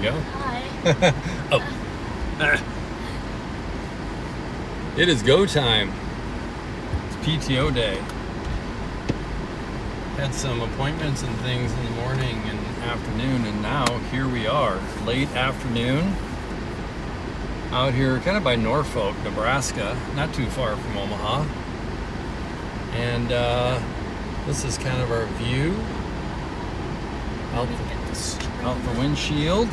you go. Hi. Oh. It is go time. It's PTO day. Had some appointments and things in the morning and afternoon, and now here we are, late afternoon, out here kind of by Norfolk, Nebraska, not too far from Omaha. And this is kind of our view out the windshield.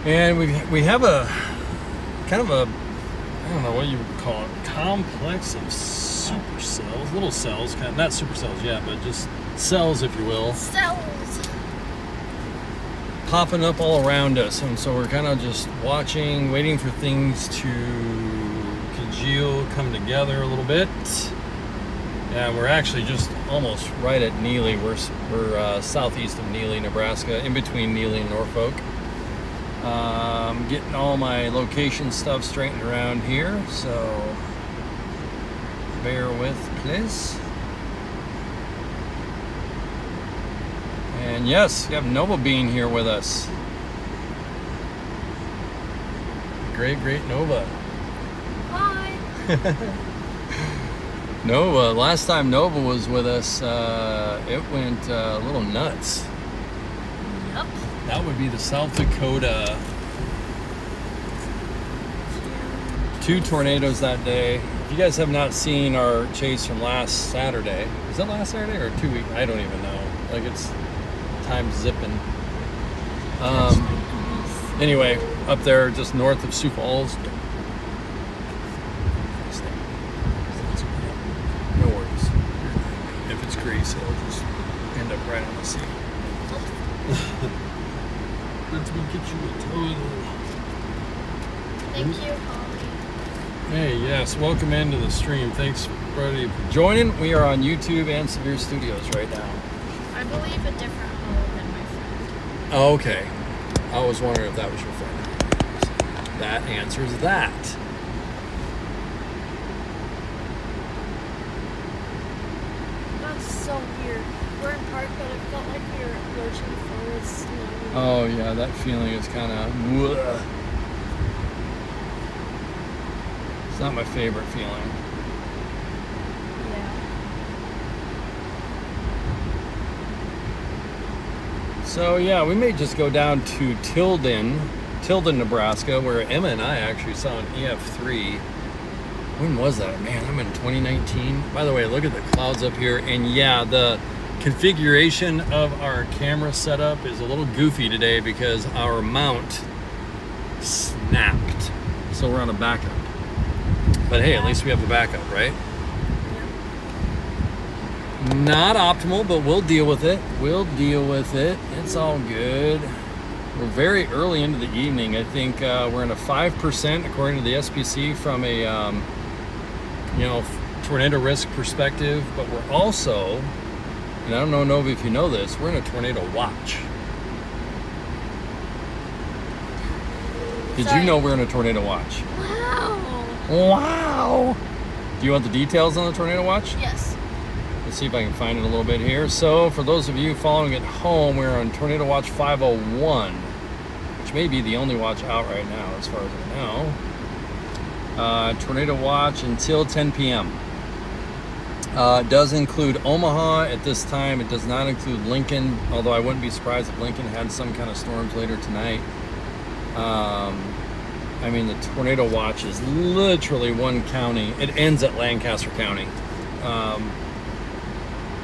And we have a kind of a, I don't know what you would call it, complex of super cells, little cells, kind of, not super cells yet, but just cells, if you will. Cells. Popping up all around us, and so we're kind of just watching, waiting for things to congeal, come together a little bit. Yeah, we're actually just almost right at Neely. We're southeast of Neely, Nebraska, in between Neely and Norfolk. Getting all my location stuff straightened around here, so bear with, please. And yes, we have Nova Bean here with us. Great Nova. Hi. Nova, last time Nova was with us, it went a little nuts. Yep. That would be the South Dakota. 2 tornadoes that day. If you guys have not seen our chase from last Saturday, is that last Saturday or 2 weeks? I don't even know. Like, it's time zipping. Anyway, up there just north of Sioux Falls. No worries. If it's grease, it'll just end up right on the sea. Let me get you a towel. Thank you, Holly. Hey, yes, welcome into the stream. Thanks, everybody, for joining. We are on YouTube and Severe Studios right now. I believe a different Holly than my friend. Oh, okay. I was wondering if that was your friend. That answers that. That's so weird. We're in park, but it felt like we were lurching forward slowly. Oh, yeah, that feeling is kind of... It's not my favorite feeling. Yeah. So, yeah, we may just go down to Tilden, Nebraska, where Emma and I actually saw an EF3. When was that? Man, I'm in 2019. By the way, look at the clouds up here. And yeah, the configuration of our camera setup is a little goofy today because our mount snapped. So we're on a backup. But hey, at least we have a backup, right? Yeah. Not optimal, but we'll deal with it. It's all good. We're very early into the evening. I think we're in a 5%, according to the SPC, from a tornado risk perspective. But we're also, and I don't know, Nova, if you know this, we're in a tornado watch. Did you know we're in a tornado watch? Wow. Do you want the details on the tornado watch? Yes. Let's see if I can find it a little bit here. So for those of you following at home, we're on Tornado Watch 501, which may be the only watch out right now as far as I know. Tornado Watch until 10 p.m. It does include Omaha at this time. It does not include Lincoln, although I wouldn't be surprised if Lincoln had some kind of storms later tonight. I mean, the tornado watch is literally one county. It ends at Lancaster County,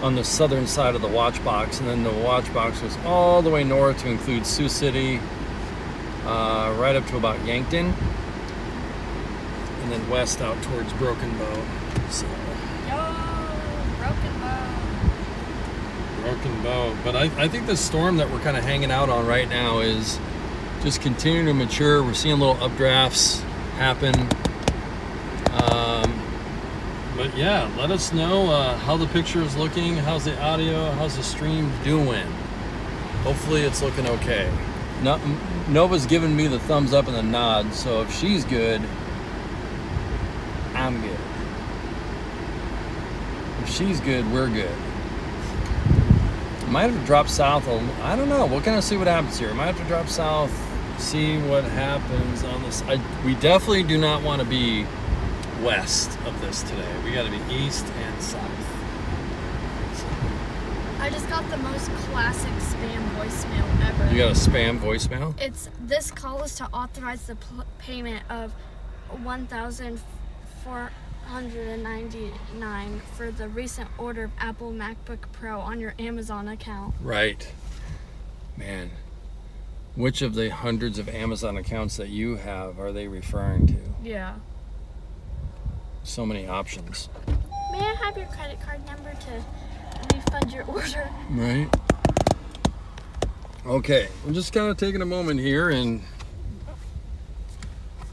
on the southern side of the watch box, and then the watch box goes all the way north to include Sioux City, right up to about Yankton, and then west out towards Broken Bow. So. Broken Bow. But I think the storm that we're kind of hanging out on right now is just continuing to mature. We're seeing little updrafts happen. But yeah, let us know how the picture is looking, how's the audio, how's the stream doing. Hopefully it's looking okay. Nova's giving me the thumbs up and the nod, so if she's good, I'm good. If she's good, we're good. might have to drop south. I don't know. We'll kind of see what happens here. I might have to drop south, see what happens on this. We definitely do not want to be west of this today. We got to be east and south. I just got the most classic spam voicemail ever. You got a spam voicemail? This call is to authorize the payment of $1,499 for the recent order of Apple MacBook Pro on your Amazon account. Right. Man, which of the hundreds of Amazon accounts that you have are they referring to? Yeah. So many options. May I have your credit card number to refund your order? Right. Okay, I'm just kind of taking a moment here and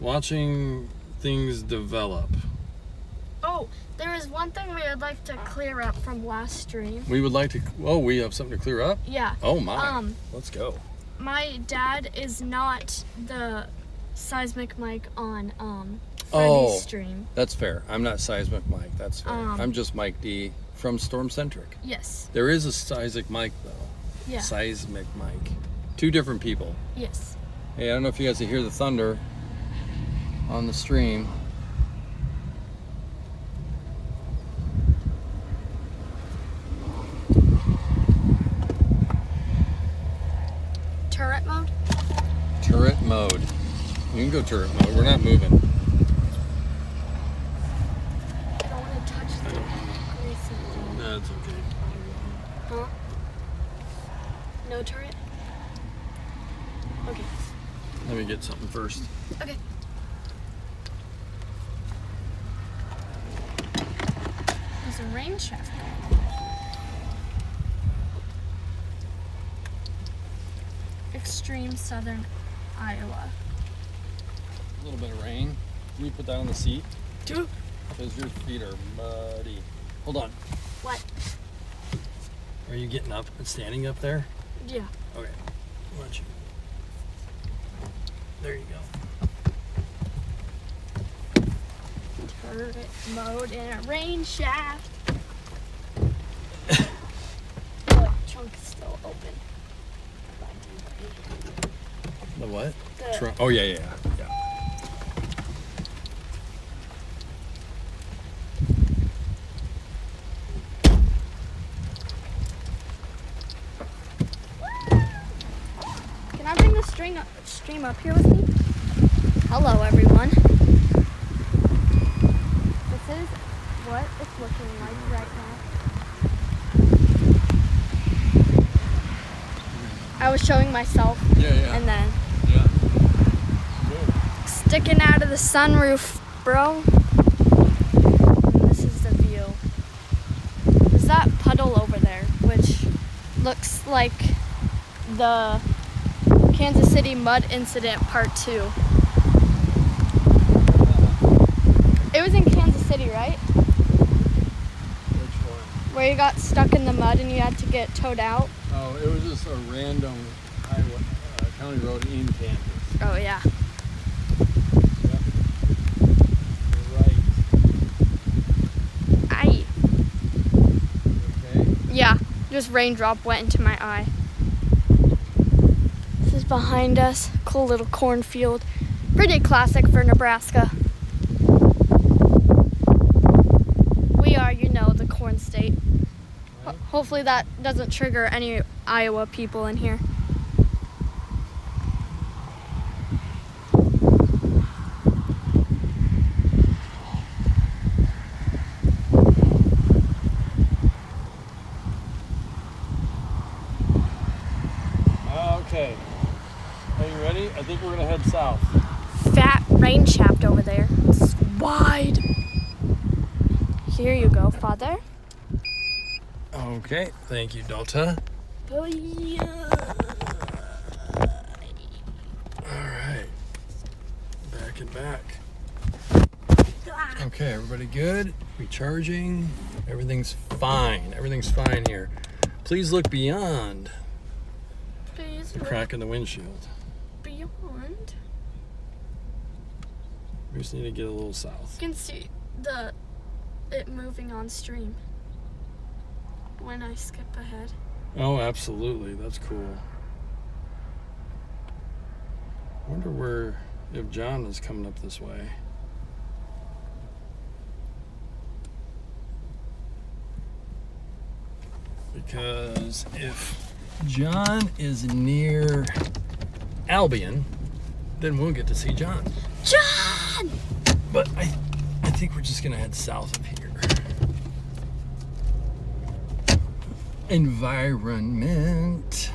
watching things develop. Oh, there is one thing we would like to clear up from last stream. We would like to. Oh, we have something to clear up? Yeah. Oh my. Let's go. My dad is not the seismic mic on Freddy's Oh, stream. that's fair. I'm not Seismic Mike. That's fair. I'm just Mike D from StormCentric. Yes. There is a Seismic Mike though. Yeah. Seismic Mike. Two different people. Yes. Hey, I don't know if you guys can hear the thunder on the stream. Turret mode? Turret mode. You can go turret mode. We're not moving. I don't want to touch the greasy thing. That's okay. Huh? No turret? Okay. Let me get something first. Okay. There's a rain shaft. Extreme southern Iowa. A little bit of rain. Can you put that on the seat? Two. Because your feet are muddy. Hold on. What? Are you getting up and standing up there? Yeah. Okay. Watch you. There you go. Turret mode in a rain shaft. The trunk is still open. The what? The- Oh, yeah. Can I bring the stream up here with me? Hello, everyone. This is what it's looking like right now. I was showing myself, Yeah. and then Yeah. sticking out of the sunroof, bro. And this is the view. There's that puddle over there, which looks like the Kansas City mud incident part 2. It was in Kansas City, right? Which one? Where you got stuck in the mud and you had to get towed out. Oh, it was just a random highway, county road in Kansas. Oh, yeah. Yep. You're right. Aye. Okay. Yeah, just raindrop went into my eye. This is behind us. Cool little cornfield. Pretty classic for Nebraska. We are, the corn state. Right. Hopefully that doesn't trigger any Iowa people in here. Okay. Are you ready? I think we're going to head south. Fat rain shaft over there. It's wide. Here you go, Father. Okay. Thank you, Delta. Oh, yeah. All right. Back and back. Okay, everybody good? Recharging. Everything's fine. Everything's fine here. Please look beyond Please the look crack in the windshield. beyond. We just need to get a little south. You can see it moving on stream when I skip ahead. Oh, absolutely. That's cool. I wonder if John is coming up this way. Because if John is near Albion, then we'll get to see John. John! But I think we're just gonna head south of here. Environment.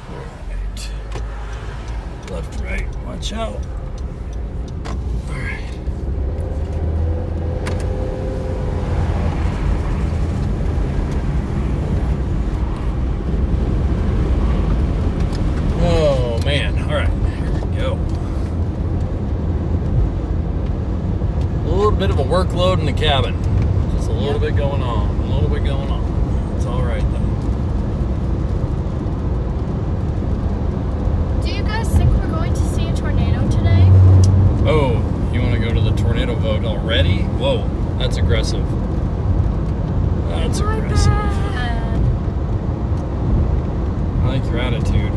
Alright. Left, right, watch out. Alright. Oh man, alright, here we go. A little bit of a workload in the cabin. Just a little bit going on. A little bit going on. It's alright though. Do you guys think we're going to see a tornado today? Oh, you want to go to the tornado vote already? Whoa, that's aggressive. That's My aggressive. bad. I like your attitude.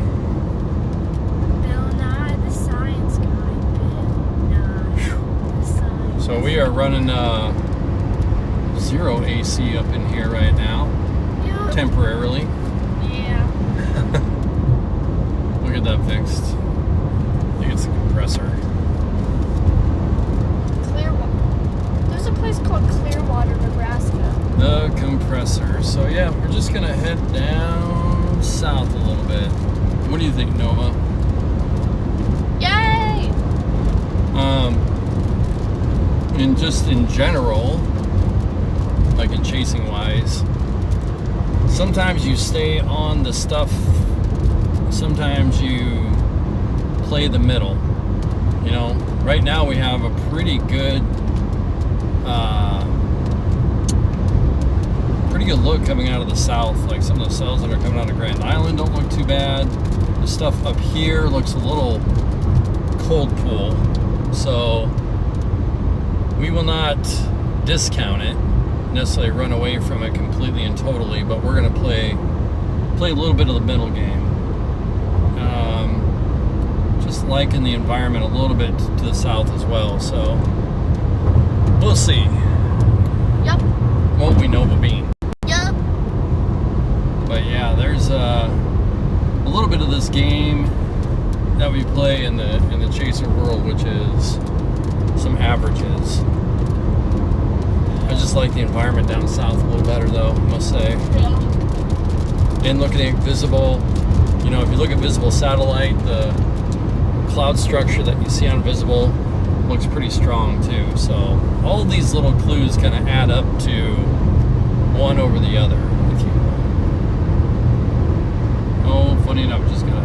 Bill Nye, the science guy. Bill Nye, the science. So we are running zero AC up in here right now, Yeah. temporarily. Yeah. We'll get that fixed. I think it's the compressor. There's a place called Clearwater, Nebraska. The compressor. So yeah, we're just gonna head down south a little bit. What do you think, Nova? Yay! And just in general, like in chasing wise, sometimes you stay on the stuff, sometimes you play the middle. You know, right now we have a pretty good look coming out of the south. Like some of the cells that are coming out of Grand Island don't look too bad. The stuff up here looks a little cold pool, so we will not discount it, necessarily run away from it completely and totally, but we're going to play a little bit of the middle game. Just liking the environment a little bit to the south as well, so we'll see. Yep. Won't we, Nova Bean? Yep. But yeah, there's a little bit of this game that we play in the chaser world, which is some averages. I just like the environment down south a little better, though, I must say. Yeah. And looking at visible, you know, if you look at visible satellite, the cloud structure that you see on visible looks pretty strong too. So all of these little clues kind of add up to one over the other, if you will. Oh, funny enough, just got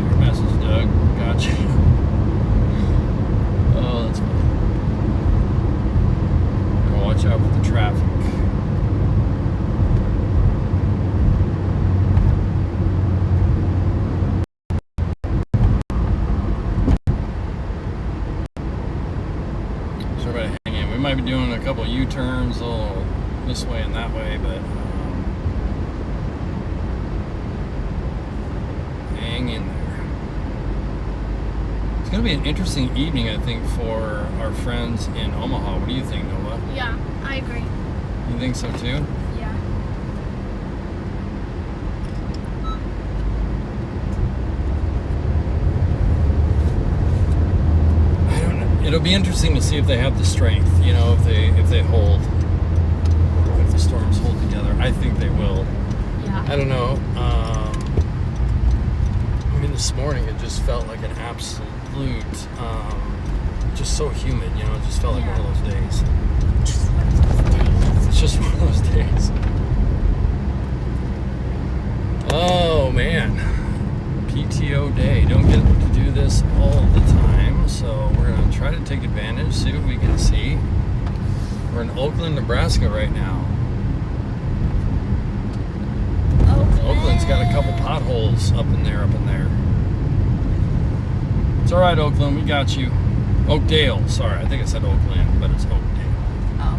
your message, Doug. Gotcha. Oh, that's funny. Gotta watch out for the traffic. So everybody hang in. We might be doing a couple U-turns, a little this way and that way, but hang in there. It's going to be an interesting evening, I think, for our friends in Omaha. What do you think, Noah? Yeah, I agree. You think so too? Yeah. I don't know. It'll be interesting to see if they have the strength, you know, if they hold, if the storms hold together. I think they will. Yeah. I don't know. I mean, this morning it just felt like an absolute, just so humid, you know, it just felt like one of those days. Just one of those days. It's just one of those days. Oh, man. PTO day. Don't get to do this all the time, so we're going to try to take advantage, see what we can see. We're in Oakland, Nebraska right now. Oakland's got a couple potholes up in there. It's all right, Oakland. We got you. Oakdale. Sorry, I think I said Oakland, but it's Oakdale. Oh.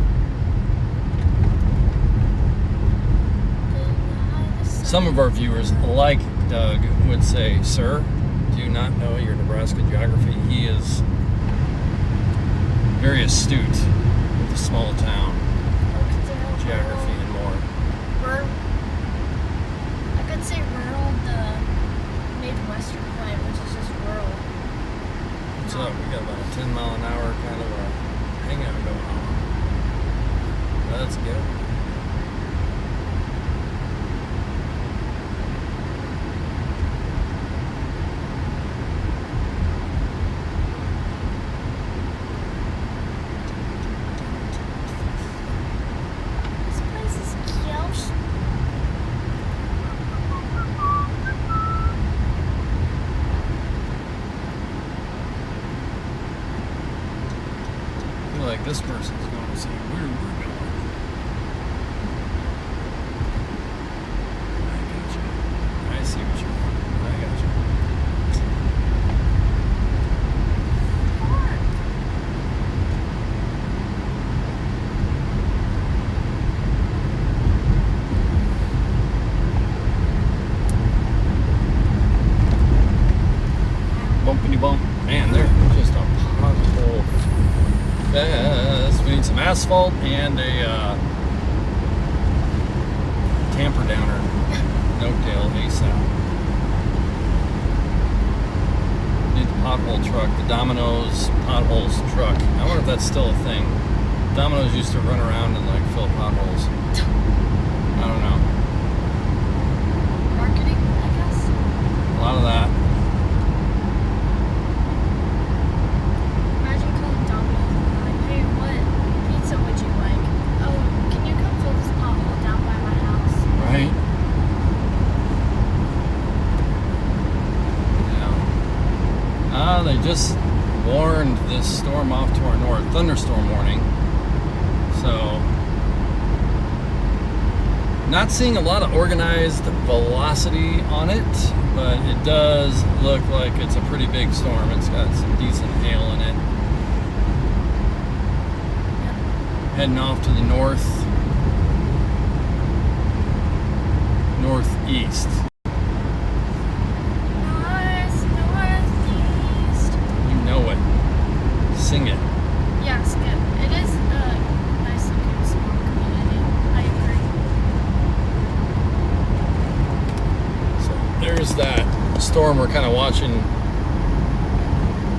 Some of our viewers, like Doug, would say, "Sir, do you not know your Nebraska geography?" He is very astute with the small town geography and more. I could say rural, the Midwestern point, which is just rural. What's up? We got about a 10-mile-an-hour kind of a hangout going on. Let's go. This place is cute. I feel like this person's going to see where we're going. I got you. I see what you want. I got you. Bumpity bump. Man, they're just a pothole fest. We need some asphalt and a tamper downer. Oakdale ASAP. Need the pothole truck, the Domino's potholes truck. I wonder if that's still a thing. Domino's used to run around and like fill potholes. I don't know. Marketing, I guess. A lot of that. Imagine calling Domino's and like, hey, what pizza would you like? Oh, can you come fill this pothole down by my house? Right? Yeah. They just warned this storm off to our north, thunderstorm warning. So, not seeing a lot of organized velocity on it, but it does look like it's a pretty big storm. It's got some decent hail in it. Heading off to the northeast. Northeast. You know it. Sing it. Yeah, Skip. It is a nice looking small community. I agree. So there's that storm we're kind of watching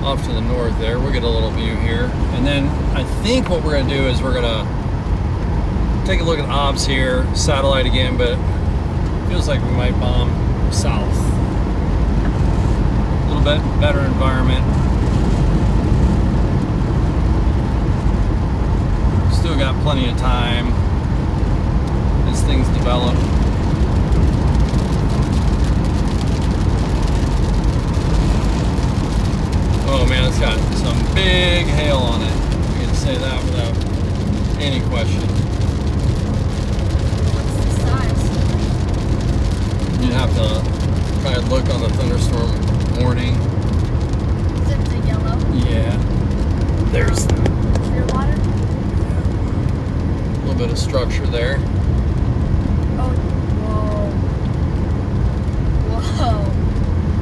off to the north there. We'll get a little view here. And then I think what we're going to do is we're going to take a look at OBS here, satellite again, but it feels like we might bomb south. A little bit better environment. Still got plenty of time as things develop. Oh man, it's got some big hail on it. I can say that without any question. What's the size? You'd have to try and look on the thunderstorm warning. Is it the yellow? Yeah. There's that. Clear water? A little bit of structure there. Oh, whoa. Whoa.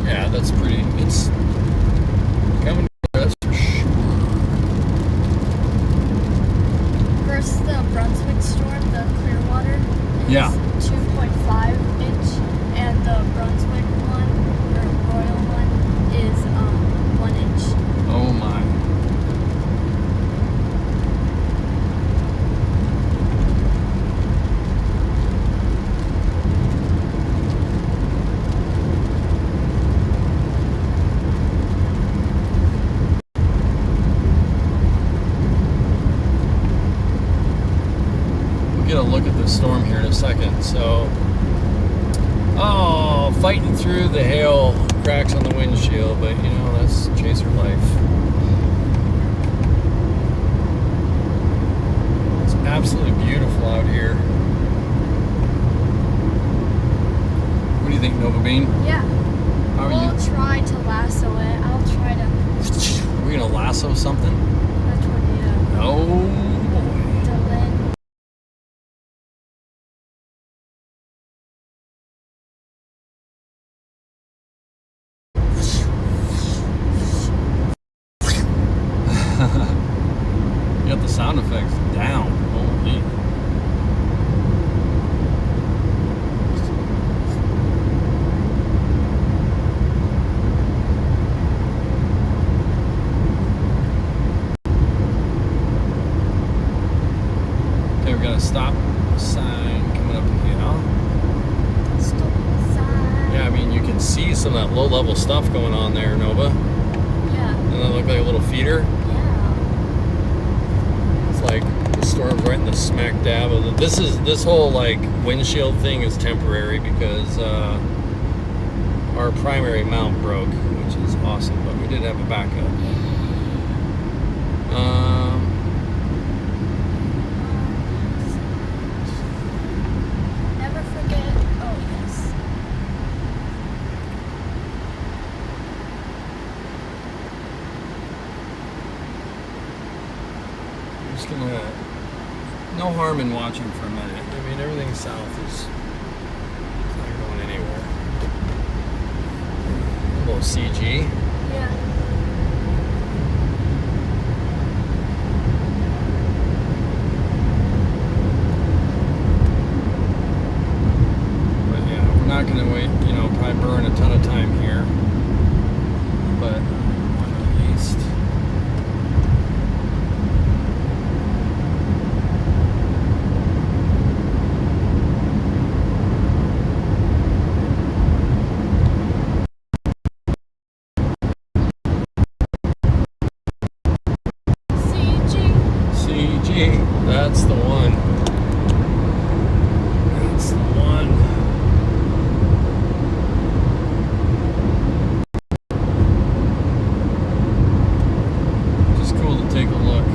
Yeah, that's pretty. It's coming. That's for sure. Versus the Brunswick storm, the clear water is Yeah. 2.5 inch, and the Brunswick one, or Royal one, is 1 inch. Oh my. Get a look at the storm here in a second. So, fighting through the hail, cracks on the windshield, but you know, that's chaser life. It's absolutely beautiful out here. What do you think, Nova Bean? Yeah. How are We'll you? try to lasso it. I'll try to. We're gonna lasso something? A tornado. Oh boy. Dylan. You got the sound effects down. Holy. Okay, we got a stop sign coming up here. Stop sign. Yeah, I mean, you can see some of that low-level stuff going on there, Nova. Yeah. Doesn't that look like a little feeder? Yeah. It's like the storm's right in the smack dab of it. This whole like windshield thing is temporary because our primary mount broke, which is awesome, but we did have a backup. Never forget. Oh yes. I'm just gonna, no harm in watching for a minute. I mean, everything south is not going anywhere. A little CG. Yeah. But yeah, we're not gonna wait, probably burn a ton of time here. But on the east. CG, that's the one. That's the one. Just cool to take a look.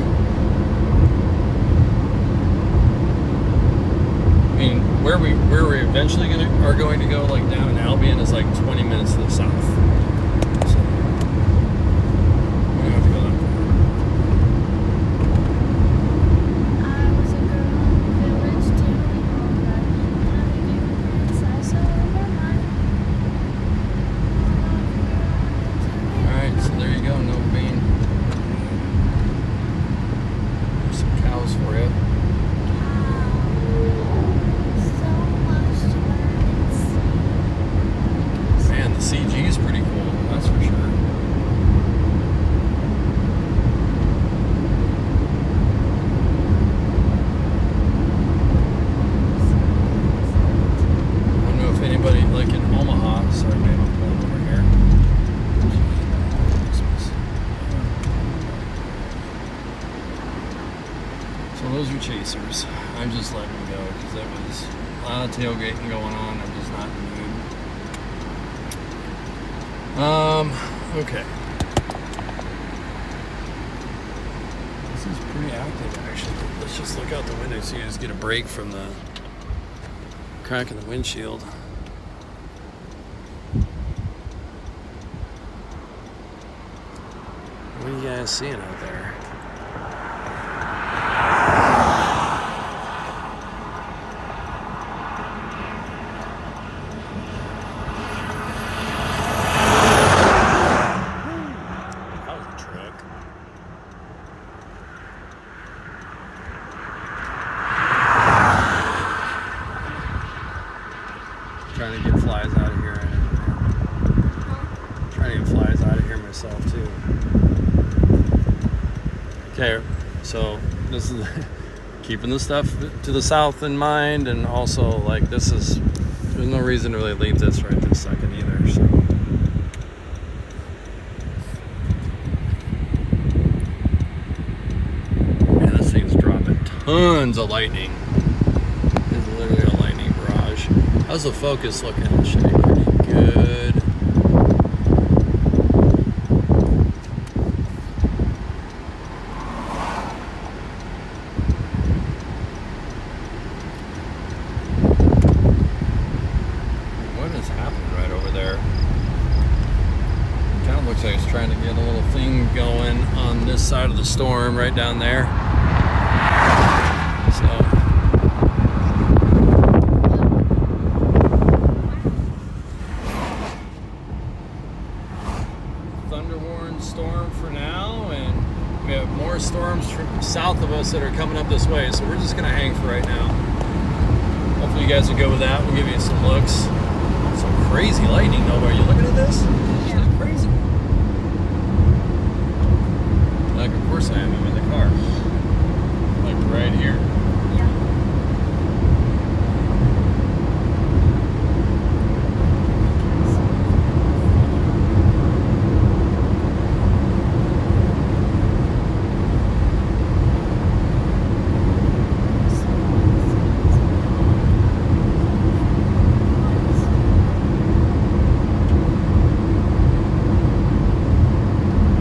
I mean, where we're eventually are going to go, like down in Albion, is like 20 minutes to the south. So we don't have to go that far. I was a girl in the village doing all right. Navigating the princess over mine. Alright, so there you go, Nova Bean. There's some cows for you. So much to learn and see. Man, the CG is pretty cool, that's for sure. I don't know if anybody, like in Omaha, sorry babe, I'm pulling over here. So those are chasers. I'm just letting them go because there was a lot of tailgating going on. I'm just not in the mood. Okay. This is pretty active actually. Let's just look out the window so you just get a break from the crack in the windshield. What are you guys seeing out there? That was a truck. Trying to get flies out of here. Trying to get flies out of here myself too. Okay, so this is keeping the stuff to the south in mind, and also like there's no reason to really leave this right this second either. So man, this thing's dropping tons of lightning. It's literally a lightning barrage. How's the focus looking? It should be pretty good. So he's trying to get a little thing going on this side of the storm right down there. So thunder warned storm for now, and we have more storms south of us that are coming up this way. So we're just gonna hang for right now. Hopefully you guys will go with that. We'll give you some looks. Some crazy lightning though. Are you looking at this? Isn't that crazy? Like, of course I am. I'm in the car. Like right here.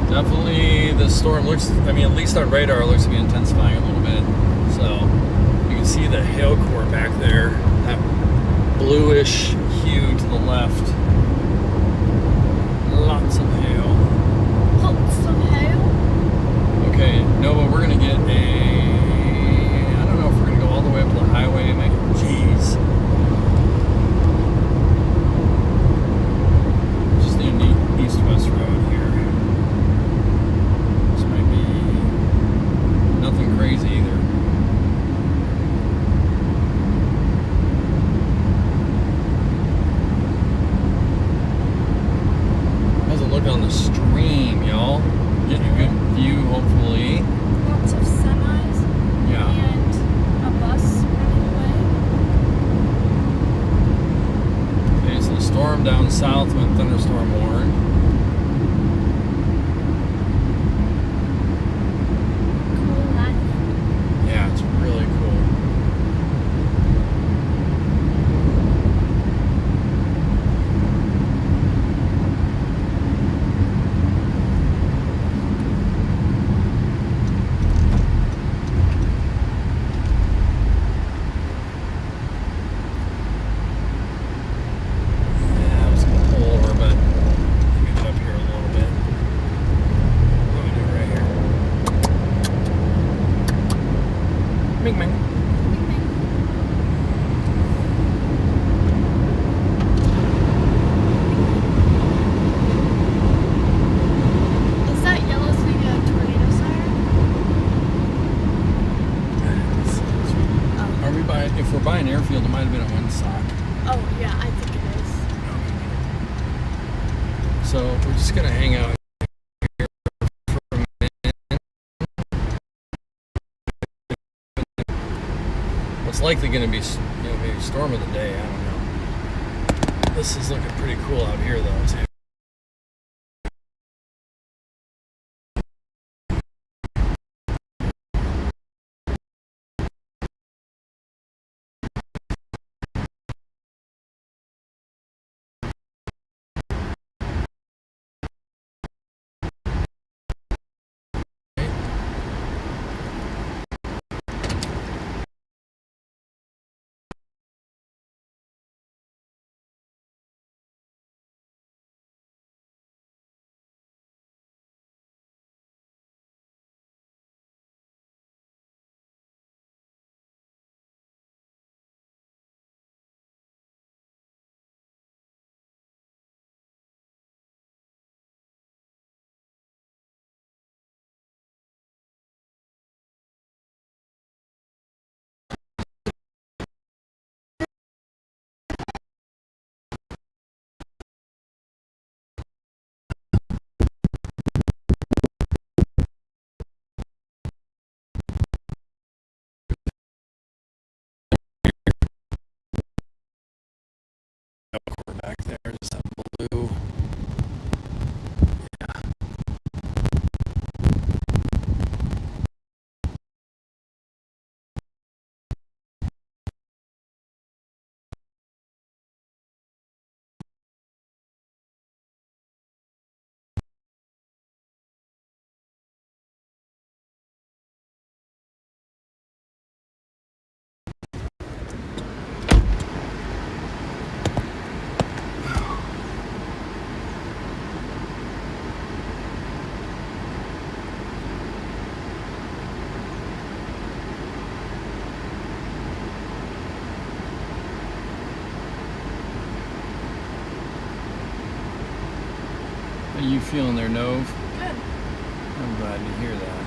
Definitely the storm looks, I mean, at least on radar, it looks to be intensifying a little bit. So you can see the hail core back there, that bluish hue to the left. Lots of hail. Lots of hail? Okay, Nova, we're going to get a, I don't know if we're going to go all the way up to the highway. Jeez. Just need an east-west road here. Nothing crazy either. How's it look on the stream, y'all? Getting a good view, hopefully. Lots of semis. Yeah. And a bus running away. Okay, so the storm down south went thunderstorm warned. Yeah, it's really cool. Yeah, I was gonna pull over, but let me get up here a little bit. What do we do right here? Ming ming. Is that yellow thing a tornado siren? Are we buying? If we're buying airfield, it might have been a windsock. Oh, yeah, I think it is. So we're just gonna hang out here for a minute. What's likely gonna be, maybe storm of the day. I don't know. This is looking pretty cool out here, though, too. How you feeling there, Nove? Good. I'm glad to hear that.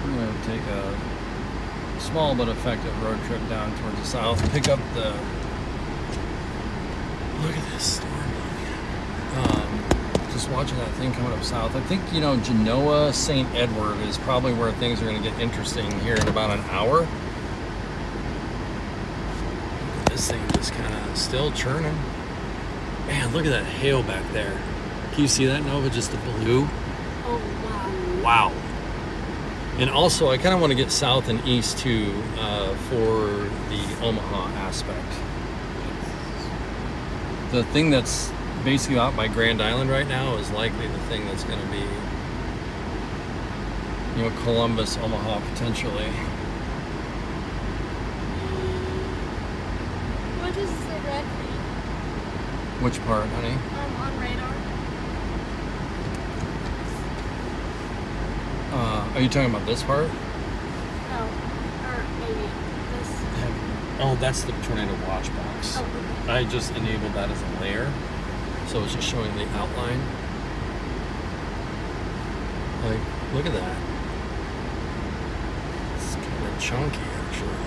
We're going to take a small but effective road trip down towards the south. Pick up the... Look at this storm. Just watching that thing coming up south. I think, Genoa, St. Edward is probably where things are going to get interesting here in about an hour. This thing just kind of still churning. Man, look at that hail back there. Can you see that, Nova? Just the blue. Oh, wow. Wow. And also, I kind of want to get south and east too for the Omaha aspect. The thing that's basically out by Grand Island right now is likely the thing that's going to be, Columbus, Omaha potentially. What is the red thing? Which part, honey? On radar. Are you talking about this part? No. Or maybe this. Oh, that's the tornado watch box. Oh, okay. I just enabled that as a layer, so it's just showing the outline. Like, look at that. It's kind of chunky, actually.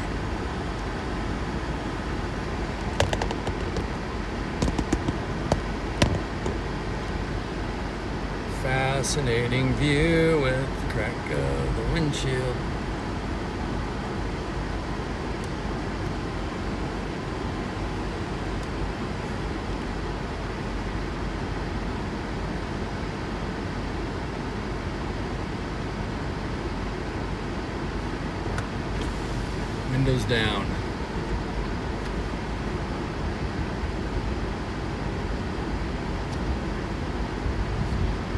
Fascinating view with the crack of the windshield. Windows down.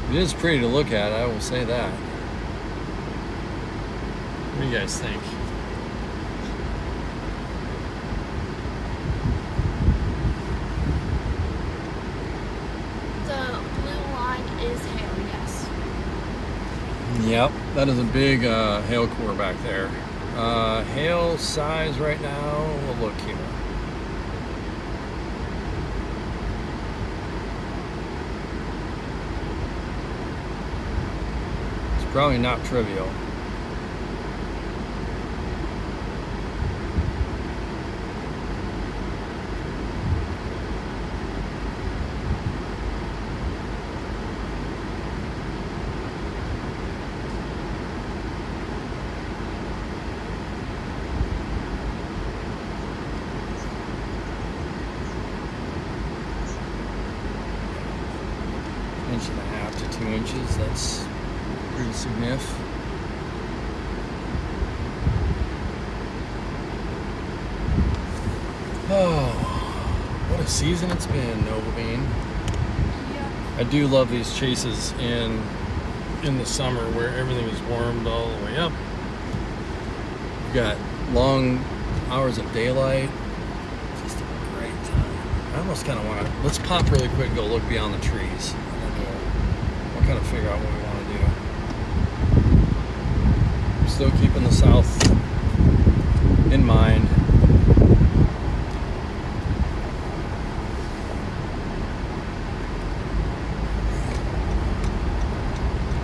It is pretty to look at, I will say that. What do you guys think? The blue line is hail, yes. Yep, that is a big hail core back there. Hail size right now, we'll look here. It's probably not trivial. Inch and a half to 2 inches, that's pretty significant. Oh, what a season it's been, Nova Bean. Yeah. I do love these chases in the summer where everything is warmed all the way up. You've got long hours of daylight. Just a great time. I almost kind of want to, let's pop really quick and go look beyond the trees. We'll kind of figure out what we want to do. Still keeping the south in mind.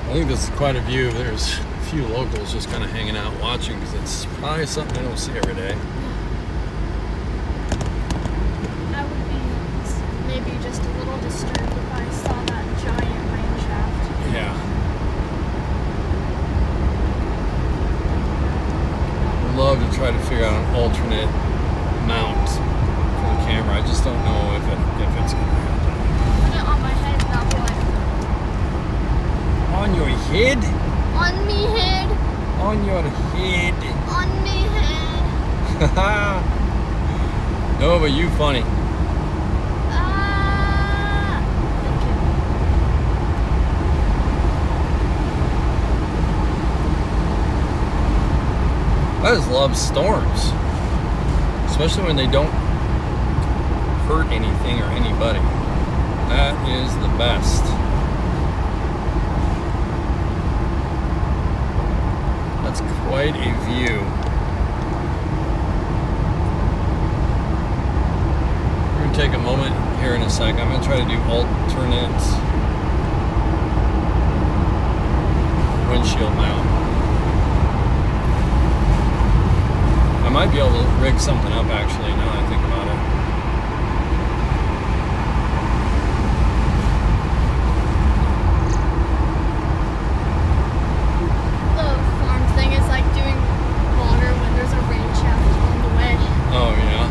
I think this is quite a view. There's a few locals just kind of hanging out watching because it's probably something I don't see every day. I would be maybe just a little disturbed if I saw that giant rain shaft. Yeah. I'd love to try to figure out an alternate mount for the camera. I just don't know if it's going to happen. Put it on my head and I'll be like, On your head? on me head, On your head. on me head. No, but you funny. Ah. I just love storms. Especially when they don't hurt anything or anybody. That is the best. That's quite a view. We're to take a moment here in a sec. I'm going to try to do alternate windshield mount. I might be able to rig something up actually now that I think about it. The farm thing is like doing water when there's a rain shaft on the way, Oh yeah.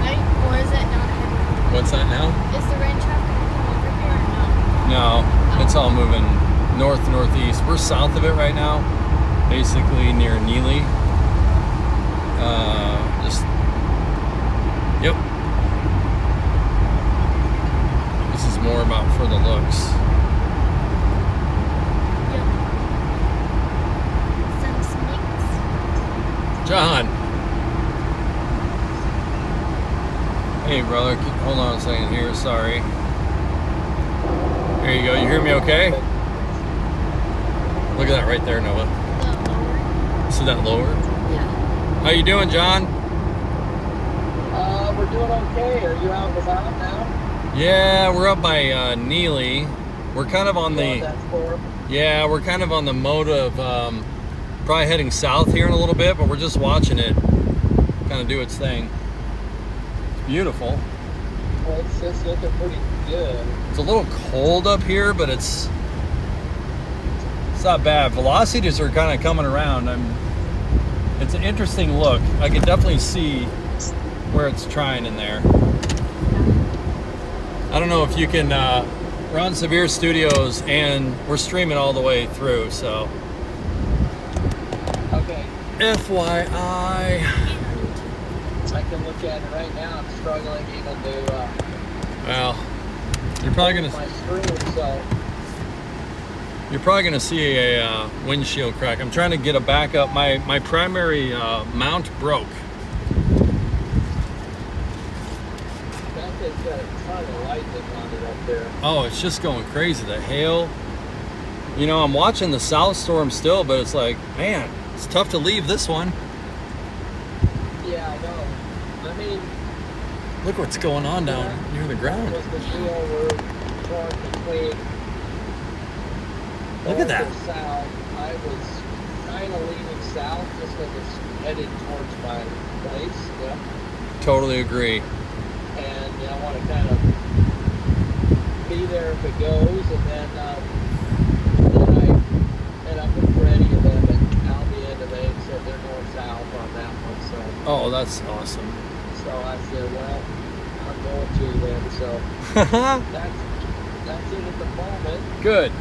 right? Or is it not heavy? What's that now? Is the rain shaft going to come over here or no? No, it's all moving northeast. We're south of it right now, basically near Neely. Yep. This is more about for the looks. Yep. Some snakes. John. Hey, brother. Hold on a second here. Sorry. There you go. You hear me okay? Look at that right there, Noah. The lower. See that lower? Yeah. How you doing, John? We're doing okay. Are you out and about now? Yeah, we're up by Neely. We're kind of on the we're kind of on the mode of probably heading south here in a little bit, but we're just watching it kind of do its thing. It's beautiful. Well, it's looking pretty good. It's a little cold up here, but it's not bad. Velocities are kind of coming around. It's an interesting look. I can definitely see where it's trying in there. I don't know if you can, we're on Severe Studios and we're streaming all the way through, so. Okay. FYI. I can look at it right now. I'm struggling even to Well, you're probably my screen, so You're probably gonna see a windshield crack. I'm trying to get a backup. My primary mount broke. that thing's got a ton of lightning on it up there. Oh, it's just going crazy. The hail. You know, I'm watching the south storm still, but it's like, man, it's tough to leave this one. Yeah, I know. I mean, Look what's going on down near the ground. was the deal we're torn between Look at that. north and south. I was kind of leaning south just because it's headed towards my place. Yeah. Totally agree. And I want to kind of be there if it goes, and then I met up with Freddie and them at Albion, and they said they're north south on that one. So Oh, that's awesome. I said, well, I'm going to then. So that's it at the moment. Good.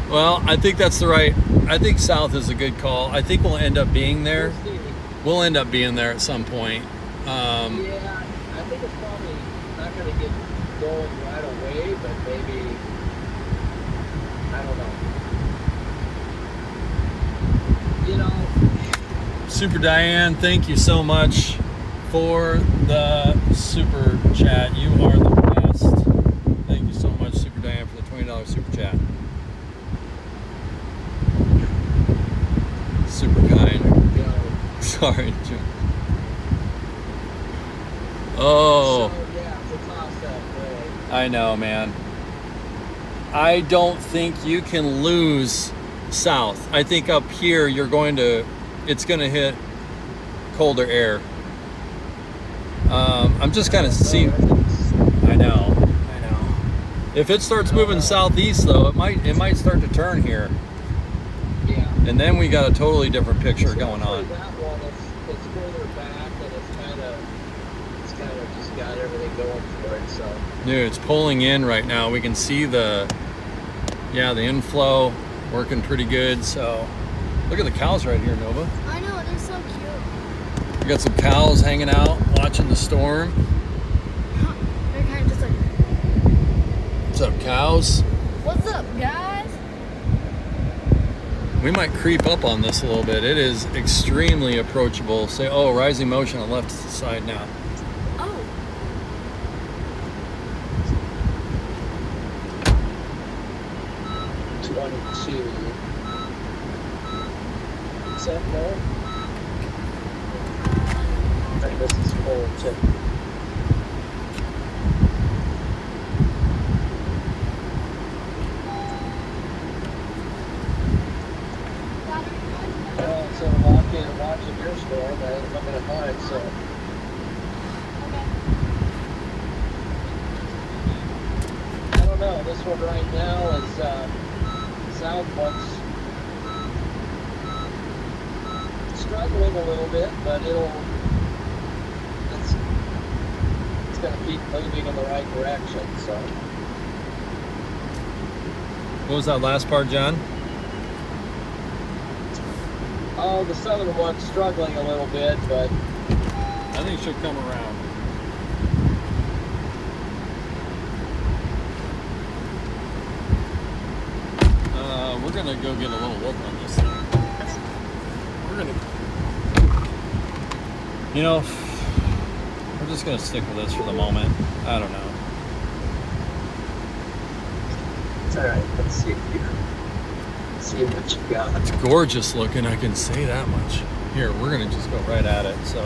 Well, I think that's the right. I think south is a good call. I think we'll end up being there. We'll see. We'll end up being there at some point. Yeah, I think it's probably not going to get going right away, but maybe, I don't know. You know, Super Diane, thank you so much for the super chat. You are the best. Thank you so much, Super Diane, for the $20 super chat. Super kind. you know. Sorry, Jim. Oh, So, yeah, it's a toss-up, really. I know, man. I don't think you can lose south. I think up here it's going to hit colder air. I'm just kind of seeing. I know. If it starts moving southeast, though, it might start to turn here, Yeah. and then we got a totally different picture going on. That one, it's further back, and it's kind of just got everything going for it, so. Dude, it's pulling in right now. We can see the inflow working pretty good. So, look at the cows right here, Nova. I know, they're so cute. We got some cows hanging out, watching the storm. They're kind of just like, What's up, cows? what's up, guys? We might creep up on this a little bit. It is extremely approachable. Say, oh, rising motion on the left side now. Oh, 22. Is that full? I think this is full too. know. This one right now is Southwood's struggling a little bit, but it's going to keep moving in the right direction. So. What was that last part, John? Oh, the southern one's struggling a little bit, but I think she'll come around. We're gonna go get a little look on this thing. We're gonna, you know, we're just gonna stick with this for the moment. I don't know. it's all right. Let's see here. See what you got. It's gorgeous looking, I can say that much. Here, we're gonna just go right at it. So,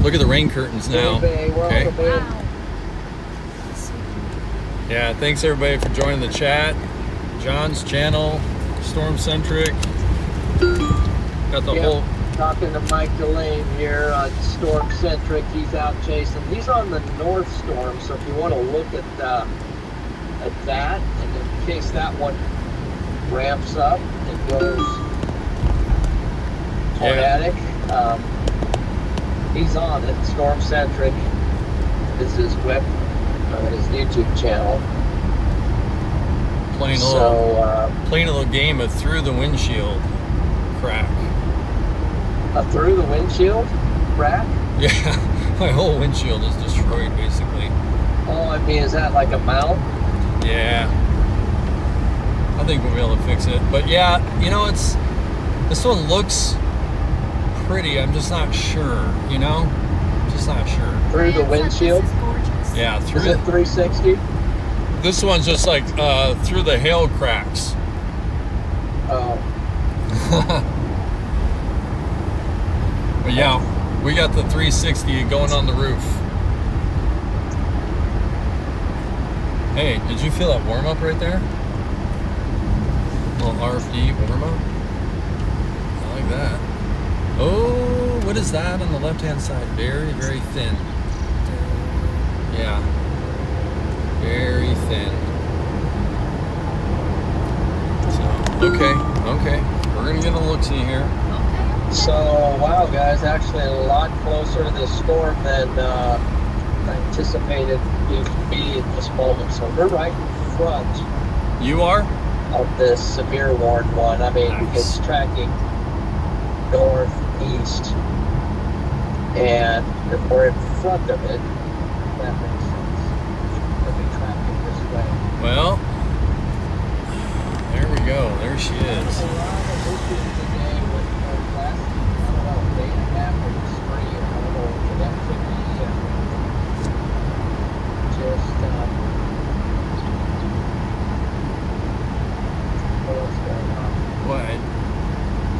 look at the rain curtains now. Okay. Wow. Yeah, thanks everybody for joining the chat. John's channel, StormCentric. Got the whole. Talking to Mike Delane here on StormCentric. He's out chasing. He's on the North Storm, so if you want to look at that, and in case that one ramps up and goes tornadic, he's on it. StormCentric is his his YouTube channel. Playing a little game of through the windshield crack. Through the windshield crack? Yeah, my whole windshield is destroyed basically. Oh, I mean, is that like a mount? Yeah, I think we'll be able to fix it. But yeah, you know, this one looks pretty. I'm just not sure. You know, just not sure. Through the windshield? This is gorgeous. Yeah, through. Is it 360? This one's just like through the hail cracks. Oh. But yeah, we got the 360 going on the roof. Hey, did you feel that warm up right there? Little RFD warm up. I like that. Oh, what is that on the left hand side? Very, very thin. Yeah. Very thin. So, okay. We're gonna get a look-see here. So, wow, guys, actually a lot closer to this storm than I anticipated it to be at this moment. So we're right in front. You are? Of this severe warned one. I mean, Nice. it's tracking northeast, and if we're in front of it, that makes sense. It'll be tracking this way. Well, there we go. There she is. There's a lot of issues today with Northwest. I don't know if they have or extreme. I don't know if that could be just what's going on. But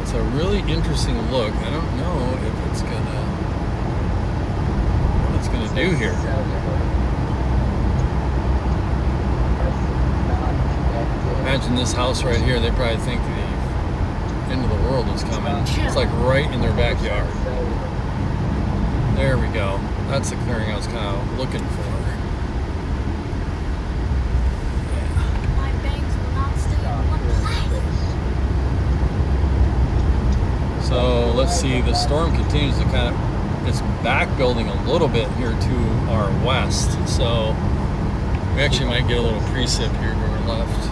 it's a really interesting look. I don't know if it's gonna what it's gonna do here. Imagine this house right here. They probably think the end of the world is coming. It's like right in their backyard. There we go. That's the clearing I was kind of looking for. My bangs will not stay in one place. So let's see. The storm continues to it's back building a little bit here to our west. So we actually might get a little precip here to our left.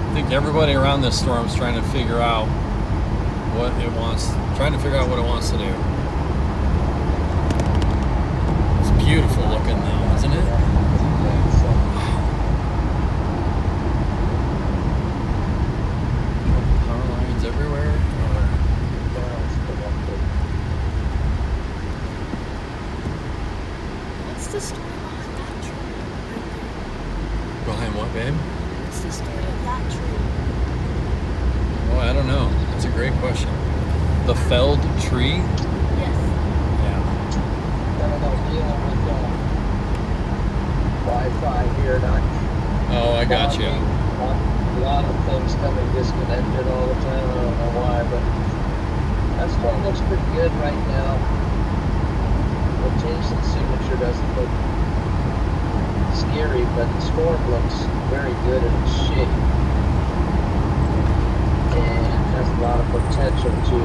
I think everybody around this storm is trying to figure out what it wants to do. It's beautiful looking though, isn't it? Power lines everywhere. What's the story behind that tree? Behind what, babe? What's the story of that tree? Oh, I don't know. That's a great question. The felled tree? Yes. Yeah. I don't know, dealing with Wi-Fi here, not. Oh, I got you. A lot of things coming disconnected all the time. I don't know why, but that's one of looks pretty good right now. Rotation signature doesn't look scary, but the storm looks very good in its shape. And has a lot of potential to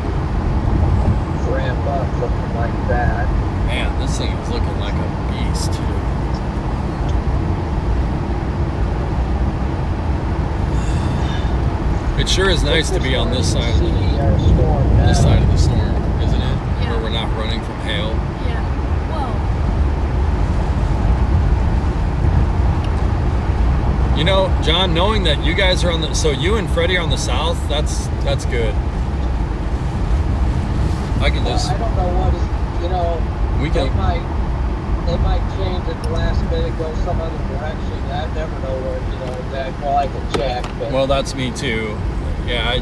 ramp up something like that. Man, this thing is looking like a beast too. It sure is nice to be on this side of the storm, isn't it? Yeah. Where we're not running from hail. Yeah. Whoa. You know, John, knowing that you guys are on the, so you and Freddie are on the south, that's good. I can just, I don't know what is, you know, we can, they might change at the last minute, go some other direction. I never know where, you know, exactly. Well, I can check, but well, that's me too. Yeah,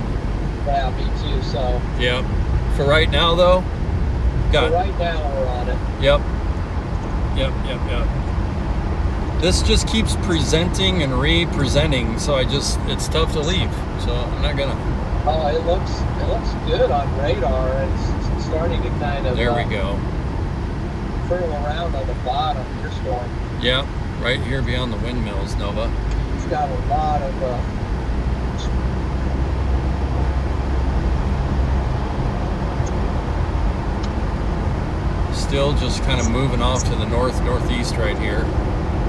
yeah, me too. So yeah. For right now, though, so right now we're on it. Yep. This just keeps presenting and re-presenting, so it's tough to leave. So I'm not gonna. Oh, it looks good on radar. It's starting to kind of. There we go. Curl around on the bottom. Your storm. Yeah, right here beyond the windmills, Nova. It's got a lot of. Still just kind of moving off to the northeast right here.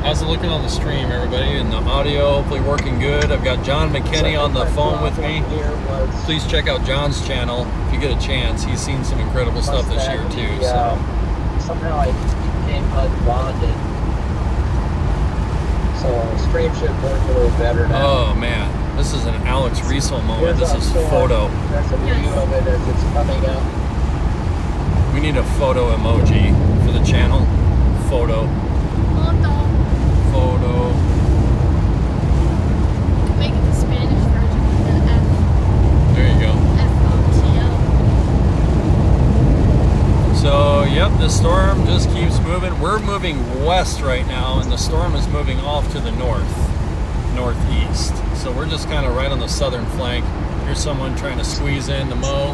How's it looking on the stream, everybody? And the audio hopefully working good. I've got John McKinney on the phone with me. Please check out John's channel if you get a chance. He's seen some incredible stuff this year too. So somehow I became unbonded. So the stream should work a little better now. oh man, this is an Alex Riesel moment. This is photo. That's a view of it as it's coming up. We need a photo emoji for the channel. Photo. Photo. Make it the Spanish version of the F. There you go. F-O-T-O. So, yep, the storm just keeps moving. We're moving west right now, and the storm is moving off to the northeast. So we're just kind of right on the southern flank. Here's someone trying to squeeze in the mow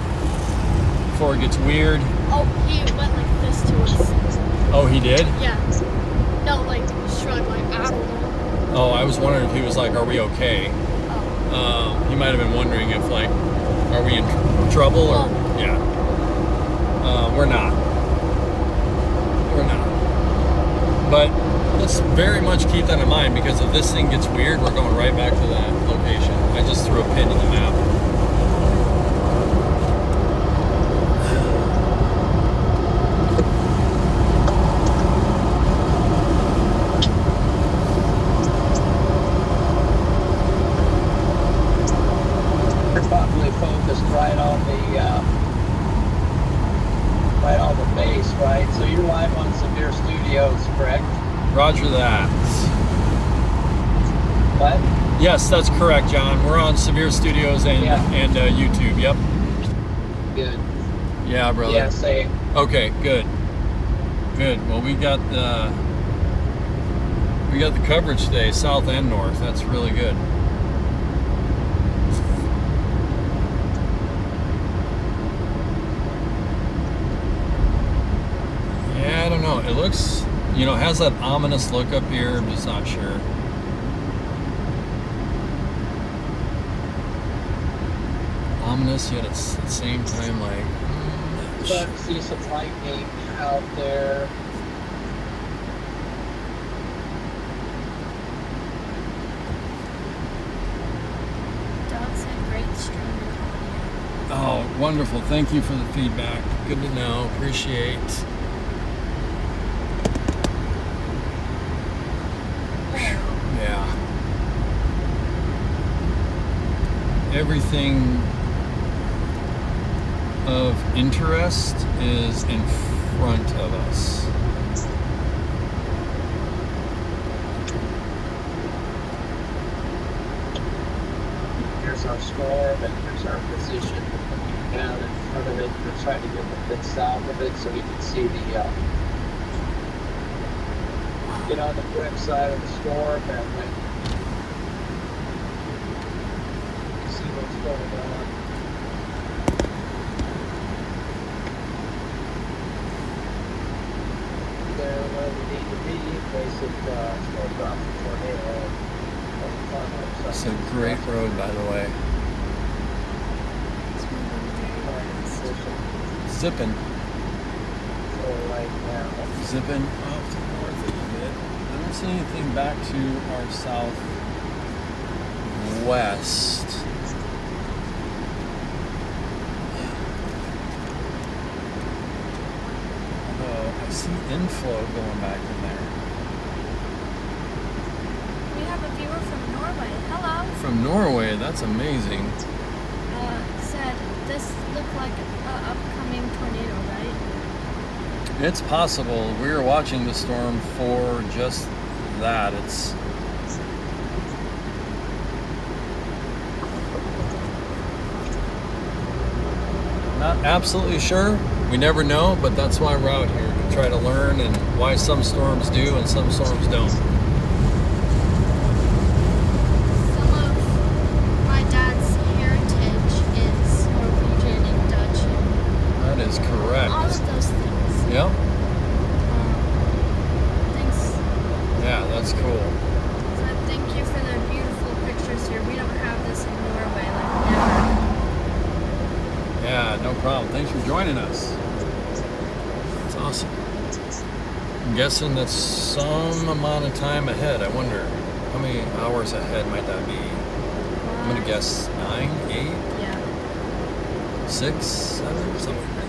before it gets weird. Oh, he went like this to us. Oh, he did? Yeah. No, like, shrug, like, I don't know. Oh, I was wondering if he was like, are we okay? Oh. He might have been wondering if, like, are we in trouble or, yeah. We're not. We're not. But let's very much keep that in mind, because if this thing gets weird, we're going right back to that location. I just threw a pin in the map. You're probably focused right on the base, right? So you're live on Severe Studios, correct? Roger that. What? Yes, that's correct, John. We're on Severe Studios and YouTube. Yep. Good. Yeah, brother. Yeah, same. Okay, good. Good. Well, we got the coverage today, south and north. That's really good. Yeah, I don't know. It looks, it has that ominous look up here. I'm just not sure. Ominous, yet it's at the same time like. Starting to see some lightning out there. Doug said great stream recording. Oh, wonderful. Thank you for the feedback. Good to know. Appreciate. Yeah. Everything of interest is in front of us. Here's our storm, and here's our position down in front of it. We're trying to get a bit south of it so we can see the get on the correct side of the storm and see what's going on. It's a great road, by the way. It's moving very fast. Zipping. So right now, Zipping off to the north a little bit. I don't see anything back to our southwest. Although I see inflow going back in there. We have a viewer from Norway. Hello. From Norway, that's amazing. Said this looked like an upcoming tornado, right? It's possible. We are watching the storm for just that. It's not absolutely sure. We never know, but that's why we're out here, to try to learn and why some storms do and some storms don't. Some of my dad's heritage is Norwegian and Dutch and That is correct. all of those things. Yep. Thanks. Yeah, that's cool. So thank you for the beautiful pictures here. We don't have this in Norway, like never. Yeah, no problem. Thanks for joining us. It's awesome. I'm guessing that's some amount of time ahead. I wonder how many hours ahead might that be? I'm gonna guess 9, 8, Yeah. 6, 7, something like that.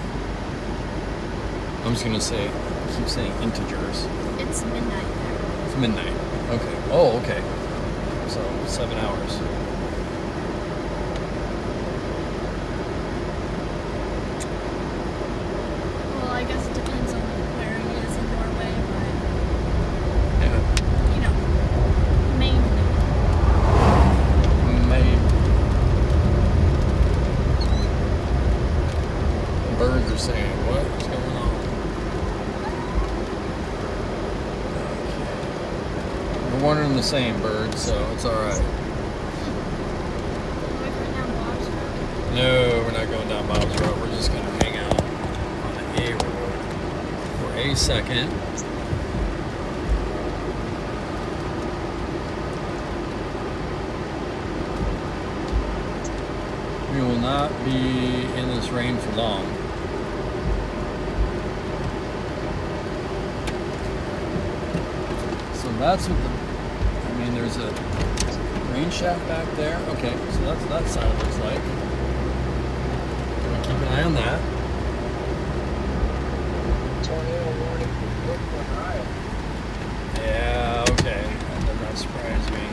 I'm just gonna say, keep saying integers. It's midnight there. It's midnight. Okay. Oh, okay. So 7 hours. Well, I guess it depends on where he is in Norway, Yeah. but you know, mainly. Maybe. Birds are saying, what's going on? Okay. We're wondering the same, birds, so it's alright. Like right now, Bob's Road. No, we're not going down Bob's Road. We're just going to hang out on the A road for a second. We will not be in this rain for long. So that's what there's a rain shaft back there. Okay, so that's what that side looks like. We'll keep an eye on that. tornado warning for Brooklyn, Ohio. Yeah, okay. That does not surprise me.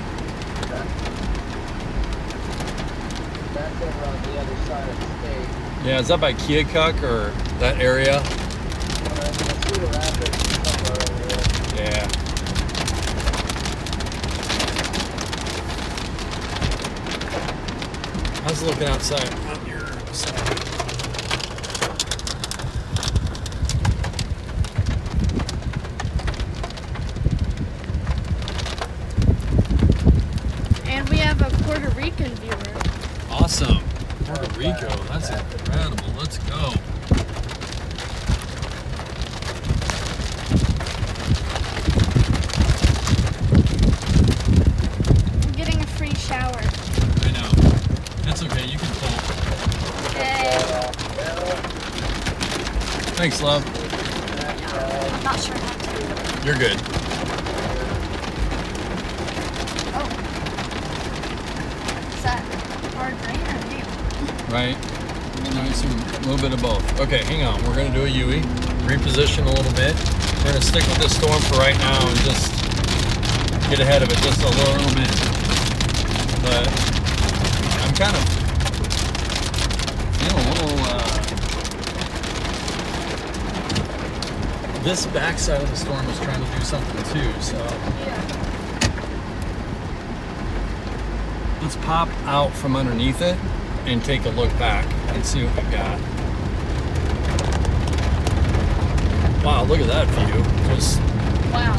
That's over on the other side of the state. Yeah, is that by Keokuk or that area? Cedar Rapids somewhere over there. Yeah. How's it looking outside on your side? And we have a Puerto Rican viewer. Awesome. Puerto Rico. That's incredible. Let's go. I'm getting a free shower. I know. That's okay. You can pull. Okay. Thanks, love. I'm not sure how to do it. You're good. Oh. Is that hard rain or hail? Right? No, I assume a little bit of both. Okay, hang on. We're going to do a Yui. Reposition a little bit. We're going to stick with this storm for right now and just get ahead of it just a little bit. But I'm kind of feeling a little, this backside of the storm is trying to do something too, so Yeah. let's pop out from underneath it and take a look back and see what we've got. Wow, look at that view. Just Wow.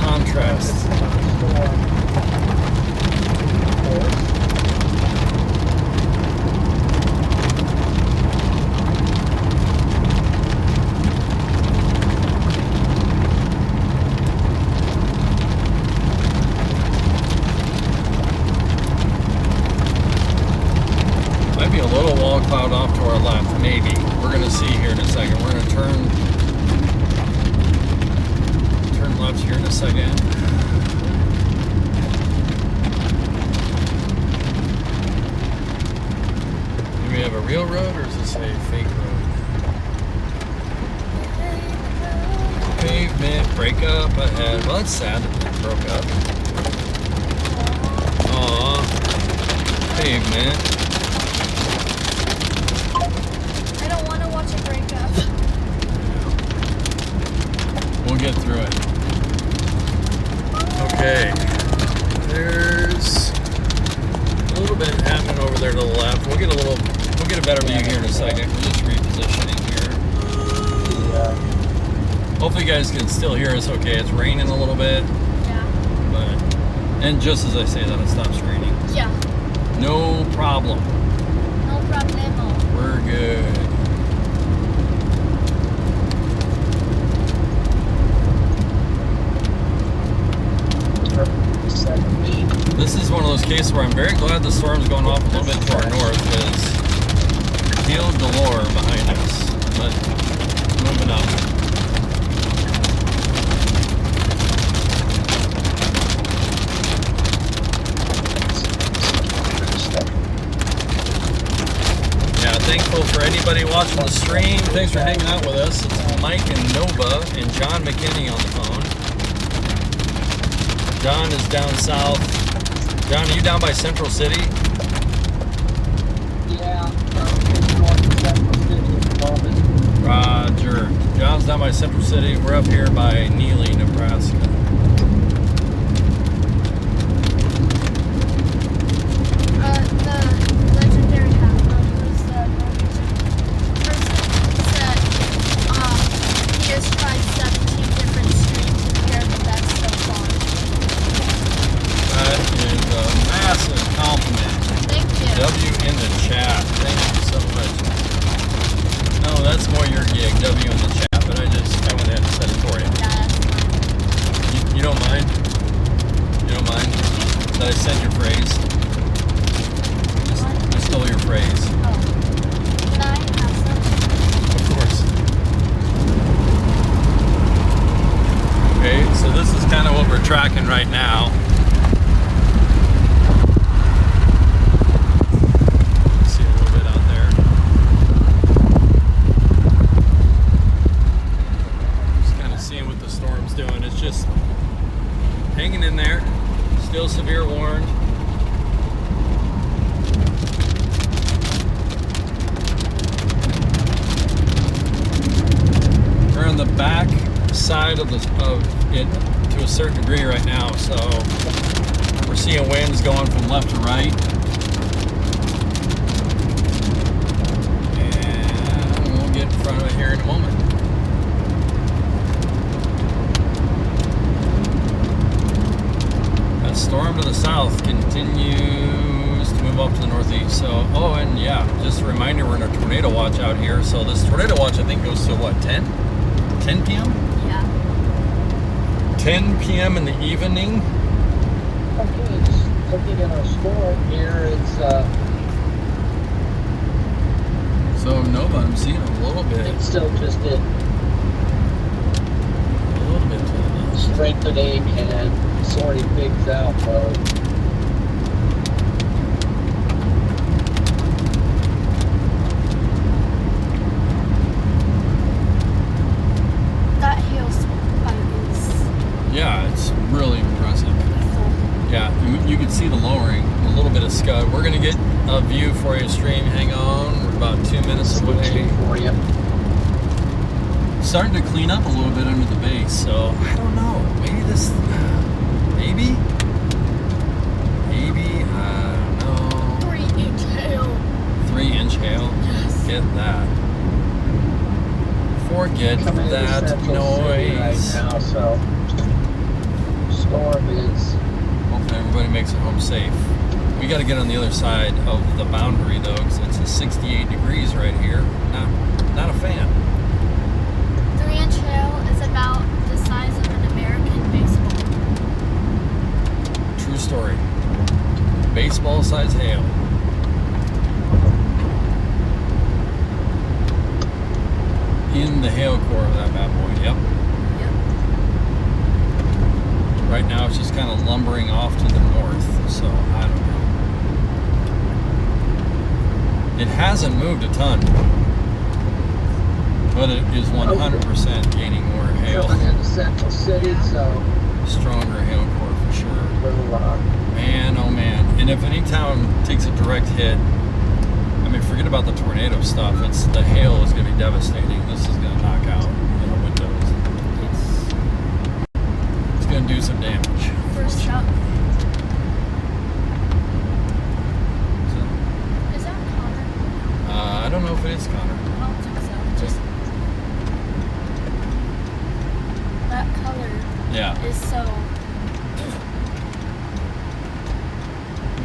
contrast. little wall cloud off to our left, maybe. We're gonna see here in a second. We're gonna turn left here in a second. Do we have a real road or is this a fake road? Pavement breakup ahead. Well, that's sad that it broke up. Aw, pavement. I don't want to watch it break up. We'll get through it. Okay. There's a little bit happening over there to the left. We'll get a better view here in a second. We're just repositioning here. Hopefully you guys can still hear us okay. It's raining a little bit. Yeah. And just as I say that, it stops raining. Yeah. No problem. No problemo. We're good. This is one of those cases where I'm very glad the storm's going off a little bit to our north because hail galore behind us. But moving up. Yeah, thankful for anybody watching the stream. Thanks for hanging out with us. It's Mike and Nova and John McKinney on the phone. John is down south. John, are you down by Central City? Yeah, north of Central City at the moment. Roger. John's down by Central City. We're up here by Neely, Nebraska. The legendary half-brother was the Norwegian person said he has tried 17 different streams in here, but that's so far. That is a massive compliment. Thank you. W in the chat. Thank you so much. No, that's more your gig, W in the chat, but I went ahead and said it for you. Yeah, that's fine. You don't mind? You don't mind that I said your phrase? I stole your phrase. Oh. Can I have some? Of course. Okay, so this is kind of what we're tracking right now. See a little bit out there. Just kind of seeing what the storm's doing. It's just hanging in there. Still severe warned. We're on the back side of it to a certain degree right now, so we're seeing winds going from left to right. And we'll get in front of it here in a moment. That storm to the south continues to move up to the northeast. So, oh, and yeah, just a reminder, we're in a tornado watch out here. So this tornado watch, I think, goes to what, 10 p.m.? Yeah. 10 p.m. in the evening. Okay, just looking at our storm here, it's So Nova, I'm seeing a little bit. it's still just in A little bit to the left. strengthening and sorting things out mode. That hail spike is Yeah, it's really impressive. lethal. Yeah, you can see the lowering, a little bit of scud. We're gonna get a view for you, stream. Hang on, we're about 2 minutes away. Switching for you. Starting to clean up a little bit under the base, so I don't know. Maybe maybe, I don't know. 3-inch hail. 3-inch hail. Yes. Get that. Forget Coming into that Central City right noise. now, so storm is Hopefully everybody makes it home safe. We got to get on the other side of the boundary though, because it's a 68 degrees right here. Not a fan. 3-inch hail is about the size of an American baseball. True story. Baseball size hail. the hail core of that bad boy. Yep. Yep. Right now it's just kind of lumbering off to the north, so I don't know. It hasn't moved a ton, but it is 100% gaining more hail. Coming into Central City, so Stronger hail core for sure. little, Man, oh man. And if any town takes a direct hit, I mean, forget about the tornado stuff. It's the hail is going to be devastating. This is going to knock out windows. It's going to do some damage. First up. So, Is that Connor? I don't know if it is Connor. I don't think so. Just that color Yeah. is so.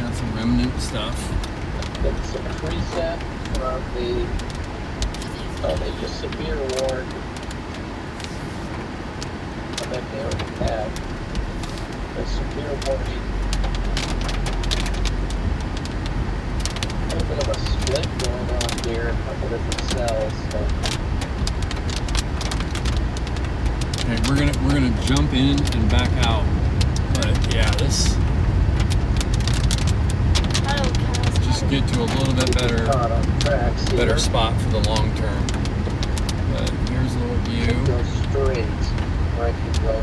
Got some remnant stuff. it's a preset from the, they just severe warned. I think they already had a severe warning. A little bit of a split going on here, a couple different cells. So. Okay, we're gonna jump in and back out. But yeah, this just get to a little bit better spot for the long term. But here's a little view. Go straight, right to go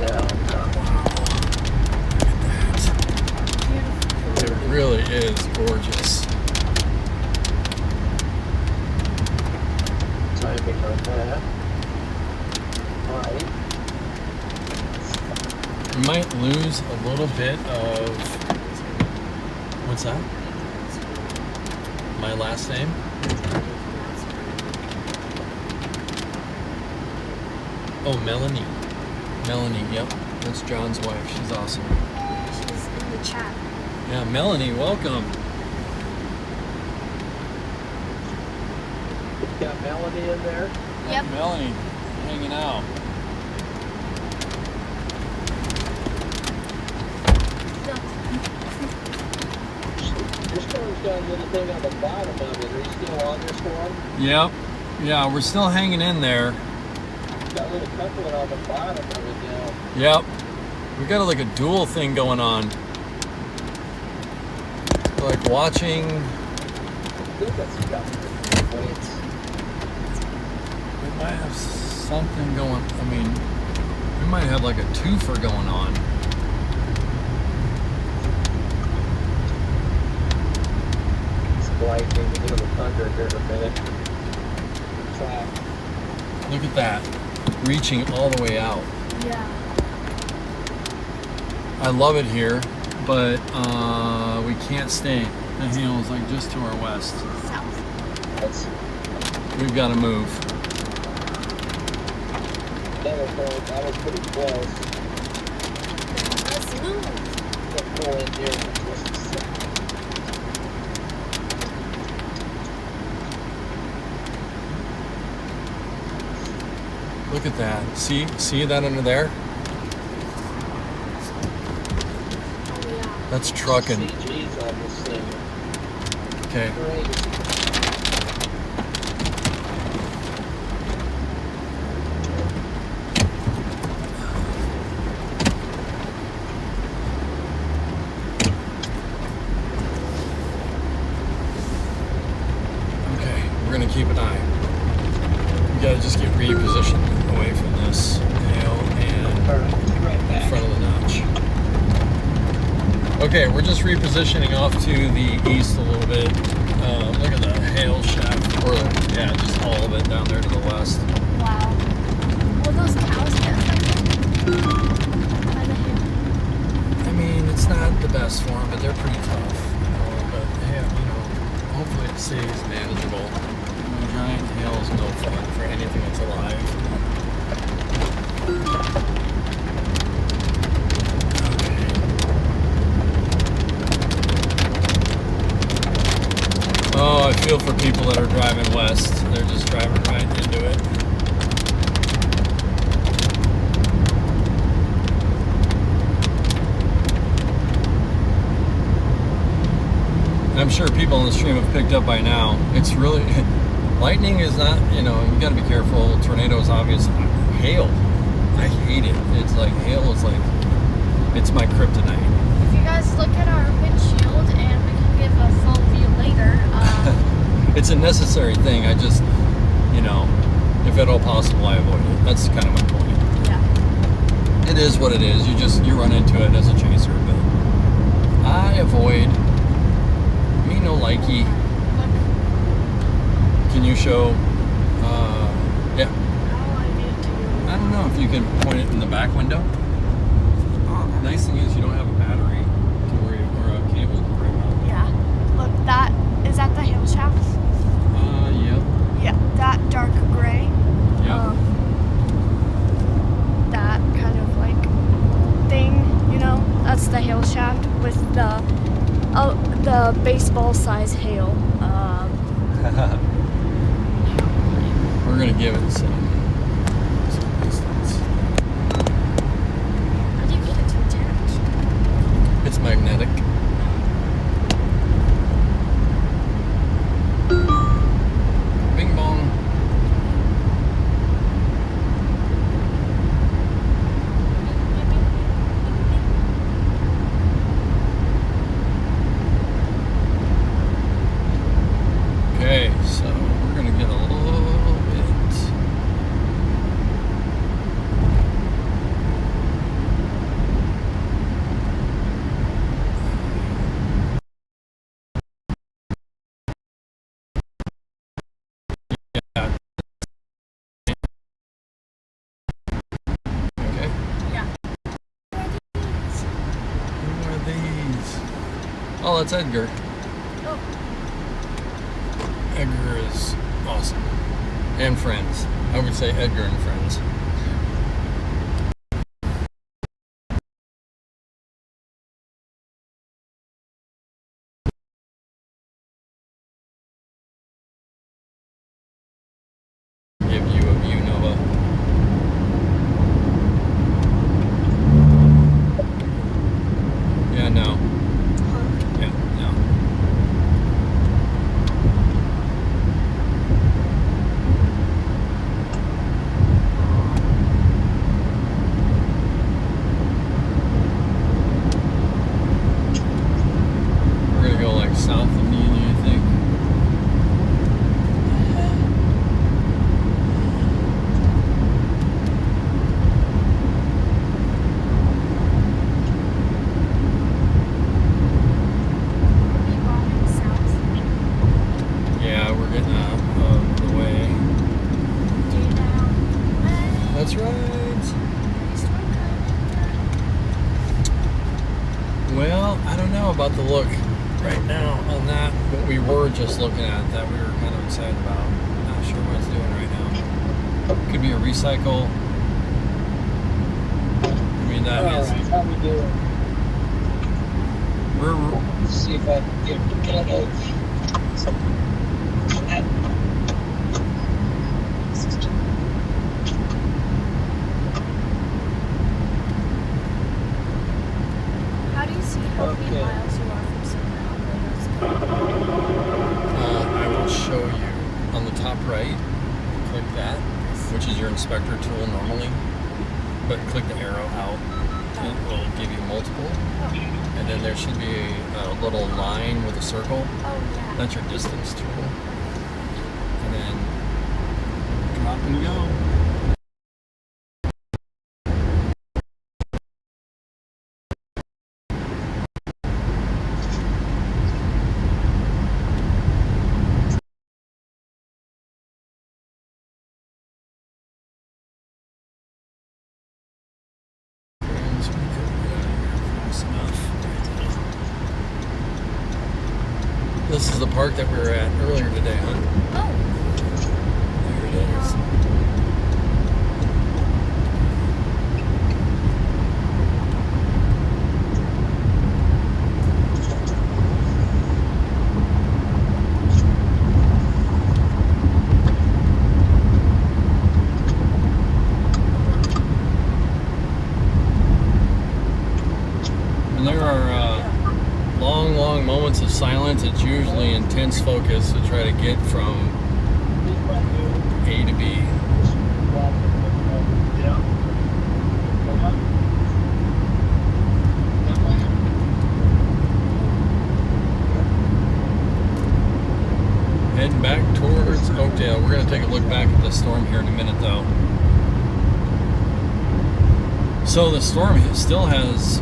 down. It really is gorgeous. Timing on that. Right. We might lose a little bit of. What's that? My last name? Oh, Melanie. Melanie, yep. That's John's wife. She's awesome. She's in the chat. Yeah, Melanie, welcome. Got Melanie in there. Yep. Melanie, hanging out. This one's got a little thing on the bottom of it. Are you still on this one? Yep. Yeah, we're still hanging in there. Got a little coupling on the bottom of it now. Yep. We got like a dual thing going on. Like watching. I think that's got weights. We might have something going. I mean, we might have like a twofer going on. It's lightning. We're going to thunder here in a minute. Track. Look at that. Reaching all the way out. Yeah. I love it here, but we can't stay. The hail is like just to our west. South. That's We've got to move. another point. That was pretty close. Let's move. We'll pull in here for just a second. Look at that. See that under there? Oh yeah. That's trucking. CG's on this thing. Okay. Great. Okay. We're gonna keep an eye. We gotta just get repositioned away from this hail and All right, right in back. front of the notch. Okay, we're just repositioning off to the east a little bit. Look at the hail shaft, or yeah, just all of it down there to the west. Wow. Will those cows get affected by the hail? I mean, it's not the best for them, but they're pretty tough. But hey, hopefully it stays manageable. Giant hail is no fun for anything that's alive. Oh, I feel for people that are driving west. They're just driving right into it. I'm sure people on the stream have picked up by now. It's really, Lightning is not, you got to be careful. Tornadoes, obviously. Hail, I hate it. It's like hail is like, it's my kryptonite. If you guys look at our windshield, and we can give a full view later. It's a necessary thing. I just, if at all possible, I avoid it. That's kind of my point. Yeah. It is what it is. You run into it as a chaser, but I avoid. Me no likey. Look. Can you show? Yeah. How I need to. I don't know if you can point it in the back window. The nice thing is you don't have a battery to worry or a cable to worry about. Yeah. Look, is that the hail shaft? Yep. Yeah, that dark gray. Yep. That kind of like thing, that's the hail shaft with the baseball size hail. We're gonna give it some distance. How do you get it to attach? It's magnetic. Bing bong. Okay, so we're gonna get a little bit. Yeah. Okay. Yeah. What are these? Oh, that's Edgar. Oh, Edgar is awesome. And friends. I would say Edgar and friends. Give you a view, Nova. Yeah, no. Yeah, no. We're gonna go like south of me, I think. we bombing south. Yeah, we're getting out of the way. Day down. That's right. Well, I don't know about the look right now on that, what we were just looking at that we were kind of excited about. Not sure what it's doing right now. Could be a recycle. I mean, that is. Alright, how we doing? Let's see if I can get together. How do you see how many Okay. miles you are from somewhere on I will show you on the top right. Click that, which is your inspector tool normally. But click the arrow out. It will give you multiple. And then there should be a little line with a circle. Oh, yeah. That's your distance tool. And then drop and go. Friends, we could get out of here fast enough. This is the park that we were at earlier today, huh? Oh, There it is. And there are long moments of silence. It's usually intense focus to try to get from A to B. Heading back towards Oakdale. We're going to take a look back at the storm here in a minute, though. So the storm still has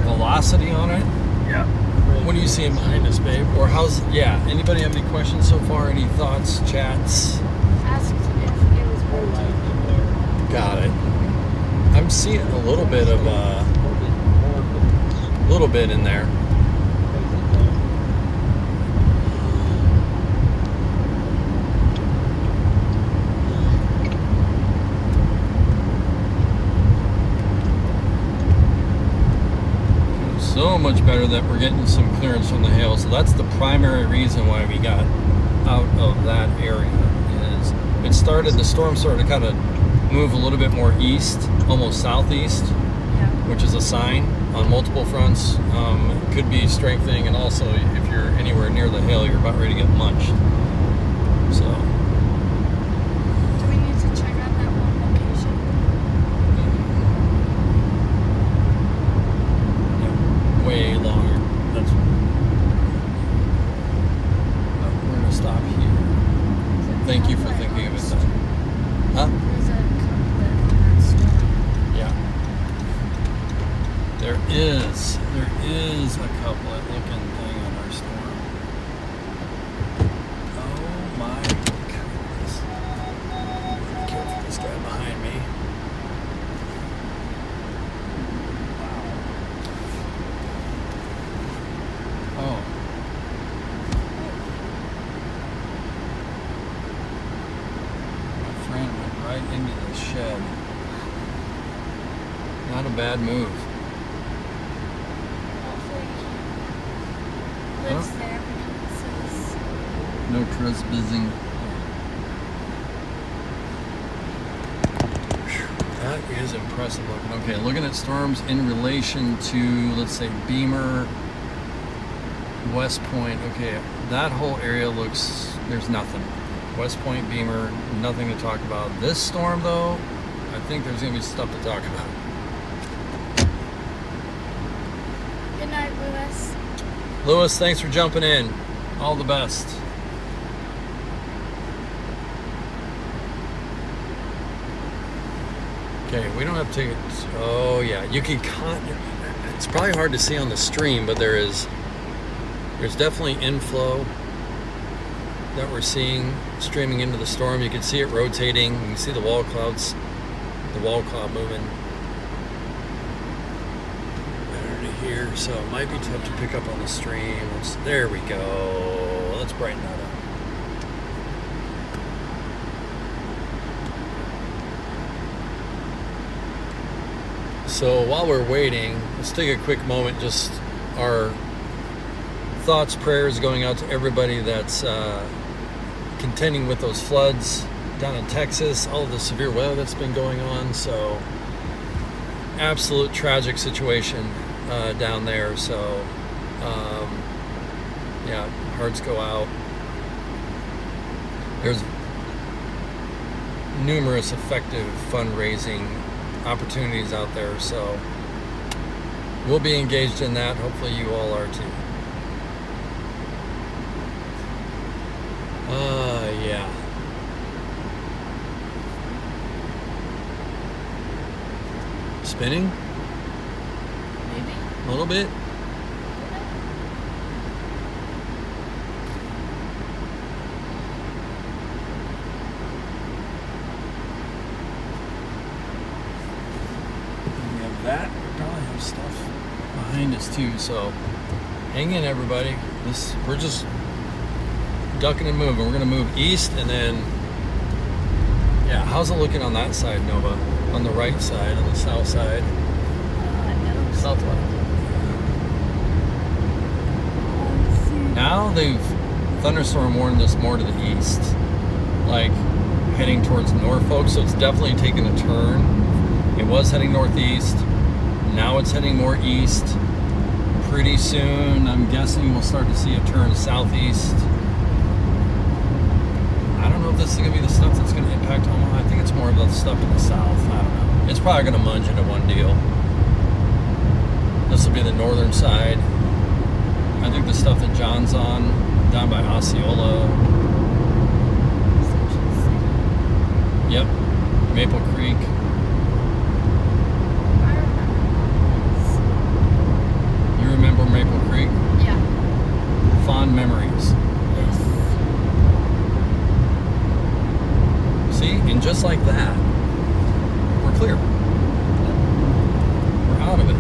velocity on it. Yeah. What are you seeing behind us, babe? Or anybody have any questions so far? Any thoughts, chats? Asked if it was rotating. Got it. I'm seeing a little bit of in there. So much better that we're getting some clearance from the hail. So that's the primary reason why we got out of that area. The storm started to kind of move a little bit more east, almost southeast, which is a sign on multiple fronts. It could be strengthening, and also if you're anywhere near the hail, you're about ready to get munched. So. Do we need to check out that one location? Way longer. We're gonna stop here. Thank you for thinking of it. Huh? There's a couplet on that storm. Yeah. There is a couplet looking thing on our storm. Oh my goodness. Be careful of this guy behind me. Oh. My friend went right into the shed. Not a bad move. Hopefully he lives there because it says No trespassing. That is impressive looking. Okay, looking at storms in relation to, let's say, Beamer, West Point. Okay, that whole area looks, there's nothing. West Point, Beamer, nothing to talk about. This storm, though, I think there's going to be stuff to talk about. good night, Lewis. Lewis, thanks for jumping in. All the best. Okay, we don't have tickets. Oh yeah, you can. It's probably hard to see on the stream, but there's definitely inflow that we're seeing streaming into the storm. You can see it rotating. You can see the wall cloud moving better to hear. So it might be tough to pick up on the stream. There we go. Let's brighten that up. So while we're waiting, let's take a quick moment. Just our thoughts, prayers going out to everybody that's contending with those floods down in Texas, all of the severe weather that's been going on. So absolute tragic situation down there. So yeah, hearts go out. There's numerous effective fundraising opportunities out there, so we'll be engaged in that. Hopefully you all are too. Yeah. Spinning? Maybe. A little bit? That we probably have stuff behind us too, so hang in everybody. We're just ducking and moving. We're gonna move east, and then yeah, how's it looking on that side, Nova? On the right side, on the south side? No. Southwest. Now they've thunderstorm warned us more to the east, like heading towards Norfolk, so it's definitely taken a turn. It was heading northeast. Now it's heading more east. Pretty soon, I'm guessing we'll start to see a turn southeast. if this is going to be the stuff that's going to impact Omaha. I think it's more of the stuff in the south. I don't know. It's probably going to munge into one deal. This will be the northern side. I think the stuff that John's on, down by Osceola. Yep. Maple Creek. I remember. You remember Maple Creek? Yeah. Fond memories. Yes. See? And just like that, we're clear. We're out of it.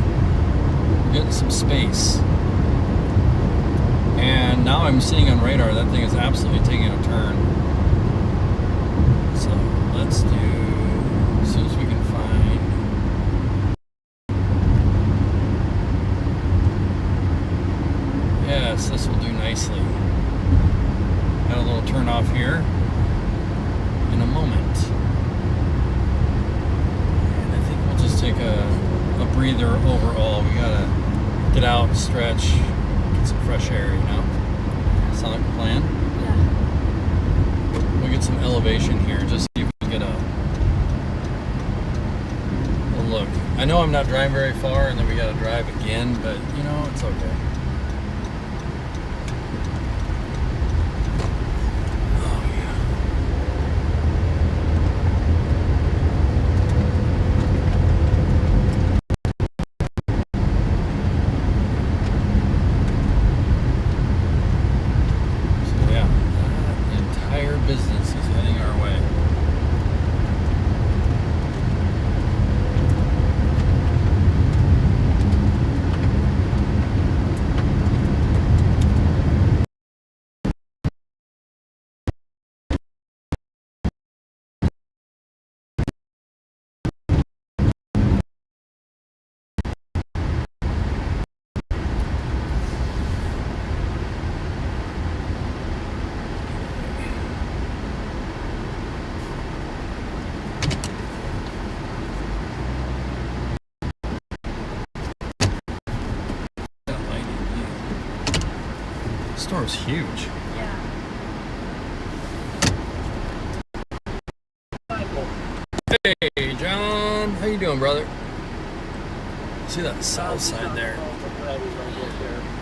We're getting some space. And now I'm seeing on radar that thing is absolutely taking a turn. So let's do, as soon as we can find. Yes, this will do nicely. Got a little turn off here in a moment. And I think we'll just take a breather overall. We gotta get out, stretch, get some fresh air, you know? Sound like a plan? Yeah. We'll get some elevation here, just see if we can get a look. I know I'm not driving very far and then we gotta drive again, but you know, it's okay. Business is heading our way. The store's huge. Yeah. Hey, John. How you doing, brother? See that south side there?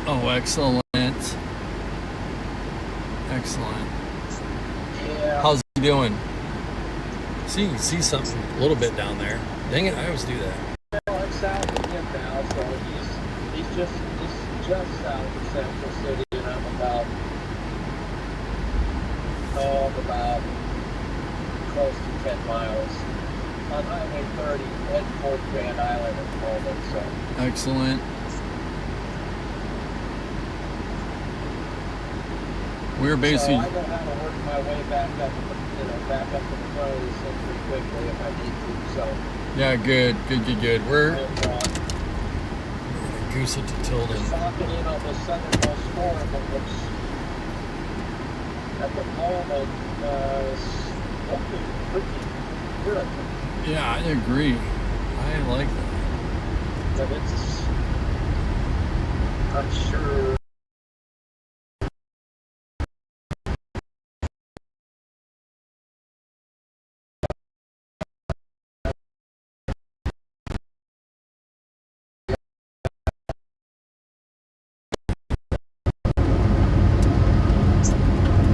Oh, excellent. Excellent. Yeah. How's he doing? See, you can see something a little bit down there. Dang it, I always do that. Well, I'm south of him now, so he's just south of Central City, and I'm about close to 10 miles on Highway 30 heading toward Grand Island at the moment. So Excellent. We're basically. So I know how to work my way back up, to the front of this thing pretty quickly if I need to. So Yeah, good. We're and, goose it to Tilden. just locking in on this southernmost storm that looks at the moment looking pretty good. Yeah, I agree. I like that. But it's not sure.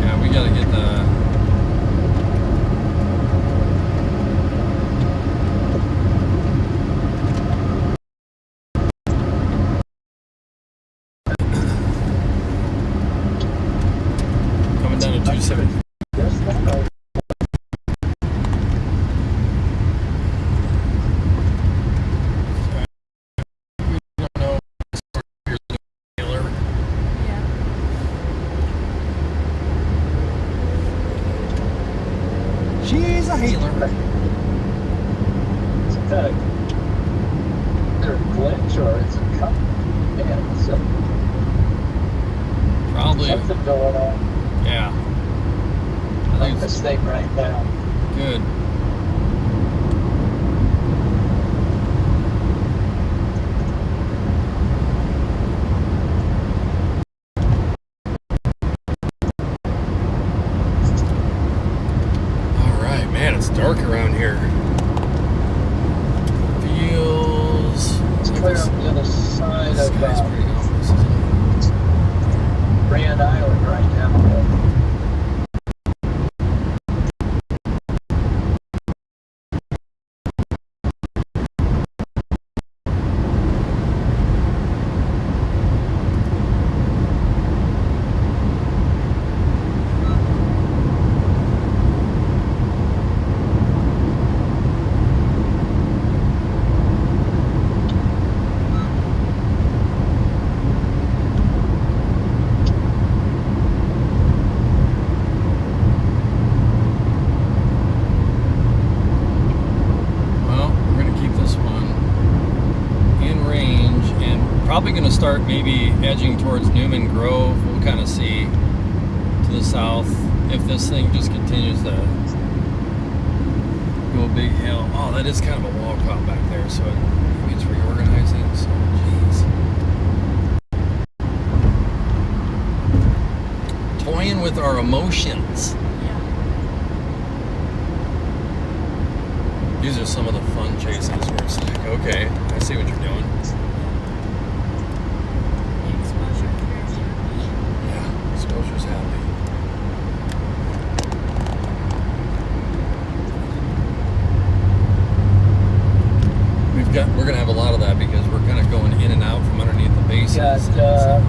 Yeah, we gotta get the. Coming down to 270. Just don't know. We don't know if here's the dealer. Yeah. She's a healer. It's a kind of either a glitch or it's a cut. Yeah, so Probably. something going on. Yeah. I Like think this it's thing right now. good. start maybe edging towards Newman Grove. We'll kind of see to the south if this thing just continues to go big hill. Oh, that is kind of a wall crop back there, so it means reorganizing. So, jeez. Toying with our emotions. Yeah. These are some of the fun chases where it's like, okay, I see what you're doing. The exposure here is happy. Yeah, exposure's happy. We're gonna have a lot of that because we're kind of going in and out from underneath the bases. Got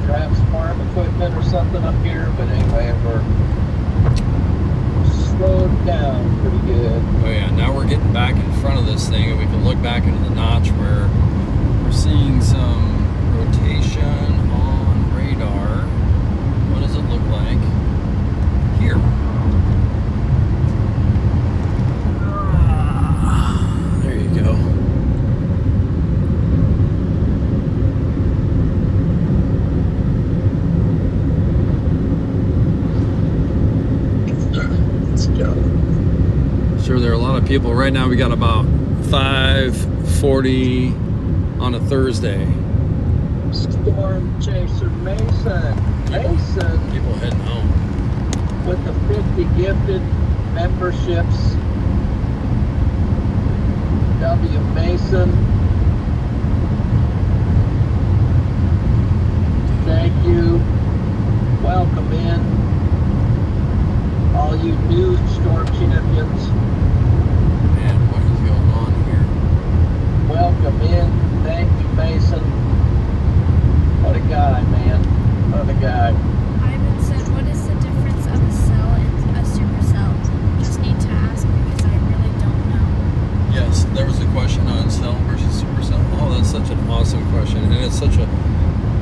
perhaps farm equipment or something up here, but anyway, we're slowed down pretty good. Oh yeah, now we're getting back in front of this thing and we can look back into the notch where we're seeing some rotation on radar. What does it look like? Here. There you go. Sure, there are a lot of people. Right now we got about 5:40 on a Thursday. Storm Chaser Mason. Mason People heading home. with the 50 gifted memberships. W. Mason. Thank you. Welcome in. All you new Storm champions. Man, what is going on here? Welcome in. Thank you, Mason. What a guy, man. What a guy. Ivan said, what is the difference of a cell and a supercell? Just need to ask because I really don't know. Yes, there was a question on cell versus supercell. Oh, that's such an awesome question. And it's such a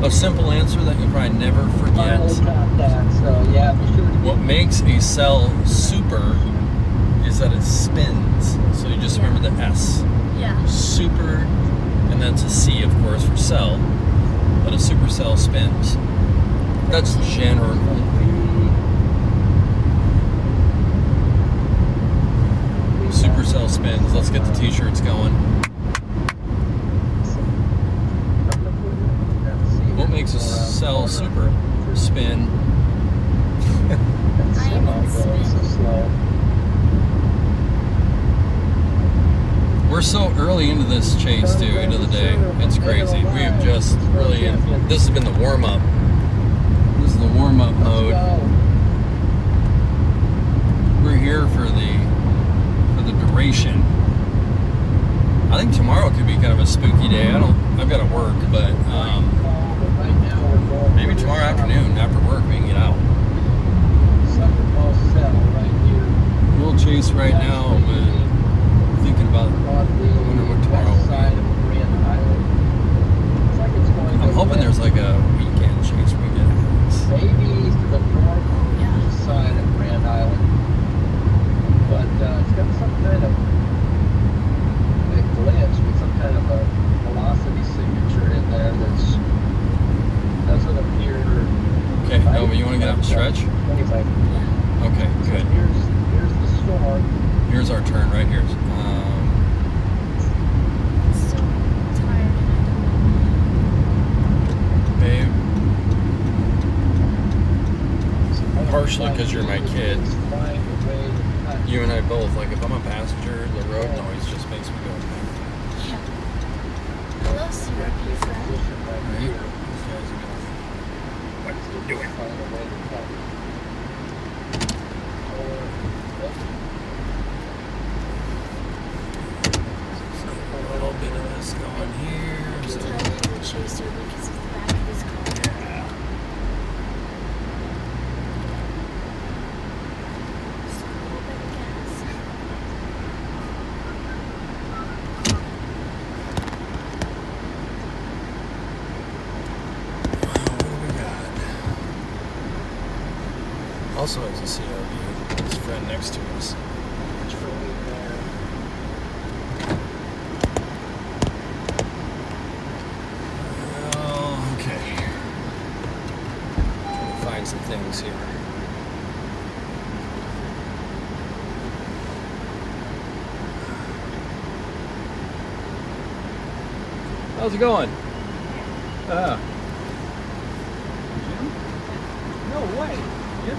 simple answer that you'll probably never forget. Finally got that, so yeah, be sure to What makes a cell super is that it spins. So you just remember the S. Yeah. Super, and that's a C, of course, for cell. But a supercell spins. That's general. Supercell spins. Let's get the t-shirts going. What makes a cell super? Spin. We're so early into this chase, too, into the day. It's crazy. We have just really, this has been the warm-up. This is the warm-up mode. We're here for the duration. I think tomorrow could be kind of a spooky day. I've got to work, but maybe tomorrow afternoon after work we can get out. A little chase right now, but thinking about wondering what tomorrow will be. I'm hoping there's like a weekend chase we get. Maybe to the north side of Grand Island, but it's got some kind of a glitch with some kind of a velocity signature in there that's doesn't appear. Okay, no, but you want to get up and stretch? Anyway, Okay, so good. here's the storm. Here's our turn right here. I'm so tired and I Babe, partially because you're my kid. You and I both, like if I'm a passenger, the road noise just makes me go. don't know. Yeah. Hello, syrupy friend. Right? These guys are gonna. What's he doing? So a little bit of this going here. He's So, telling the chaser because of the back of his car. yeah. Just a little bit of gas. What do we got? Also has a CRV. His friend next to us. Well, How's it going? Jim? No way. Jim?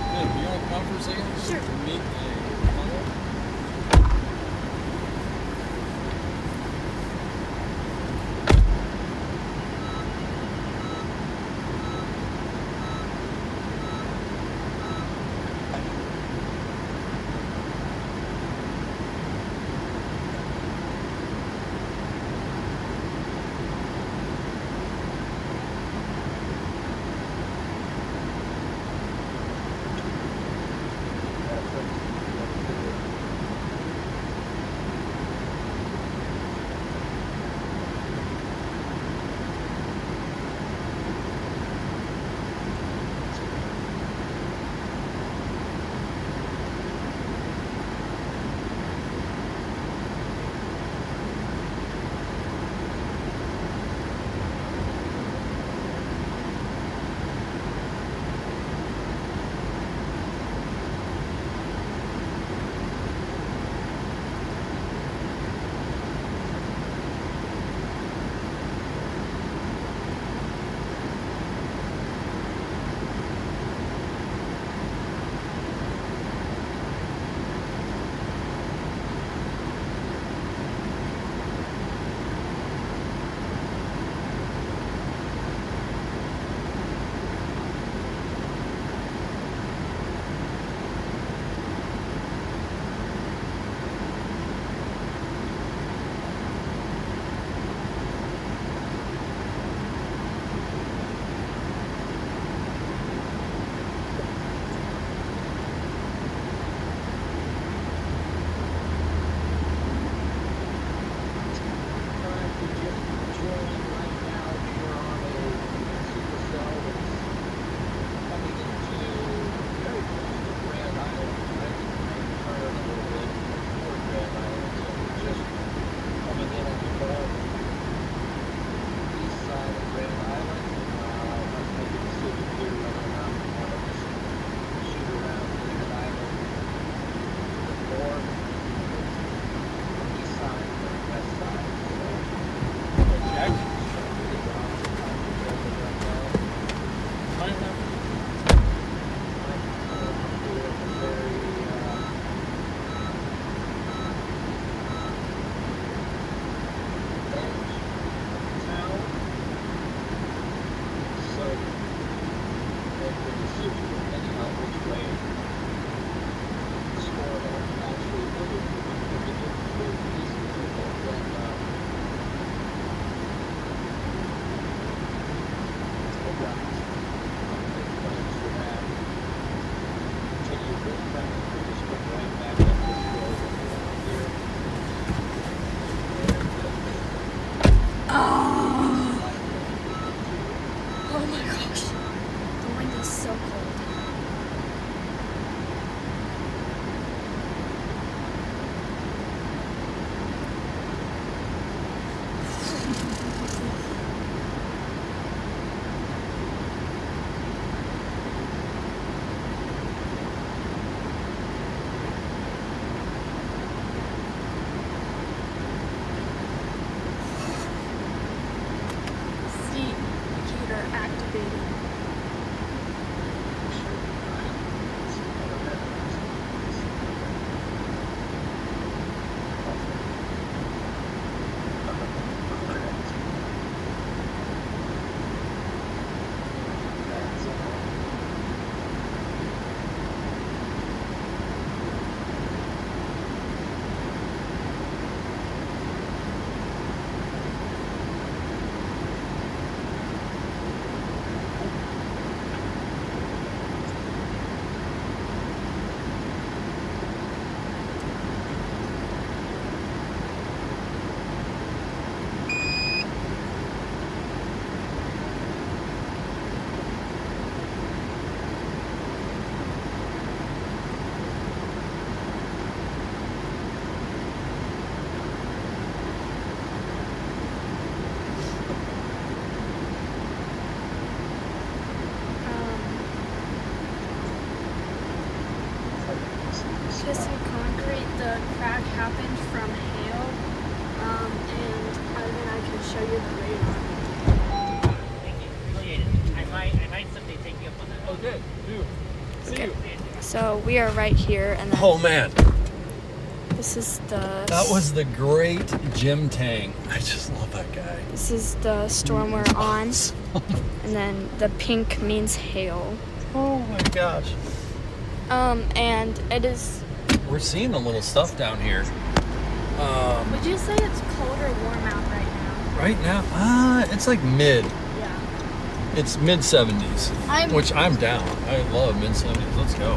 Hey, you want to come out for a second? Sure. Meet twisted concrete. The crack happened from hail, and then I can show you the radar. Thank you. Appreciate it. I might someday take you up on that. Oh, good. Do. See you. So we are right here, and then Oh, man. this is the. That was the great Jim Tang. I just love that guy. This is the storm we're on, and then the pink means hail. Oh my gosh. And it is. We're seeing a little stuff down here. Would you say it's cold or warm out right now? Right now, it's like mid. Yeah. It's mid 70s, which I'm down. I love mid 70s. Let's go.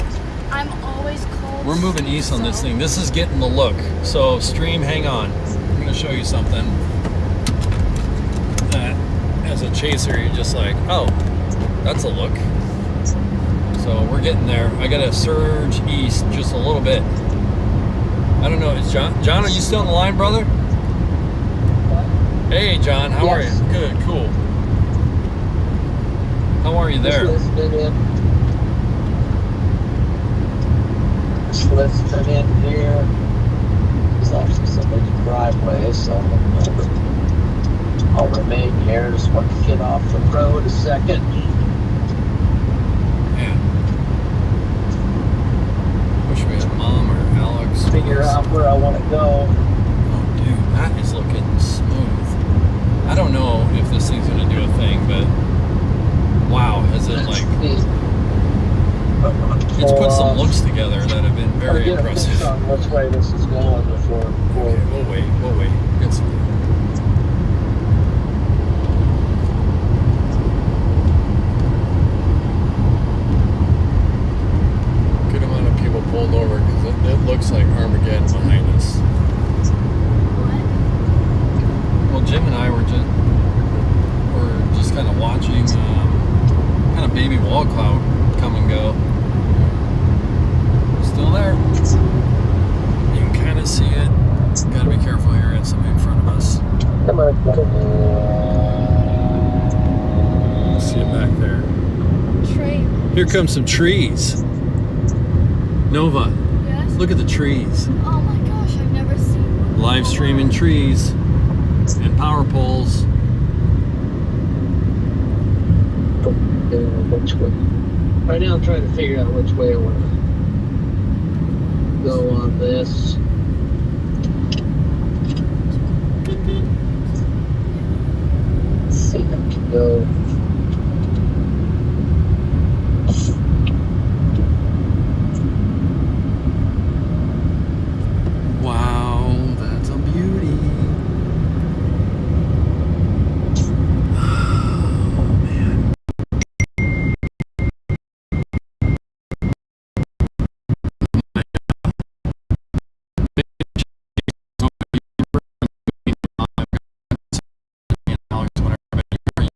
I'm always cold. We're moving east on this thing. This is getting the look. So stream, hang on. I'm gonna show you something that as a chaser, you're just like, oh, that's a look. So we're getting there. I gotta surge east just a little bit. I don't know, is John, are you still on the line, brother? Hey, John, how are you? Good, cool. How are you there? Just listening in here. There's actually somebody's driveway, so I'll remain here. Just want to get off the road a second. Yeah. Wish we had Mom or Alex. Figure out where I want to go. Oh, dude, that is looking smooth. I don't know if this thing's gonna do a thing, but wow, has it like? It's put some looks together that have been very impressive. On which way this is going before. Okay, we'll wait. It's good amount of people pulled over because it looks like Armageddon behind us. What? Well, Jim and I were just kind of watching kind of baby wall cloud come and go. Still there. You can kind of see it. Got to be careful here. Got somebody in front of us. Come on. See it back there. Trey. Here comes some trees. Nova, Yes? look at the trees. Oh my gosh, I've never seen one. Live streaming trees and power poles. Which way? Right now I'm trying to figure out which way I want to go on this. Let's see if I can go. Wow, that's a beauty. Oh, man.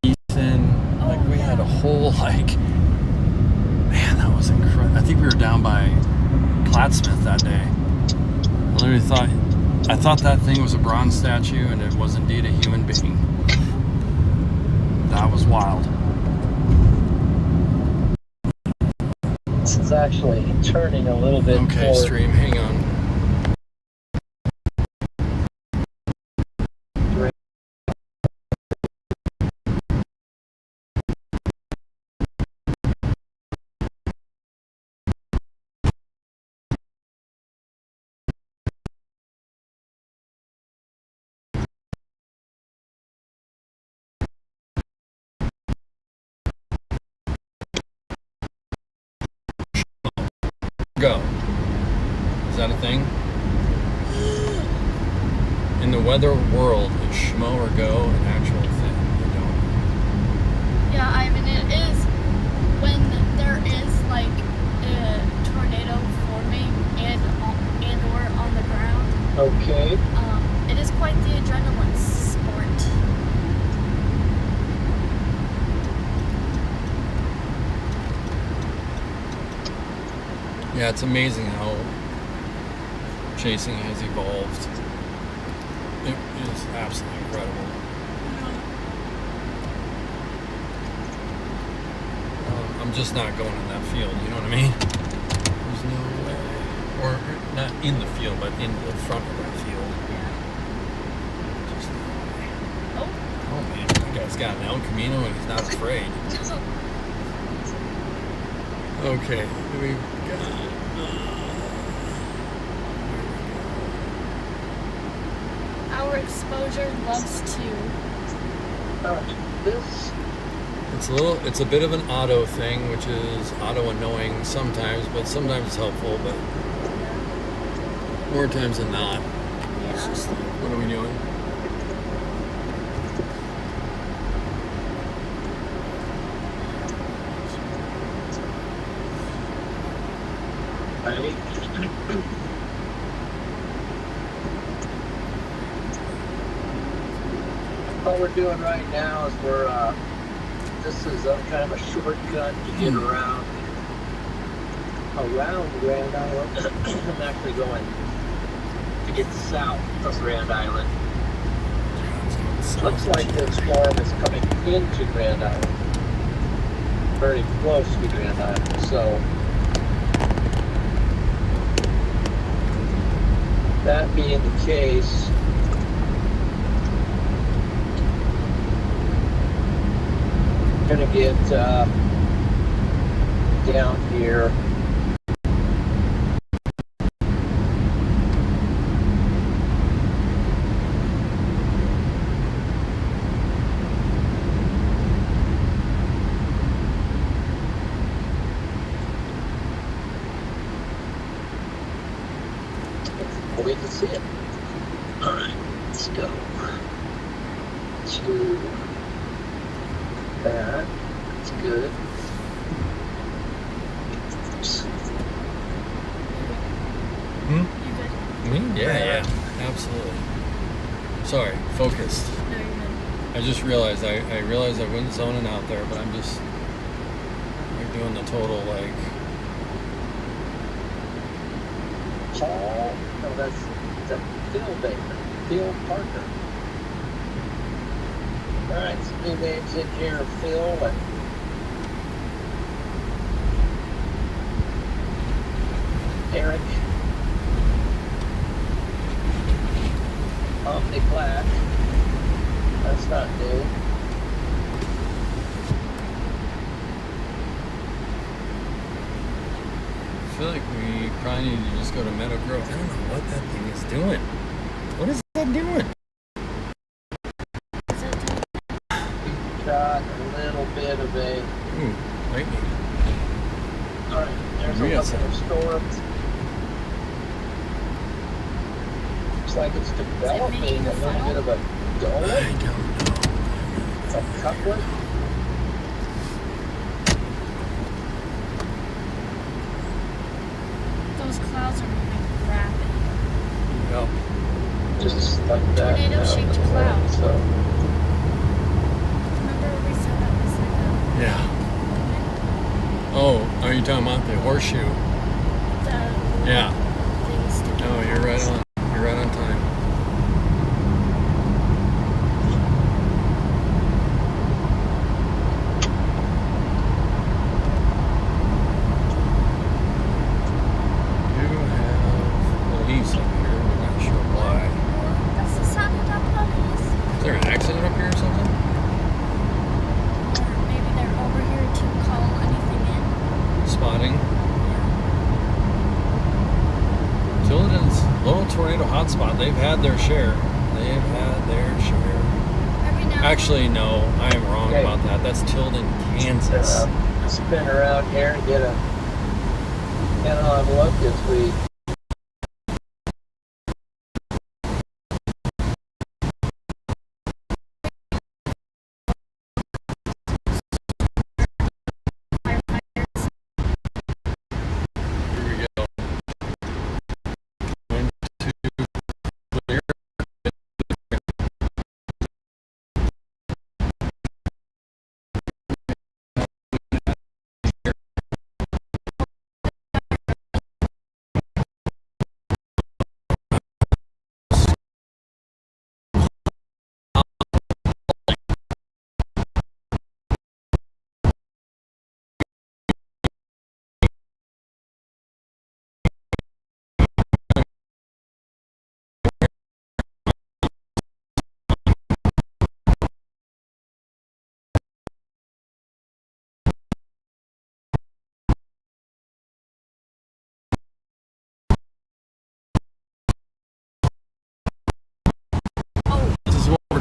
Ethan, like we had a whole man, that was incredible. I think we were down by Plattsmouth that day. I literally thought that thing was a bronze statue, and it was indeed a human being. That was wild. This is actually turning a little bit Okay, forward. stream, hang on. Go. Is that a thing? In the weather world, is schmo or go an actual thing? You don't. Yeah, I mean it is when there is like a tornado forming and or on the ground. Okay. It is quite the adrenaline sport. Yeah, it's amazing how chasing has evolved. It is absolutely incredible. I'm just not going in that field, you know what I mean? There's no way. Or in the field, but in the front of that field. Just, Oh. oh man, that guy's got an El Camino and he's not afraid. Okay, we've got. Our exposure loves to. This. It's a bit of an auto thing, which is auto annoying sometimes, but sometimes it's helpful, but more times than not. It's just, what are we doing? What we're doing right now is this is kind of a shortcut to get around Grand Island. I'm actually going to get south of Grand Island. Looks like this storm is coming into Grand Island, very close to Grand Island. So that being the case, I'm gonna get down here. Wait to see it. All right, let's go to that. That's good. You good? Me? Yeah, absolutely. Sorry, focused. No, you're good. I just realized I realized I wasn't zoning out there, but I'm just doing the total like. Paul, no, that's Phil Baker, Phil Parker. All right, some new names in here, Phil and Eric. Omni Black. That's not new. I feel like we probably need to just go to Meadow Grove. I don't know what that thing is doing. What is that doing? Is that time? We got a little bit of a. Ooh, lightning. All right, there's We a got couple of storms. Looks like it's developing making a a little funnel? bit of a I dome, don't know. a couplet. Those clouds are moving rapidly. Yep. Just like that. Tornado-shaped cloud. So, Remember we said that was like a. Yeah. Oh, are you talking about the horseshoe? The Yeah. things to No, you're right on. You're right on time. You have police up here. We're not sure why. That's the sound of the police. Is there an accident up here or something? Or maybe they're over here to call anything in. Spotting. Tilden's little tornado hotspot. They've had their share. They've had their share. Every now Actually, no, I am wrong Okay. about that. That's Tilden, Kansas. spin around here and get a head-on look as we Here we go. 1, 2, clear.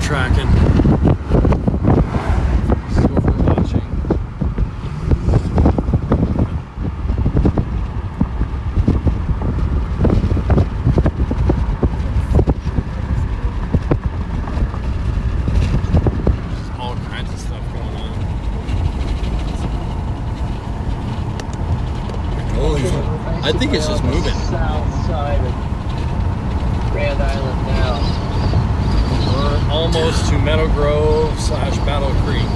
tracking. This is what we're watching. There's all kinds of stuff going on. I think it's just moving. South side of Grand Island now. We're almost to Meadow Grove / Battle Creek.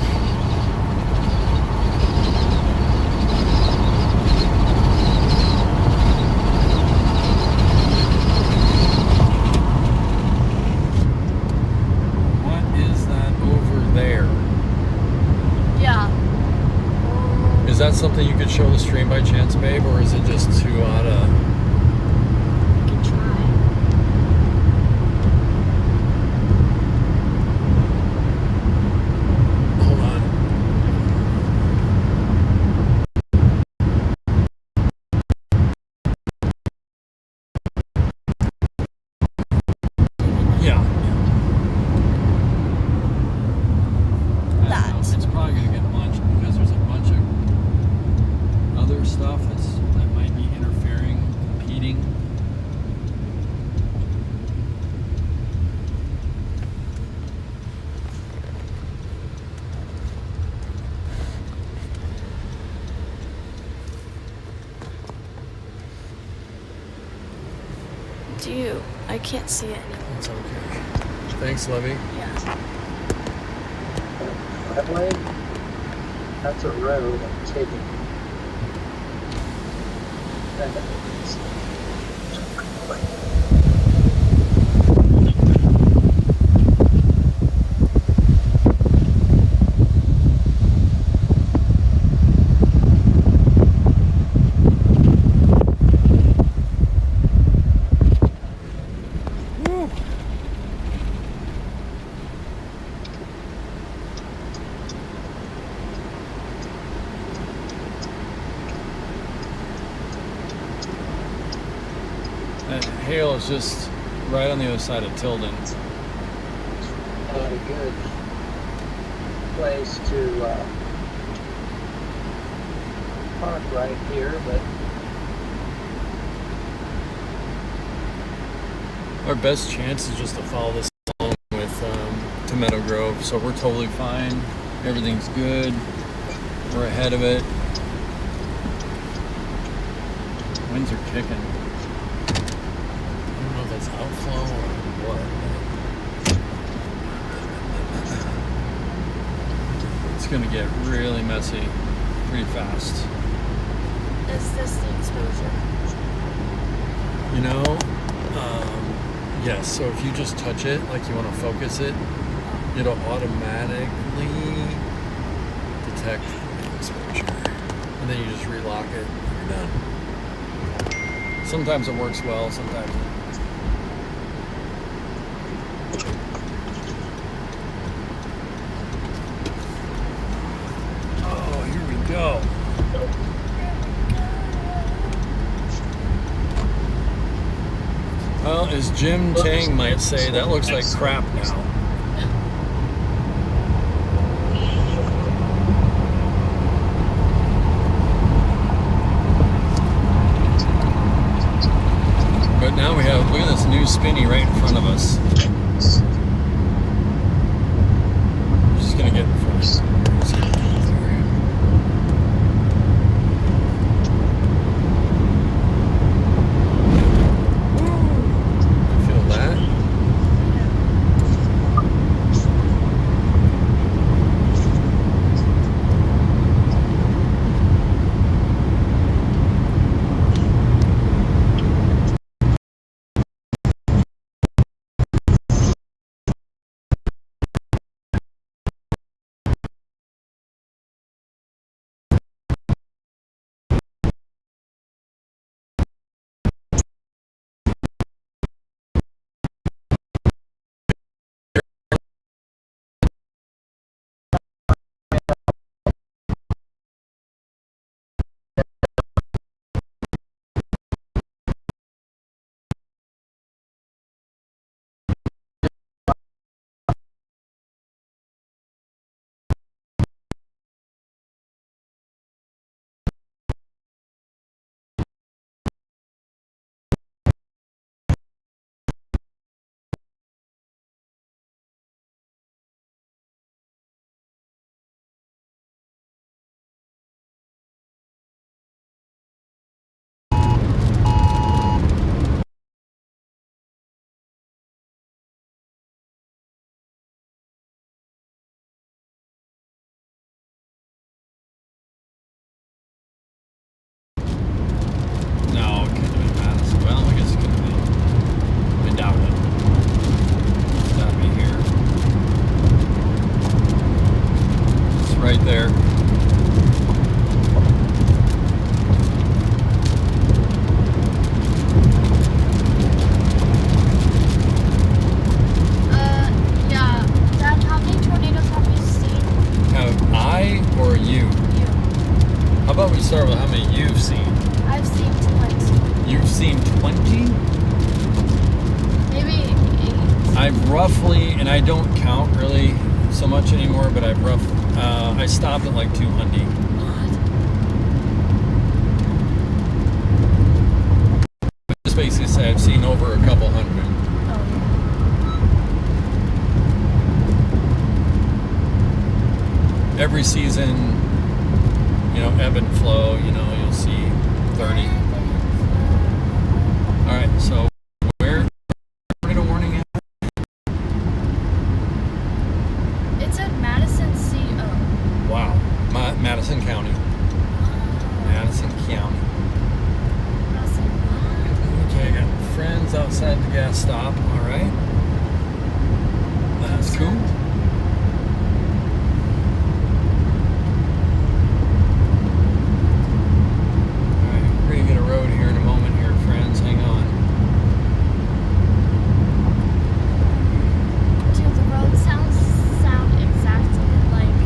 What is that over there? Yeah. Is that something you could show the stream by chance, babe, or is it just too out of... I can try. Hold on. Yeah. That. It's probably going to get much because there's a bunch of other stuff that might be interfering, impeding. I can't see it anymore. It's okay. Thanks, Levy. Yeah. Driveway? That's a road I'm taking. That hail is just right on the other side of Tilden. Not a good place to park right here, but Our best chance is just to follow this along with to Meadow Grove, so we're totally fine. Everything's good. We're ahead of it. Winds are kicking. I don't know if that's outflow or what. It's gonna get really messy pretty fast. Is this the exposure? You know, yes, so if you just touch it, like you want to focus it, it'll automatically detect exposure. And then you just relock it, and you're done. Sometimes it works well, sometimes it Oh, here we go. Well, as Jim Tang might say, that looks like crap now. But now we have, look at this new spinny right in front of us. I'm just gonna get in front. Just get in front there. Feel that? seen 20. Maybe 8. I've roughly, and I don't count really so much anymore, but I stopped at like 200. Just basically say I've seen over a couple hundred. Every season, you know, ebb and flow, you know, you'll see 30. All right, so where tornado warning at? It's in Madison CO. Wow, Madison County. Madison County. Okay, I got friends outside the gas stop. All right, that's cool. Get a road here in a moment here, friends. Hang on. Dude, the road sound exactly like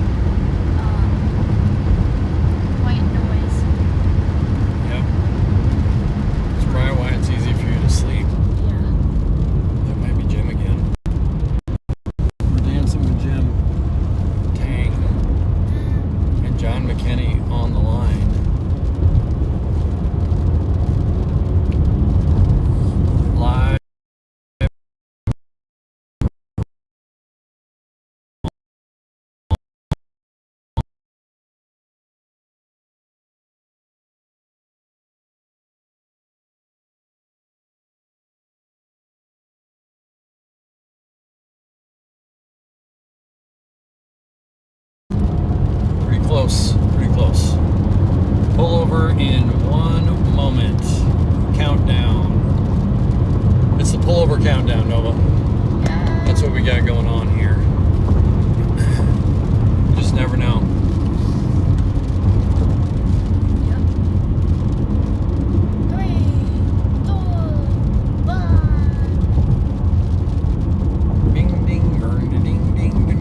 white noise. Yep. That's probably why it's easy for you to sleep. Yeah. That might be Jim again. We're dancing with Jim Tang and John McKinney on the line. Live. Pretty close. Pretty close. Pull over in 1 moment. Countdown. It's the pullover countdown, Nova. Yeah. That's what we got going on here. You just never know. Yep. 3, 2, 1. Ding ding burn ding ding ding ding.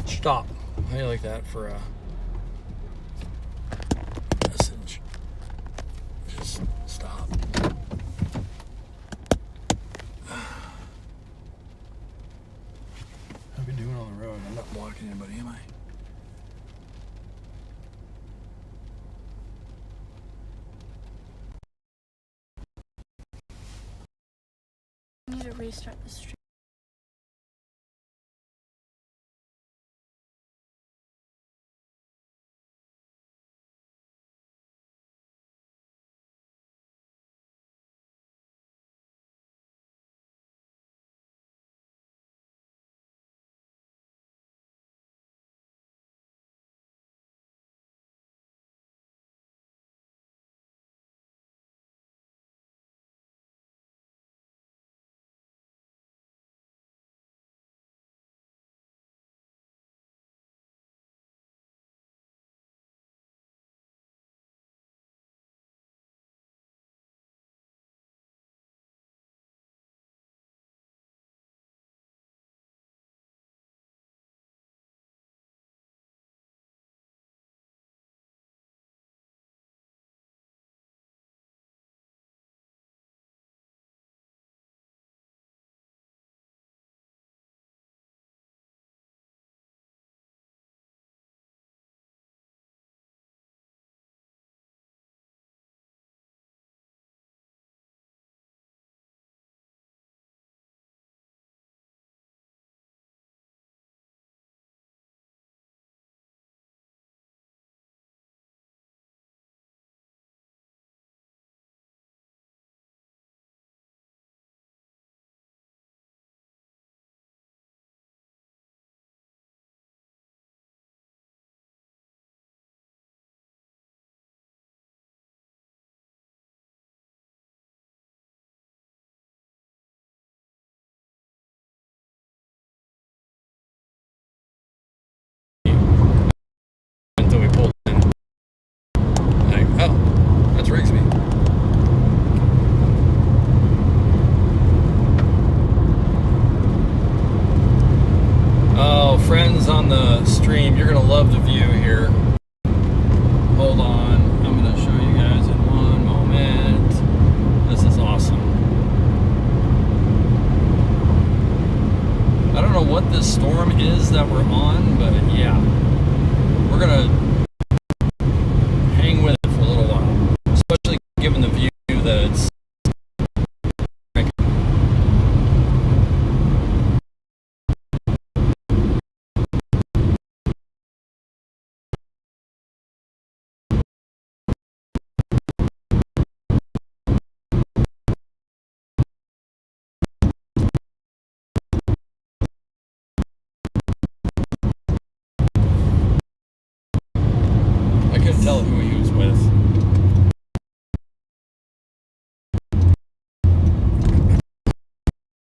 Stop. How do you like that for a message? Just stop. How we doing on the road? I'm not blocking anybody, am I? I need to restart the stream. is on the stream, you're gonna love the view here. Hold on, I'm gonna show you guys in one moment. This is awesome. I don't know what this storm is that we're on, but yeah, we're gonna hang with it for a little while, especially given the view that it's. I couldn't tell who he was with.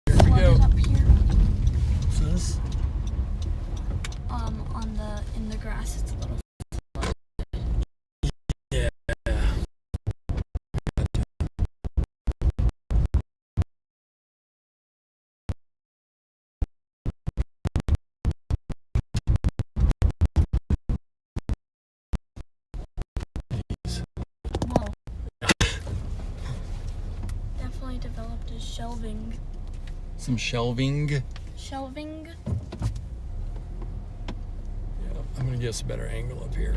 Here we go. Up here, What's this? in the grass, it's a little. Yeah. Whoa. Definitely developed as shelving. Some shelving. Shelving? Yeah, I'm gonna get us a better angle up here.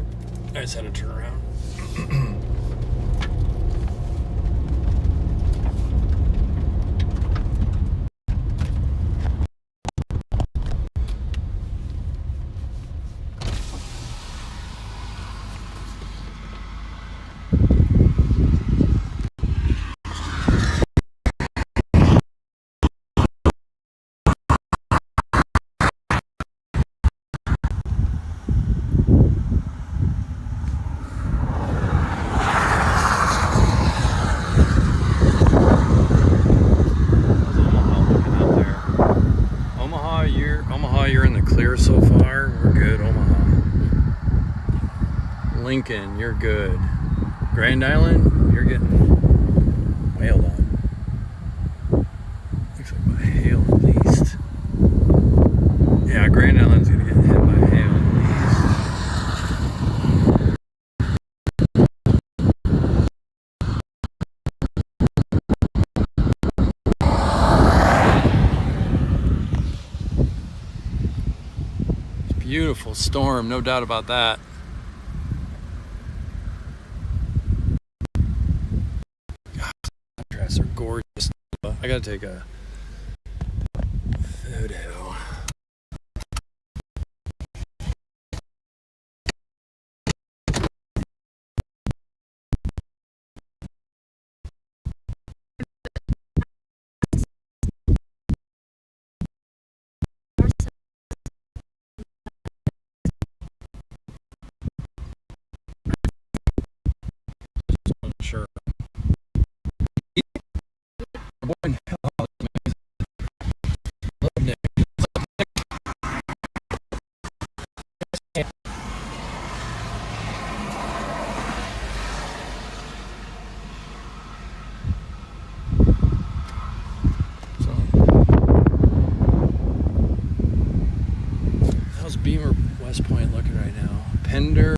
I just had to turn around. You're in the clear so far. We're good, Omaha. Lincoln, you're good. Grand Island, you're getting wailed on. Looks like by hail at least. Yeah, Grand Island's gonna get hit by hail at least. Beautiful storm, no doubt about that. God, contrasts are gorgeous. I gotta take a photo. Sure. How's Beamer West Point looking right now? Pender.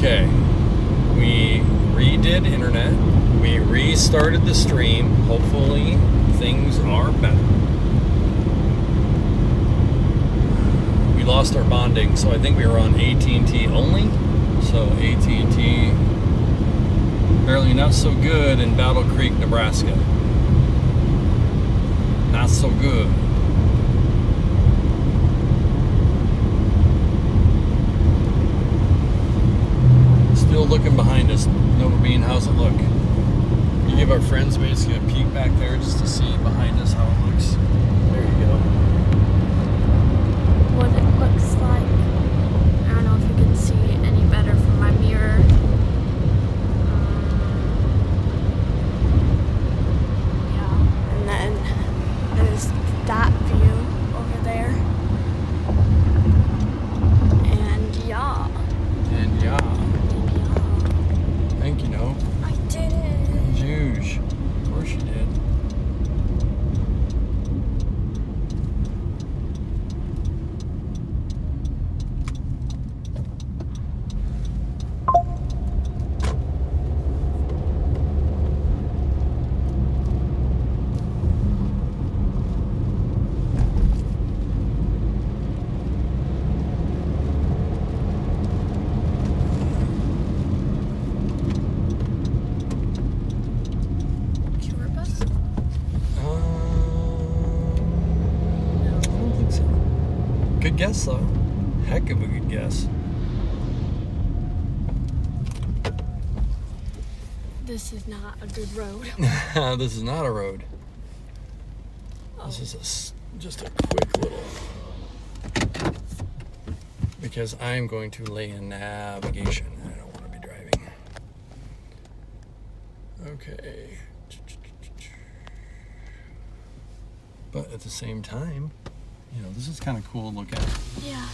Okay, we redid internet. We restarted the stream. Hopefully things are better. We lost our bonding, so I think we were on AT&T only. So AT&T apparently not so good in Battle Creek, Nebraska. Not so good. Still looking behind us. Nova Bean, how's it look? You give our friends basically a peek back there just to see behind us how it looks. There you go. What it looks like. I don't know if you can see any better from my mirror. Yeah, and then there's that view over there. And yeah. And yeah. Thank you, no. I did it. Juge. Of course you did. Cure bus? I don't think so. Good guess, though. Heck of a good guess. This is not a good road. This is not a road. This is just a quick little... Because I'm going to lay in navigation. I don't want to be driving. Okay. But at the same time, you know, this is kind of cool to look at. Yeah.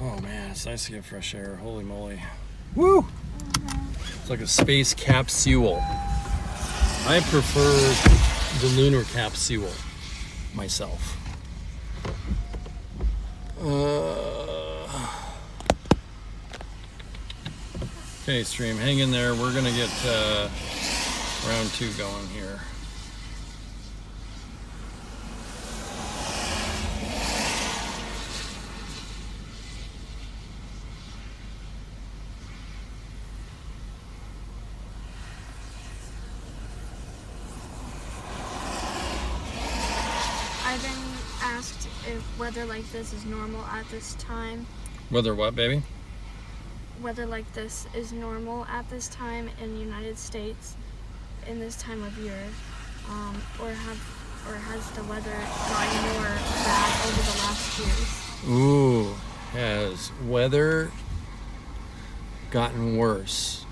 Oh man, it's nice to get fresh air. Holy moly. Woo! It's like a space capsule. I prefer the lunar capsule myself. Okay, stream, hang in there. We're gonna get round 2 going here. I've been asked if weather like this is normal at this time. Whether what, baby? Weather like this is normal at this time in the United States in this time of year, or has the weather gotten more bad over the last years? Ooh, has weather gotten worse?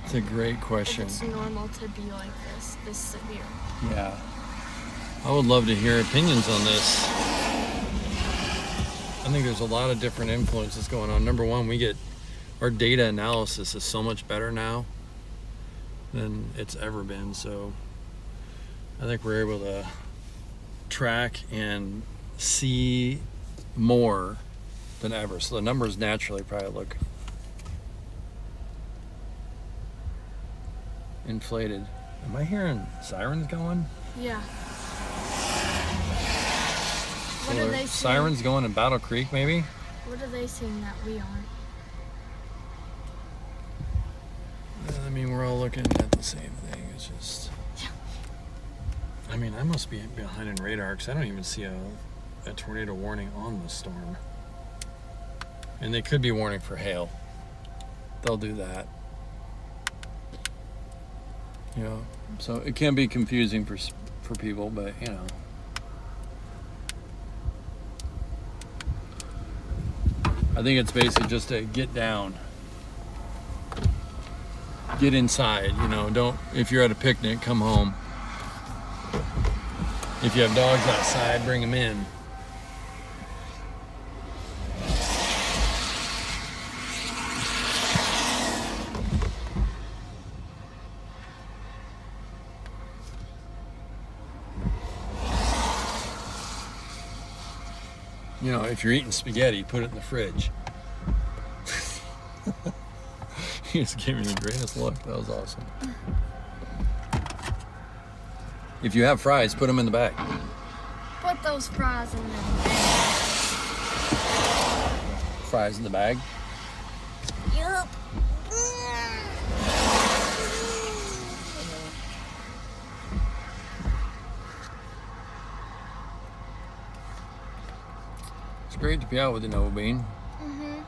It's a great If question. it's normal to be like this severe. Yeah. I would love to hear opinions on this. I think there's a lot of different influences going on. Number one, our data analysis is so much better now than it's ever been. So I think we're able to track and see more than ever. So the numbers naturally probably look inflated. Am I hearing sirens going? Yeah. What So are are they seeing? sirens going in Battle Creek, maybe? What are they seeing that we aren't? I mean, we're all looking at the same thing. It's just... Yeah. I mean, I must be behind in radar because I don't even see a tornado warning on the storm. And they could be warning for hail. They'll do that. You know, so it can be confusing for people, but you know. I think it's basically just to get down. Get inside, you know, if you're at a picnic, come home. If you have dogs outside, bring them in. You know, if you're eating spaghetti, put it in the fridge. He just gave me the greatest look. That was awesome. If you have fries, put them in the bag. Put those fries in there. Fries in the bag. Yup. It's great to be out with the Nova Bean. Mm-hmm.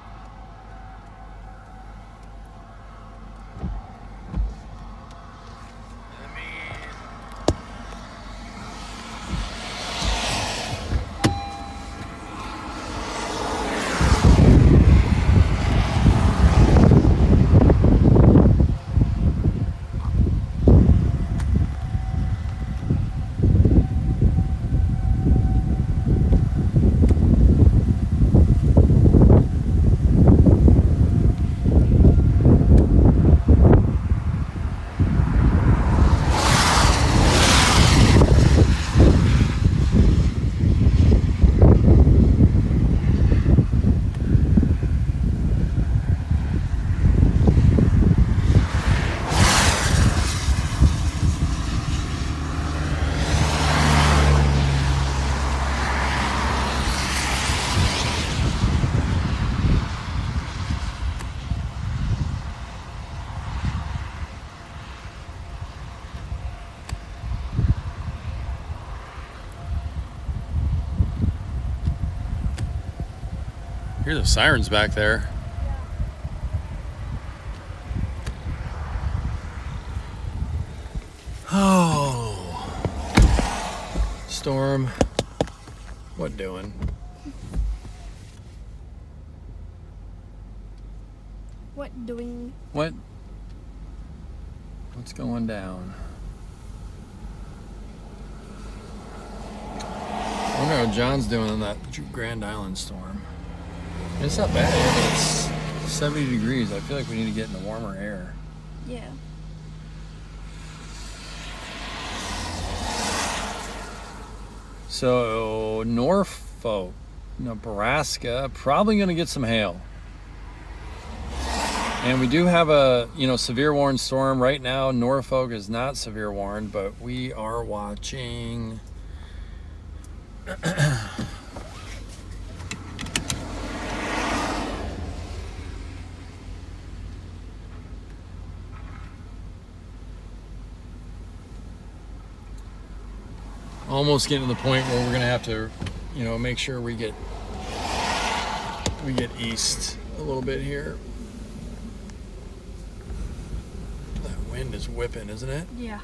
Hear the sirens back there. Oh. Storm. What doing? What doing? What? What's going down? I wonder how John's doing in that Grand Island storm. It's not bad here, but it's 70 degrees. I feel like we need to get in the warmer air. Yeah. So Norfolk, Nebraska, probably going to get some hail. And we do have a, severe warned storm right now. Norfolk is not severe warned, but we are watching. Almost getting to the point where we're gonna have to, make sure we get east a little bit here. That wind is whipping, isn't it? Yeah.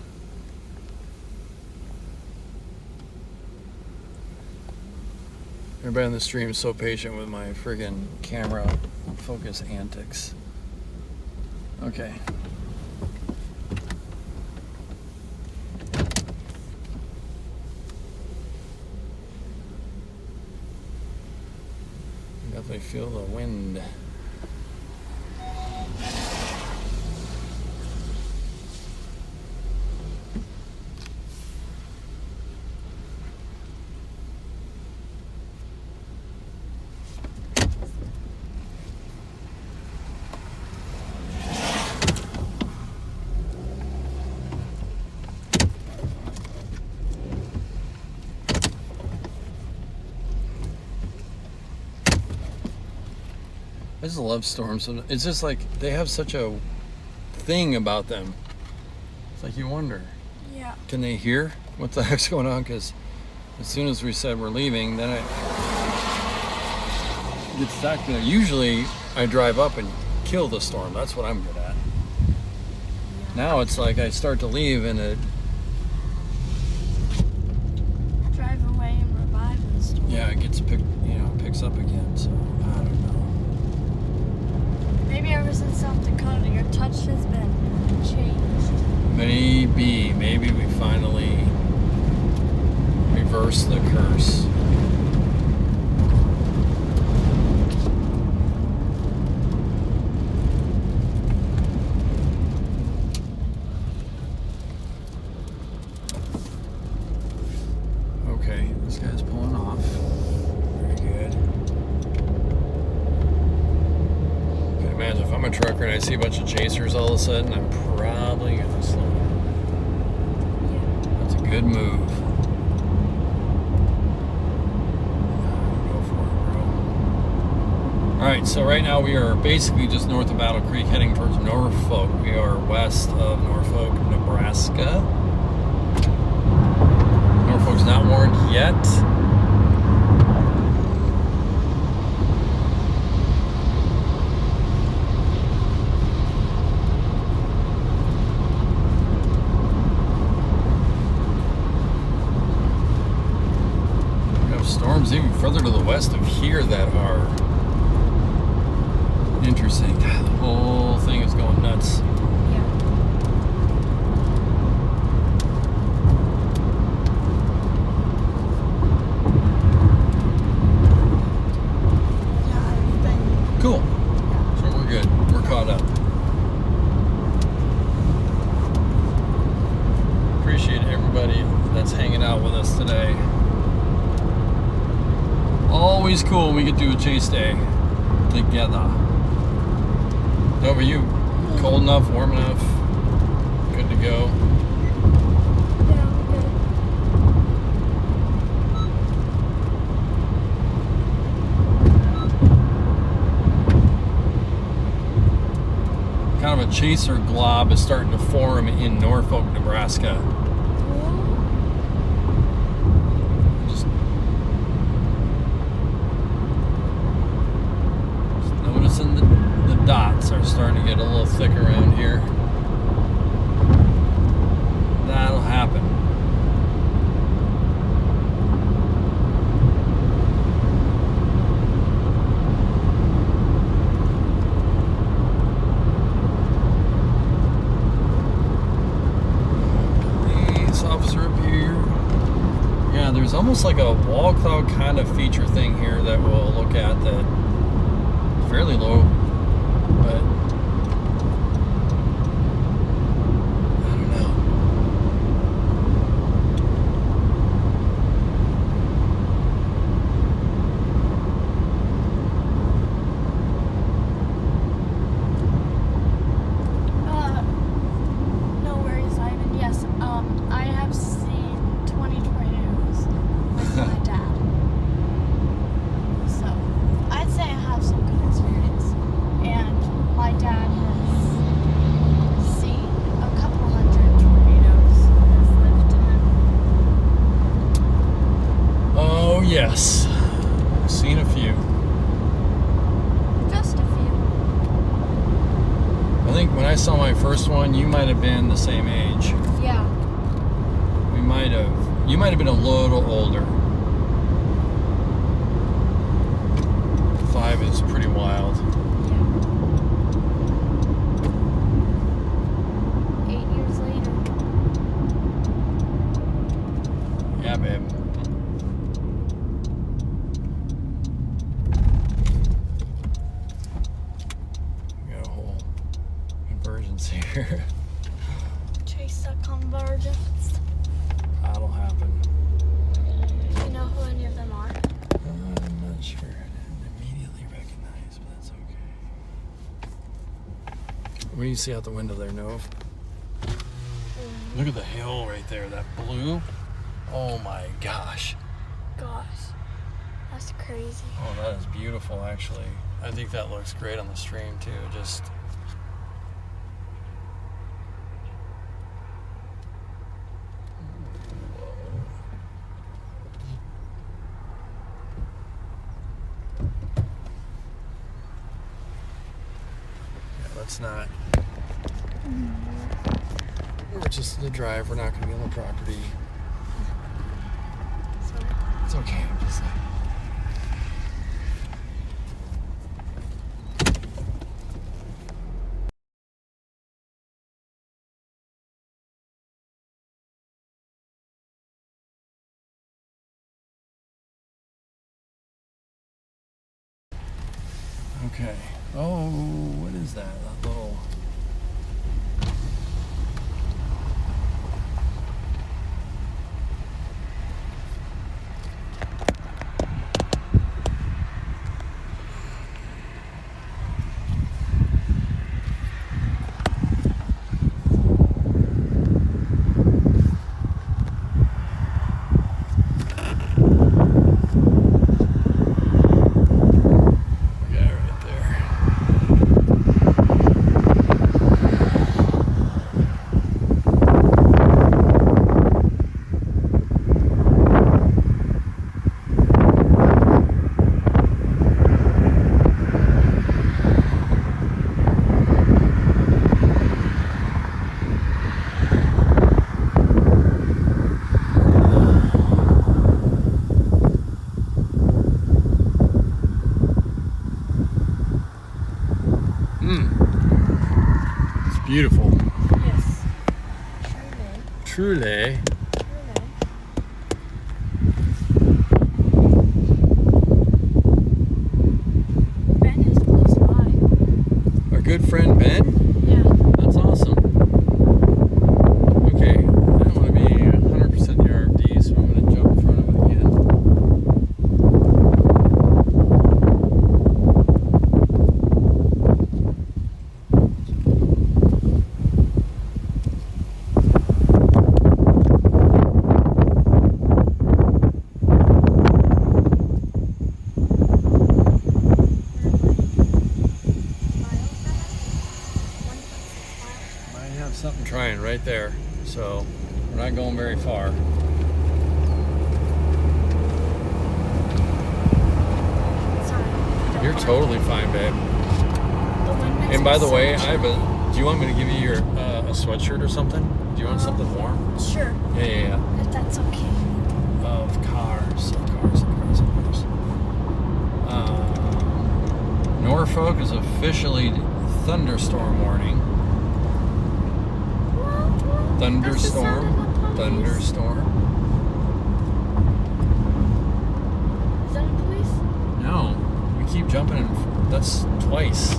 Everybody on the stream is so patient with my friggin' camera focus antics. Okay. Definitely feel the wind. I just love storms. It's just like they have such a thing about them. It's like you wonder, Yeah. can they hear what the heck's going on? Because as soon as we said we're leaving, then it gets stuck. Usually I drive up and kill the storm. That's what I'm good at. Now it's like I start to leave and it. Drive away and revive the storm. Yeah, it gets picks up again. So I don't know. Maybe ever since South Dakota, your touch has been changed. Maybe we finally reverse the curse. Okay, this guy's pulling off. Very good. Can imagine if I'm a trucker and I I see a bunch of chasers all of a sudden, I'm probably gonna slow down. That's a good move. Go for it, bro. All right, so right now we are basically just north of Battle Creek, heading towards Norfolk. We are west of Norfolk, Nebraska. Norfolk's not warned yet. Storms even further to the west of here that are interesting. The whole thing is going nuts. Cool. So we're good. We're caught up. Appreciate everybody that's hanging out with us today. Always cool when we get to do a chase day together. How about you? Cold enough, warm enough, good to go? Yeah, I'm good. Kind of a chaser glob is starting to form in Norfolk, Nebraska. Just noticing the dots are starting to get a little thick around here. That'll happen. Police officer up here. Yeah, there's almost like a wall cloud kind of feature thing here that we'll look at that fairly low, but I don't know. No worries, Ivan. Yes, I have seen 20 tornadoes with my dad. So, I'd say I have some good experience. And my dad has seen a couple hundred tornadoes and has lived in them. Oh yes, I've seen a few. Just a few. I think when I saw my first one, you might have been the same age. Yeah. You might have been a little older. 5 is pretty wild. Yeah. 8 years later. Yeah, babe. We got a whole convergence here. Chase the convergence. That'll happen. Do you know who any of them are? I'm not sure. I didn't immediately recognize, but that's okay. What do you see out the window there, Nove? Look at the hill right there. That blue. Oh my gosh. Gosh. That's crazy. Oh, that is beautiful, actually. I think that looks great on the stream, too. Just... Yeah, let's not... We're just the drive. We're not going to be on the property. Sorry. It's okay. I'm just like... Okay. Oh, what is that? That little... truly. Ben is close by. Our good friend Ben? Yeah. That's awesome. Okay, I don't want to be 100% RFD, so I'm going to jump in front of it again. Something trying right there, so we're not going very far. Sorry. You're totally fine, babe. And by the way, do you want me to give you your a sweatshirt or something? Do you want something warm? Sure. Yeah. If that's okay. Of course. Norfolk is officially thunderstorm warning. Thunderstorm. Is that a police? No, we keep jumping in. That's twice.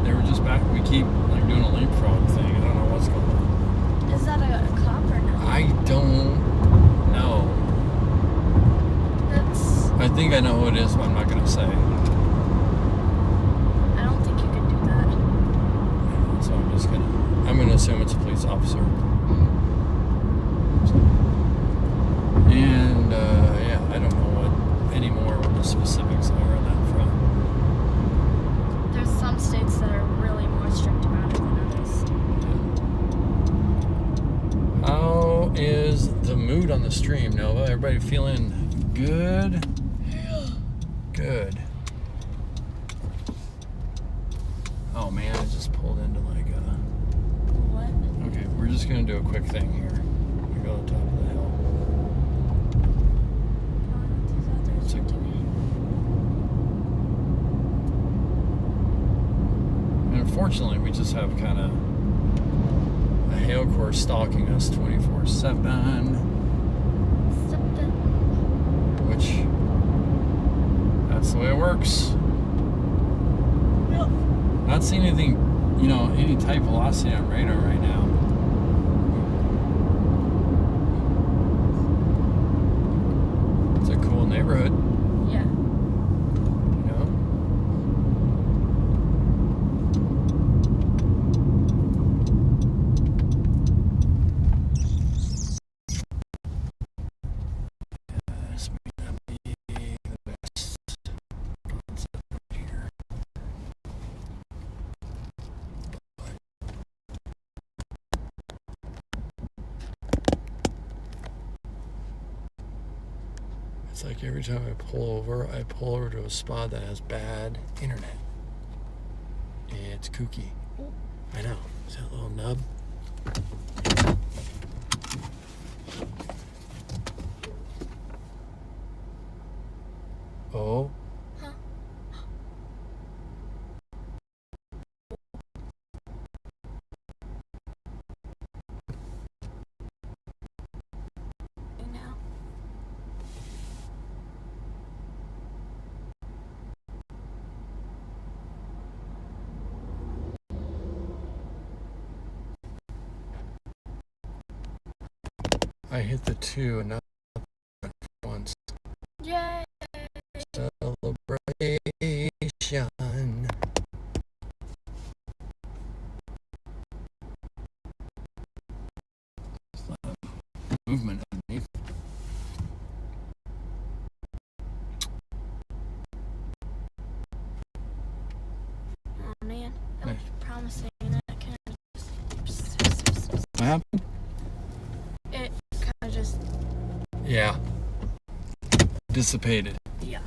They were just back. We keep like doing a leapfrog thing. I don't know what's going on. Is that a cop or no? I don't know. I think I know who it is, but I'm not gonna say. I don't think you can do that. Yeah, so I'm gonna assume it's a police officer. And yeah, I don't know what the specifics are on that front. There's some states that are really more strict about it than others. How is the mood on the stream, Nova? Everybody feeling good? Good. Oh man, I just pulled into like a... What? Okay, we're just gonna do a quick thing here. We go to the top of the hill. It's like, and unfortunately, we just have kind of a hail course stalking us 24/7, which that's the way it works. Not seeing anything, any type velocity on radar right now. It's a cool neighborhood. Yeah. This may not be the best concept here. It's like every time I pull over to a spot that has bad internet. It's kooky. I know. Is that little nub? Oh. Huh? Now. I hit the 2 and not once. Yay! Celebration. Movement underneath. Oh man, that Nice. was promising. That kind What happened? it kind of just Yeah. Dissipated. yeah.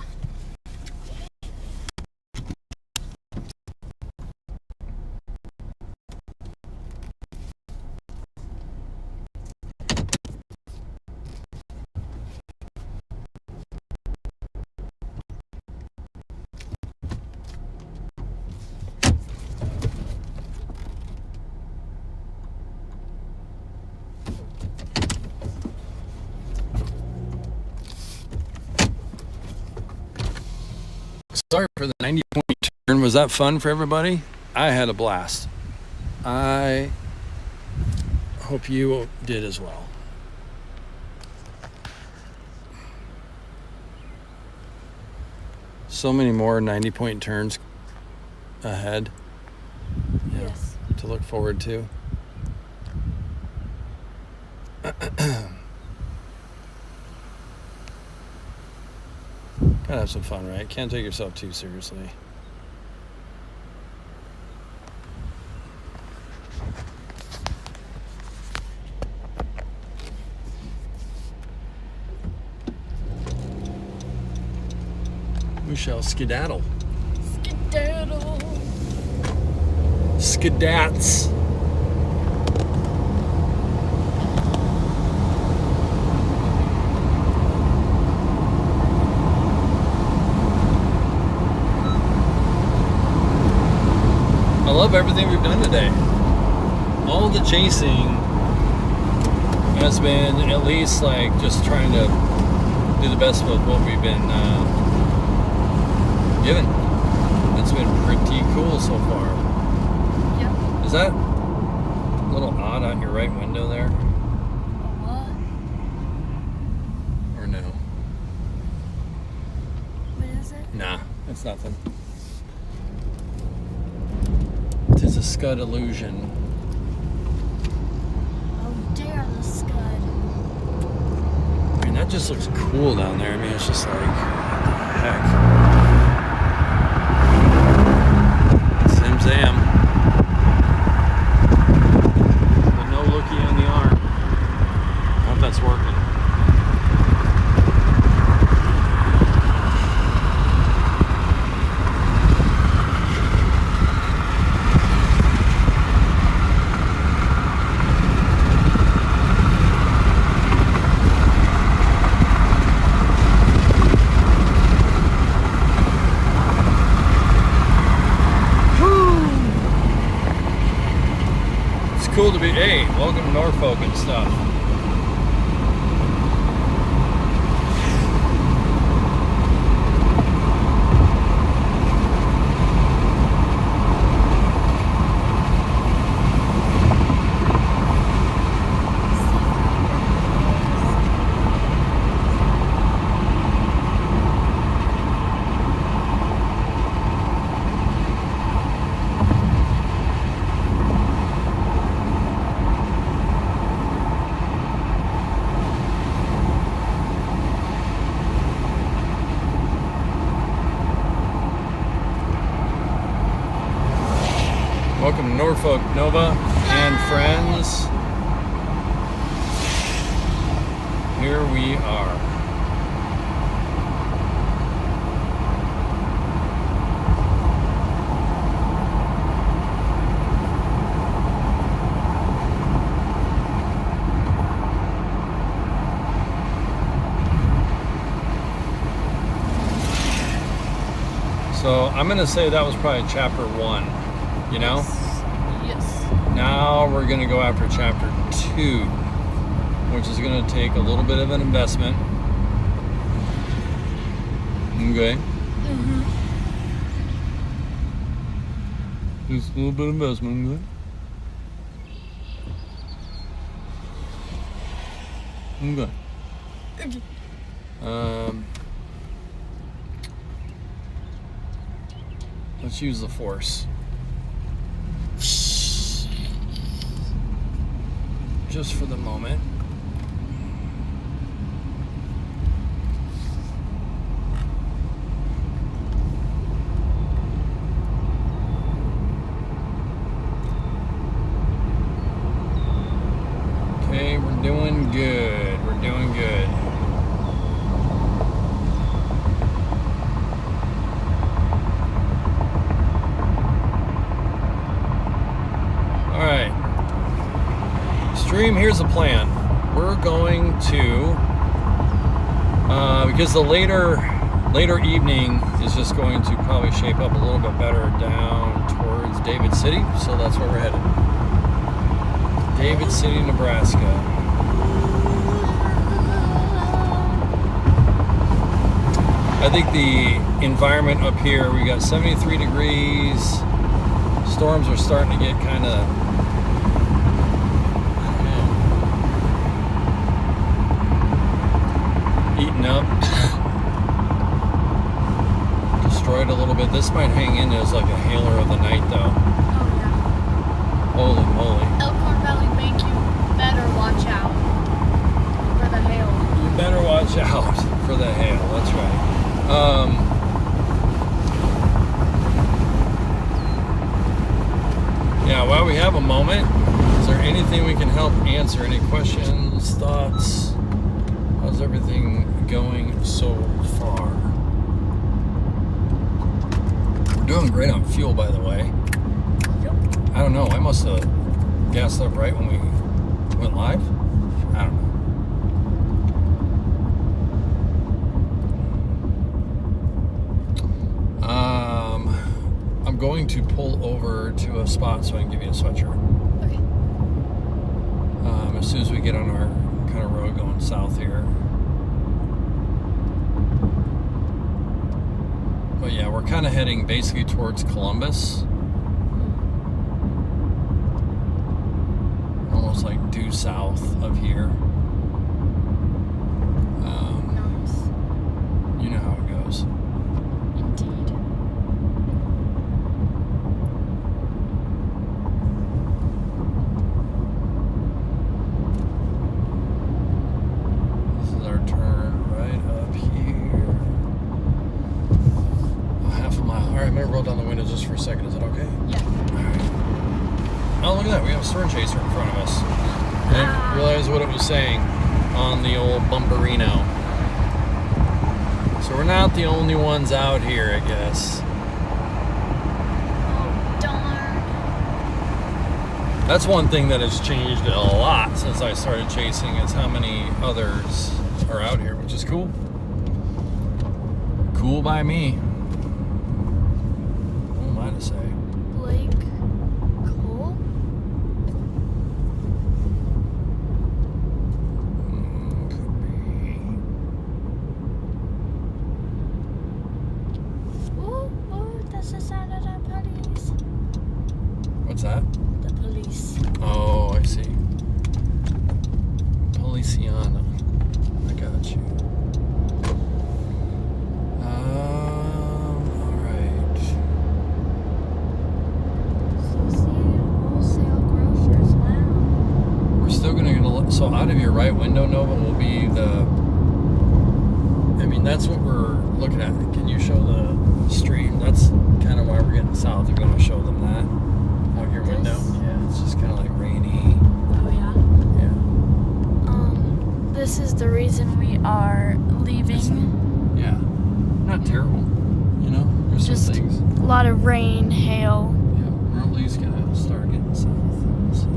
Sorry for the 90-point turn. Was that fun for everybody? I had a blast. I hope you did as well. So many more 90-point turns ahead. Yes. To look forward to. Gotta have some fun, right? Can't take yourself too seriously. We shall skedaddle. Skedaddle. Skedats. I love everything we've done today. All the chasing has been at least like just trying to do the best with what we've been given. It's been pretty cool so far. Yep. Is that a little odd out your right window there? What? Or no? What is it? Nah, it's nothing. It's a scud illusion. Oh, dare the scud. I mean, that just looks cool down there. I mean, it's just like, what the heck? Sim Sam. But no looky on the arm. I hope that's working. Cool to be, hey, welcome to Norfolk and stuff. Welcome to Norfolk Nova and friends. Here we are. So I'm going to say that was probably chapter 1, you know? Yes. Now we're going to go after chapter 2, which is going to take a little bit of an investment. Okay. Mm-hmm. Just a little bit of investment, okay? Okay. Let's use the force. Just for the moment. Okay, we're doing good. We're doing good. All right. Stream, here's the plan. We're going to, because the later evening is just going to probably shape up a little bit better down towards David City, so that's where we're headed. David City, Nebraska. I think the environment up here, we got 73 degrees. Storms are starting to get kind of, I don't know, eaten up. Destroyed a little bit. This might hang in as like a hailer of the night though. Oh yeah. Holy moly. Elkhorn Valley Bank, you better watch out for the hail. You better watch out for the hail, that's right. Yeah, while we have a moment, is there anything we can help answer? Any questions, thoughts? How's everything going so far? We're doing great on fuel, by the way. I don't know, I must have gassed up right when we went live. I don't know. I'm going to pull over to a spot so I can give you a sweatshirt. Okay. As soon as we get on our kind of road going south here. But yeah, we're kind of heading basically towards Columbus. Almost like due south of here. Nice. You know how it goes. Indeed. This is our turn right up here. Oh, half a mile. All right, I'm gonna roll down the window just for a second. Is it okay? Yeah. All right. Oh, look at that. We have a storm chaser in front of us. I didn't realize what it was saying on the old bumperino. So we're not the only ones out here, I guess. Oh, darn. That's one thing that has changed a lot since I started chasing is how many others are out here, which is cool. Cool by me. What am I to say? Blake Cole? Could be. Ooh, that's the sound of the police. What's that? The police. Oh, I see. Policiana. I got you. Alright. So see, wholesale grocers now. We're still gonna get a look. So out of your right window, Nova, will be the. I mean, that's what we're looking at. Can you show the stream? That's kind of why we're getting south. You're gonna show them that out your window. This? Yeah, it's just kind of like rainy. Oh yeah. Yeah. This is the reason we are leaving. Yeah. Not terrible. You know, there's Just some things. a lot of rain, hail. Yeah, we're at least gonna start getting south. Let's see.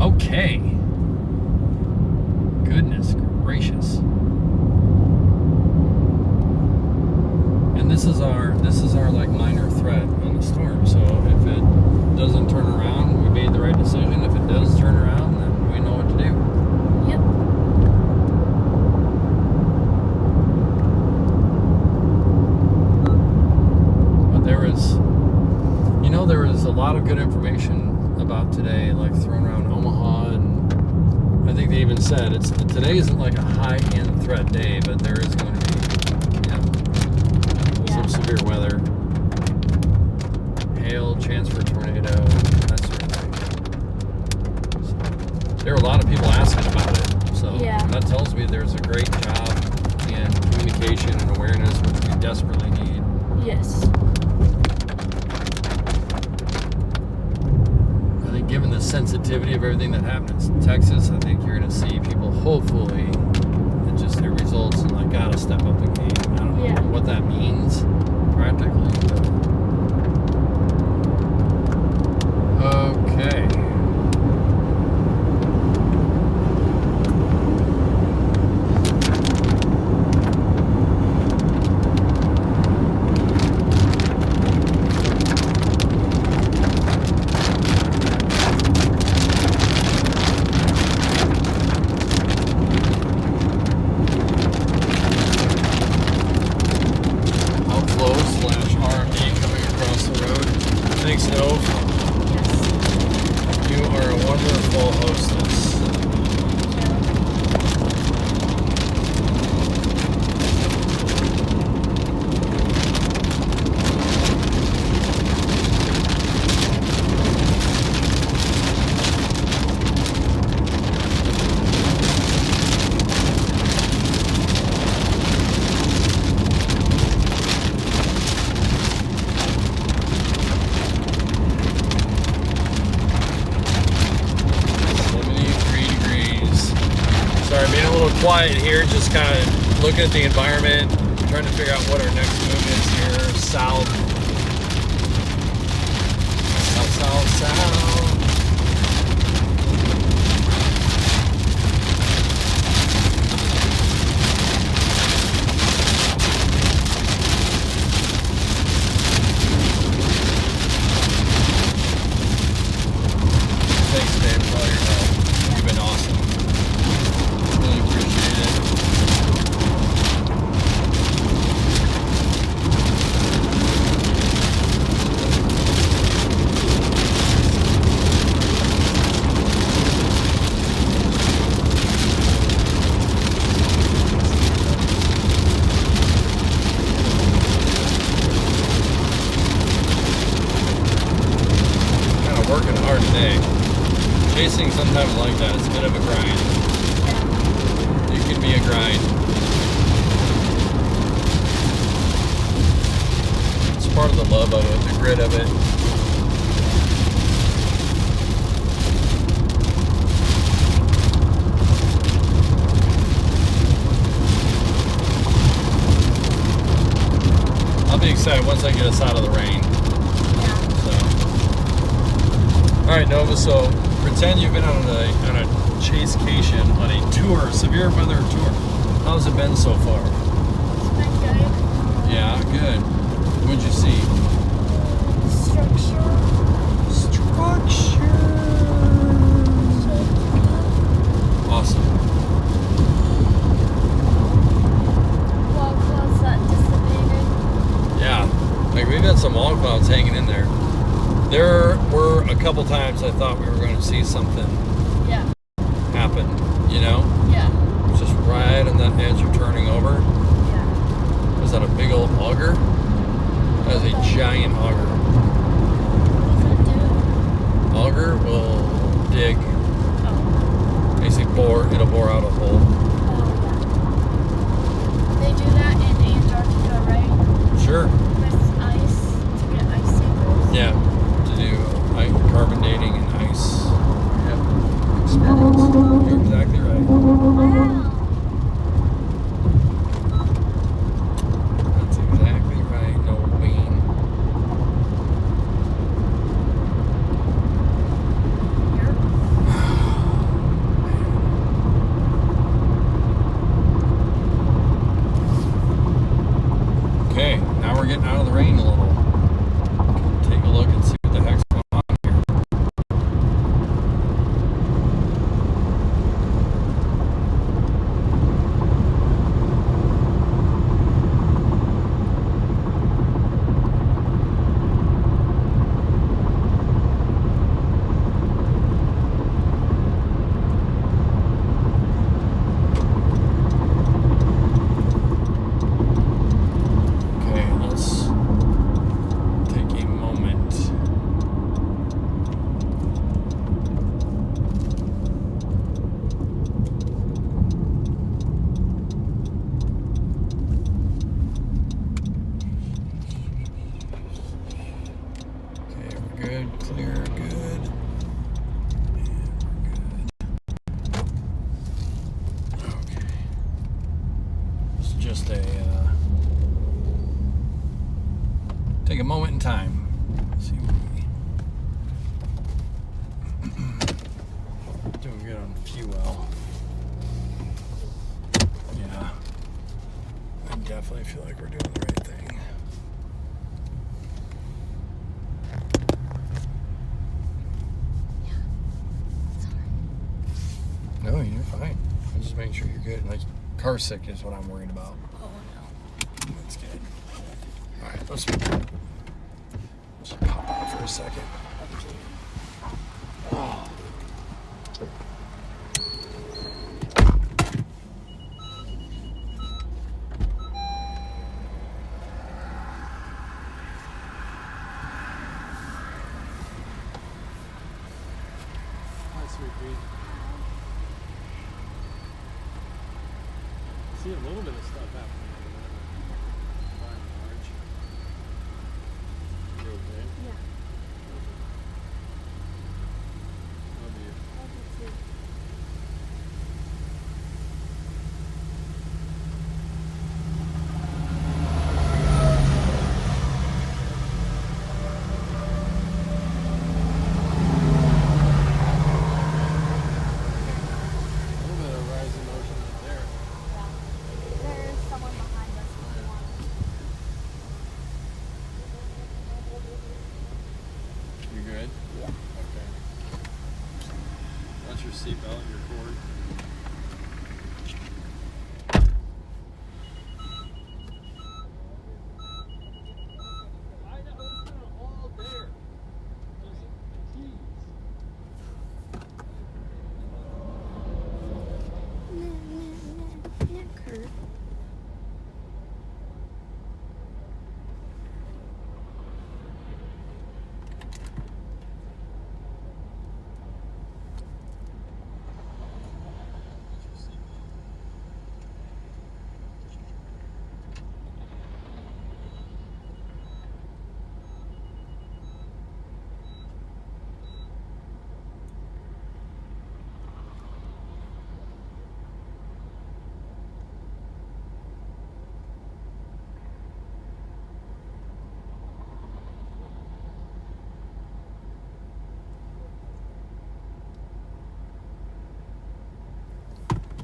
Okay. Goodness gracious. And this is our like minor threat on the storm. So if it doesn't turn around, we made the right decision. If it does turn around, then we know what to do. Yep. But there was a lot of good information about today, like thrown around Omaha, and I think they even said today isn't like a high-end threat day, but there is going to be, some severe weather, hail, chance for tornado, that sort of thing. So, there were a lot of people asking about it, so Yeah. that tells me there's a great job in communication and awareness, which we desperately need. Yes. I think given the sensitivity of everything that happened in Texas, I think you're going to see people, hopefully, it results in like, gotta step up the game. I don't know Yeah. what that means practically, but okay. hostess. Quiet here, just kind of looking at the environment, trying to figure out what our next move is here. South. South, south, south. Thanks, babe, for all your help. You've been awesome. Really appreciate it. Kind of working hard today. Chasing sometimes like that, it's a bit of a grind. It can be a grind. It's part of the love of it, the grit of it. I'll be excited once I get us out of the rain. So. All right, Nova, so pretend you've been on a chasecation, on a tour, severe weather tour. How's it been so far? It's been good. Yeah, good. What'd you see? Structure. Awesome. Wall clouds that dissipated. Yeah, like we've had some wall clouds hanging in there. There were a couple times I thought we were going to see something Yeah. happen, you know? Yeah. Just right on that edge of turning over. Yeah. Was that a big old auger? That was a giant auger. What does it do? Auger will dig, Oh. basically bore, it'll bore out a hole. Oh, yeah. They do that in Antarctica, right? Sure. With ice to get ice samples. Yeah, to do carbon dating and ice. Yep. Experiments. You're exactly right. Wow. That's exactly right, no bean. Okay, now we're getting out of the rain a little. Take a look and see what the heck's going on here. Okay, let's take a moment. Okay, we're good, clear, good. And we're good. Okay. This is just a take a moment in time. See what we doing good on fuel. Yeah. I definitely feel like we're doing the right thing. No, you're fine. I'm just making sure you're good. Like, car sick is what I'm worried about. Oh, no. That's good. All right, let's just pop out for a second. Oh. Hi, sweet pea. See a little bit of stuff happening over there. By and large. You okay? Yeah. Love you. A little bit of rising motion right there. There's someone behind us if you want. You good? Yeah. Okay. That's your seatbelt, your cord. All there. Just keys. Neck hurt.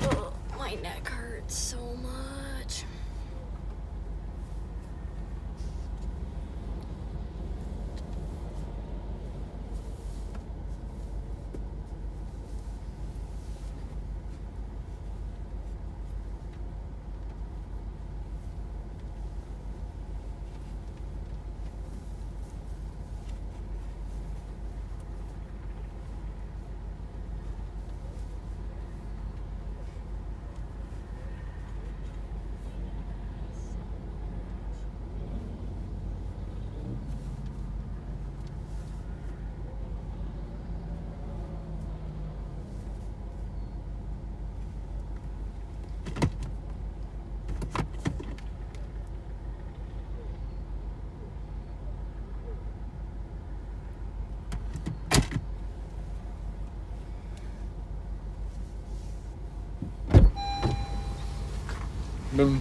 Oh, my neck hurts so much. Boom.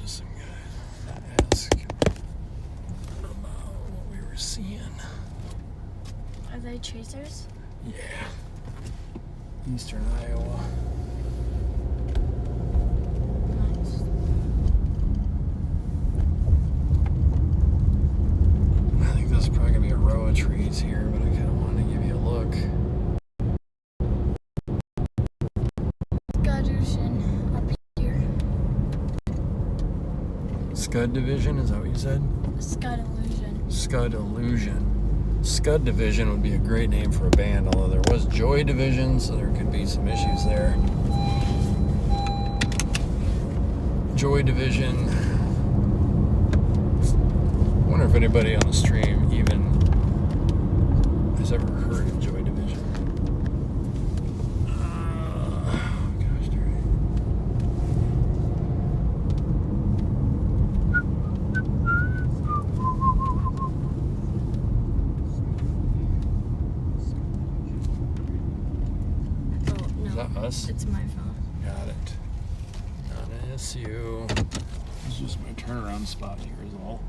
Just some guys wanted to ask about what we were seeing. Are they chasers? Yeah. Eastern Iowa. Nice. I think this is probably gonna be a row of trees here, but I kind of wanted to give you a look. Scadution up here. Scud Division, is that what you said? Scud illusion. Scud Illusion. Scud Division would be a great name for a band, although there was Joy Division, so there could be some issues there. Joy Division. I wonder if anybody on the stream even has ever heard of Joy Division. Gosh darn it. Oh, no. Is that us? It's my phone. Got it. Not an issue. It's just my turnaround spot here is all.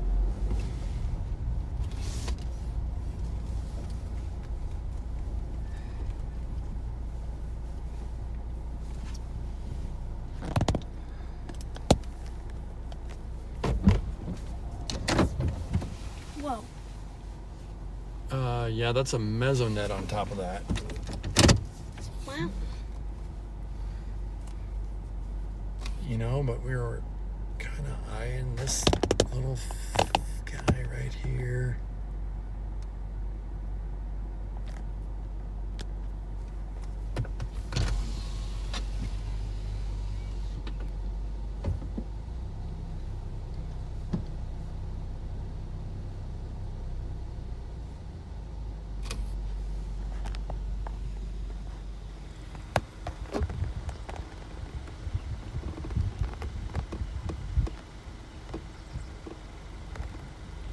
Whoa. Yeah, that's a mesonet on top of that. Wow. You know, but we were kind of eyeing this little guy right here.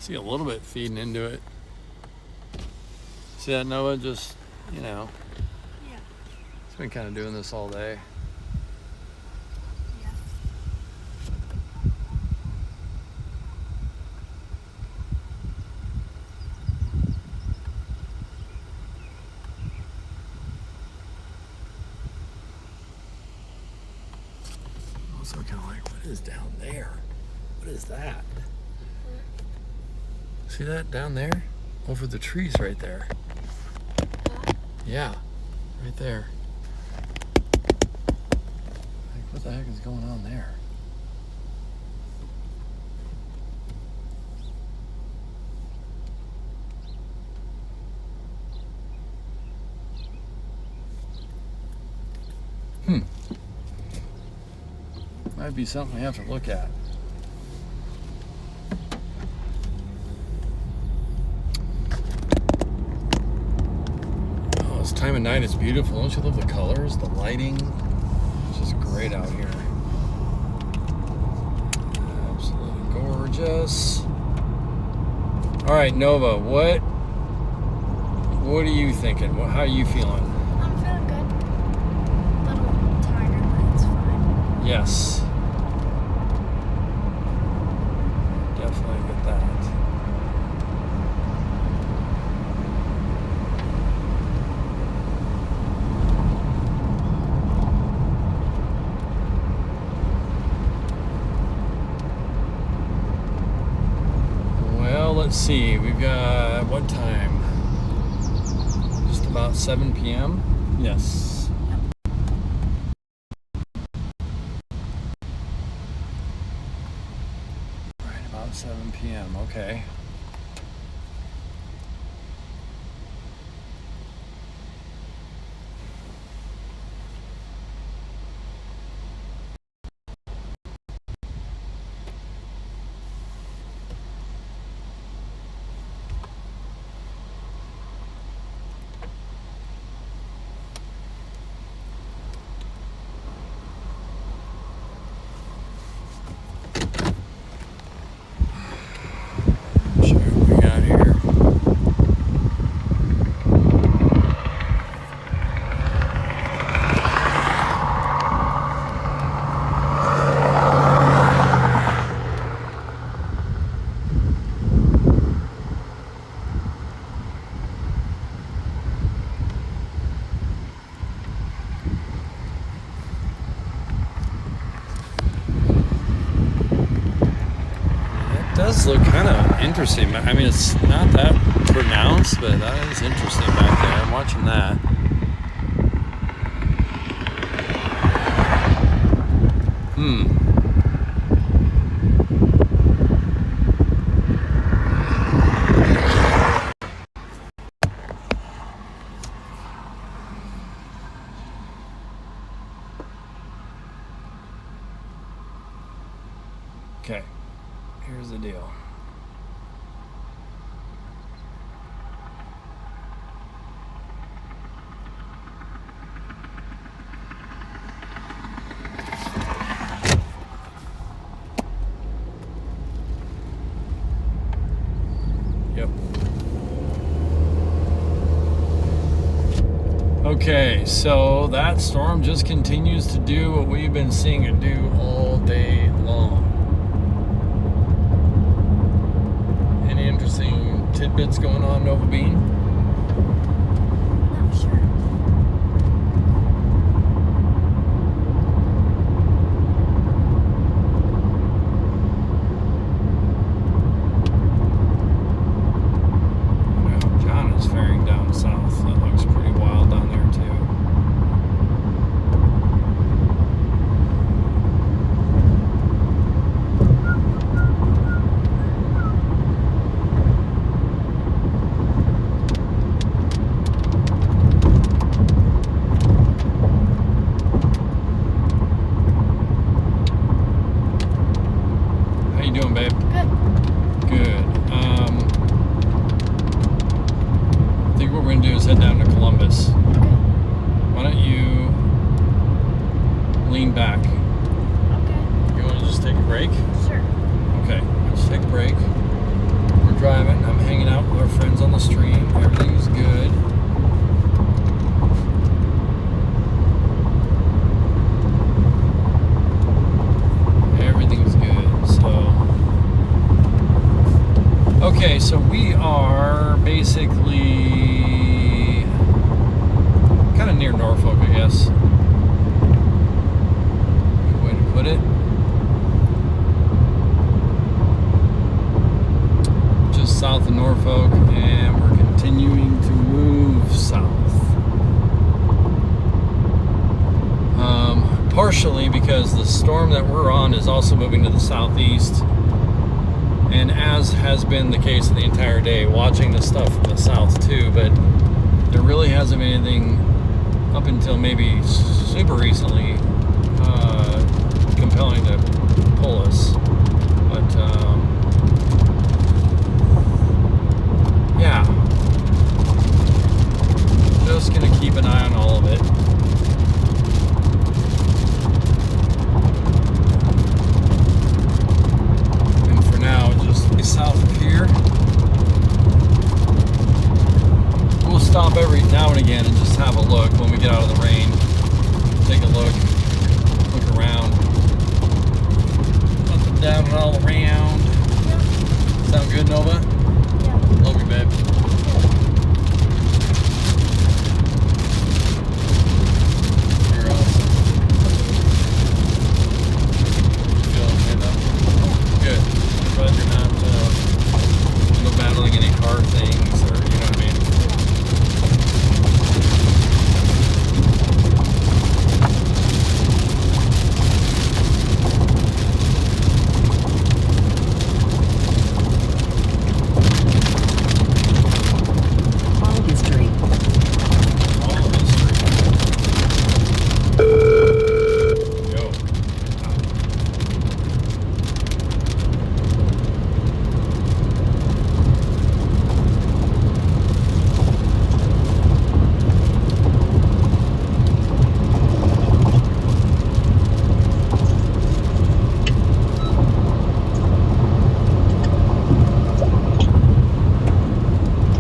See a little bit feeding into it. See that, Noah? Just, you know. Yeah. It's been kind of doing this all day. Yeah. Also kind of like, what is down there? What is that? See that down there? Over the trees right there. Yeah, right there. Like, what the heck is going on there? Might be something we have to look at. Oh, this time of night is beautiful. Don't you love the colors, the lighting? It's just great out here. Absolutely gorgeous. All right, Nova, what are you thinking? How are you feeling? I'm feeling good. A little tired, but it's fine. Yes. Definitely get that. Well, let's see. We've got what time? Just about 7 p.m. Yes. Right about 7 p.m. Okay. Show you what we got here. It does look kind of interesting. I mean, it's not that pronounced, but that is interesting back there. I'm watching that. Okay, here's the deal. Yep. Okay, so that storm just continues to do what we've been seeing it do all day long. Any interesting tidbits going on, Nova Bean? Not sure. Yeah, John is faring down south. That looks pretty wild down there too. How you doing, babe? Good. Good. I think what we're gonna do is head down to Columbus. Okay. Why don't you lean back? Okay. You want to just take a break? Sure. Okay, let's take a break. We're driving. I'm hanging out with our friends on the stream. Everything's good. Everything's good. So, okay, so we are basically kind of near Norfolk, I guess. Good way to put it. Just south of Norfolk, and we're continuing to move south. Partially because the storm that we're on is also moving to the southeast, and as has been the case the entire day, watching the stuff from the south too, but there really hasn't been anything up until maybe super recently compelling to pull us. But yeah, just gonna keep an eye on all of it. And for now, just south of here. We'll stop every now and again and just have a look when we get out of the rain. Take a look around, up and down and all around. Yep. Sound good, Nova? Yeah. Love you, babe. You're awesome. Feeling okay though? Good. Glad you're not battling any car things, or you know what I mean? All history. All history. Yo.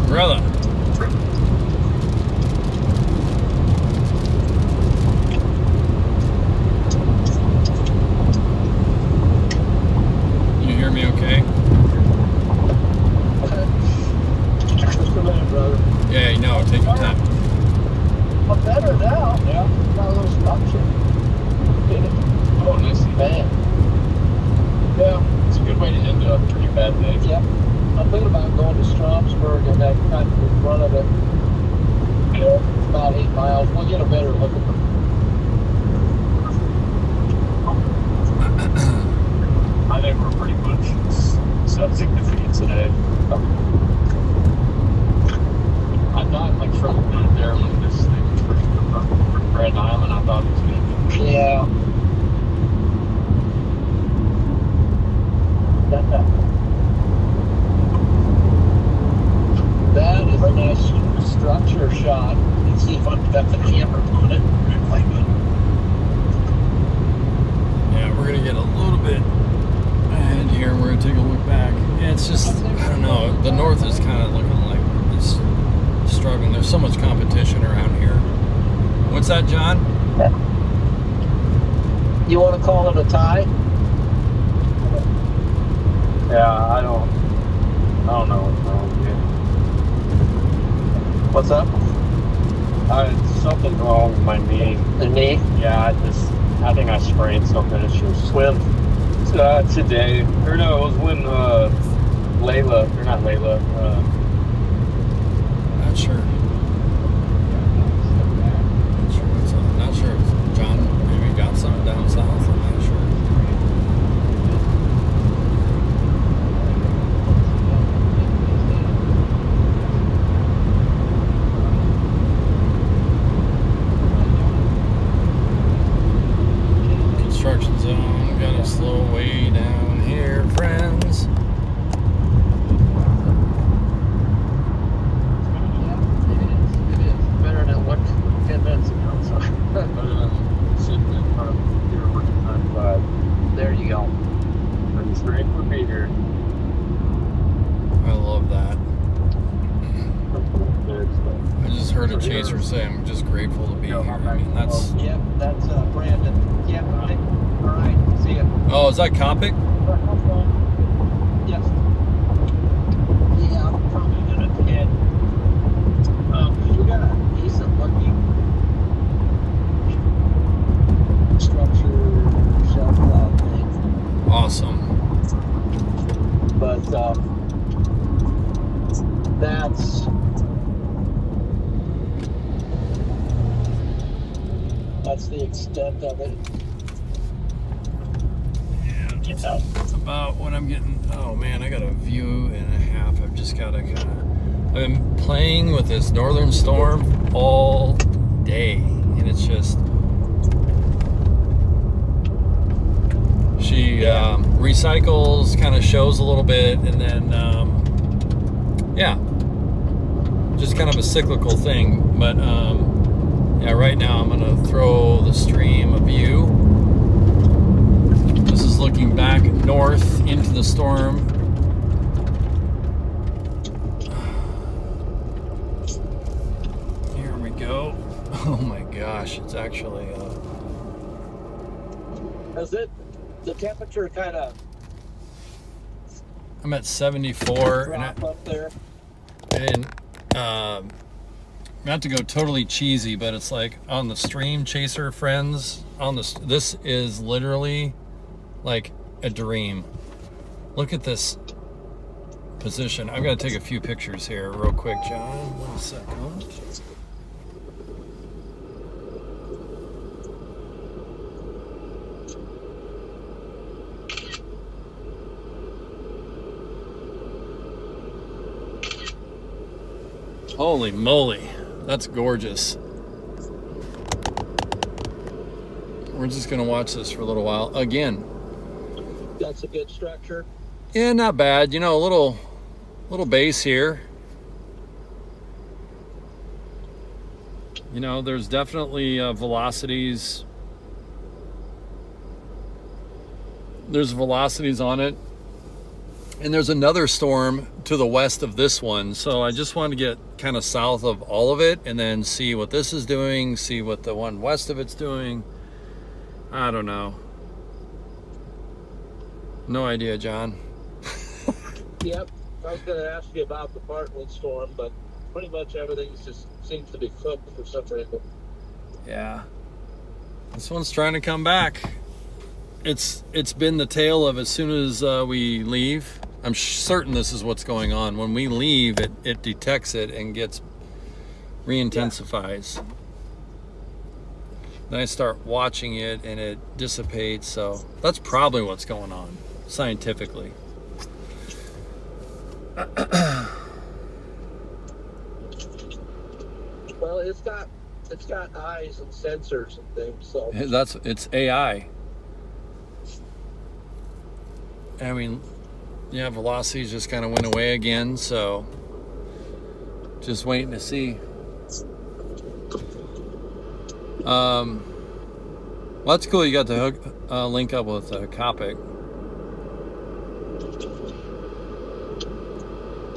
Brother. You hear me okay? Just a minute, brother. Yeah, no, take your time. I'm better now. Yeah. Got a little structure. Oh, nice. Man. Yeah. It's a good way to end a pretty bad day. Yep. I'm thinking about going to Stromsburg and that cut in front of it. Yeah. About 8 miles. We'll get a better look at them. I think we're pretty much sub-significant today. I thought, like, from there when this thing was first coming up for Grand Island, I thought it was going to be. Yeah. That is a nice structure shot. Let's see if I've got the camera on it. Yeah, we're gonna get a little bit ahead here. We're gonna take a look back. Yeah, it's just, I don't know. The north is kind of looking like it's struggling. There's so much competition around here. What's that, John? You want to call it a tie? Yeah, I don't know what's wrong with you. What's up? Something's wrong with my knee. The knee? Yeah, I think I sprained something. It should swim. Today. Or no, it was when Layla, or not Layla, Not sure. Not sure if John maybe got something down south. I'm not sure. Construction zone, got to slow way down here, friends. heard a chaser say, I'm just grateful to be here. I mean, that's... Yep, that's Brandon. Yep, all right, see ya. Oh, is that Copic? Yes. Yeah, I'm probably gonna head. We got a decent looking structure shelf cloud thing. Awesome. But that's the extent of it. Yeah, that's about what I'm getting. Oh man, I got a view and a half. I've just got to kind of... I've been playing with this northern storm all day, and it's just... She recycles, kind of shows a little bit, and then, yeah, just kind of a cyclical thing. But, yeah, right now I'm going to throw the stream a view. This is looking back north into the storm. Here we go. Oh my gosh, it's actually... Is it the temperature kind of I'm at 74, drop up there? and not to go totally cheesy, but it's like on the stream chaser friends on this is literally like a dream. Look at this position. I've got to take a few pictures here real quick, John. 1 second. Holy moly, that's gorgeous. We're just gonna watch this for a little while. Again, That's a good structure. yeah, not bad. You know, a little base here. You know, there's definitely velocities. There's velocities on it. And there's another storm to the west of this one. So I just want to get kind of south of all of it and then see what this is doing, see what the one west of it's doing. I don't know. No idea, John. Yep. I was going to ask you about the Bartlett storm, but pretty much everything just seems to be cooked for some reason. Yeah. This one's trying to come back. It's been the tale of as soon as we leave. I'm certain this is what's going on. When we leave, it detects it and gets re-intensifies. Then I start watching it and it dissipates. So that's probably what's going on scientifically. Well, it's got eyes and sensors and things, so It's AI. I mean, yeah, velocities just kind of went away again, so just waiting to see. Well, that's cool. You got the link up with Copic.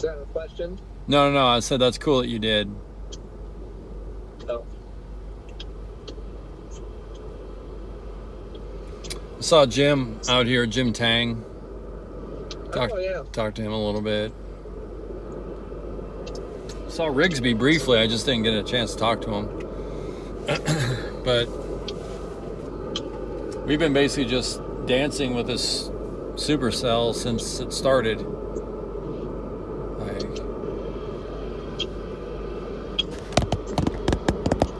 is that a question? No. I said that's cool that you did. No. I saw Jim out here, Jim Tang. Oh, yeah. Talked to him a little bit. Saw Rigsby briefly. I just didn't get a chance to talk to him. But we've been basically just dancing with this supercell since it started.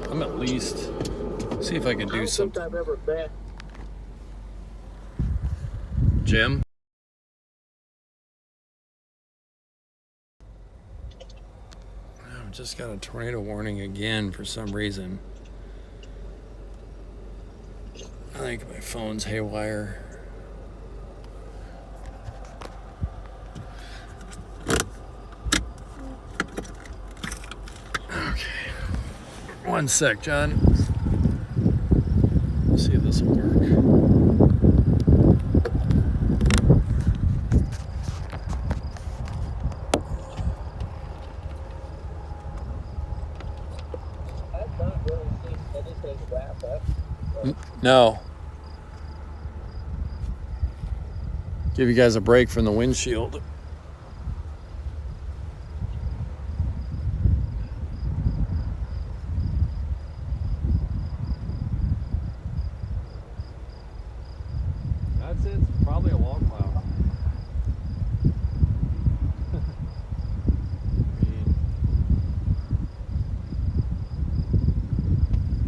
I'm at least see if I can do something. I've ever met. Jim? I've just got a tornado warning again for some reason. I think my phone's haywire. Okay. 1 sec, John. Let's see if this will work. No. Give you guys a break from the windshield. That's it. It's probably a wall cloud.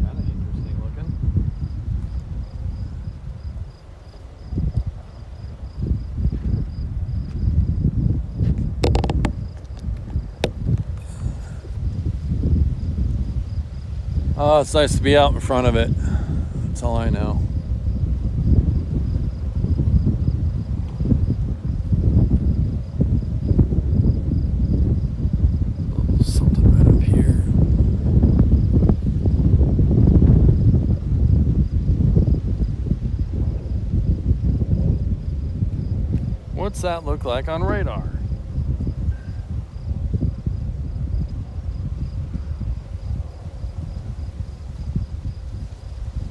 Kind of interesting looking. Oh, it's nice to be out in front of it. That's all I know. Something right up here. What's that look like on radar?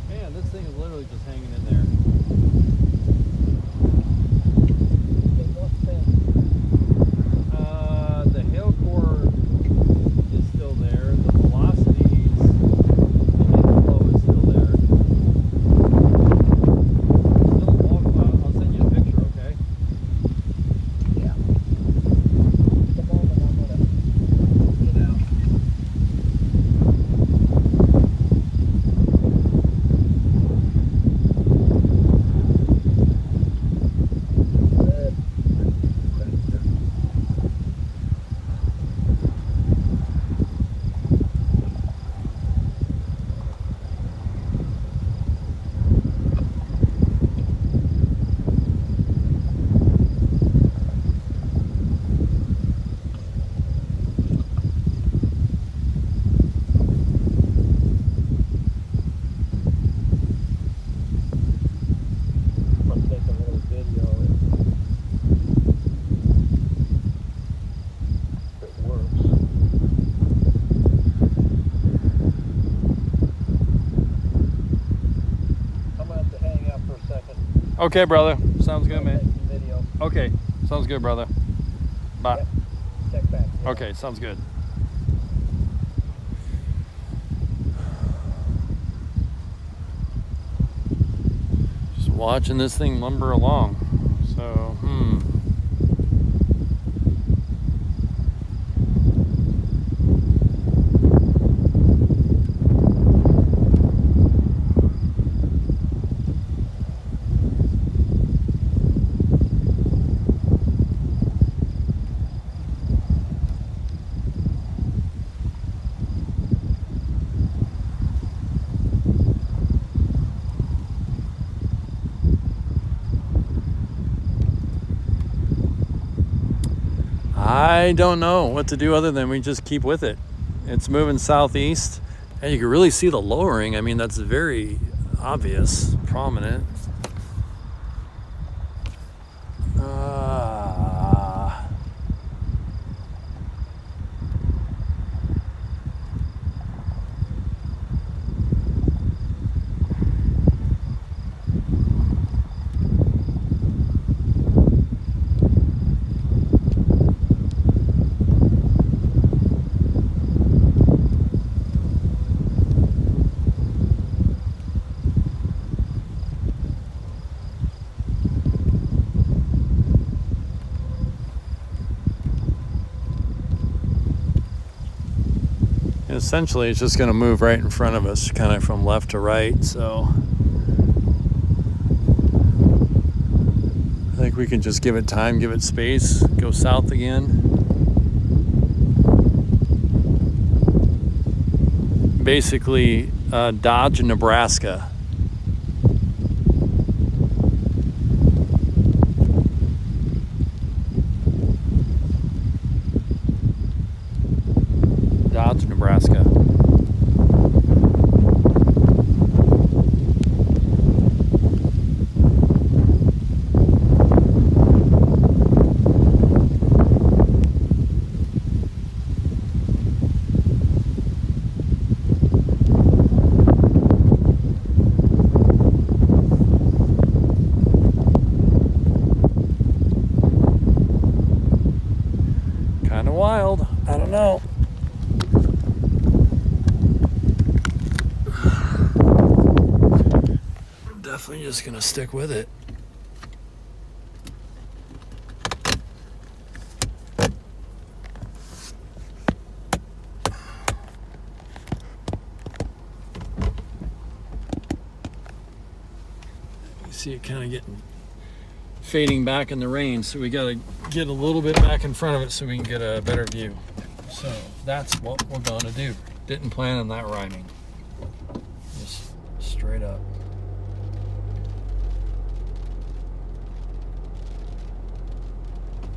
Man, this thing is literally just hanging in there. The hail core is still there. The velocities, the wind flow is still there. Still a wall cloud. I'll send you a picture, okay? Yeah. At the moment, I'm gonna get out. I'll take a little video if it works. I'm gonna have to hang out for a second. Okay, brother. Sounds good, Take man. some video. Okay, sounds good, brother. Bye. Yep. Check back. Yeah. Okay, sounds good. Just watching this thing lumber along. So, I don't know what to do other than we just keep with it. It's moving southeast, and you can really see the lowering. I mean, that's very obvious, prominent. Essentially, it's just going to move right in front of us, kind of from left to right. So I think we can just give it time, give it space, go south again. Basically, Dodge, Nebraska. Dodge, Nebraska. definitely just gonna stick with it. You see it kind of getting fading back in the rain, so we got to get a little bit back in front of it so we can get a better view. So that's what we're gonna do. Didn't plan on that rhyming. Just straight up.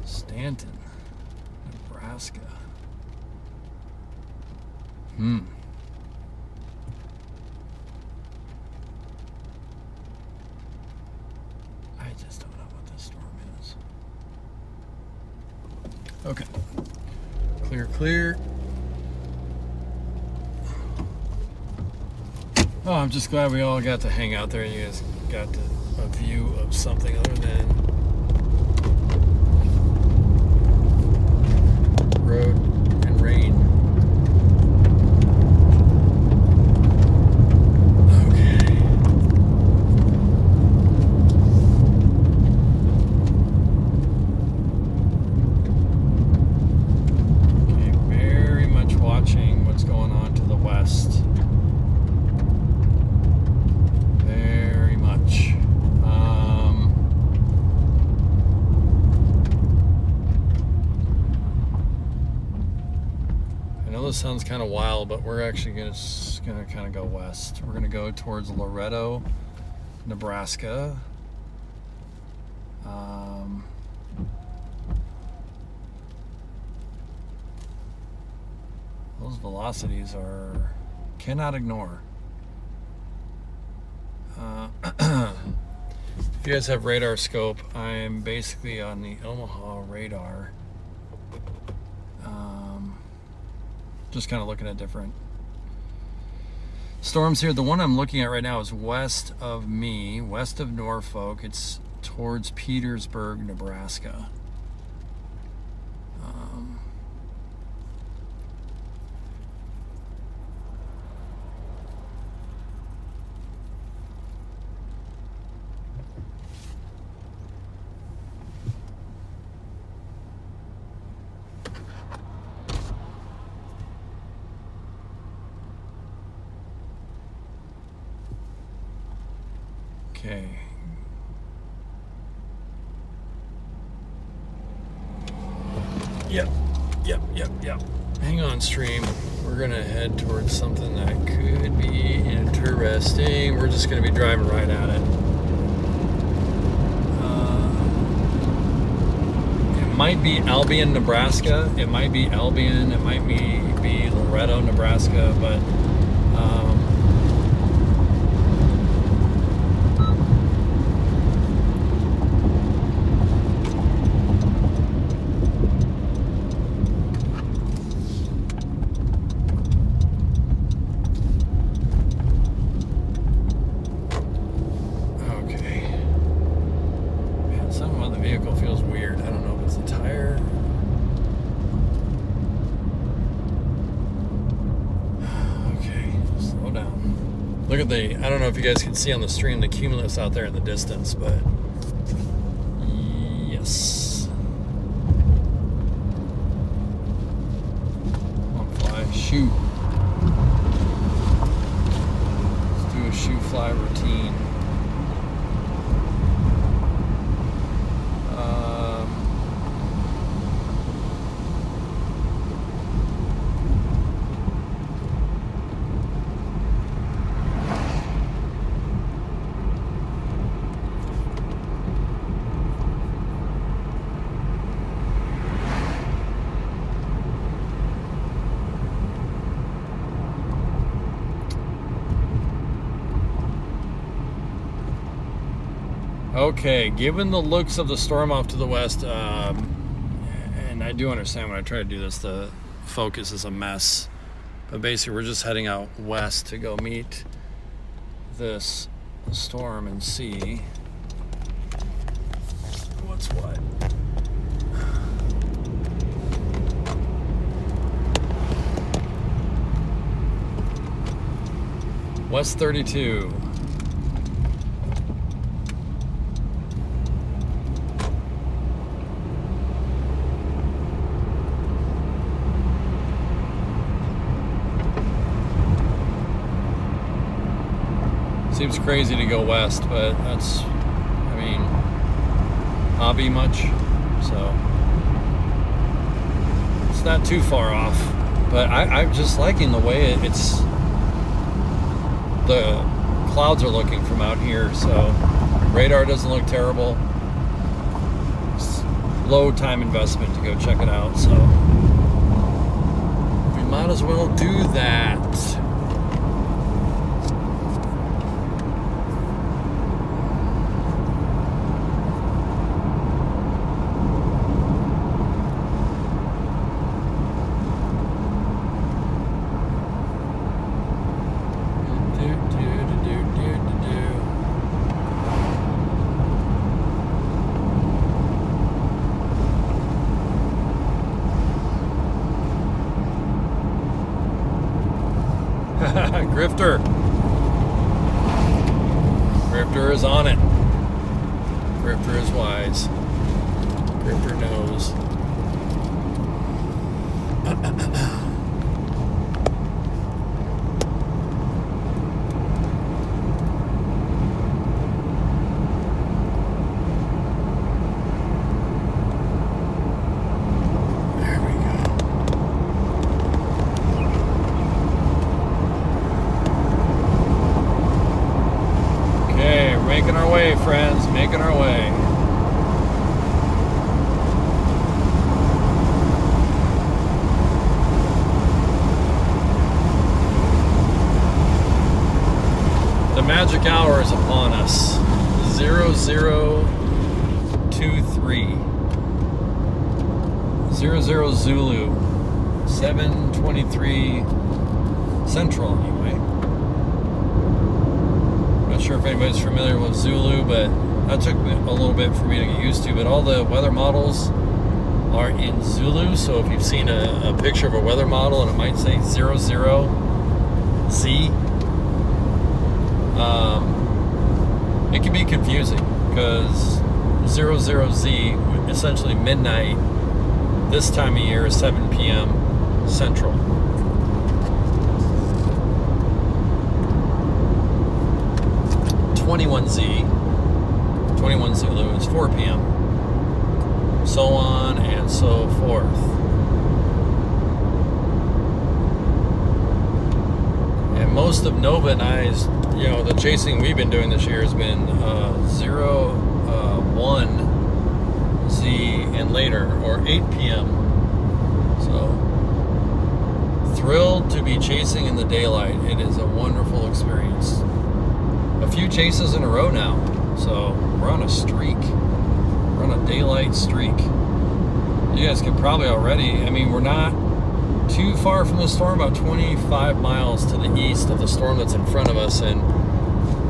Stanton, Nebraska. I just don't know what this storm is. Okay. Clear. Oh, I'm just glad we all got to hang out there and you guys got a view of something other than road and rain. Okay. Okay, very much watching what's going on to the west. Very much. I know this sounds kind of wild, but we're actually gonna kind of go west. We're gonna go towards Loretto, Nebraska. Those velocities are cannot ignore. If you guys have radar scope, I'm basically on the Omaha radar. Just kind of looking at different storms here. The one I'm looking at right now is west of me, west of Norfolk. It's towards Petersburg, Nebraska. Okay. Yep. Hang on, stream. We're gonna head towards something that could be interesting. We're just gonna be driving right at it. It might be Albion, Nebraska. It might be Albion. It might be Loretto, Nebraska. But look at the, I don't know if you guys can see on the stream the cumulus out there in the distance, but yes. Come on, fly, shoot. Let's do a shoot fly routine. Okay, given the looks of the storm off to the west, and I do understand when I try to do this, the focus is a mess. But basically, we're just heading out west to go meet this storm and see what's what. West 32. Seems crazy to go west, but that's, I mean, hobby much, so it's not too far off. But I'm just liking the way it's, the clouds are looking from out here, so radar doesn't look terrible. It's low time investment to go check it out, so we might as well do that. Grifter. Grifter is on it. Grifter is wise. Grifter knows. Making our way, friends, making our way. The magic hour is upon us. 0023. 00 Zulu. 7:23 Central, anyway. Not sure if anybody's familiar with Zulu, but that took a little bit for me to get used to. But all the weather models are in Zulu, so if you've seen a picture of a weather model and it might say 00Z, it can be confusing because 00Z, essentially midnight this time of year, is 7 p.m. Central. 21Z, 21 Zulu is 4 p.m. So on and so forth. And most of Nova and I's, the chasing we've been doing this year has been 1Z and later, or 8 p.m. So, thrilled to be chasing in the daylight. It is a wonderful experience. A few chases in a row now, so we're on a streak. We're on a daylight streak. You guys can probably already, we're not too far from the storm, about 25 miles to the east of the storm that's in front of us, and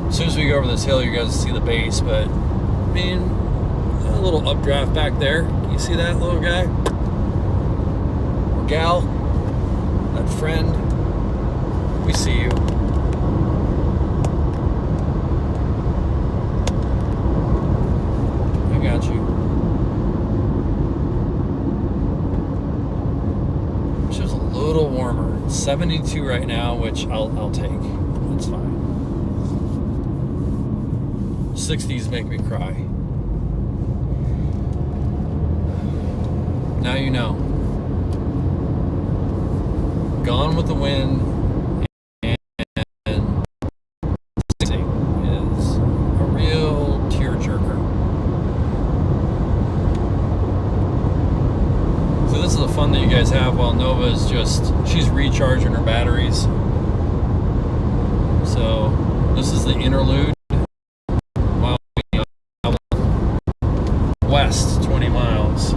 as soon as we go over this hill, you guys see the base, but a little updraft back there. Can you see that little guy? Or gal? That friend? We see you. Got you. It's just a little warmer. It's 72 right now, which I'll take. It's fine. 60s make me cry. Now you know. Gone with the Wind and is a real tearjerker. This is the fun that you guys have while Nova is she's recharging her batteries. So this is the interlude while we travel west 20 miles.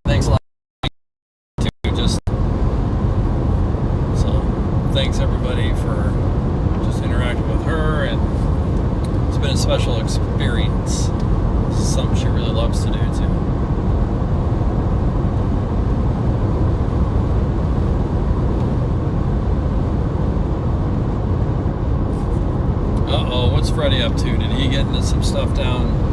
Thanks a lot thanks everybody for just interacting with her, and it's been a special experience. Something she really loves to do too. Uh-oh, what's Freddie up to? Did he get into some stuff down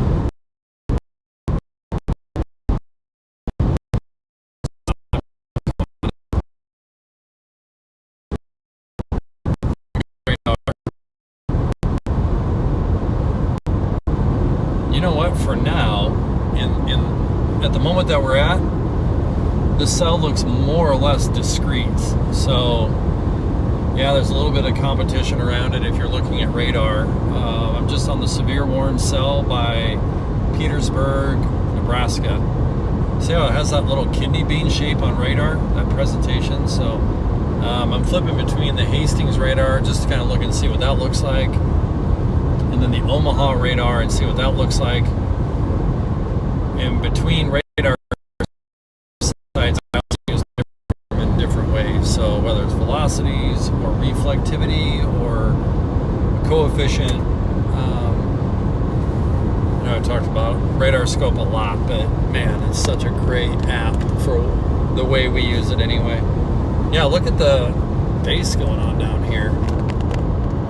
moment that we're at, the cell looks more or less discrete. So, yeah, there's a little bit of competition around it if you're looking at radar. I'm just on the severe worn cell by Petersburg, Nebraska. See how it has that little kidney bean shape on radar, that presentation? So I'm flipping between the Hastings radar just to kind of look and see what that looks like, and then the Omaha radar and see what that looks like. And between radar sites, I also use them in different ways. So whether it's velocities or reflectivity or a coefficient, I talked about radar scope a lot, but man, it's such a great app for the way we use it anyway. Yeah, look at the base going on down here.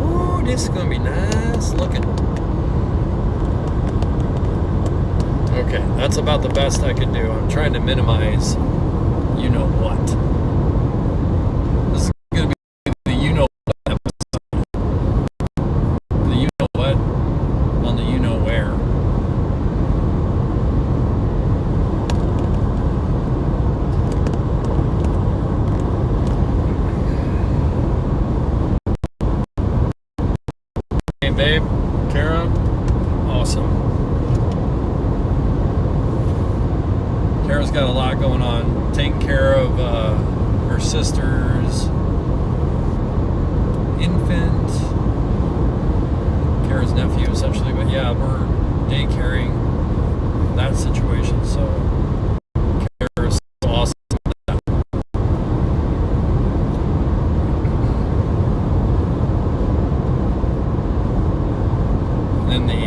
Ooh, this is gonna be nice looking. Okay, that's about the best I can do. I'm trying to minimize you know what. This is gonna be the you know what episode. The you know what on the you know where. Hey babe, Kara, awesome. Kara's got a lot going on, taking care of her sister's infant, Kara's nephew essentially, but yeah, we're daycaring that situation, so Kara's so awesome with that. And then the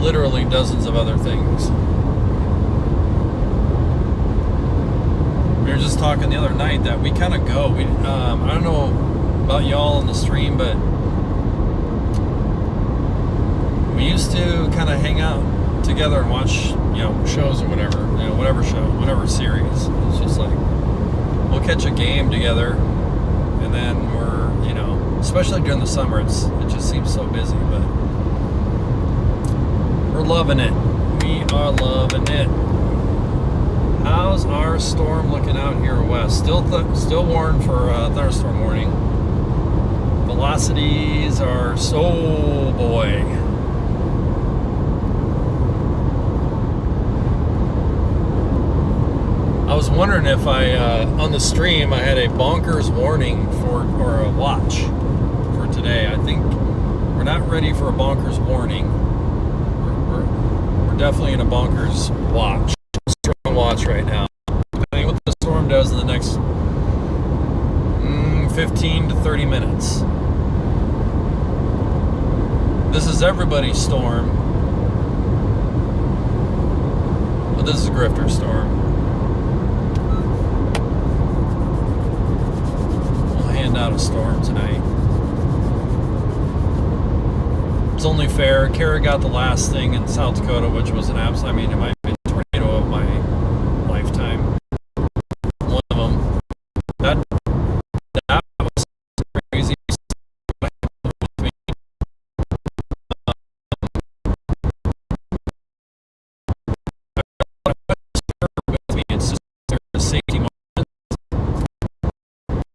literally dozens of other things. We were just talking the other night that we kind of go. I don't know about y'all on the stream, but we used to kind of hang out together and watch, shows or whatever, whatever show, whatever series. It's just like we'll catch a game together, and then we're, especially during the summer, it just seems so busy, but we're loving it. We are loving it. How's our storm looking out here west? Still warned for thunderstorm warning. Velocities are boy. I was wondering if on the stream I had a bonkers warning or a watch for today. I think we're not ready for a bonkers warning. We're definitely in a bonkers watch. Watch right now. Depending what the storm does in the next 15 to 30 minutes. This is everybody's storm, but this is a grifter storm. We'll hand out a storm tonight. It's only fair. Kara got the last thing in South Dakota, which was an absolute, it might have been a tornado of my lifetime. One of them. That was crazy. With me, it's just a safety moment.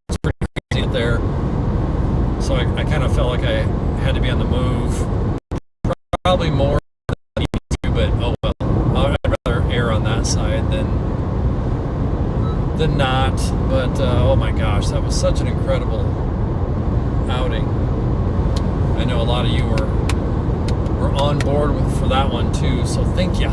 It's pretty crazy out there. So I kind of felt like I had to be on the move. Probably more than I need to, but oh well. I'd rather err on that side than not. But oh my gosh, that was such an incredible outing. I know a lot of you were on board for that one too, so thank you.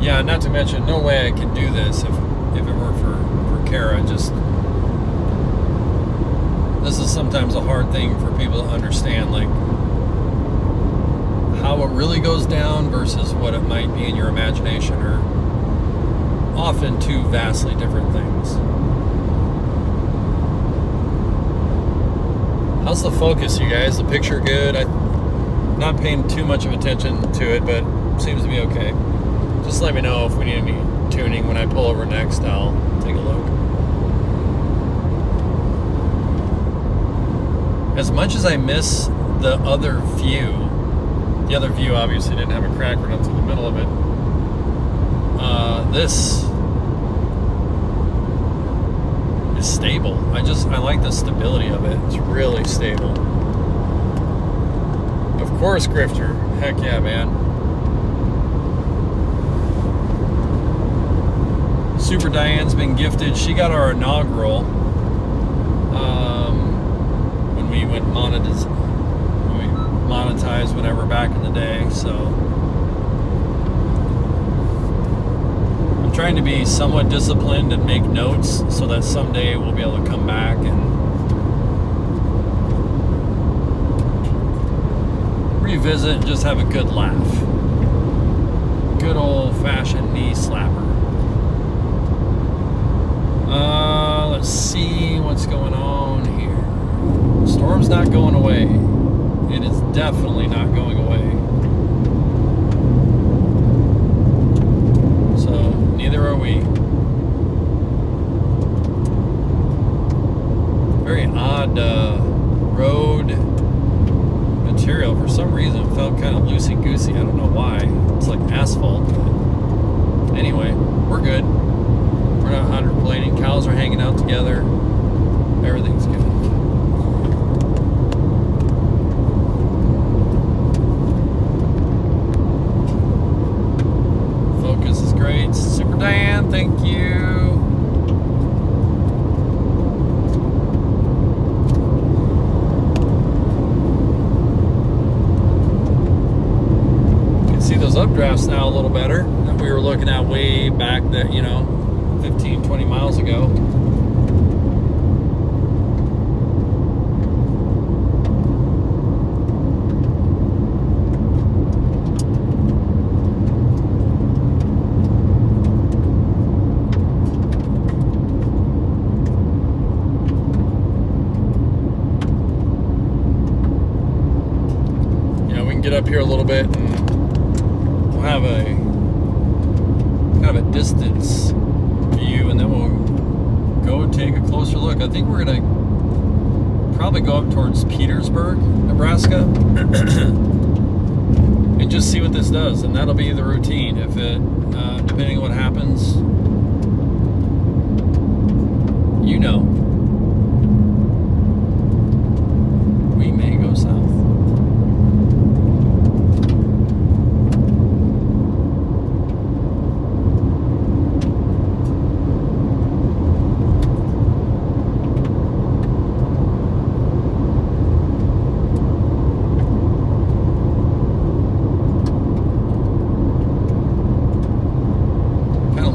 Yeah, not to mention, no way I could do this if it were for Kara. This is sometimes a hard thing for people to understand, like how it really goes down versus what it might be in your imagination are often two vastly different things. How's the focus, you guys? The picture good? I'm not paying too much of attention to it, but seems to be okay. Just let me know if we need any tuning. When I pull over next, I'll take a look. As much as I miss the other view obviously didn't have a crack right up through the middle of it. This is stable. I like the stability of it. It's really stable. Of course, Grifter. Heck yeah, man. Super Diane's been gifted. She got our inaugural when we went monetized whatever back in the day. So I'm trying to be somewhat disciplined and make notes so that someday we'll be able to come back and revisit and just have a good laugh. Good old-fashioned knee slapper. Let's see what's going on here. The storm's not going away. It is definitely not going away. So, neither are we. Very odd road material. For some reason, it felt kind of loosey-goosey. I don't know why. It's like asphalt. But anyway, we're good. We're not hydroplaning. Cows are hanging out together. Everything's good. Focus is great. Super Dan, thank you. You can see those updrafts now a little better that we were looking at way back that, 15, 20 miles ago. Yeah, we can get up here a little bit and we'll have a kind of a distance view, and then we'll go take a closer look. I think we're gonna probably go up towards Petersburg, Nebraska, and just see what this does, and that'll be the routine. If it, depending on what happens, we may go south.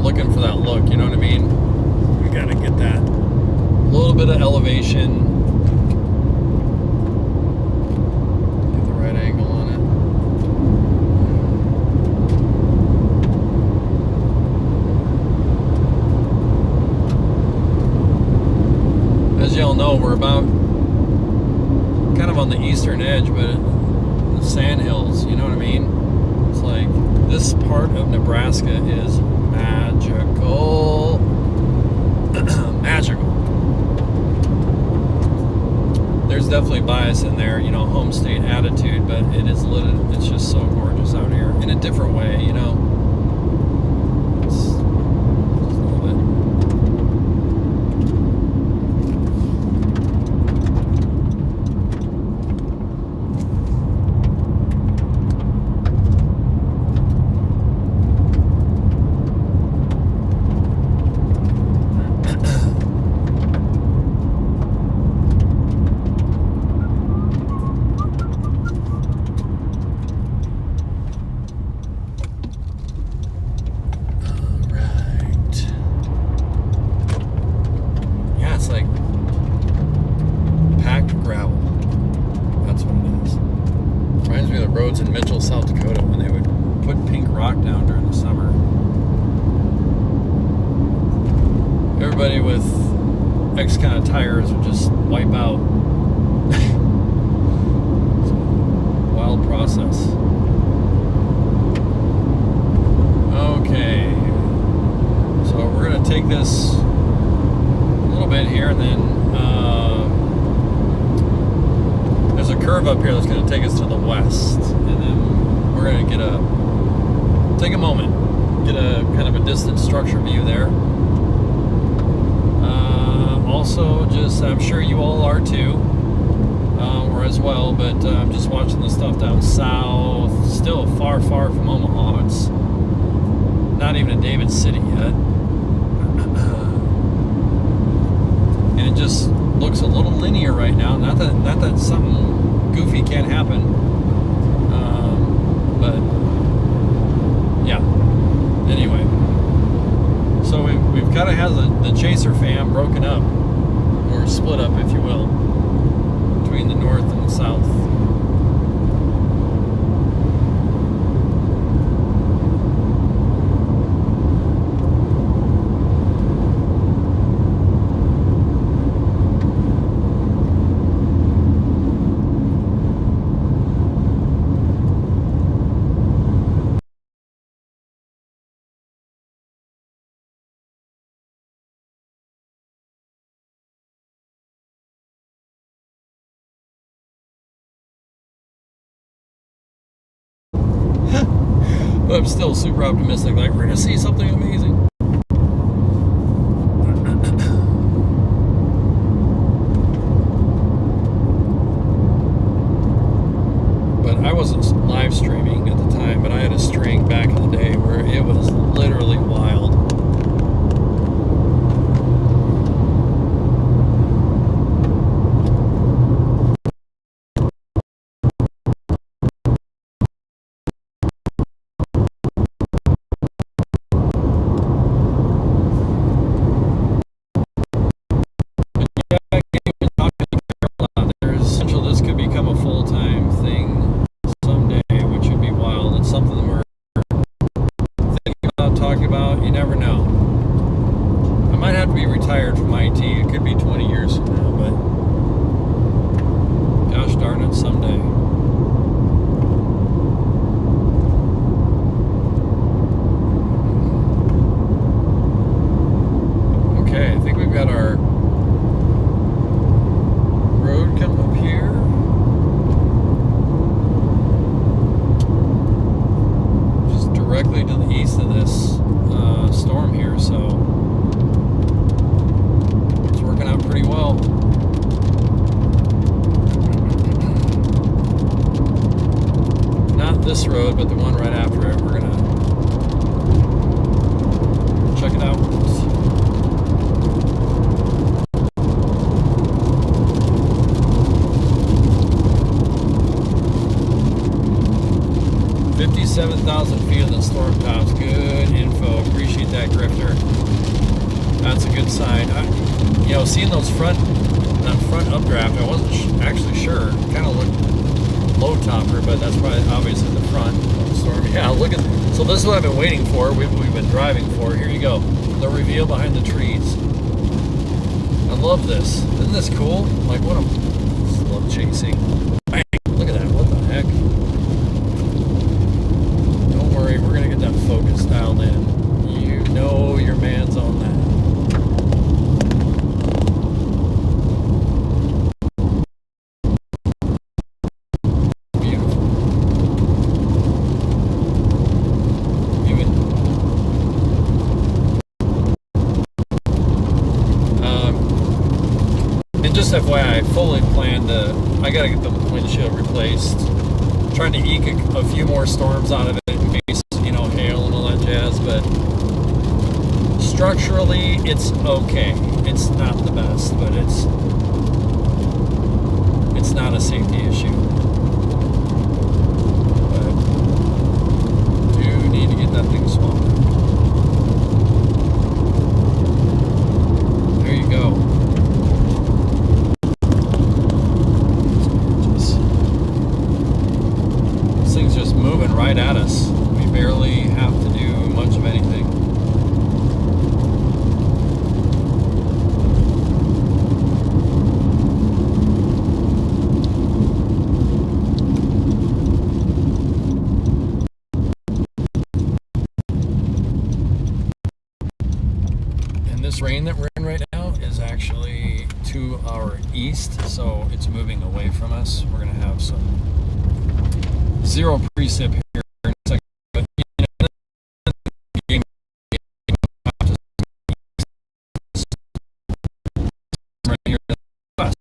Looking for that look, you know what I mean? We gotta get that little bit of elevation, get the right angle on it. As y'all know, we're about kind of on the eastern edge, but the sand hills, you know what I mean? It's like this part of Nebraska is magical. Magical. There's definitely bias in there, home state attitude, but it's just so gorgeous out here in a different way, It's just a little bit. Roads in Mitchell, South Dakota, when they would put pink rock down during the summer. Everybody with X kind of tires would just wipe out. Wild process. Okay. So we're going to take this a little bit here, and then there's a curve up here that's going to take us to the west, and then we're going to take a moment, get a kind of a distant structure view there. Also, just I'm sure you all are too, or as well, but I'm just watching the stuff down south, still far from Omaha. It's not even in David City yet. And it just looks a little linear right now. Not that something goofy can't happen, but yeah. Anyway, so we've kind of had the Chaser fam broken up, or split up, if you will, between the north and the south. But I'm still super optimistic. Like, we're gonna see something amazing. But I wasn't live streaming at the time, but I had a string back in the day where it was literally wild. There's potential this could become a full-time thing someday, which would be wild. It's something that we're thinking about, talking about. You never know. I might have to be retired from IT. It could be 20 years from now, but gosh darn it, someday. Okay, I think we've got our road coming up here. Just directly to the east of this storm here, so it's working out pretty well. Not this road, but the one right after it. We're gonna check it out. 57,000 feet of the storm tops. Good info. Appreciate that, Grifter. That's a good sign. Seeing those front updraft, I wasn't actually sure. Kind of looked low topper, but that's probably obviously the front of the storm. Yeah, look at. So this is what I've been waiting for. We've been driving for. Here you go. The reveal behind the trees. I love this. Isn't this cool? Like, what a. I love chasing. Bang! Look at that. What the heck? Don't worry, we're gonna get that focus dialed in. You know your man's on that. Beautiful. And just FYI, I fully plan to. I gotta get the windshield replaced. Trying to eke a few more storms out of it in case, hail and all that jazz, but structurally it's okay. It's not the best, but it's not a safety issue. But do need to get that thing swapped. There you go. This thing's just moving right at us. We barely have to do much of anything. This rain that we're in right now is actually to our east, so it's moving away from us. We're going to have some zero precip here in a second. But, right here in the west.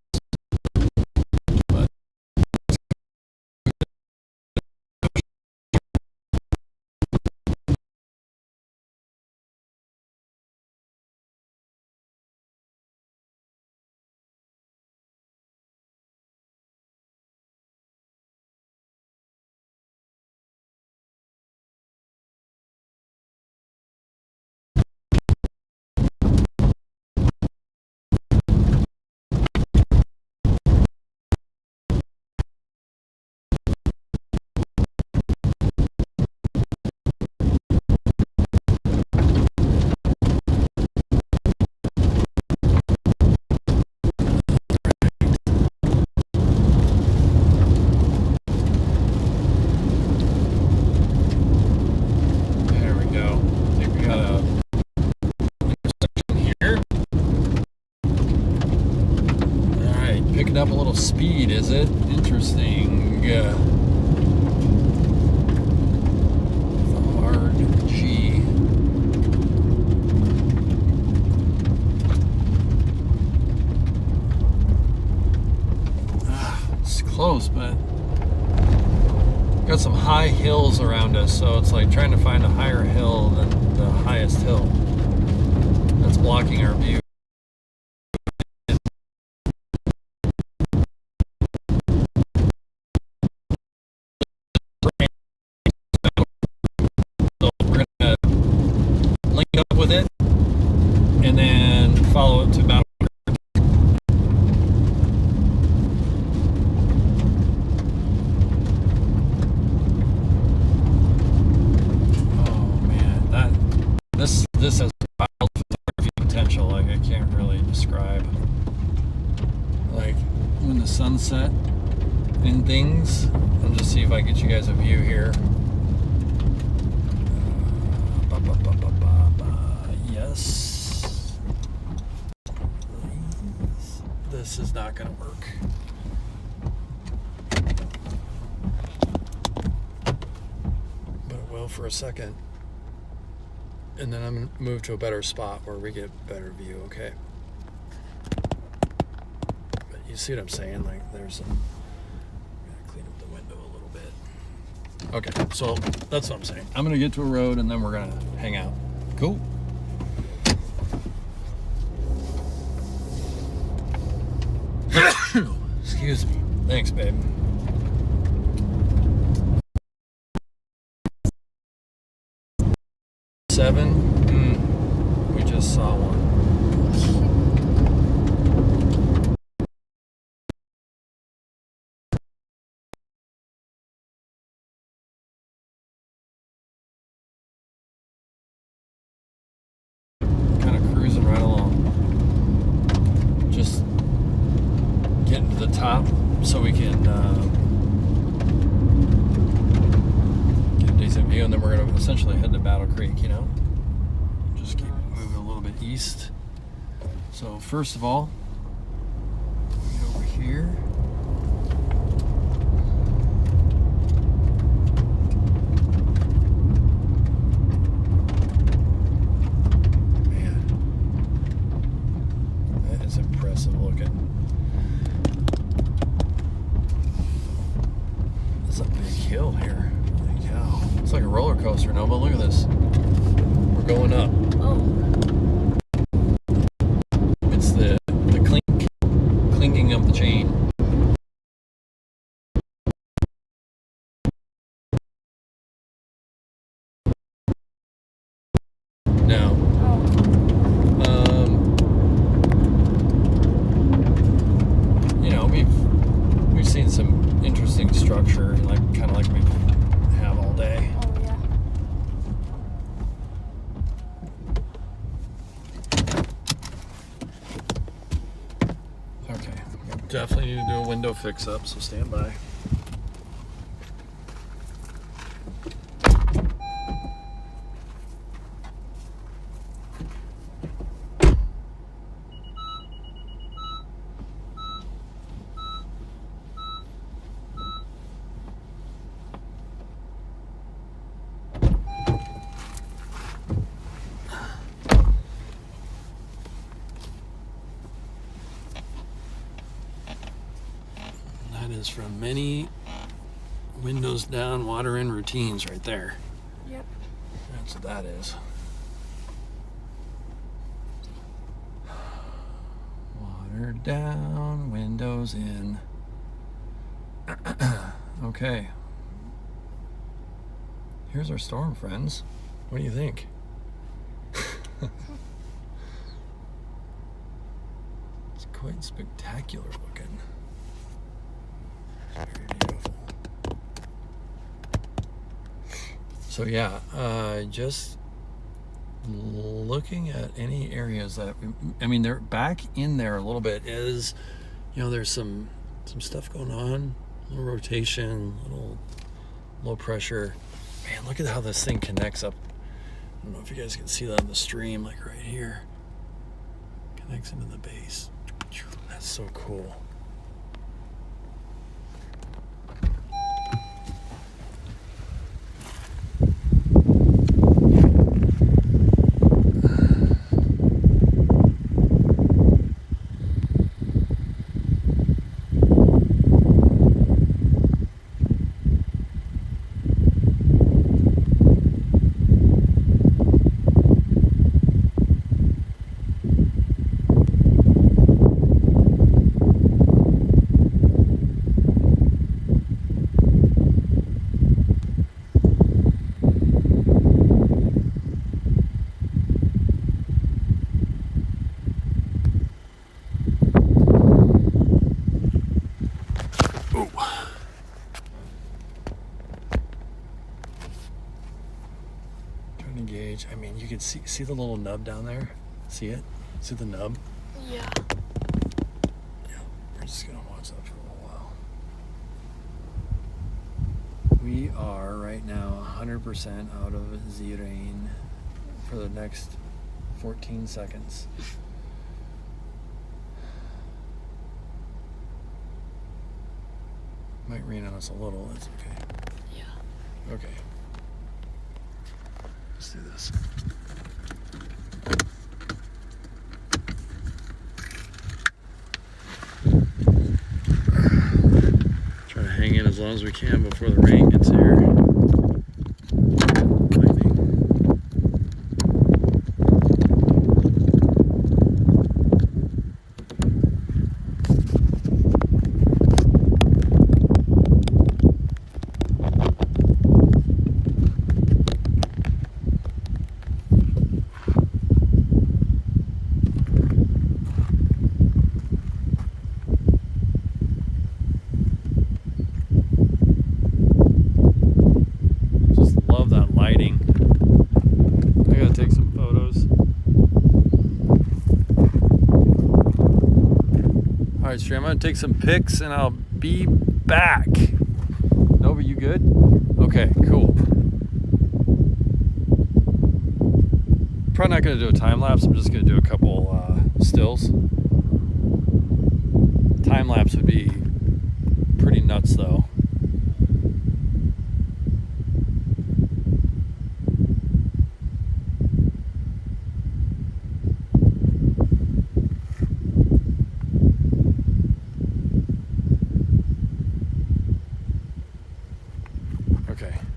But there we go. I think we got a intersection here. Alright, picking up a little speed, is it? Interesting. With a hard G. It's close, but got some high hills around us, so it's like trying to find a higher hill than the highest hill that's blocking our view. So we're gonna link up with it and then follow it to Battle. This has wild photography potential, like I can't really describe. Like when the sunset and things. I'll just see if I can get you guys a view here. Yes. Please. This is not going to work. But it will for a second. And then I'm going to move to a better spot where we get better view, okay? But you see what I'm saying? Like, there's some... I'm going to clean up the window a little bit. Okay, so that's what I'm saying. I'm going to get to a road and then we're going to hang out. Cool. Excuse me. Thanks, babe. We just saw one. Kind of cruising right along. Just getting to the top so we can get a decent view, and then we're going to essentially head to Battle Creek, you know? Just keep moving a little bit east. So first of all, get over here. Man, that is impressive looking. It's a big hill here. Holy cow. It's like a roller coaster, Nova. Look at this. We're going up. Oh. It's the clinking of the chain. Now, you know, we've seen some interesting structure, like kind of like we have all day. Oh, yeah. Okay, definitely need to do a window fix up, so stand by. is from many windows down, water in routines right there. Yep. That's what that is. Water down, windows in. Okay. Here's our storm, friends. What do you think? It's quite spectacular looking. Very beautiful. So yeah, just looking at any areas that I mean, they're back in there a little bit. Is, you know, there's some stuff going on, a little rotation, a little low pressure. Man, look at how this thing connects up. I don't know if you guys can see that on the stream, like right here. Connects into the base. That's so cool. Gauge. I mean, you can see the little nub down there. See it? See the nub? Yeah. Yeah. We're just gonna watch that for a little while. We are right now 100% out of Z-rain for the next 14 seconds. Might rain on us a little. That's okay. Yeah. Okay. Let's do this. Try to hang in as long as we can before the rain gets here. Lightning. Alright, Stream, I'm going to take some pics and I'll be back. Nova, you good? Okay, cool. Probably not going to do a time lapse. I'm just going to do a couple stills. Time lapse would be pretty nuts though.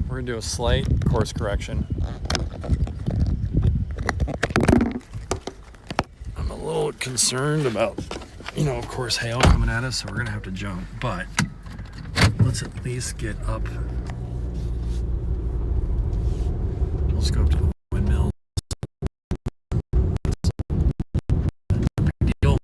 We're going to do a slight course correction. I'm a little concerned about, you know, of course, hail coming at us, so we're going to have to jump. But let's at least get up. Let's go up to the windmill. Big deal.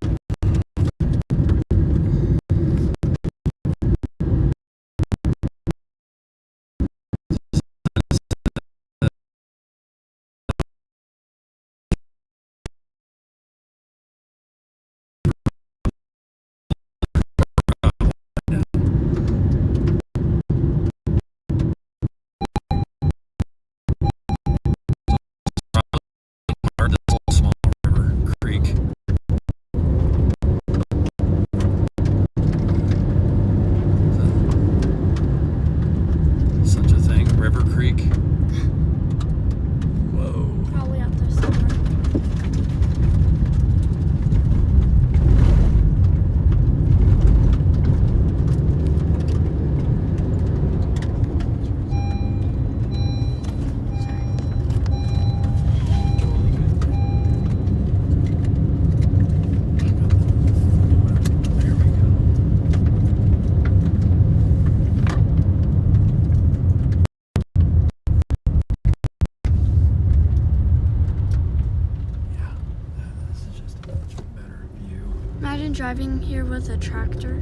Imagine driving here with a tractor.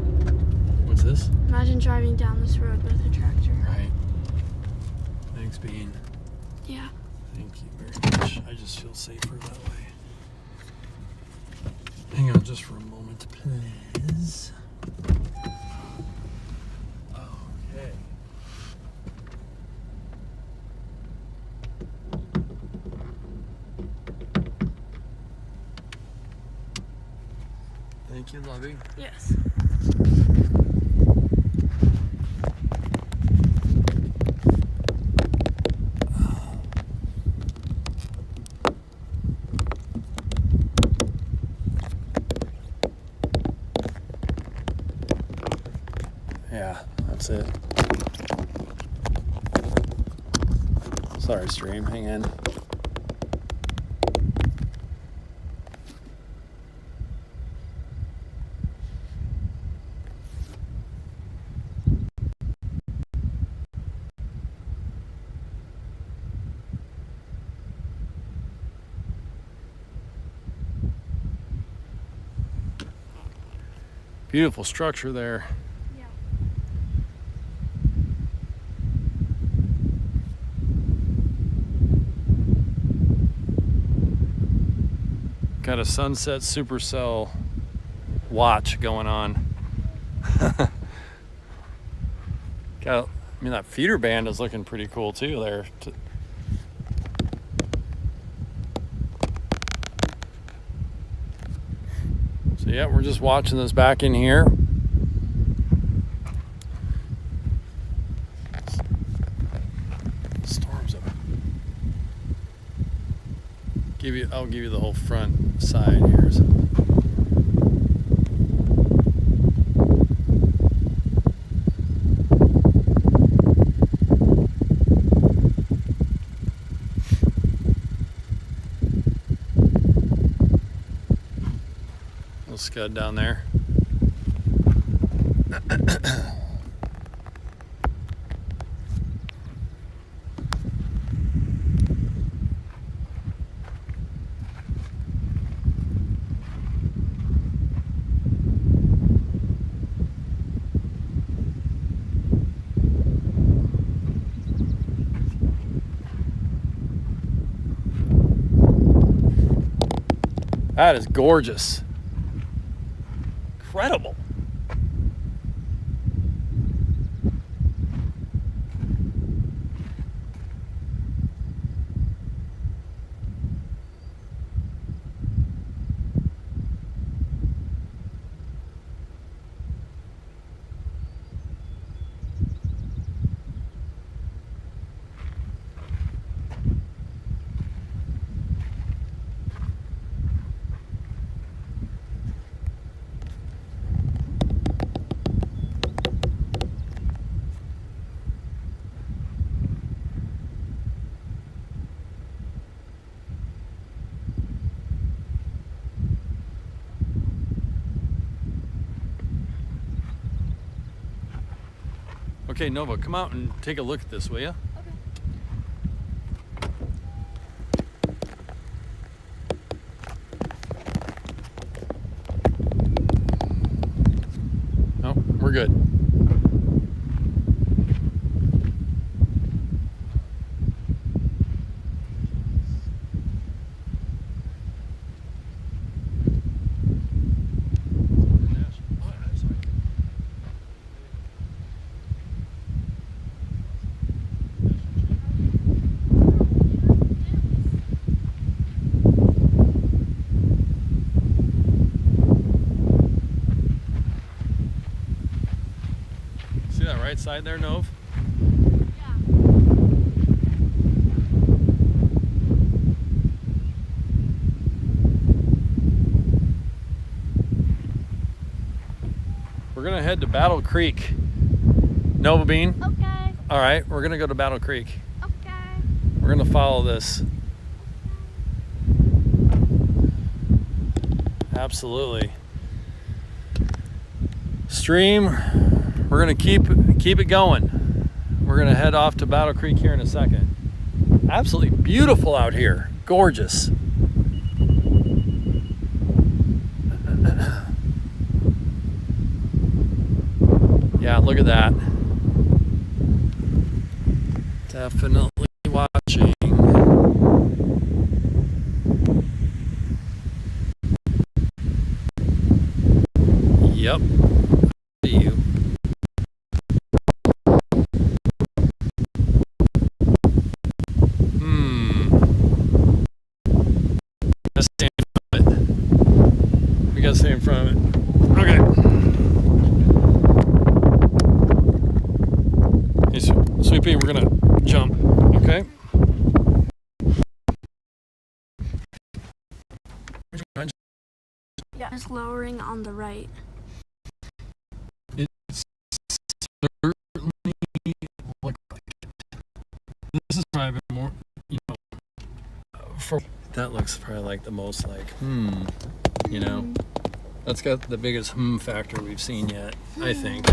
What's this? Imagine driving down this road with a tractor. Right. Thanks, Bean. Yeah. Thank you very much. I just feel safer that way. Hang on just for a moment, please. Okay. Thank you, Lovey. Yes. Yeah, that's it. Sorry, stream. Hang in. Beautiful structure there. Yeah. Got a sunset supercell watch going on. Got, I mean, that feeder band is looking pretty cool too there. So yeah, we're just watching this back in here. Storms up. I'll give you the whole front side here. Little scud down there. That is gorgeous. Incredible. Okay, Nova, come out and take a look at this, will you? No, we're good. Right side there, Nov? Yeah. We're gonna head to Battle Creek. Nova Bean? Okay. All right, we're gonna go to Battle Creek. Okay. We're gonna follow this. Absolutely. Stream, we're gonna keep it going. We're gonna head off to Battle Creek here in a second. Absolutely beautiful out here. Gorgeous. Yeah, look at that. Definitely watching. Yep. See you. Let's stay in front of it. We gotta stay in front of it. Okay. Hey, Sweet Pea, we're gonna jump. Okay. Yeah, it's lowering on the right. It's certainly look like it. This is probably more, you know, for that looks probably like the most like, you know, that's got the biggest factor we've seen yet, I think.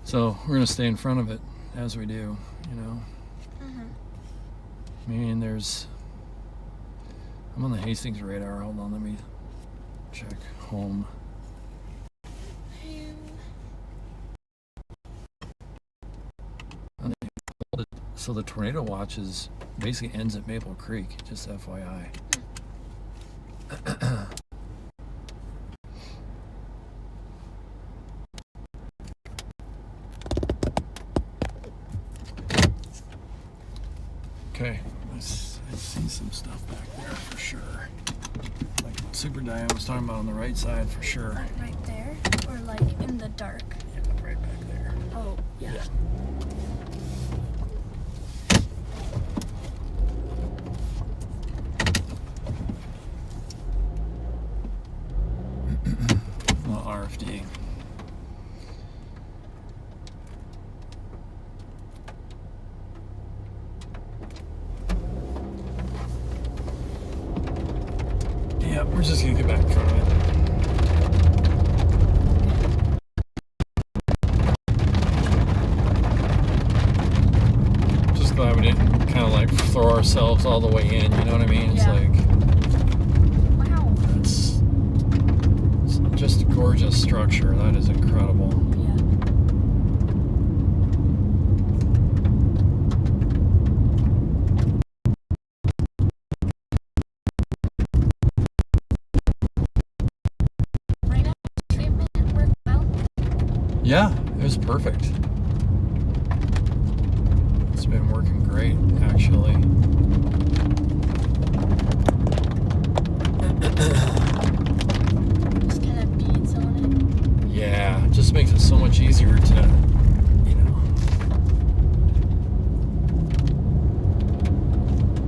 So we're gonna stay in front of it as we do, you know. I mean, I'm on the Hastings radar. Hold on, let me check home. So the tornado watch is basically ends at Maple Creek, just FYI. Okay, I see some stuff back there for sure. Like Super Diane was talking about on the right side for sure. Right there? Or like in the dark? Yeah, right back there. Oh, yeah. Well, RFD. Yeah, we're just gonna get back in front of it. Just glad we didn't kind of like throw ourselves all the way in, you know what I mean? It's Yeah. like, Wow. it's just a gorgeous structure. That is incredible. Yeah. Radar treatment worked well? Yeah, it was perfect. It's been working great, actually. Just kind of beads on it. Yeah, it just makes it so much easier to, you know,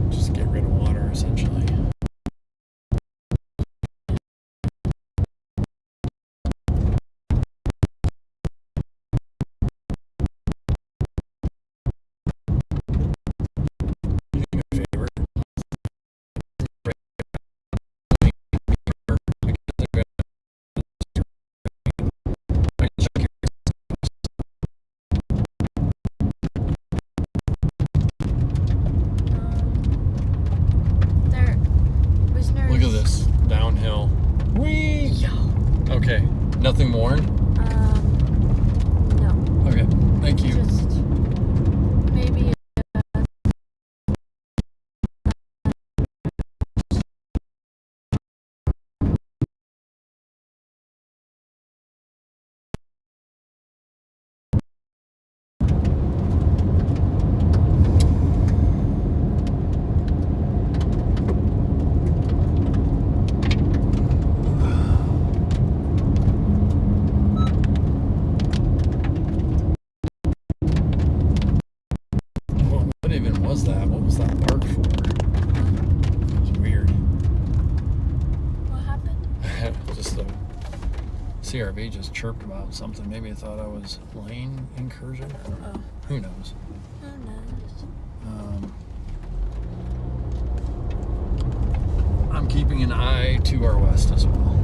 just get rid of water, essentially. There was nerves. Look at this downhill. Whee! Okay, nothing more. No. Okay, thank you. Just maybe. What even was that? What was that park for? It was weird. What happened? Just the CRV just chirped about something. Maybe I thought I was lane incursion. I don't know. Who knows? Who knows? I'm keeping an eye to our west as well.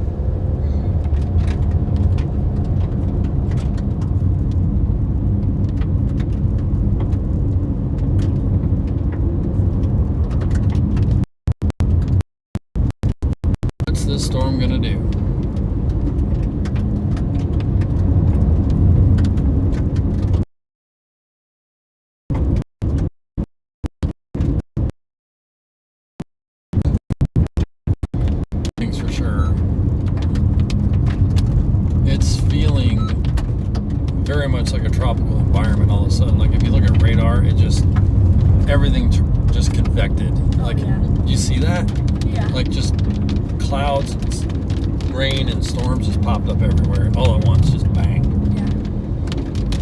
What's this storm gonna do? much like a tropical environment all of a sudden. Like if you look at radar, it just everything just convected. Like you see that? Yeah. Like just clouds, and rain, and storms just popped up everywhere all at once. Just bang.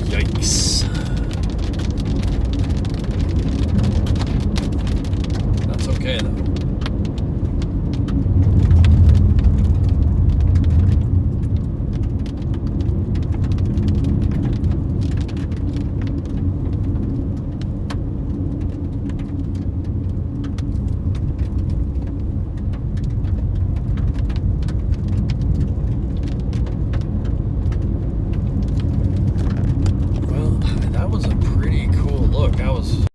Yeah. Yikes. That's okay though. Well, that was a pretty cool look. I was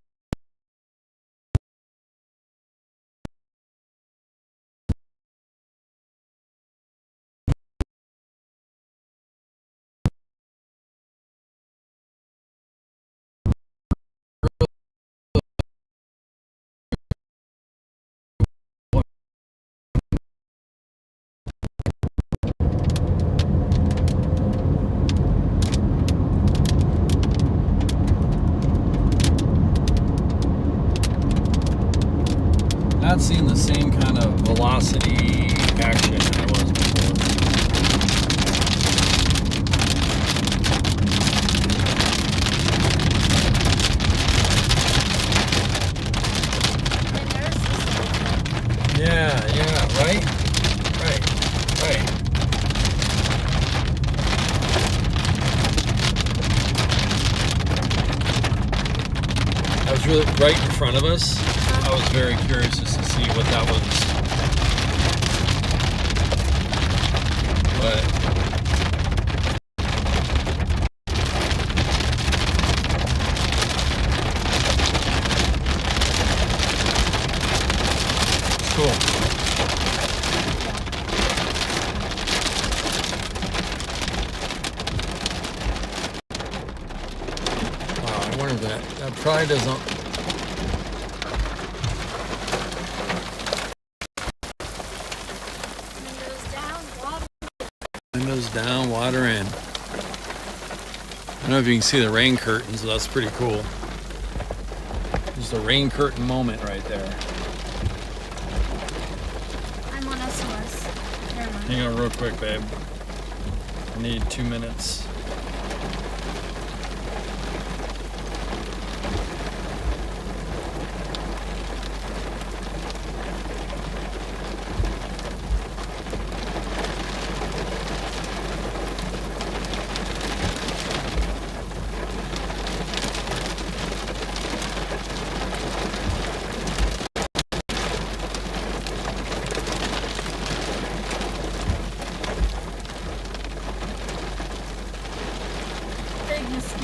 not seeing the same kind of velocity action I was before. Yeah, right? Right. I was really right in front of us. I was very curious just to see what that was. But cool. Wow, I wonder if that probably doesn't. Windows down, water in. I don't know if you can see the rain curtains, but that's pretty cool. Just a rain curtain moment right there. I'm on SOS. Never mind. Hang on real quick, babe. I need 2 minutes. Big mosquito.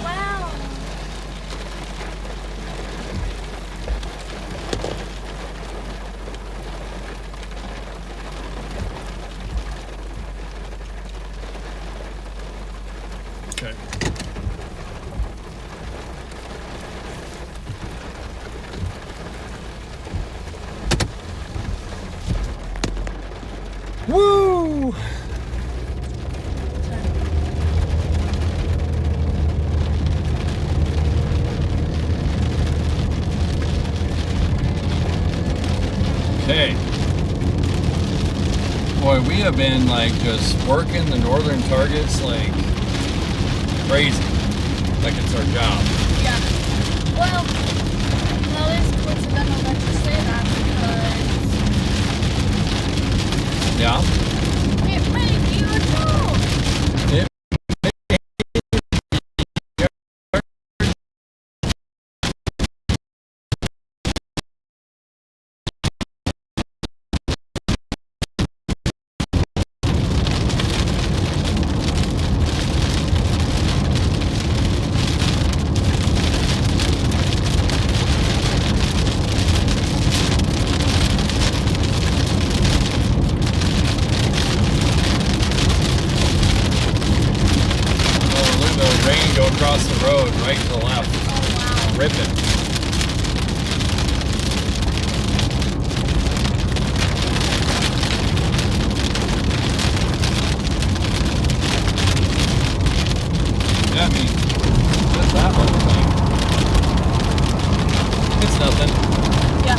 Wow. Okay. Woo! Okay. Boy, we have been like just working the northern targets like crazy. Like it's our job. Yeah. Well, that is coincidental that you say that because Yeah. it made you a tool. right to the left. Oh, wow. Ripping. Yeah, I mean, what's that little thing? It's nothing. Yeah.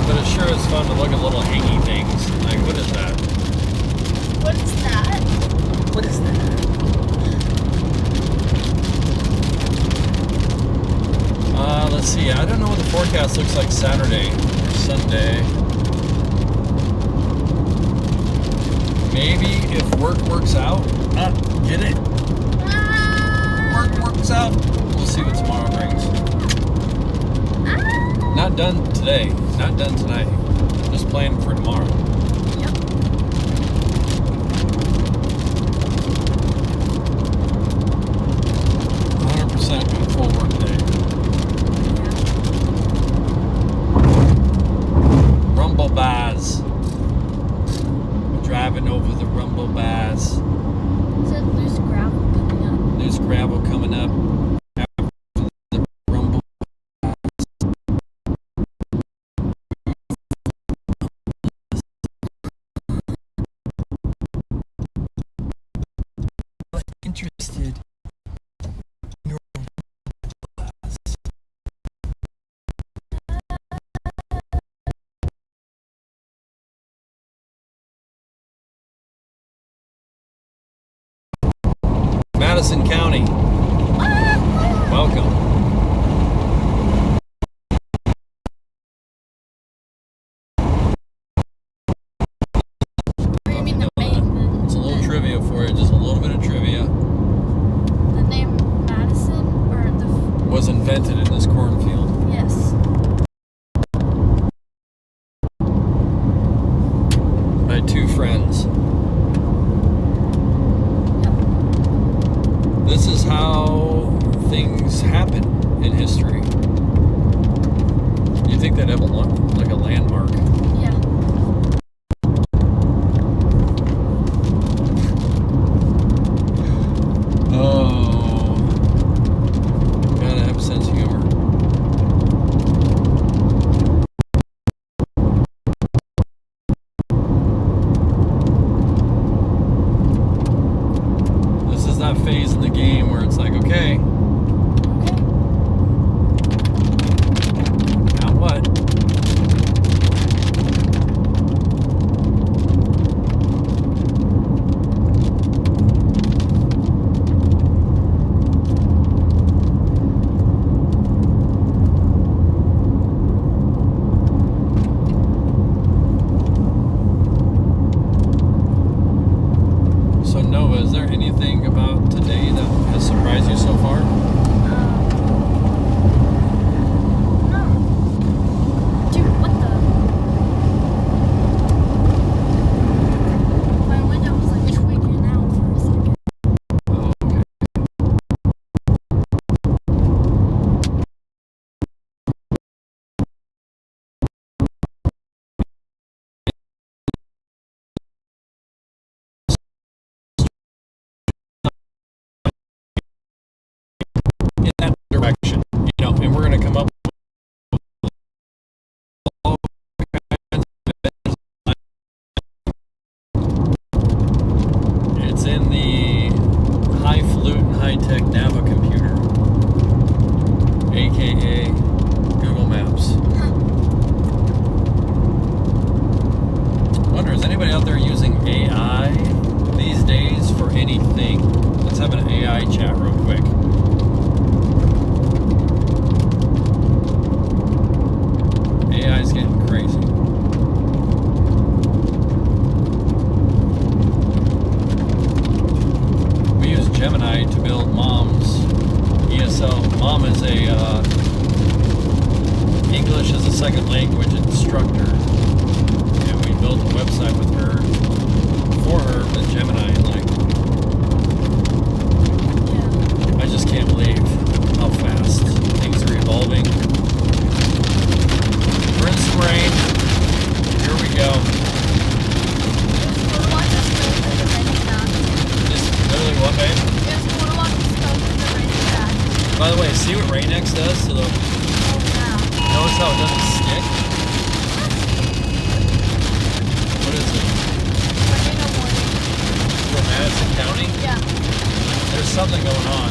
But it sure is fun to look at little hangy things. Like, what is that? What is that? What is that? Let's see. I don't know what the forecast looks like Saturday or Sunday. Maybe if work works out. Get it? Work works out. We'll see what tomorrow brings. Not done today. Not done tonight. Just planning for tomorrow. Yep. 100% full work day. Rumble Bars. Driving over the Rumble Bars. Said loose gravel coming up. There's gravel coming up after the Rumble. Interested in your class. Madison County. Welcome. What do you mean the main? It's a little trivia for you, just a little bit of trivia. The name Madison or the? Was invented in this cornfield. Yes. By two friends. This is how things happen in history. You think they'd have like a landmark? Yeah. Oh, gotta have a sense of humor. This is that phase in the game where it's like, okay, now what?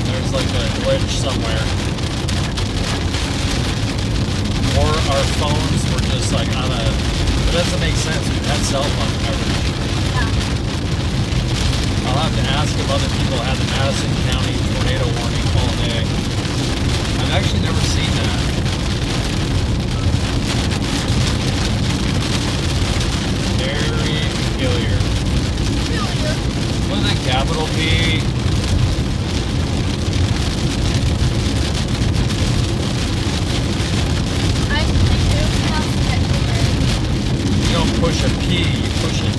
there's like a glitch somewhere. Or our phones were just like on a... It doesn't make sense. We've had cell phone coverage. I'll have to ask if other people had the Madison County tornado warning all day. I've actually never seen that. Very peculiar. With a capital P. I think it was possible. You don't push a P, you push a T.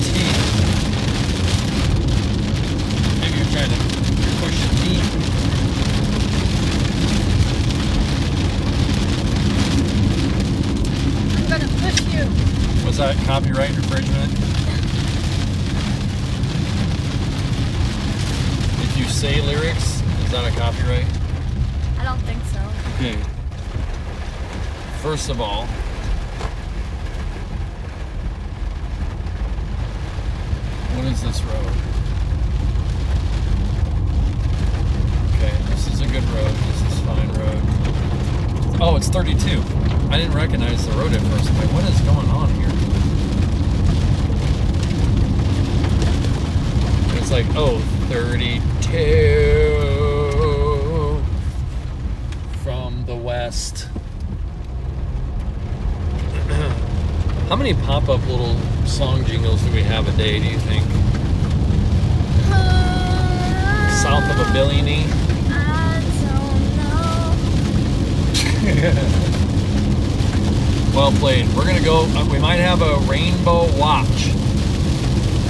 Maybe you're trying to push a T. I'm gonna push you. Was that copyright infringement? If you say lyrics, is that a copyright? I don't think so. Okay. First of all, what is this road? Okay, this is a good road. This is a fine road. Oh, it's 32. I didn't recognize the road at first. I'm like, what is going on here? It's like, oh, 32 from the west. How many pop-up little song jingles do we have a day, do you think? South of a billion? I don't know. Well played. We're going to go, we might have a rainbow watch.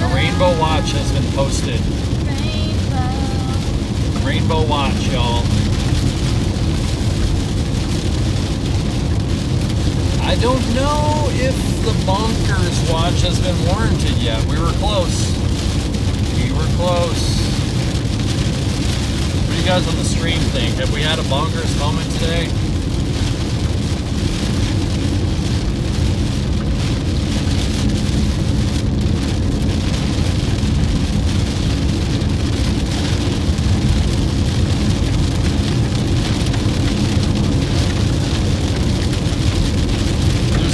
A rainbow watch has been posted. Rainbow. Rainbow watch, y'all. I don't know if the Bonkers watch has been warranted yet. We were close. We were close. What do you guys on the stream think? Have we had a Bonkers moment today?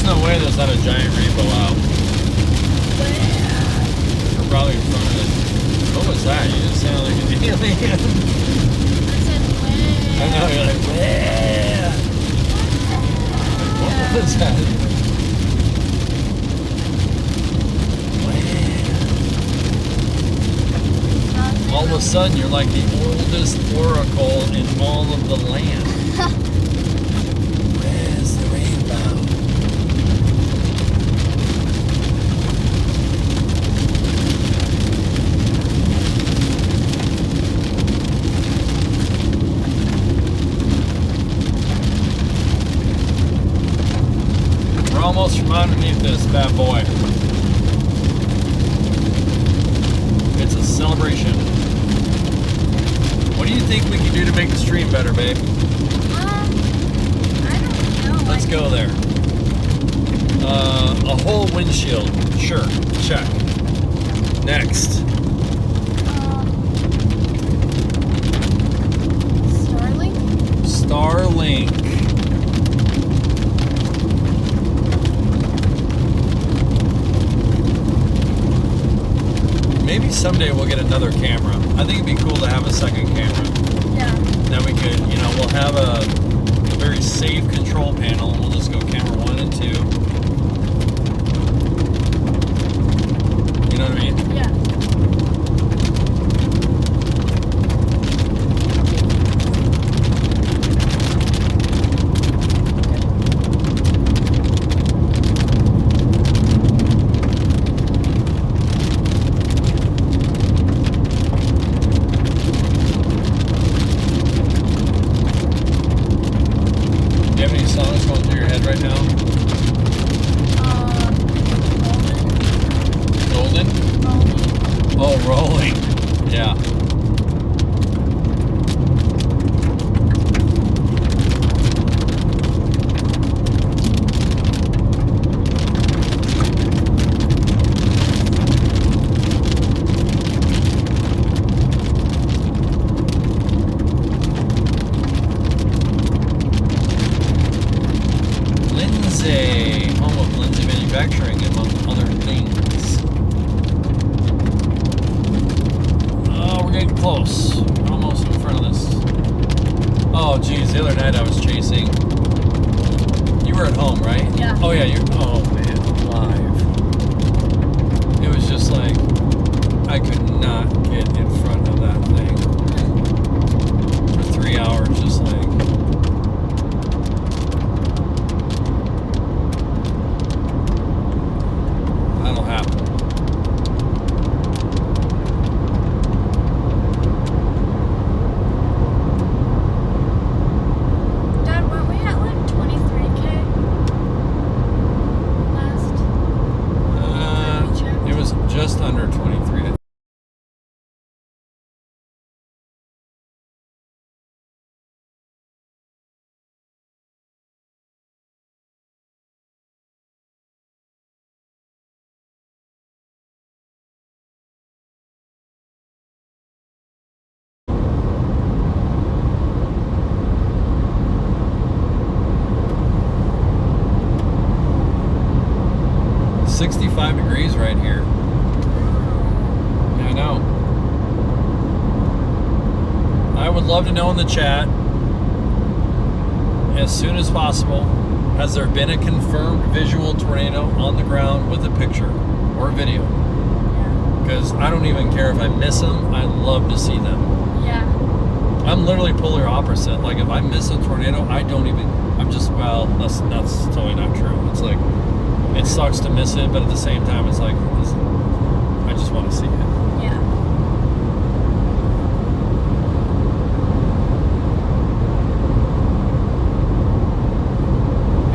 No way there's not a giant rainbow out. We're probably in front of it. What was that? You just sounded like an alien. I know, you're like, where? What was that? Where? All of a sudden, you're like the oldest oracle in all of the land. Where's the rainbow? Almost from underneath this bad boy. It's a celebration. What do you think we can do to make the stream better, babe? I don't know. Let's go there. A whole windshield. Sure. Check. Next. Starlink. Maybe someday we'll get another camera. I think it'd be cool to have a second camera. Yeah. Then we could, you know, we'll have a very safe control panel and we'll just go camera 1 and 2. You know what I mean? Yeah. manufacturing, among other things. Oh, we're getting close. We're almost in front of this. Oh, geez, the other night I was chasing. You were at home, right? Yeah. Oh, yeah, oh, man, live. It was just like, I could not get in front of that thing. For 3 hours, just like. That'll happen. Dad, weren't we at like 23K last? It was just under 23. I 65 degrees right here. Yeah, I know. I would love to know in the chat, as soon as possible, has there been a confirmed visual tornado on the ground with a picture or video? Because I don't even care if I miss them. I love to see them. Yeah. I'm literally polar opposite. Like, if I miss a tornado, I don't even, I'm just, well, that's totally not true. It's like, it sucks to miss it, but at the same time, it's like, I just want to see it. Yeah.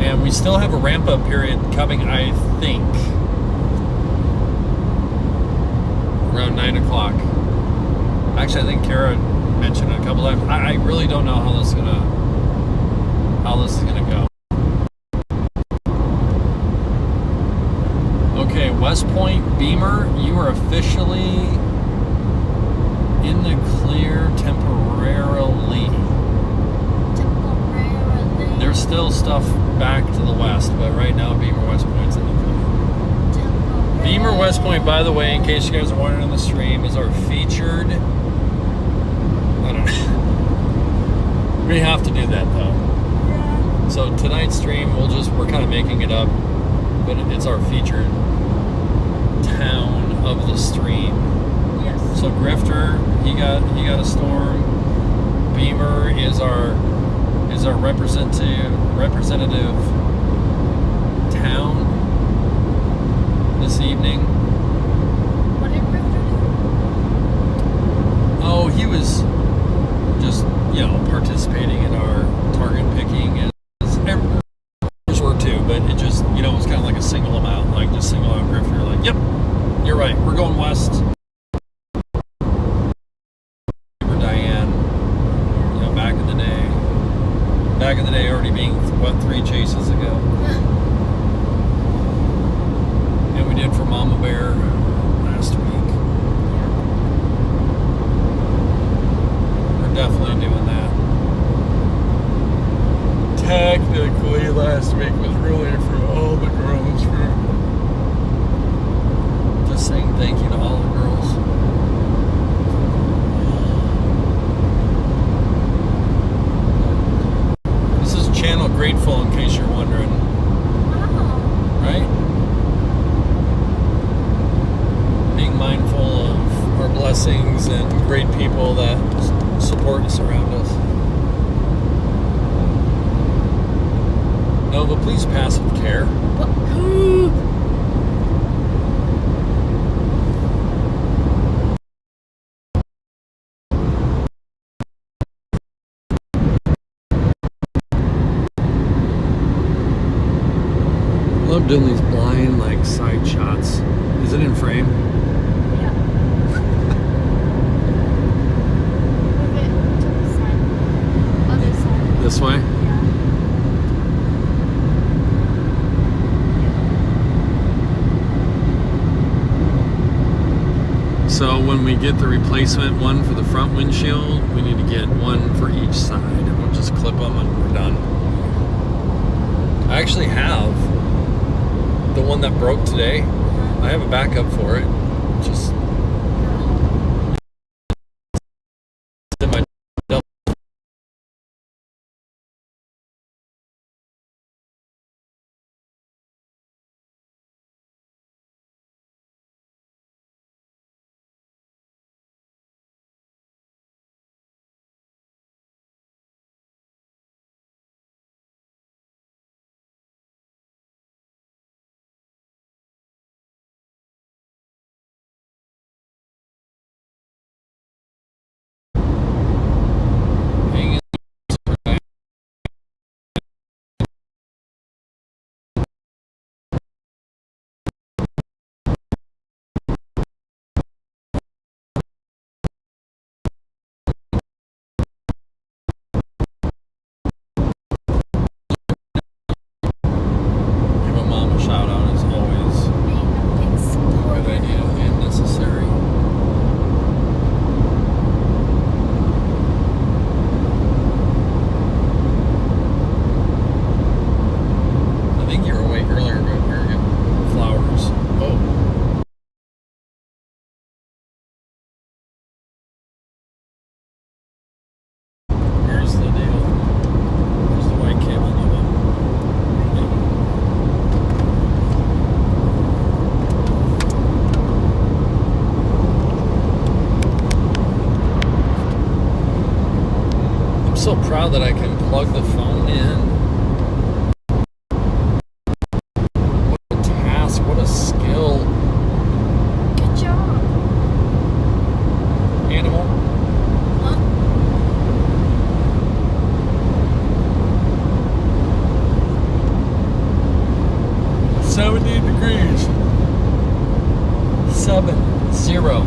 And we still have a ramp-up period coming, I think, around 9 o'clock. Actually, I think Kara mentioned it a couple times. I really don't know how this is gonna go. Okay, West Point Beamer, you are officially in the clear temporarily. There's still stuff back to the west, but right now Beamer West Point's in the clear. Beamer West Point, by the way, in case you guys are wondering on the stream, is our featured. I don't know. We have to do that though. Yeah. So tonight's stream, we're kind of making it up, but it's our featured town of the stream. Yes. So Grifter, he got a storm. Beamer is our representative town this evening. What did Grifter do? Oh, he was just, participating in our target picking, and others were too, but it just, it was kind of like a single amount, like just single out Grifter, like, yep, you're right, we're going west. For Diane, back in the day, already being, 3 chases ago. And we did for Mama Bear last week. We're definitely doing that. Technically, last week was really for all the girls. Just saying thank you to all the girls. This is Channel Grateful, in case you're wondering. Right? Being mindful of our blessings and great people that support and surround us. Nova, please pass with care. Love doing these blind, side shots. Is it in frame? Yeah. Move it to the side. Other side. This way? Yeah. So when we get the replacement one for the front windshield, we need to get one for each side. We'll just clip them and we're done. I actually have The one that broke today. I have a backup for it. Just in my hanging. Give my mom a shout out as always. Good idea and necessary. I think you were awake earlier, but we were getting flowers. Oh. Where's the deal? Where's the white cable level? I'm so proud that I can plug the phone in. What a task, what a skill. Good job. Animal. Huh? 70 degrees. 7-0.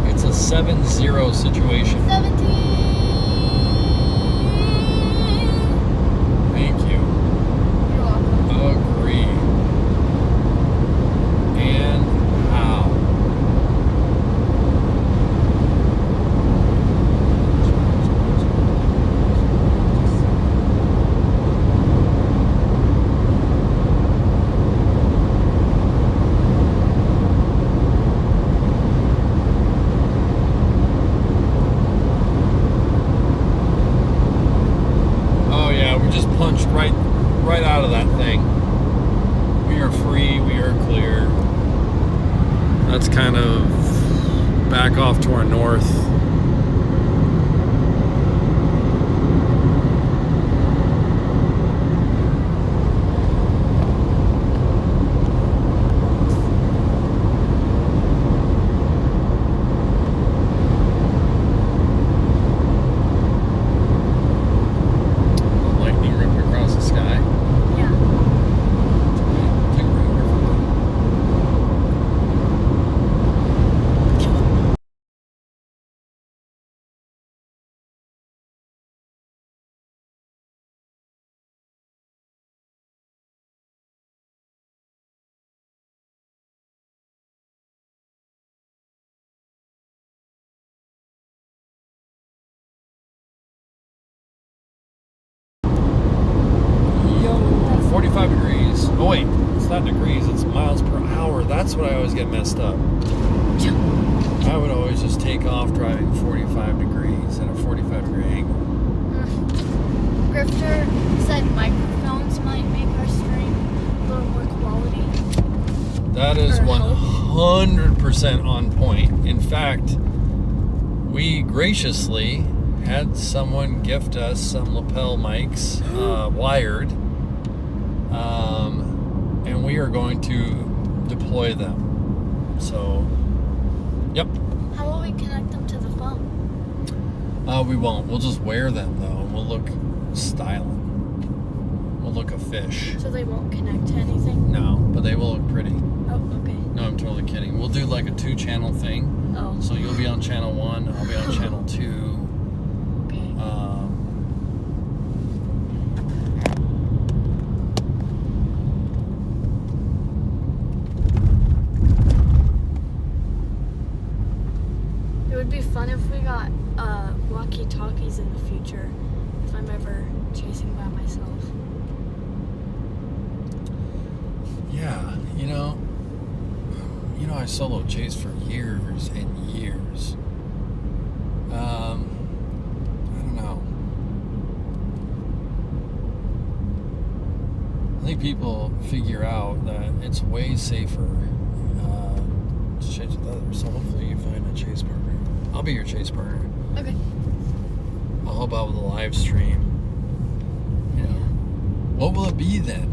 It's a 7-0 situation. 17. Thank you. You're welcome. Agree. And how? Oh yeah, we just punched right out of that thing. We are free, we are clear. That's kind of back off to our north. Lightning ripping across the sky. Yeah. Take a break here for a minute. Yo, 45 degrees. Oh wait, it's not degrees, it's miles per hour. That's what I always get messed up. I would always just take off driving 45 degrees at a 45 degree angle. Grifter said microphones might make our stream a little more quality. That is Or help. 100% on point. In fact, we graciously had someone gift us some lapel mics, wired, and we are going to deploy them. So, yep. How will we connect them to the phone? We won't. We'll just wear them though, and we'll look styling. We'll look a fish. So they won't connect to anything? No, but they will look pretty. Oh, okay. No, I'm totally kidding. We'll do like a 2-channel thing. Oh. So you'll be on channel 1, I'll be on channel 2. Okay. It would be fun if we got walkie-talkies in the future, if I'm ever chasing by myself. Yeah, I solo chased for years and years. I don't know. I think people figure out that it's way safer to chase with others. So hopefully you find a chase partner. I'll be your chase partner. Okay. I'll help out with the live stream. What will it be then?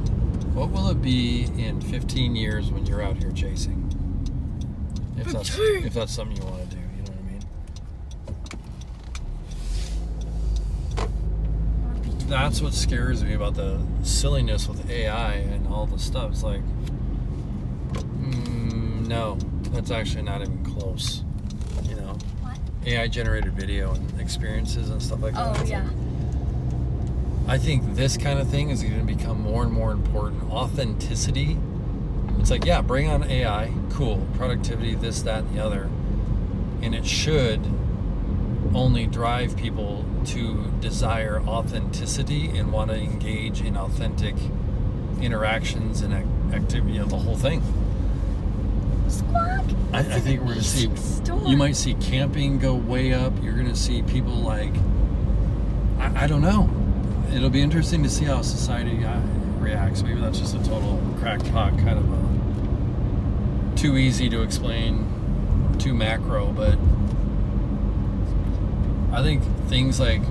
What will it be in 15 years when you're out here chasing? If that's something you want to do, you know what I mean? That's what scares me about the silliness with AI and all the stuff. It's like, no, that's actually not even close. What? AI generated video and experiences and stuff like that. Oh, yeah. I think this kind of thing is going to become more and more important. Authenticity. It's like, yeah, bring on AI, cool, productivity, this, that, and the other. And it should only drive people to desire authenticity and want to engage in authentic interactions and activity, the whole thing. Squawk! I think we're going to see, you might see camping go way up. You're going to see people like, I don't know. It'll be interesting to see how society reacts. Maybe that's just a total crackpot kind of too easy to explain, too macro, but I think things like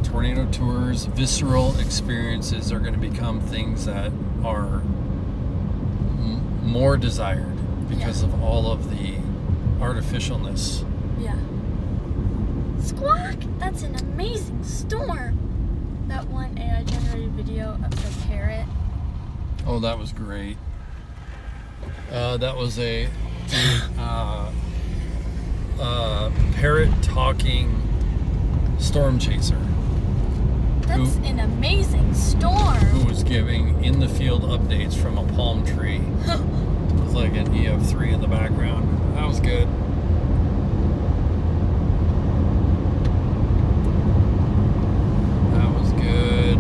tornado tours, visceral experiences are going to become things that are more desired because of all of the artificialness. Yeah. Squawk! That's an amazing storm. That one AI generated video of the parrot. Oh, that was great. That was a parrot talking storm chaser. That's an amazing storm. Who was giving in the field updates from a palm tree with like an EF3 in the background. That was good. That was good.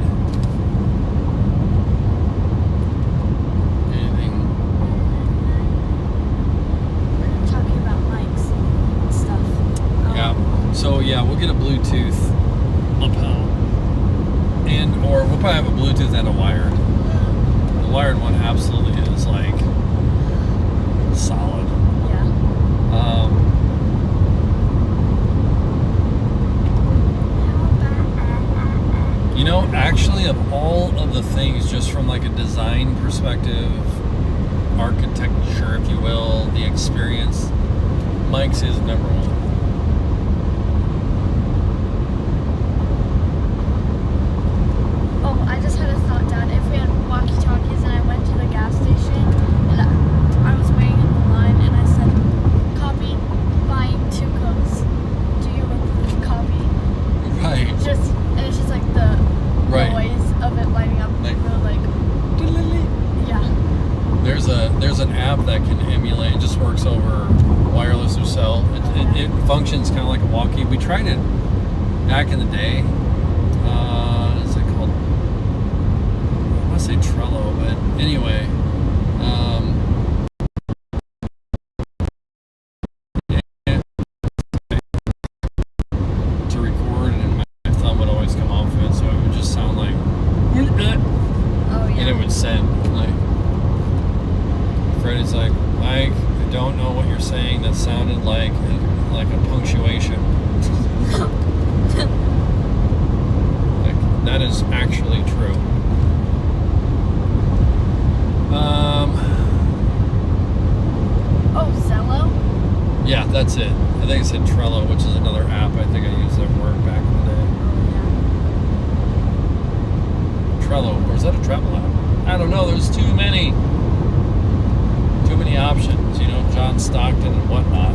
Anything? We're talking about mics and stuff. Yeah. So yeah, we'll get a Bluetooth lapel. Or we'll probably have a Bluetooth and a wired. The wired one absolutely is like solid. Yeah. Actually, of all of the things, just from like a design perspective, architecture, if you will, the experience, Mike's is number one. Oh, I just had a thought, Dad. If we had walkie-talkies and I went to the gas station and I was waiting in line and I said, "Copy, buying 2 Cokes. Do you approve? Copy." Right. And it's just like the noise of it lighting up. Like, yeah. There's an app that can emulate. It just works over wireless or cell. It functions kind of like a walkie. We tried it back in the day. What's it called? I want to say Trello, but anyway. To record, and my thumb would always come off it, so it would just sound like, Oh, yeah. and it would send. Like, Freddie's like, Mike, I don't know what you're saying. That sounded like a punctuation. Like, that is actually true. Oh, Zello? Yeah, that's it. I think it said Trello, which is another app I think I used at work back in the day. Trello, or is that a travel app? I don't know. There's too many options. John Stockton and whatnot.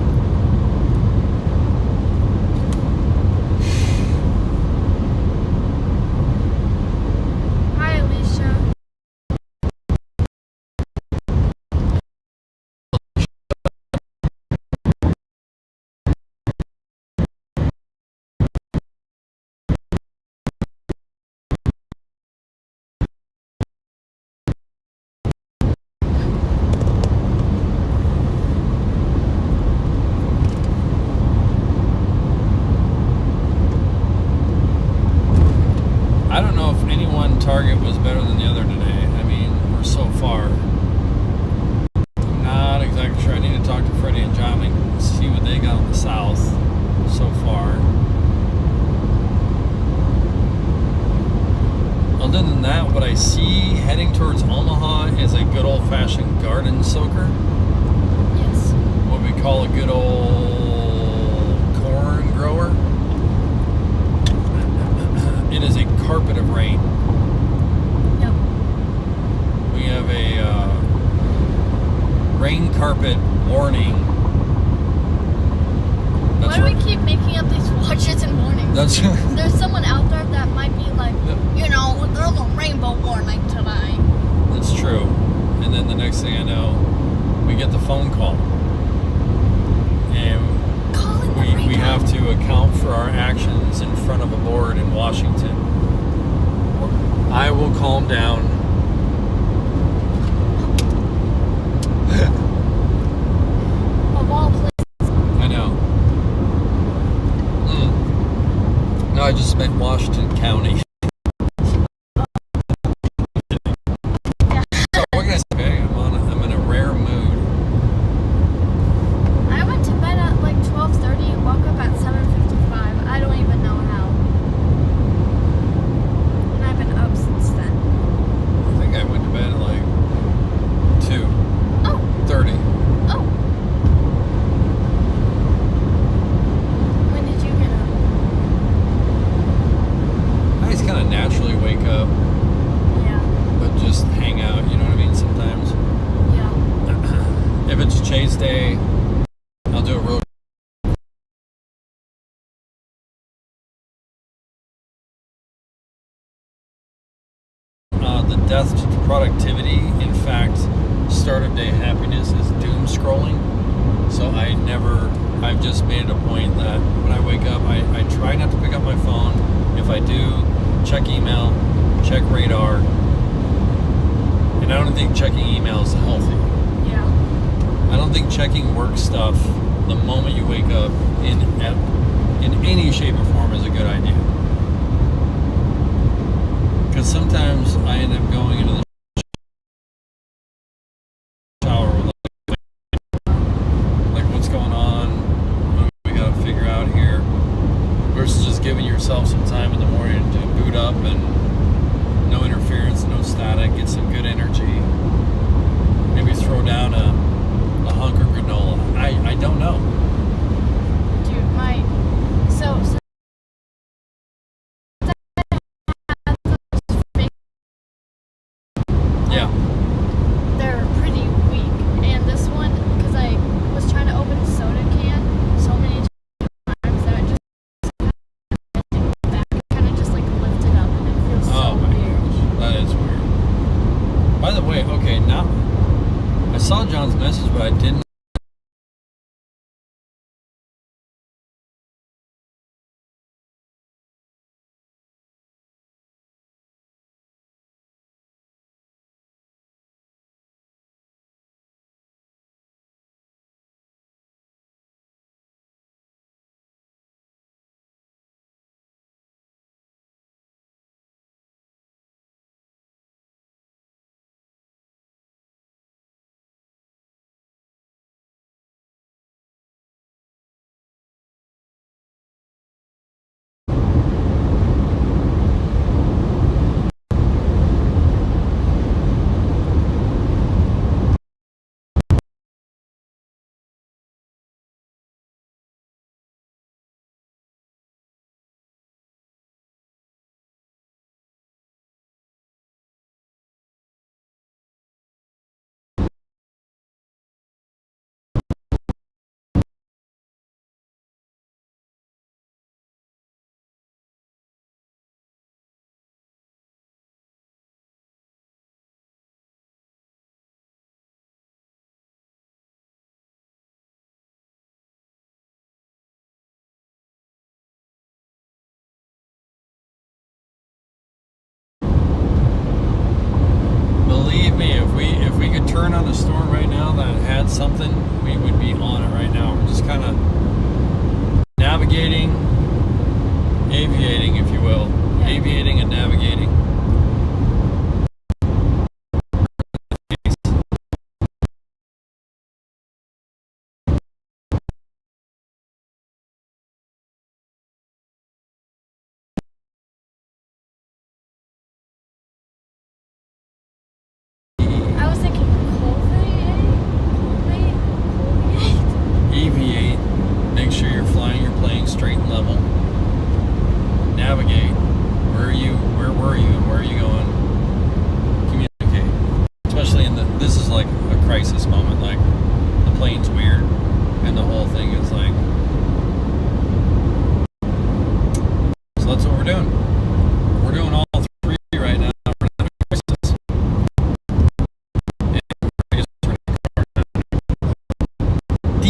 Hi, Alicia. see heading towards Omaha is a good old-fashioned garden soaker. Yes. What we call a good old corn grower. It is a carpet of rain. Yep. We have a rain carpet warning. Why do we keep making up these watches and warnings? That's There's someone out there that might be like, you know, there's a rainbow warning today. that's true. And then the next thing I know, we get the phone call. And we have to account for our actions in front of a board in Washington. I will calm down. Of all places. I know. No, I just meant Washington County. So what can I say? Okay, I'm in a rare mood. I went to bed at like 12:30 and woke up at 7:55. I don't even know how. And I've been up since then. I think I went to bed at like 2:30. Oh. When did you get up? I just kind of naturally wake up, Yeah. but just hang out, you know what I mean, sometimes. Yeah. If it's a chase day, I'll do a road. The death to productivity, in fact, start of day happiness is doom scrolling. So I've just made it a point that when I wake up, I try not to pick up my phone. If I do, check email, check radar. And I don't think checking email is healthy. Yeah. I don't think checking work stuff the moment you wake up in any shape or form is a good idea. Because sometimes I end up going into the shower with like what's going on, what do we gotta figure out here, versus just giving yourself some time in the morning to boot up and no interference, no static, get some good energy. Maybe throw down a hunk of granola. I don't know. Dude, so Yeah. they're pretty weak. And this one, because I was trying to open a soda can so many times that it just kind of just like lifted up and it feels Oh so my weird. gosh, that is weird. By the way, okay, now I saw John's message, but I didn't. Believe me, if we could turn on a storm right now that had something, we would be on it right now. We're just kind of navigating, aviating, if you will, aviating and navigating.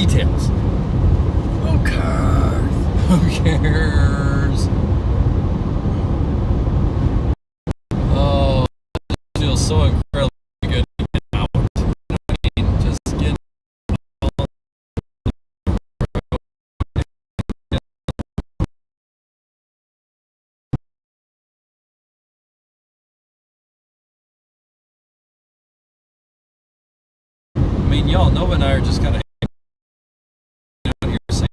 details. Who cares? Who cares? Oh, it feels so incredibly good to get out. You know what I mean? Just get I mean, y'all, Nova and I are just kind of out here saying,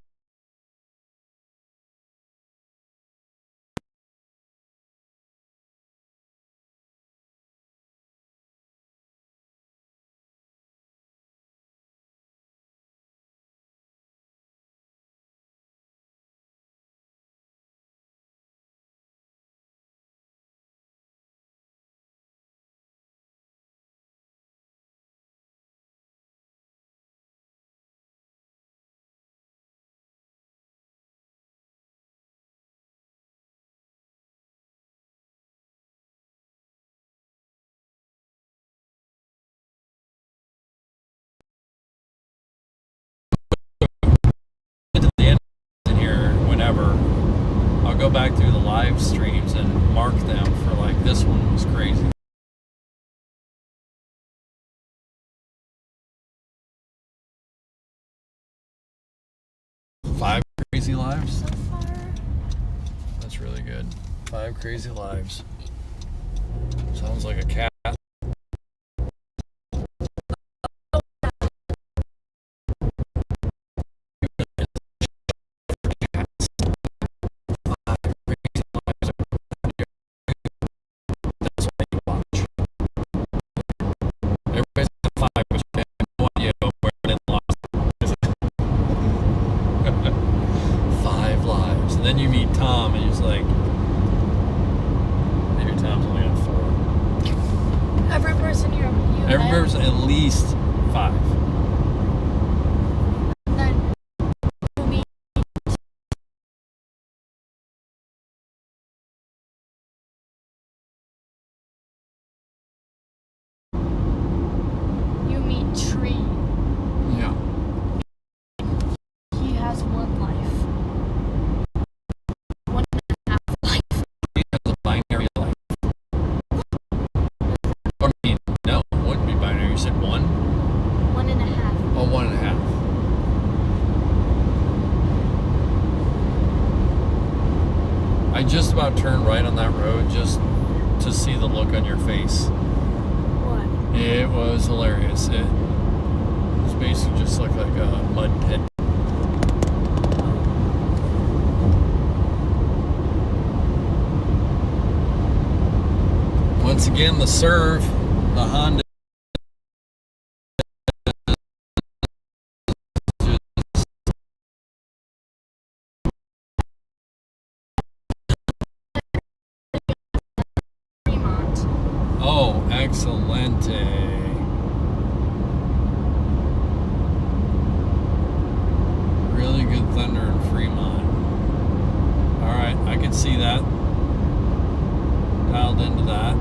to the end in here whenever. I'll go back through the live streams and mark them for like this one was crazy. Five crazy lives? So far. That's really good. 5 crazy lives. Sounds like a cat. Everybody's got 5, but you have no idea where they lost. 5 lives. And then you meet Tom and he's like, maybe Tom's only got 4. Every person you Every met, person at least 5. then you meet Tree. Yeah. He has 1 life. 1.5 life. He has a binary life. I mean, no, it wouldn't be binary. You said 1? 1.5. Oh, 1.5. I just about turned right on that road just to see the look on your face. What? It was hilarious. It was basically just looked like a mud pit. Once again, the Serve, the Honda. Fremont. Oh, excelente. Really good thunder in Fremont. Alright, I can see that. Dialed into that.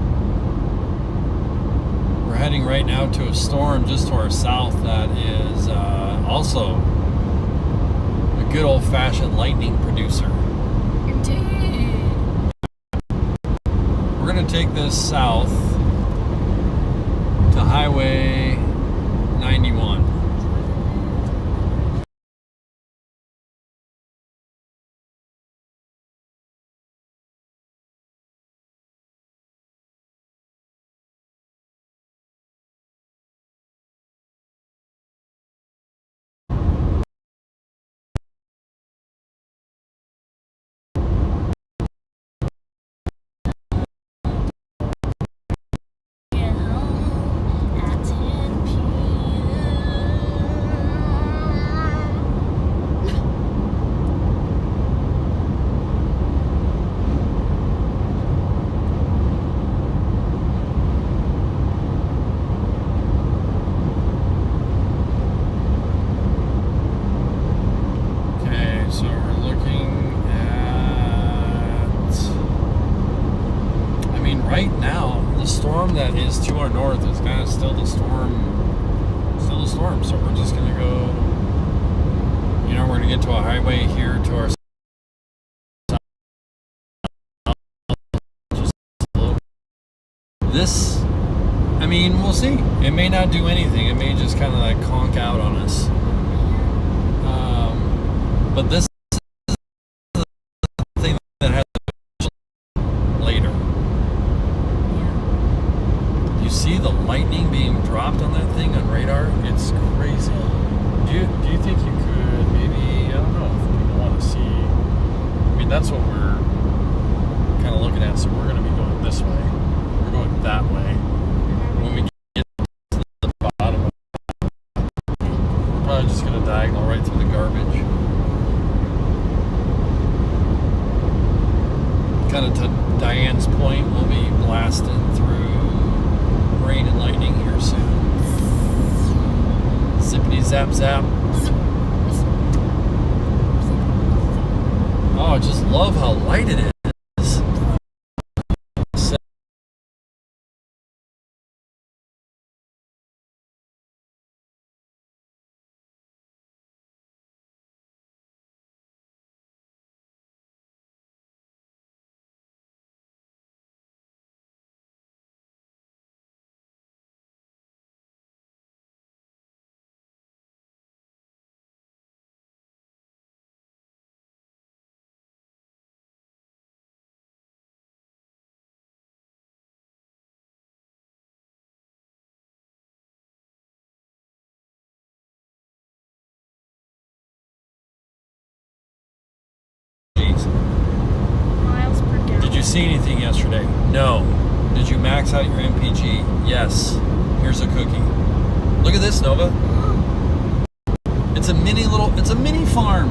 We're heading right now to a storm just to our south that is also a good old-fashioned lightning producer. Indeed. We're going to take this south to Highway 91. Get home at 10 Okay, so we're looking at... I mean, right now, the storm that is to our north is kind of still the storm. So we're just going to go You know, we're gonna get to a highway here to our this. I mean, we'll see. It may not do anything. It may just kind of like conk out on us. But this is the thing that has later. You see the lightning being dropped on that thing on radar? It's crazy. Do you think you could maybe, I don't know, if people want to see, I mean, that's what we're kind of looking at, so we're going to be going this way. We're going that way. When we get to the bottom, we're probably just going to diagonal right through the garbage. Kind of to Diane's point, we'll be blasting through rain and lightning here soon. Zippity zap zap. Oh, I just love how light it is. Miles per gallon. Did you see anything yesterday? No. Did you max out your MPG? Yes. Here's a cookie. Look at this, Nova. It's a mini farm.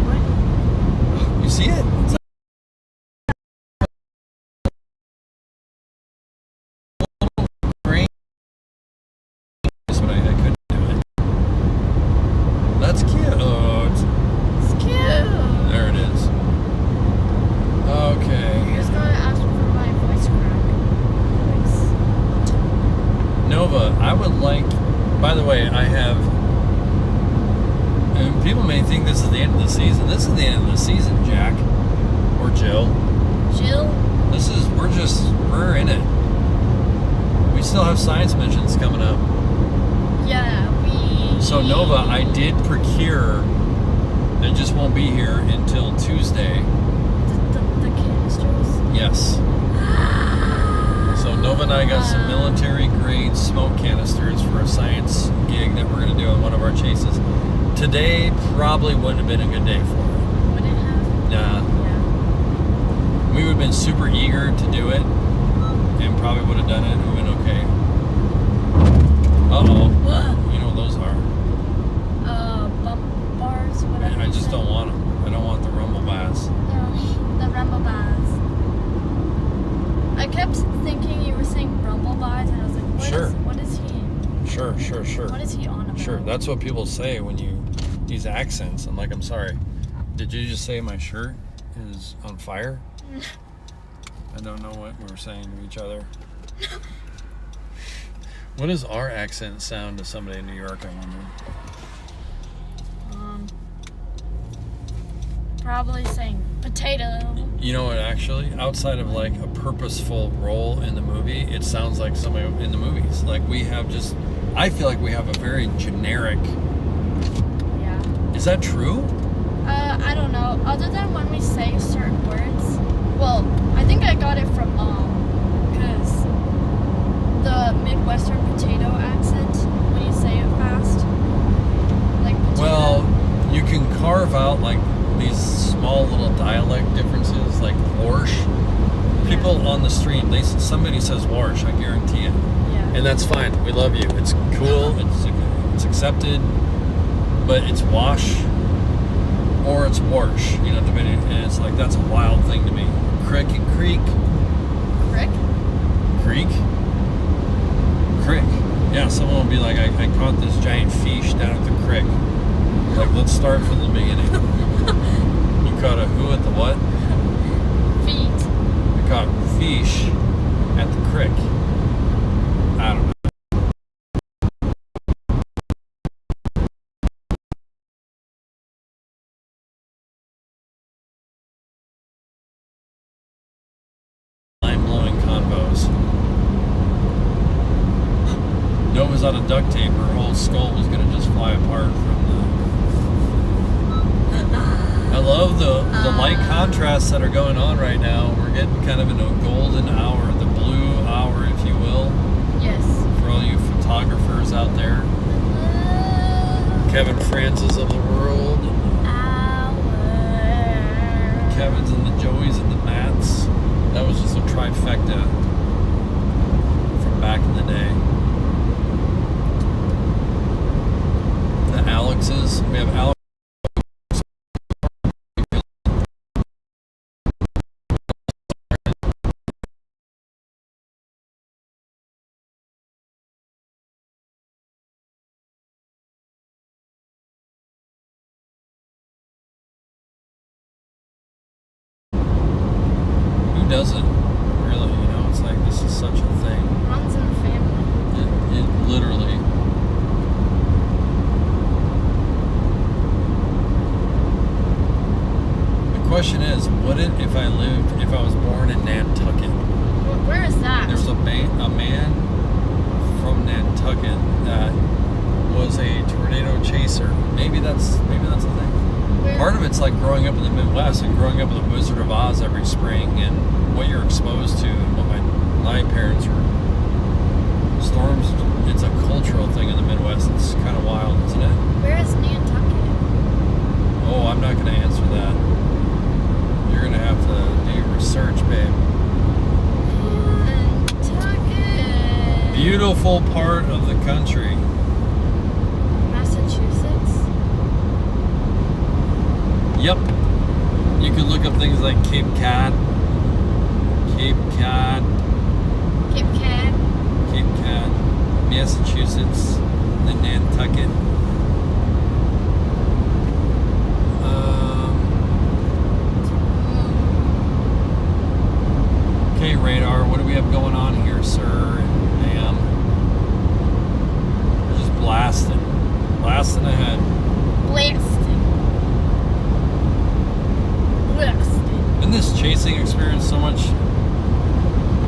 What? You see it? It's a green. But I couldn't do it. That's cute. It's cute. There it is. Okay. He's gonna ask for my voice crack. Nova, I would like, by the way, I have, and people may think this is the end of the season. This is the end of the season, Jack. Or Jill. Jill? We're in it. We still have science missions coming up. Yeah, So Nova, I did procure, they just won't be here until Tuesday. The canisters? Yes. So Nova and I got some military grade smoke canisters for a science gig that we're going to do on one of our chases. Today probably wouldn't have been a good day for it. Would it have? Nah. Yeah. We would have been super eager to do it and probably would have done it and it would have been okay. Uh-oh. You know what those are. Bump bars, whatever. I just don't want them. I don't want the rumble bars. The rumble bars. I kept thinking you were saying rumble bars, and I was like, what is he? Sure. What is he on about? Sure, that's what people say when you use accents. I'm like, I'm sorry. Did you just say my shirt is on fire? I don't know what we're saying to each other. What does our accent sound to somebody in New York, I wonder? Probably saying potato. You know what, actually? Outside of like a purposeful role in the movie, it sounds like somebody in the movies. Like we have just, I feel like we have a very generic. Yeah. Is that true? I don't know. Other than when we say certain words. Well, I think I got it from Mom. Because the Midwestern potato accent, when you say it fast. Like potato. Well, you can carve out like these small little dialect differences, like Warsh. People on the stream, somebody says Warsh, I guarantee it. Yeah. And that's fine. We love you. It's cool. It's accepted. But it's wash or it's Warsh, you know, depending. And it's like, that's a wild thing to me. Crick and creek. Crick? Creek? Crick. Yeah, someone will be like, I caught this giant fish down at the creek. Like, let's start from the beginning. You caught a who at the what? Feet. I caught fish at the creek. I don't know. was out of duct tape, her whole skull was gonna just fly apart from the. I love the light contrasts that are going on right now. We're getting kind of in a golden hour, the blue hour, if you will, Yes. for all you photographers out there. Kevin Francis of the world, Kevin's and the Joeys and the Matts. That was just a trifecta from back in the day. The Alexes, we have Alex. Who doesn't? Really, you know, it's like this is such a thing. Runs in the family. It literally. The question is, would it if I was born in Nantucket? Where is that? There was a man from Nantucket that was a tornado chaser. Maybe that's the thing. Where? Part of it's like growing up in the Midwest and growing up with the Wizard of Oz every spring and what you're exposed to and what my parents were. Storms, it's a cultural thing in the Midwest. It's kind of wild, isn't it? Where is Nantucket? Oh, I'm not going to answer that. You're going to have to do your research, babe. Nantucket. Beautiful part of the country. Massachusetts. Yep. You could look up things like Cape Cod, Massachusetts, then Nantucket. Okay, radar, what do we have going on here, sir and ma'am? We're just blasting ahead. Blasting. Isn't this chasing experience so much?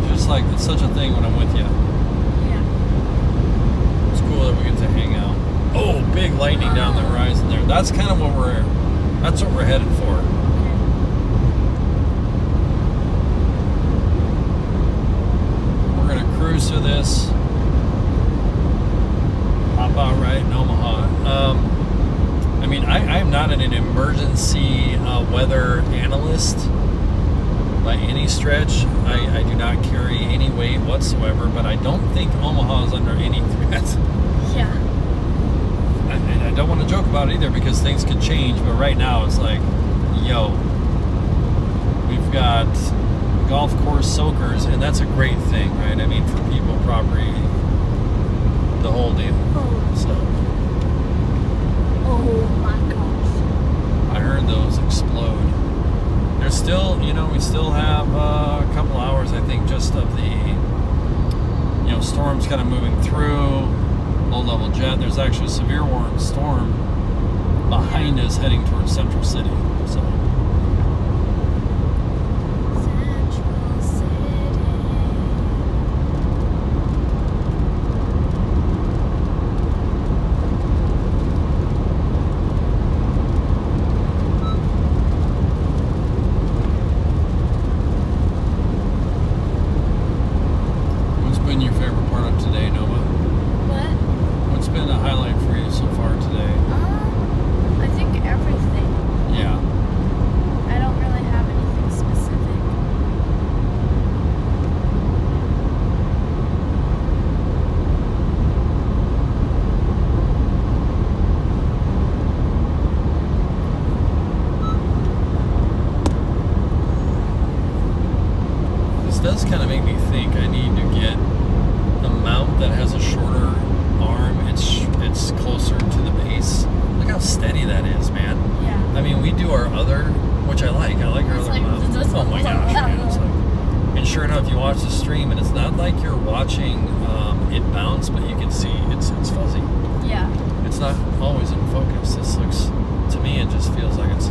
Just like, it's such a thing when I'm with you. Yeah. It's cool that we get to hang out. Oh, big lightning down the horizon there. That's kind of what we're headed for. We're gonna cruise through this. Pop out right in Omaha. I mean, I am not an emergency weather analyst by any stretch. I do not carry any weight whatsoever, but I don't think Omaha is under any threat. Yeah. And I don't want to joke about it either because things could change, but right now it's like, yo, we've got golf course soakers, and that's a great thing, right? I mean, for people, property, the whole deal. So, Oh my gosh. I heard those explode. There's still, we still have a couple hours, I think, just of the, storms kind of moving through, low-level jet. There's actually a severe warning storm behind us heading towards Central City. So, Central City. what's been your favorite part of today, Nova? What? What's been a highlight for you so far today? I think everything. Yeah. I don't really have anything specific. This does kind of make me think I need to get a mount that has a shorter arm. It's closer to the base. Look how steady that is, man. Yeah. I mean, we do our other, which I like our It's other like- mount. Oh my gosh, man. It's like, and sure enough, you watch the stream, and it's not like you're watching it bounce, but you can see it's fuzzy. Yeah. It's not always in focus. This looks, to me, it just feels like it's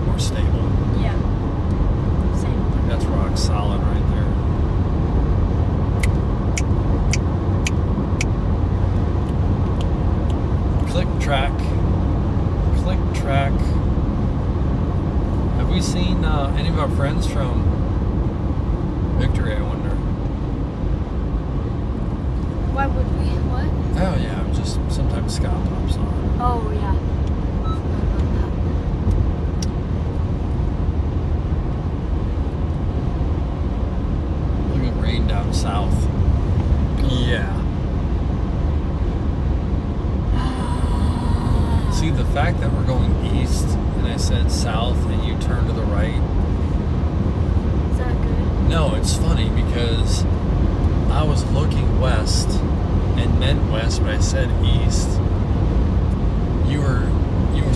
more stable. Yeah. Same. That's rock solid right there. Click track. Have we seen any of our friends from Victory, I wonder? Why would we? What? Oh yeah, just sometimes Scott pops on. Oh, yeah. Look at rain down south. Yeah. See, the fact that we're going east and I said south and you turn to the right. Is that good? No, it's funny because I was looking west and meant west, but I said east. You were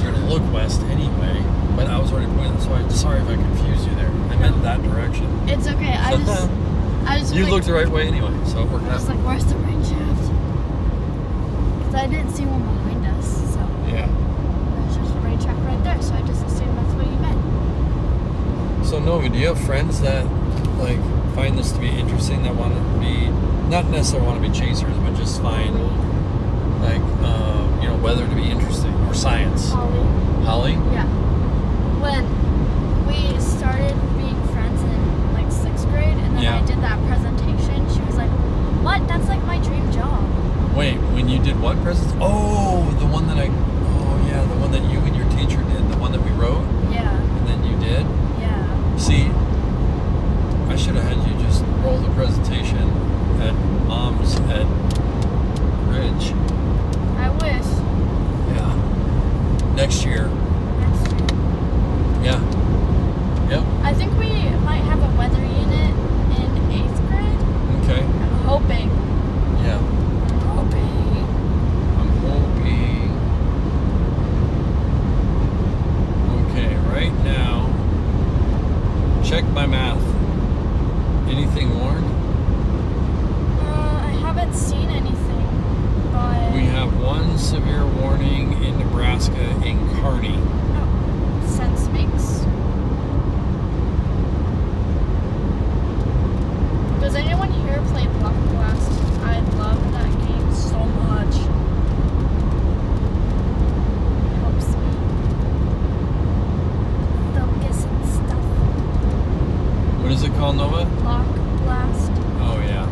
going to look west anyway, but I was already pointing. So I'm sorry if I confused you there. I meant that direction. It's okay. I just You like, looked the right way anyway, so it worked I was out. like, where's the rain shaft? Because I didn't see one behind us, so Yeah. there's just a rain shaft right there. So I just assumed that's what you meant. So Nova, do you have friends that like find this to be interesting, that want to be not necessarily want to be chasers, but just find like weather to be interesting or science? Holly? Yeah. When we started being friends in like 6th grade, and then Yeah. I did that presentation, she was like, "What? That's like my dream job." Wait, when you did what presents? Oh, the one that the one that you and your teacher did, the one that we wrote, Yeah. and then you did. Yeah. See, I should have had you just roll the presentation at Mom's at Ridge. I wish. Yeah. Next year. Next year. Yeah. Yep. I think we might have a weather unit in 8th grade. Okay. I'm hoping. Yeah. I'm hoping. I'm hoping. Okay, right now, check my math. Anything warned? I haven't seen anything, but We have one severe warning in Nebraska in Kearney. oh, sense makes. Does anyone here play Block Blast? I love that game so much. It helps me focus and stuff. What is it called, Nova? Block Blast. Oh, yeah.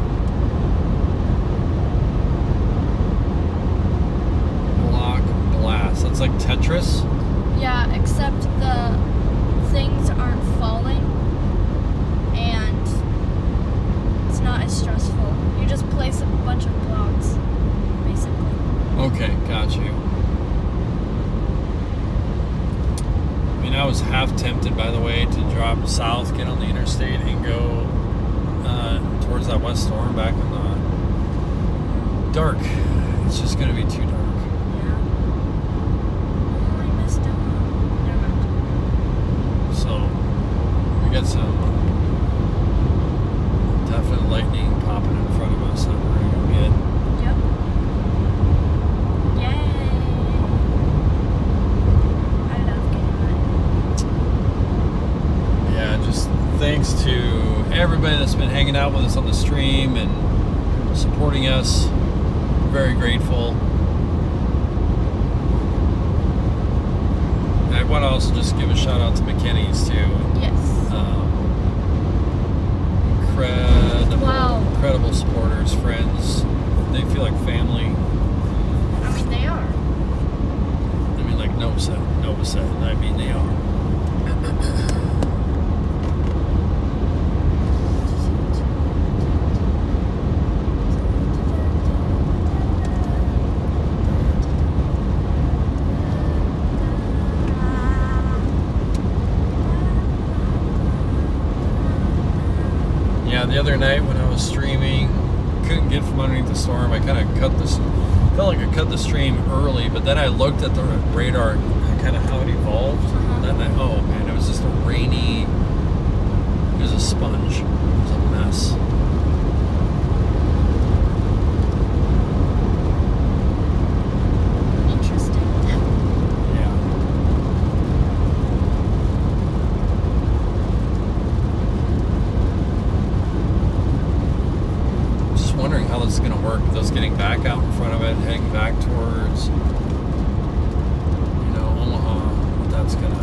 Block blast. That's like Tetris? Yeah, except the things aren't falling and it's not as stressful. You just place a bunch of blocks, basically. Okay, got you. I mean, I was half tempted, by the way, to drop south, get on the interstate, and go towards that west storm back in the dark. It's just going to be too dark. Yeah. Oh, I missed it. Never mind. So, we got some definite lightning popping in front of us that we're going to go get. Yep. Yay. I love getting Yeah, just thanks to everybody that's been hanging out with us on the stream and supporting us. Very grateful. I want to also just give a shout out to McKinney's too. Yes. Incredible supporters, friends. They feel like family. I mean, they are. I mean, like Nova said. I mean, they are. Yeah, the other night when I was streaming, couldn't get from underneath the storm. I kind of felt like I cut the stream early, but then I looked at the radar, kind of how it evolved. And oh man, it was just it was a sponge. It was a mess. Interesting. Yeah. Just wondering how this is going to work with us getting back out in front of it, heading back towards it's gonna.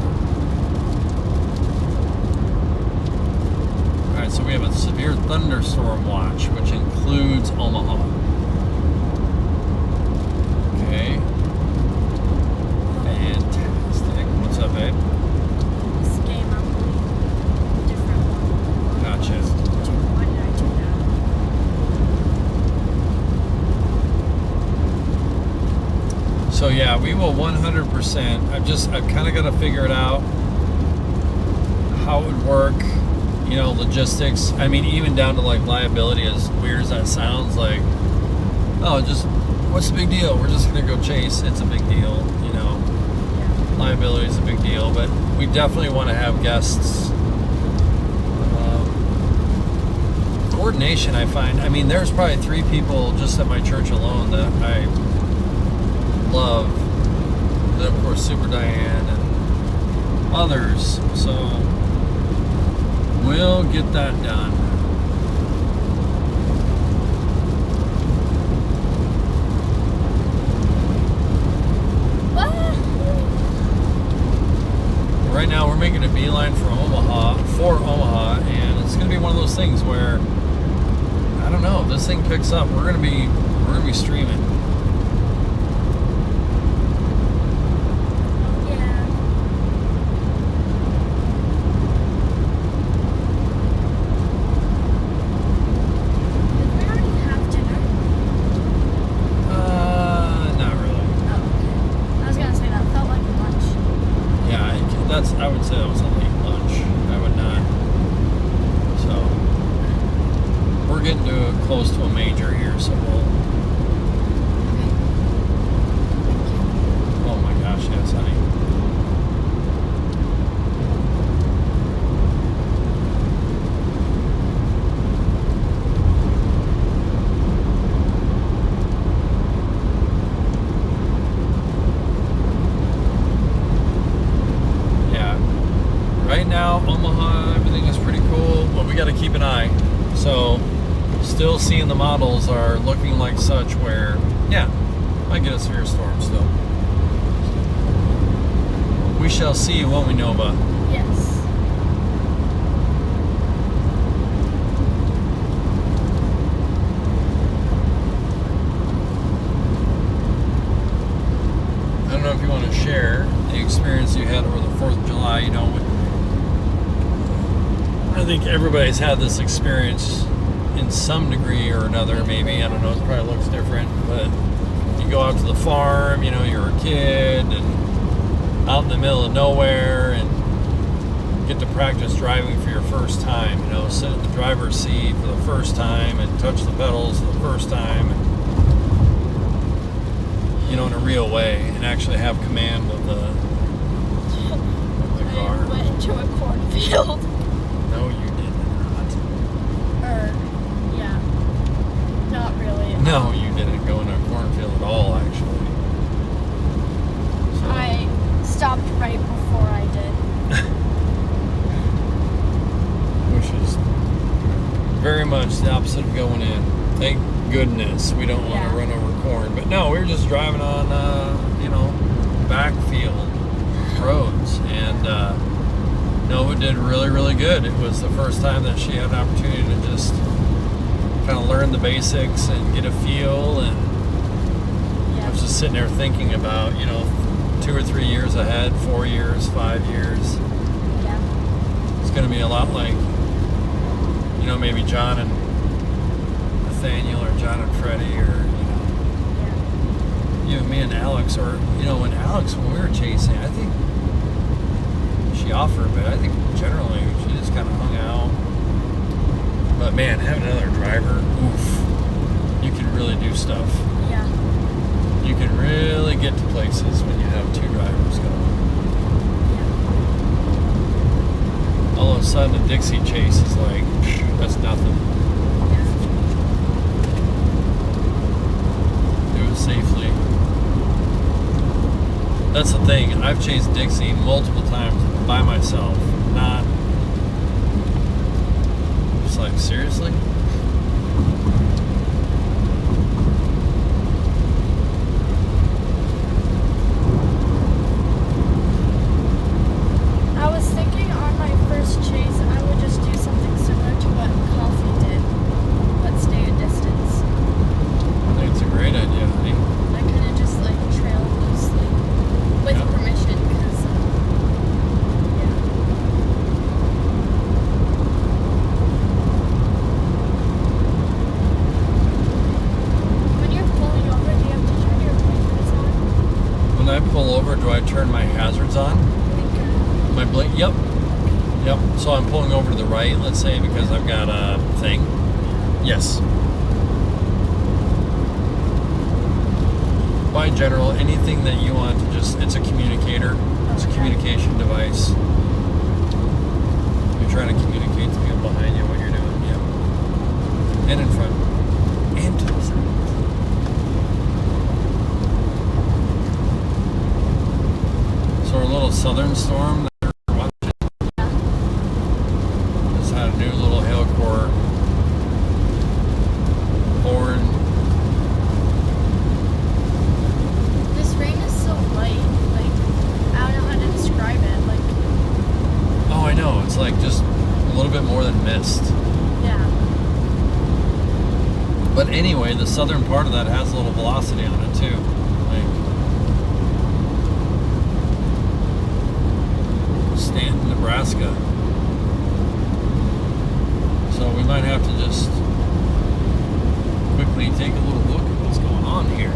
All right, so we have a severe thunderstorm watch, which includes Omaha. Okay. Fantastic. What's up, babe? This game, I'm playing a different one. Gotcha. Why did I do that? So yeah, we will 100%. I've kind of got to figure it out how it would work. You know, logistics. I mean, even down to like liability, as weird as that sounds, like, oh, just what's the big deal? We're just gonna go chase. It's a big deal, you know. Liability is a big deal, but we definitely want to have guests. Coordination, I find. I mean, there's probably 3 people just at my church alone that I love. Then of course, Super Diane and others. So. We'll get that done. Right now we're making a beeline for Omaha, and it's gonna be one of those things where I don't know, if this thing picks up, we're gonna be streaming. I would say that was a late lunch. I would not. So we're getting to close to a major here, so we'll. Oh my gosh, yes, honey. Right now, Omaha, everything is pretty cool, but we got to keep an eye. So, still seeing the models are looking like such where, yeah, might get a severe storm still. We shall see, won't we, Nova? Yes. I don't know if you want to share the experience you had over the 4th of July, you know, I think everybody's had this experience in some degree or another, maybe. I don't know, it probably looks different, but you go out to the farm, you know, you're a kid, and out in the middle of nowhere, and get to practice driving for your first time, you know, sit in the driver's seat for the first time, and touch the pedals for the first time, and, you know, in a real way, and actually have command of the car. I went into a cornfield. No, you did not. Yeah. Not really. No, you didn't go in a cornfield at all, actually. So. I stopped right before I did. Which is very much the opposite of going in. Thank goodness we don't want to run over corn. But no, we were just driving on, you know, backfield roads. And Nova did really, really good. It was the first time that she had an opportunity to just kind of learn the basics and get a feel. And I was just sitting there thinking about, you know, 2 or 3 years ahead, 4 years, 5 years. Yeah. It's going to be a lot like, you know, maybe John and Nathaniel or John and Freddie, or, you know, me and Alex, or, you know, when we were chasing, I think she offered, but I think generally she just kind of hung out. But man, having another driver, oof, you can really do stuff. Yeah. You can really get to places when you have 2 drivers going. Yeah. All of a sudden, a Dixie chase is like, that's nothing. Do it safely. That's the thing. I've chased Dixie multiple times by myself. Not just like, seriously? when I pull over, do I turn my hazards on? My blink? Yep. Yep. So I'm pulling over to the right, let's say, because I've got a thing. Yes. By general, anything that you want to just, it's a communicator. It's a communication device. You're trying to communicate to people behind you what you're doing. Yep. And in front. And to the side. So our little southern storm that we're watching has had a new little hail core born. This rain is so light. Like, I don't know how to describe it. Like, Oh, I know. It's like just a little bit more than mist. yeah. But anyway, the southern part of that has a little velocity on it too. Like Stanton, Nebraska. So we might have to just quickly take a little look at what's going on here.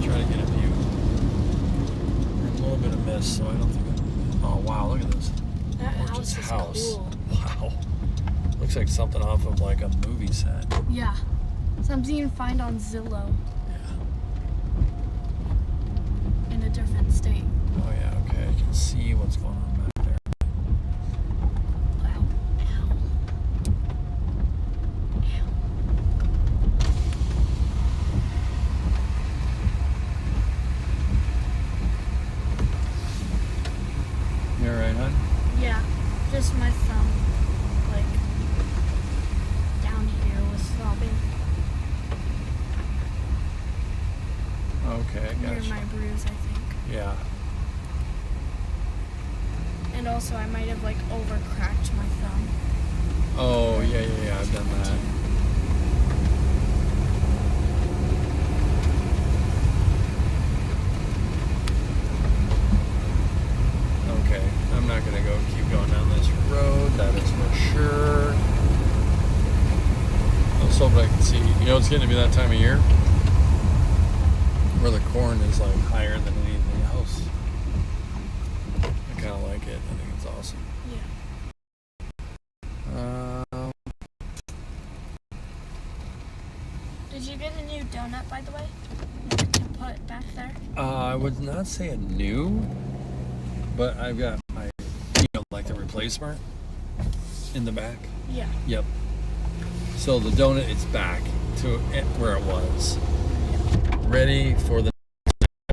Try to get a view. There's a little bit of mist, so I don't think. Oh wow, look at this. That Gorgeous house is cool. Wow. Looks like something off of like a movie set. Yeah. Something you can find on Zillow Yeah. in a different state. Oh yeah, okay. I can see what's going on back there. Wow. You alright, hon? Yeah. Just my thumb, like, down here was throbbing Okay, near gotcha. my bruise, I think. Yeah. And also, I might have, like, overcracked my thumb. Oh, yeah, I've done that. Okay, I'm not gonna keep going down this road, that is for sure. I was hoping I could see, it's getting to be that time of year where the corn is like higher than anything else. I kind of like it. I think it's awesome. Yeah. Did you get a new donut, by the way? To put back there? I would not say a new, but I've got my, like the replacement in the back. Yeah. Yep. So the donut is back to where it was. Ready for the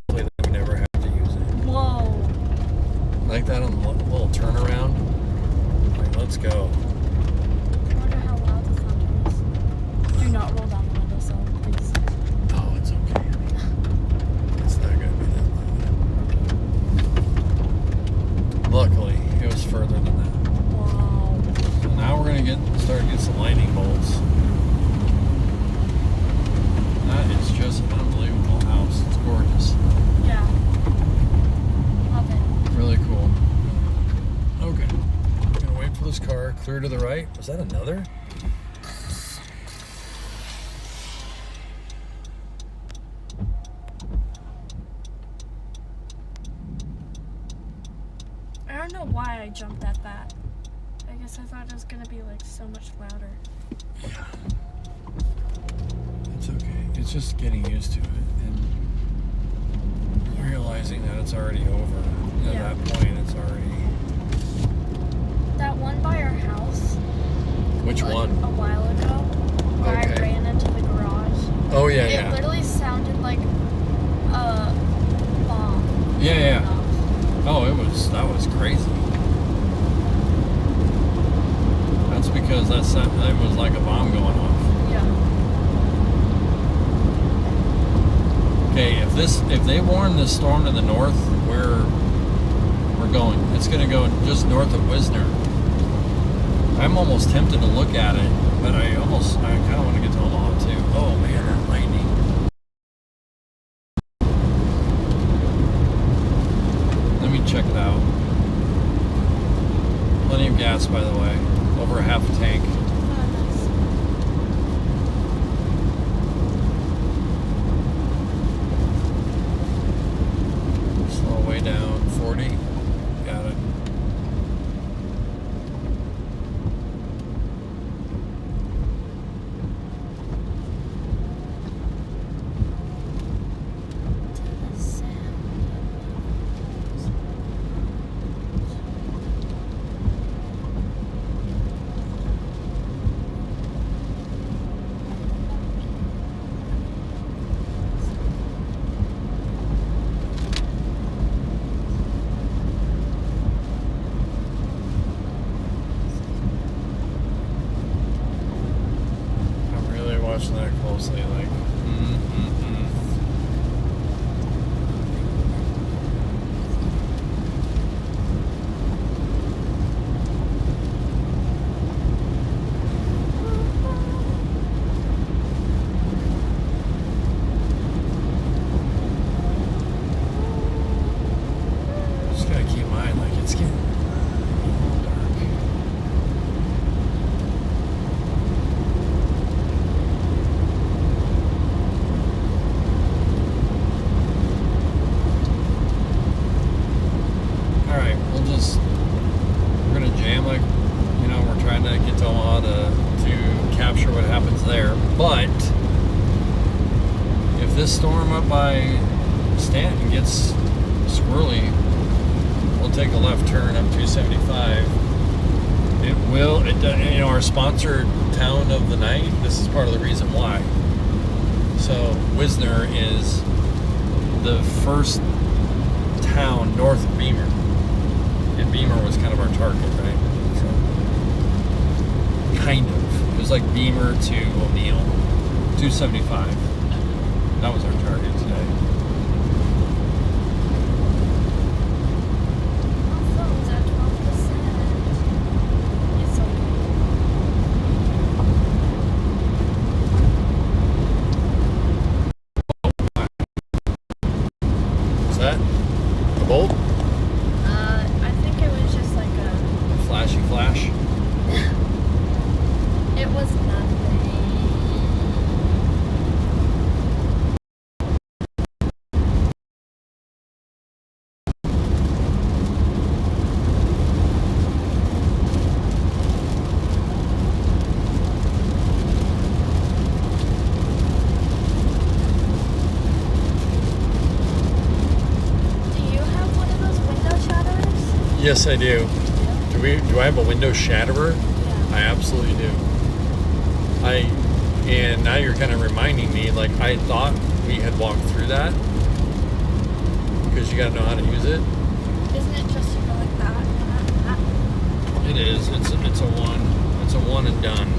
play that we never have to use it. Whoa. Like that on the little turnaround. Like, let's go. I wonder how loud the thunder is. Do not roll down the windowsill, please. Oh, it's okay. It's not gonna be that loud. Luckily, it was further than that. Wow. So now we're gonna start to get some lightning bolts. That is just an unbelievable house. It's gorgeous. Yeah. Love it. Really cool. Okay. I'm gonna wait for this car. Clear to the right. Was that another? I don't know why I jumped at that. I guess I thought it was gonna be like so much louder. Yeah. It's okay. It's just getting used to it and realizing that it's already over. At Yeah. that point, it's already. That one by our house. Which like, one? A while ago, where Okay. I ran into the garage. Oh yeah, It yeah. literally sounded like a bomb. Yeah, going yeah. off. Oh, that was crazy. That's because it was like a bomb going off. Yeah. Okay, if they warn this storm to the north, we're going. It's going to go just north of Wisner. I'm almost tempted to look at it, but I kind of want to get to Omaha too. Oh man, that lightning. Let me check it out. Plenty of gas, by the way. Over a half a tank. Oh, watching that closely. Like, just gotta keep in mind, like, it's getting dark. All right, we're gonna jam, like, you know, we're trying to get to Omaha to capture what happens there. But if this storm up by Stanton gets squirrely, we'll take a left turn up 275. It will, you know, our sponsored town of the night, this is part of the reason why. So Wisner is the first town north of Beamer. And Beamer was kind of our target, right? So, kind of. It was like Beamer to O'Neill, 275. That was our target today. My phone's at 12%. It's okay. Is that a bolt? I think it was just like a. Flashy flash? It was nothing. Do you have one of those window shatterers? Yes, I do. Do I have a window shatterer? Yeah. I absolutely do. And now you're kind of reminding me, like, I thought we had walked through that because you got to know how to use it. Isn't it just to go like that? It is. It's a one and done.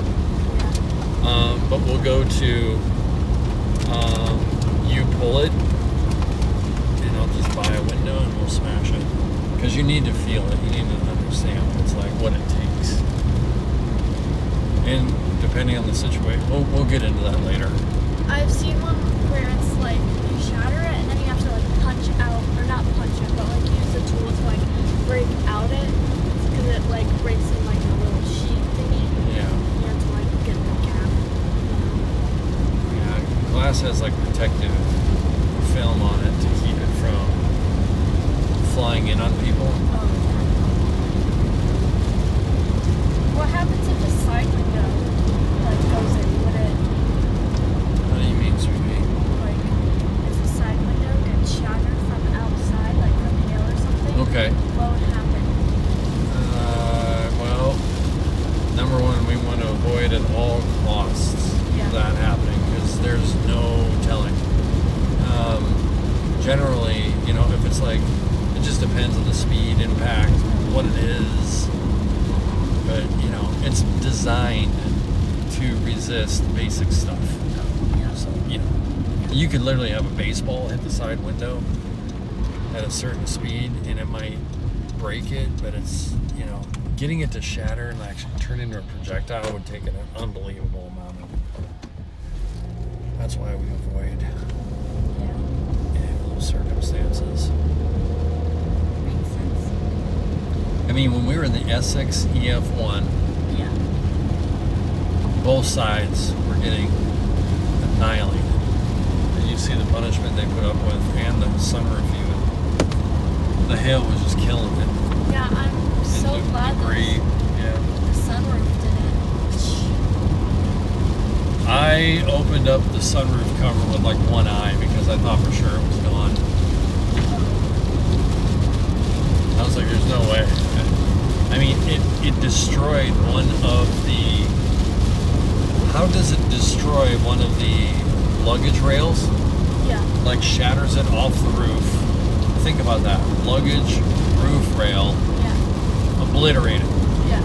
But we'll go to you pull it, and I'll just buy a window and we'll smash it because you need to feel it. You need to understand it's like what it takes. And depending on the situation, we'll get into that later. I've seen one where it's like you shatter it and then you have to like punch out, or not punch it, but like use the tool to like break out it because it like breaks in like a little sheet thingy. Yeah. You have to like get the cap. Yeah. Glass has like protective film on it to keep it from flying in on people. Oh. What happens if a side window like goes in? Would it What do you mean, sweetie? like if a side window gets shattered from outside, like from hail or something? Okay. What would happen? Well, number one, we want to avoid at all costs Yeah. that happening because there's no telling. Generally, you know, if it's like, it just depends on the speed, impact, what it is. But, you know, it's designed to resist basic stuff. So, you know, you could literally have a baseball hit the side window at a certain speed and it might break it, but it's, you know, getting it to shatter and actually turn into a projectile would take an unbelievable amount of. That's why we avoid any of those circumstances. Makes sense. I mean, when we were in the Essex EF1, Yeah. both sides were getting annihilated. And you see the punishment they put up with and the sunroof even. The hail was just killing it. Yeah, I'm so And glad debris, yeah. the sunroof didn't. I opened up the sunroof cover with like one eye because I thought for sure it was gone. I was like, there's no way. I mean, it destroyed one of the... How does it destroy one of the luggage rails? Yeah. Like shatters it off the roof. Think about that. Luggage, roof rail, Yeah. obliterated. Yeah.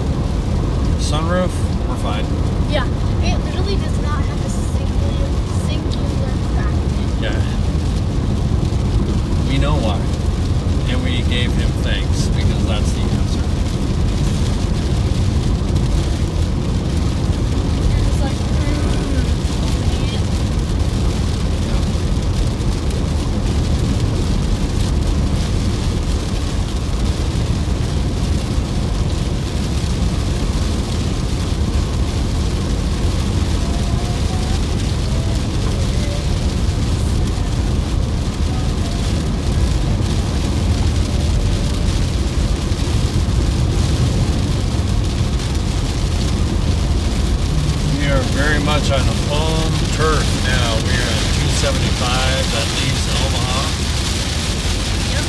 Sunroof, we're fine. Yeah. It literally does not have a single Watch on home turf now. We're at 275. That leaves Omaha. Yep.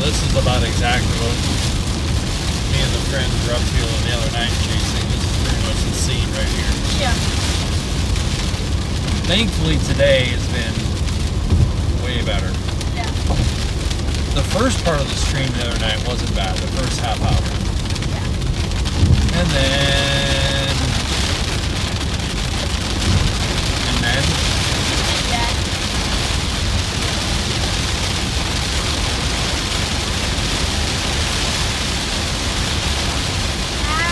This is about exactly what me and the friends were up to the other night chasing. This is pretty much the scene right here. Yeah. Thankfully today has been way better. Yeah. The first part of the stream the other night wasn't bad, the first half hour. Yeah. And then... Yeah.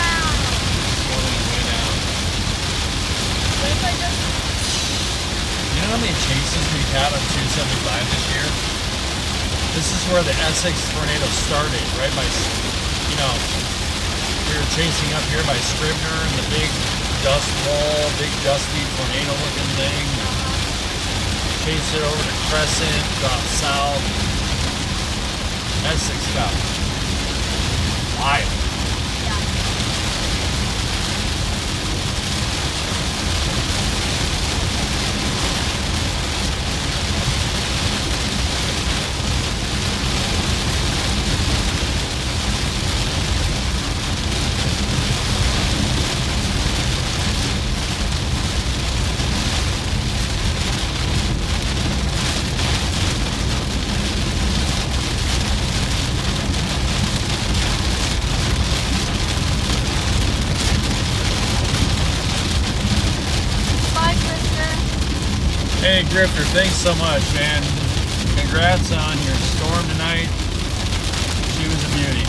slowing way down. What if I just... You know how many chases we've had on 275 this year? This is where the Essex tornado started, right by, you know, we were chasing up here by Scribner and the big dust wall, big dusty tornado looking thing. Chased it over to Crescent, dropped south. Essex got wild. Yeah. Bye, Krista. Hey Grifter, thanks so much, man. Congrats on your storm tonight. She was a beauty.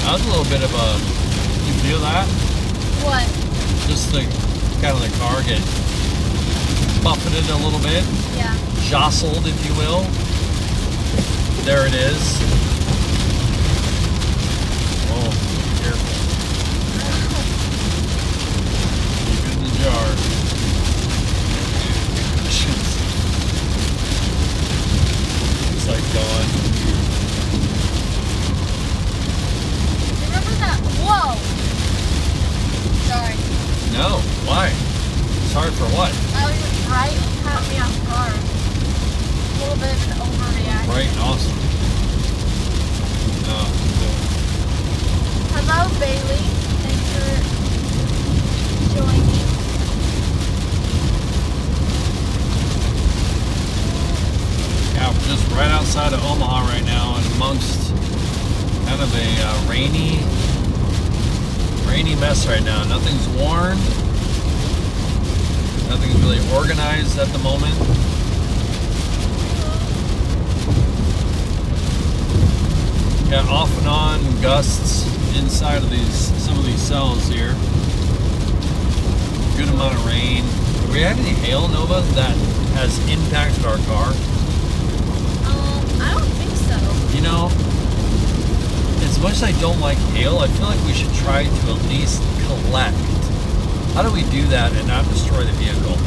That was a little bit of a, you feel that? What? Just the kind of the car get buffeted a little bit, Yeah. jostled if you will. There it is. Oh, be careful. Keep it in the jar. It's like going. Remember that? Whoa! Sorry. No, why? Sorry for what? That was just right and caught me off guard. A little bit of an overreaction. Right and awesome. No, Hello, Bailey. Thanks for joining. yeah, we're just right outside of Omaha right now, and amongst kind of a rainy mess right now. Nothing's worn. Nothing's really organized at the moment. Got off and on gusts inside of some of these cells here. Good amount of rain. Have we had any hail, Nova, that has impacted our car? I don't think so. You know, as much as I don't like hail, I feel like we should try to at least collect. How do we do that and not destroy the vehicle?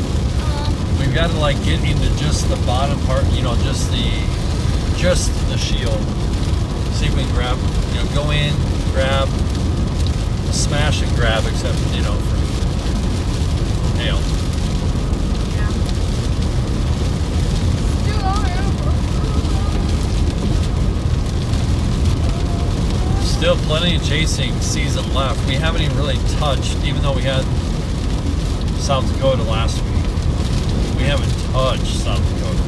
We've got to like get into just the bottom part, you know, just the shield. See if we can grab, you know, go in, grab, smash and grab, except, you know, for hail. Still plenty of chasing season left. We haven't even really touched, even though we had South Dakota last week. We haven't touched South Dakota.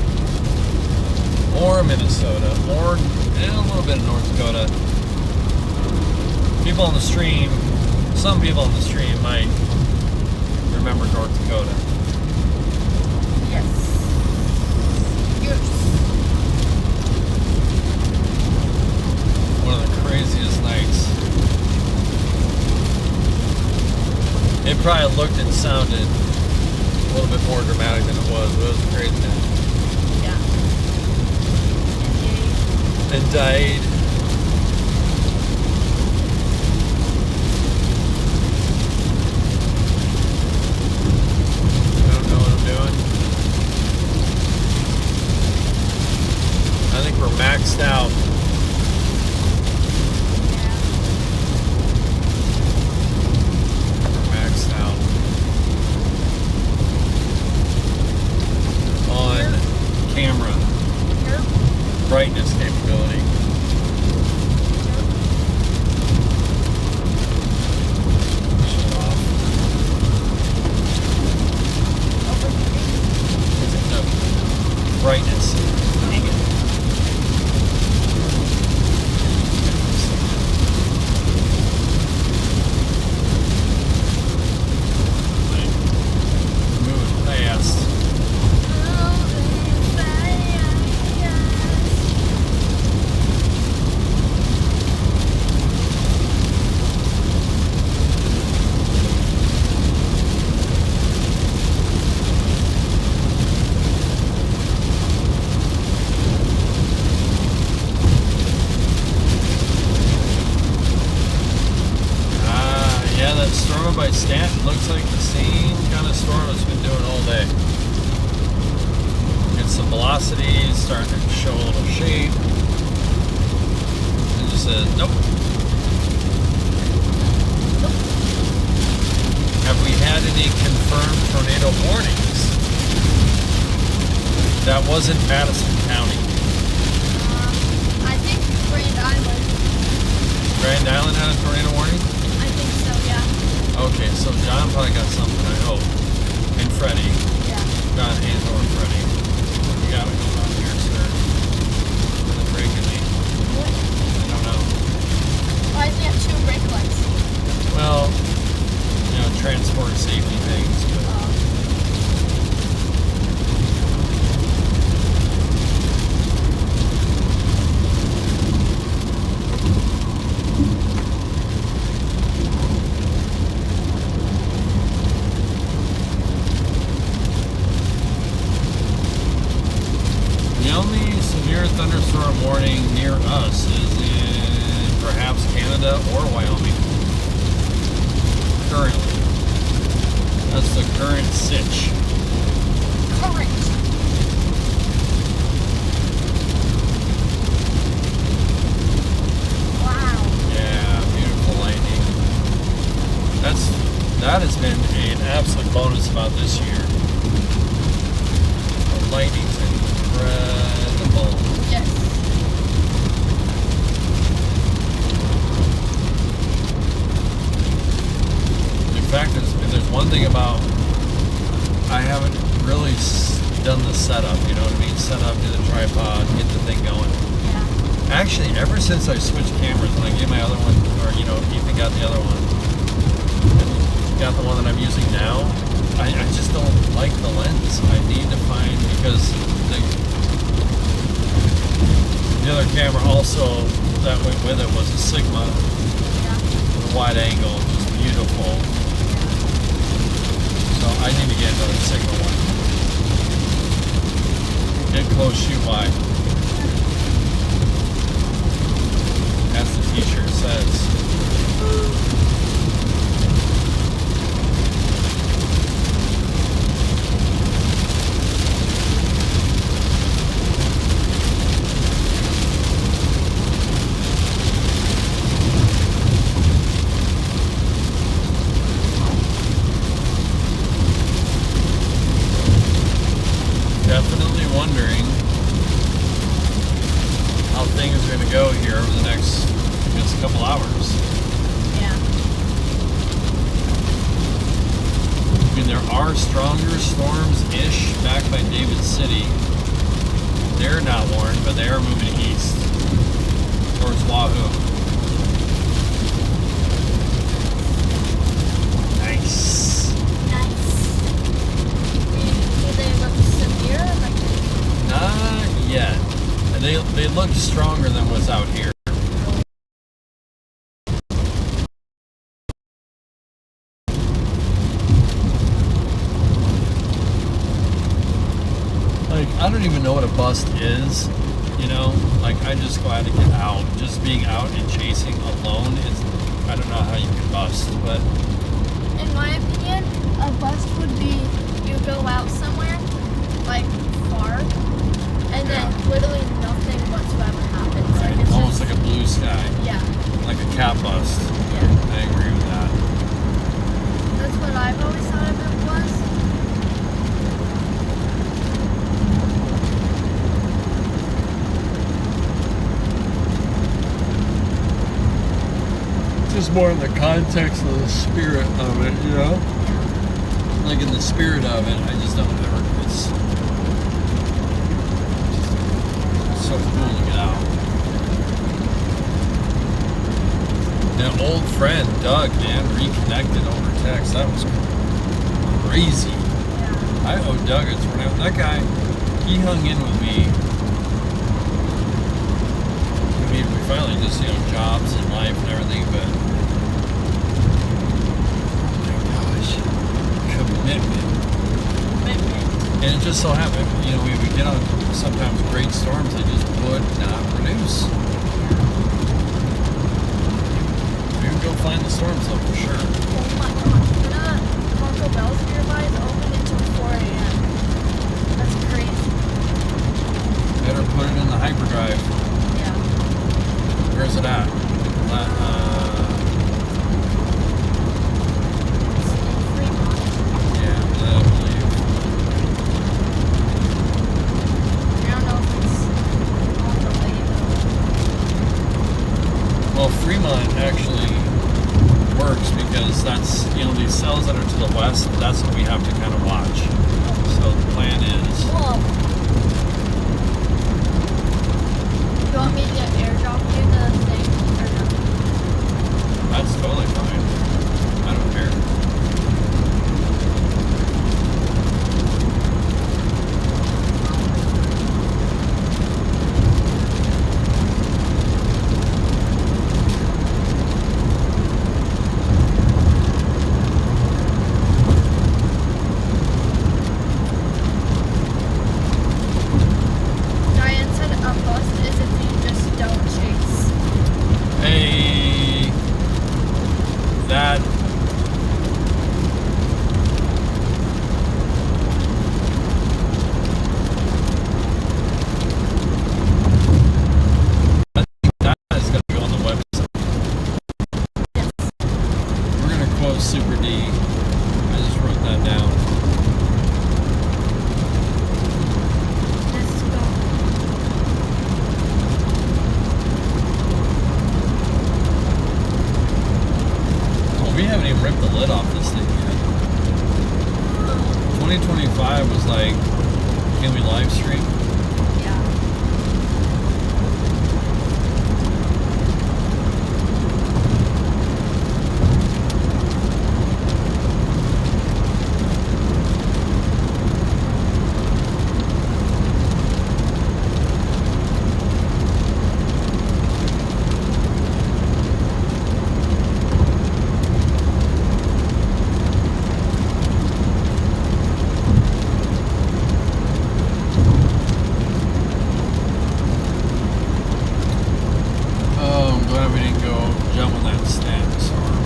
Or Minnesota. Or a little bit of North Dakota. People on the stream, some people on the stream might remember North Dakota. probably looked and sounded a little bit more dramatic than it was, but it was crazy. Yeah. And died. I don't know what I'm doing. I think we're maxed out. We're maxed out on camera brightness capability. Shut off. No. Brightness. Dang it. Moving fast. Yeah, that storm by Stanton looks like the same kind of storm it's been doing all day. Get some velocities, starting to show a little shape. And just said, nope. Have we had any confirmed tornado warnings? That wasn't Madison County. I think Grand Island. Grand Island had a tornado warning? I think so, yeah. Okay, so John probably got something, I hope. And Freddie. Yeah. John and or Freddie. You gotta go down here, sir. For the breaking me. I don't know. Why does he have 2 brake lights? Well, you know, transport safety things, but the only severe thunderstorm warning near us is in perhaps Canada or Wyoming. Currently. That's the current sitch. Current. Wow. Yeah, beautiful lightning. That has been an absolute bonus about this year. The lightning's incredible. Yes. In fact, if there's one thing about, I haven't really done the setup, you know what I mean? Set up, do the tripod, get the thing going. Yeah. Actually, ever since I switched cameras, when I gave my other one, or you know, Ethan got the other one, and got the one that I'm using now, I just don't like the lens. I need to find, because the other camera also that went with it was a Sigma, Yeah. wide angle, just beautiful. So I need to get another Sigma one. Get close, shoot wide. As the t-shirt says. Definitely wondering how things are going to go here over the next just couple hours. Yeah. I mean, there are stronger storms-ish back by David City. They're not warned, but they are moving east towards Wahoo. Nice. Nice. Do they look severe? Not yet. They look stronger than what's out here. like, I don't even know what a bust is, you know? Like, I'm just glad to get out. Just being out and chasing alone is, I don't know how you can bust, but In my opinion, a bust would be you go out somewhere, like far, and then literally nothing whatsoever happens. right, Like it's almost just, like a blue sky, yeah, like a cat bust. yeah. I agree with that. That's what I've always thought of it was. Just more in the context of the spirit of it, you know? Like in the spirit of it, I just don't ever, it's so cool to get out. An old friend, Doug, man, reconnected over text. That was crazy. Yeah. I owe Doug a turnout. That guy, he hung in with me. I mean, we finally just, you know, jobs and life and everything, but oh my gosh, commitment. And it just so happened, you know, we would get on sometimes great storms, they just would not produce. We would go find the storms though, for sure. Oh my gosh, the Taco Bell's nearby is open until 4 a.m. That's crazy. Better put it in the hyperdrive. Yeah. Where's it at? Fremont. Yeah, I believe. I don't know if it's on the way though. Well, Fremont actually works because that's, you know, these cells that are to the west, that's what we have to kind of watch. So the plan is, Whoa. You want me to airdrop you the thing or no? that's totally fine. I don't care. Diane said a bust is if you just don't chase. Hey, that that is going to go on the website. Yes. We're going to quote Super D. I just wrote that down. Let's go. Well, we haven't even ripped the lid off this thing yet. 2025 was like, can we live stream? Yeah. Oh, I'm glad we didn't go jump on that stand storm.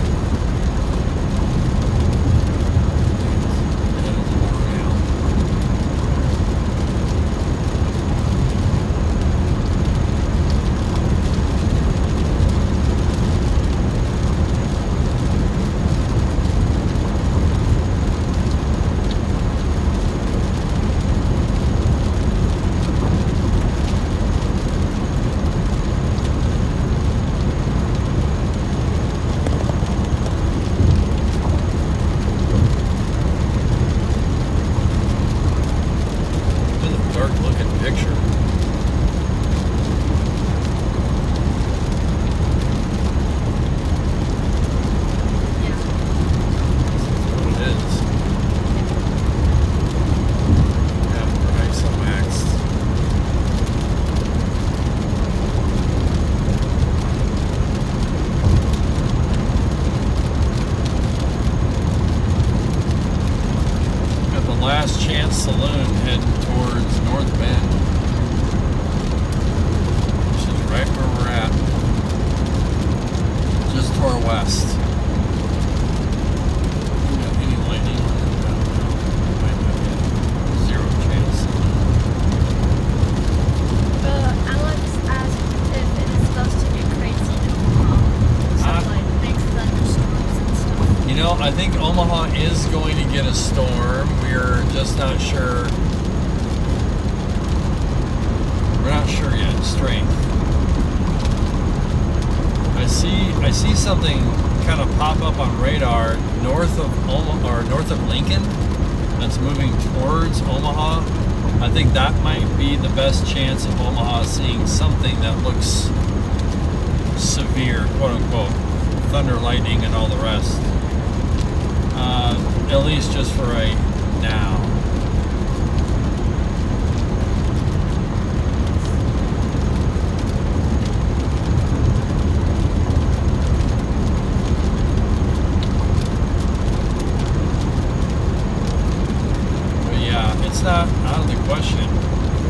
It's a dark looking picture. Yeah. What it is. Yeah, we're ISO maxed. Got the Last Chance Saloon heading towards North think Omaha is going to get a storm. We're just not sure. We're not sure yet. Strength. I see something kind of pop up on radar north of Omaha, or north of Lincoln, that's moving towards Omaha. I think that might be the best chance of Omaha seeing something that looks severe, quote unquote, thunder, lightning, and all the rest. At least just for right now. But yeah, it's not out of the question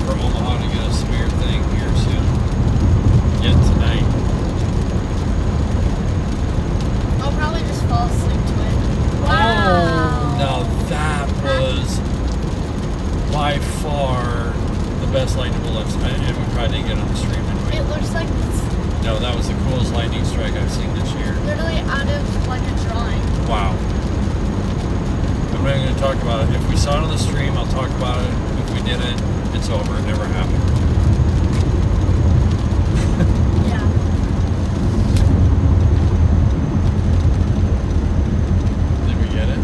for Omaha to get a severe thing here soon. Yet tonight. I'll probably just fall asleep to it. Wow. Oh, now that was by far the best lightning bolt I've seen. And we probably didn't get on the stream anyway. It looks like it's No, that was the coolest lightning strike I've seen this year. literally out of like a drawing. Wow. I'm not going to talk about it. If we saw it on the stream, I'll talk about it. If we didn't, it's over. It never happened. Yeah. Did we get it?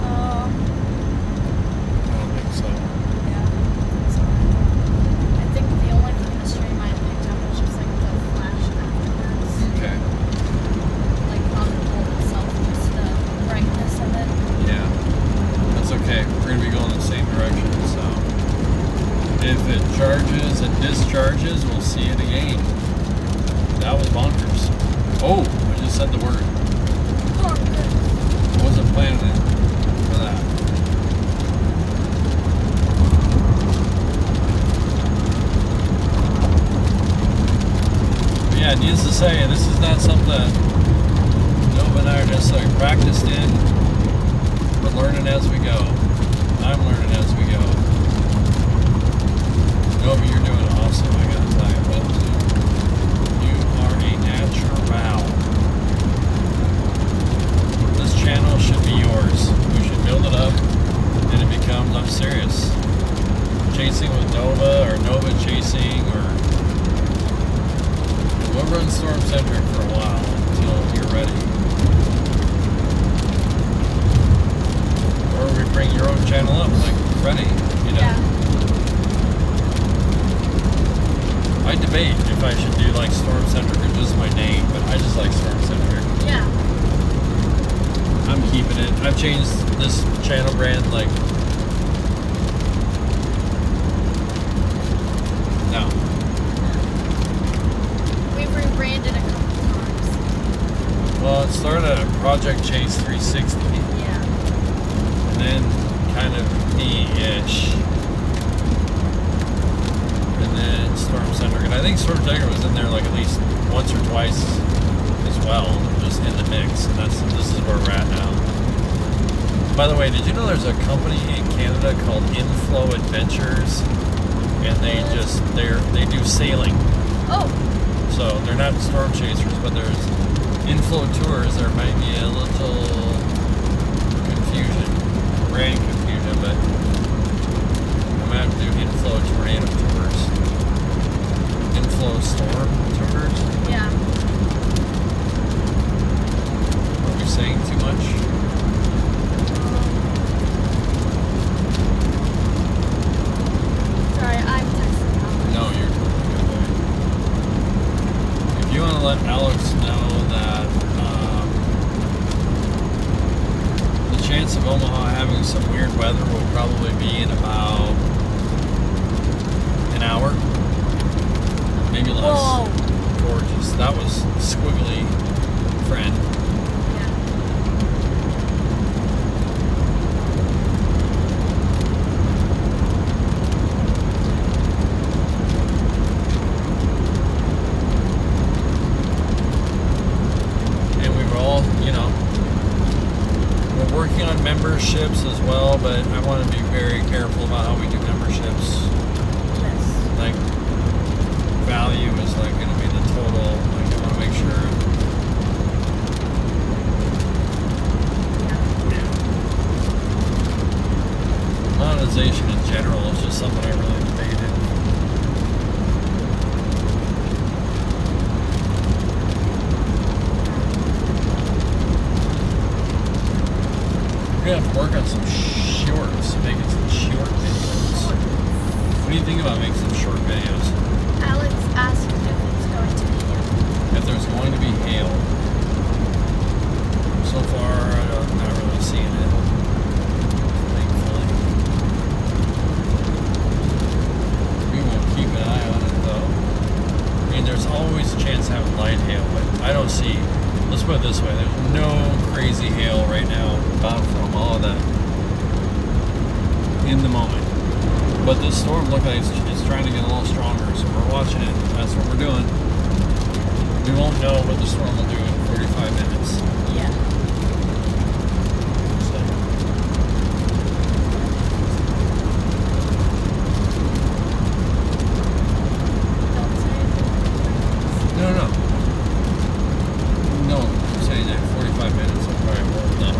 Uh, I don't think so. yeah. So, I think the only thing in the stream I picked up was just like the flash afterwards. Okay. Like on the bolt itself, just the brightness of it. Yeah. That's okay. We're going to be going the same direction, so. If it charges and discharges, we'll see it again. That was bonkers. Oh, I just said the word. Oh, good. I wasn't planning it for that. But yeah, needless to say, this is not something that Nova and I are necessarily practiced in. We're learning as we go. I'm learning as we go. Nova, you're doing awesome, I gotta tell you. But you are a natural. This channel should be yours. We should build it up and it becomes, I'm serious, chasing with Nova or Nova chasing, or we'll run StormCentric for a while until you're ready. Or we bring your own channel up like ready, you know. Yeah. I debate if I should do like StormCentric or just my name, but I just like StormCentric. Yeah. I'm keeping it. I've changed this channel brand like no. We've rebranded a couple times. Well, it started at Project Chase 360 Yeah. and then kind of me-ish. And then StormCentric. And I think StormCentric was in there like at least once or twice as well, just in the mix. And this is where we're at now. By the way, did you know there's a company in Canada called Inflow Adventures? And they do sailing. Oh. So they're not storm chasers, but there's Inflow Tours. There might be a little confusion, brand confusion, but I'm gonna have to do Inflow Tornado Tours. Inflow Storm Tours. Yeah. Are we saying too much? Sorry, I'm texting now. No, you're good. If you want to let Alex know that the chance of Omaha having some weird weather will probably be in about an hour, maybe less. Whoa. Gorgeous. That was squiggly, friend. Yeah. And we were all, we're working on memberships as well, but I want to be very careful about how we do memberships. Yes. Like, value is like going to be the total. Like, I want to make sure monetization in general is just something I really debated. We're gonna have to work on some shorts, making some short videos. What do you think about making some short videos? Alex asked if it's going to be hail. If there's going to be hail. So far, I'm not really seeing it. Thankfully. We will keep an eye on it though. I mean, there's always a chance of having light hail, but I don't see. Let's put it this way, there's no crazy hail right now bound from all of that in the moment. But this storm looks like it's trying to get a little stronger, so we're watching it. That's what we're doing. We won't know what the storm will do in 45 minutes. Yeah. So. Don't say it. No. No, I'm saying that 45 minutes will probably won't know.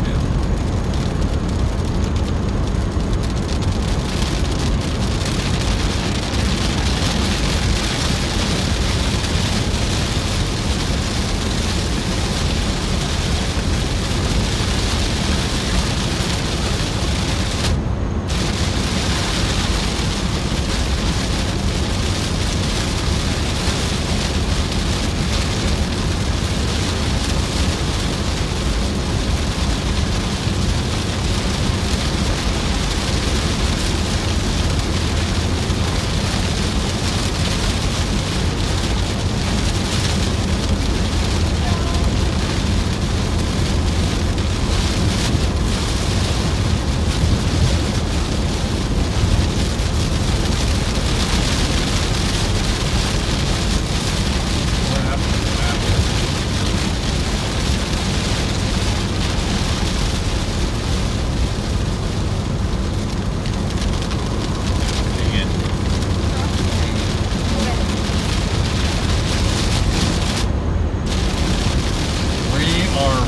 Yeah.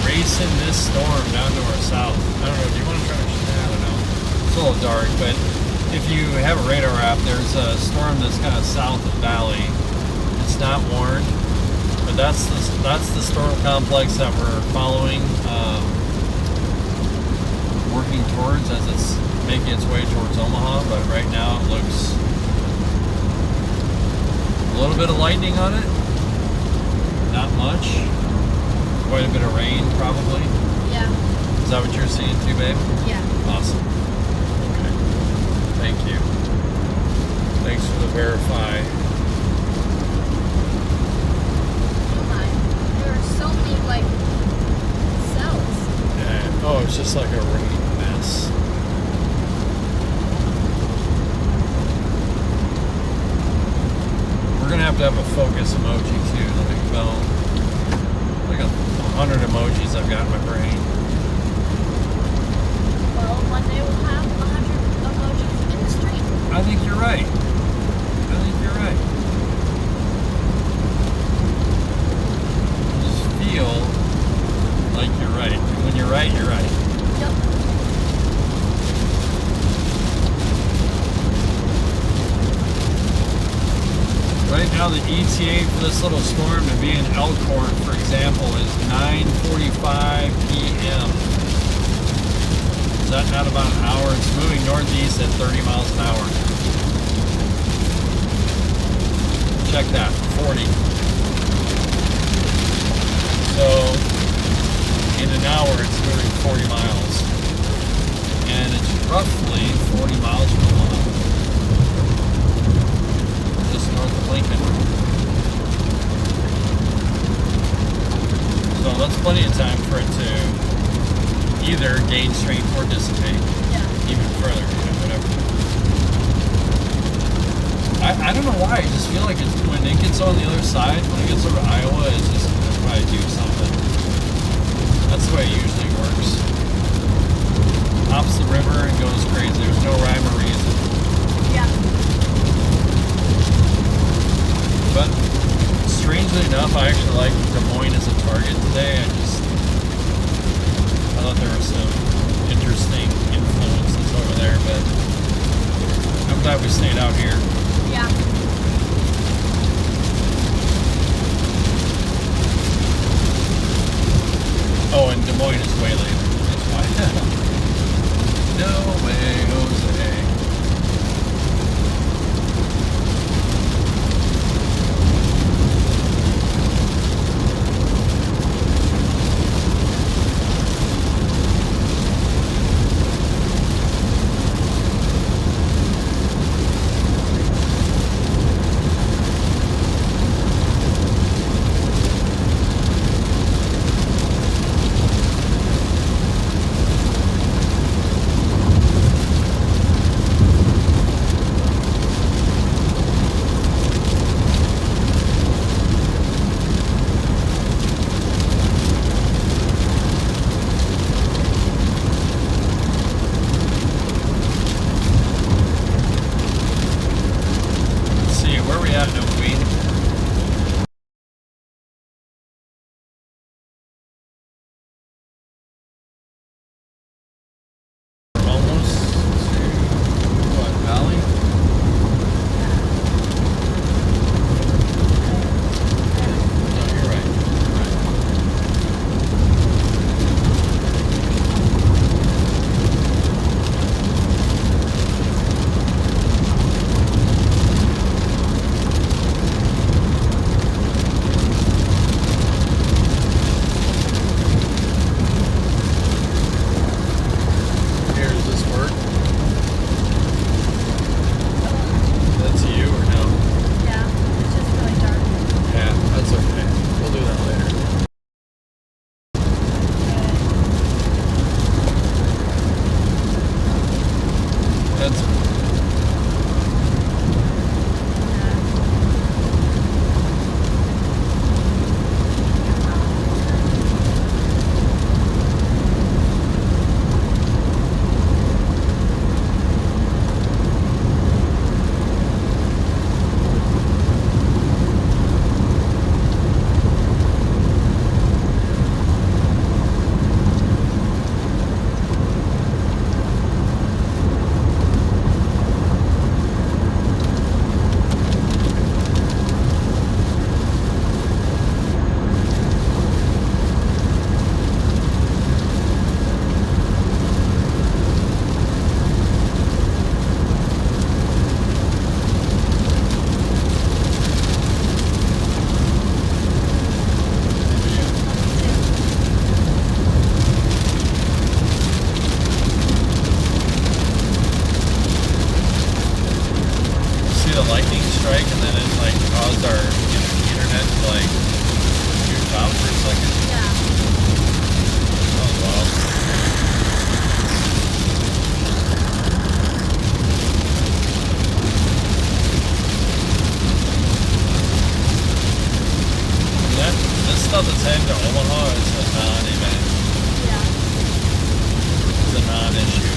Racing this storm down to our south. I don't know, do you want to try to, I don't know. It's a little dark, but if you have a radar app, there's a storm that's kind of south of Valley. It's not warned, but that's the storm complex that we're following, working towards as it's making its way towards Omaha, but right now it looks a little bit of lightning on it, not much. Quite a bit of rain, probably. Yeah. Is that what you're seeing too, babe? Yeah. Awesome. Okay. Thank you. Thanks for the verify. Oh my. There are so many, like, cells. Yeah. Oh, it's just like a rain mess. We're gonna have to have a focus emoji too. Let me go. Like 100 emojis I've got in my brain. Well, one day we'll have 100 emojis in the street. I think you're right. I think you're right. I just feel like you're right. And when you're right, you're right. Yep. Right now, the ETA for this little storm to be in Elkhorn, for example, is 9:45 p.m. Is that not about an hour? It's moving northeast at 30 miles an hour. Check that, 40. So, in an hour, it's moving 40 miles. And it's roughly 40 miles from Omaha. Just north of Lincoln. So that's plenty of time for it to either gain strength or dissipate. Yeah. Even further, whatever. I don't know why, I just feel like when it gets on the other side, when it gets over to Iowa, it's just going to probably do something. That's the way it usually works. Hops the river and goes crazy. There's no rhyme or reason. Yeah. But strangely enough, I actually like Des Moines as a target today. I thought there were some interesting influences over glad we stayed out here. Yeah. Oh, and Des Moines is way later. That's why. No way, Jose. Southern End to Omaha is a non-event. Yeah. It's a non-issue.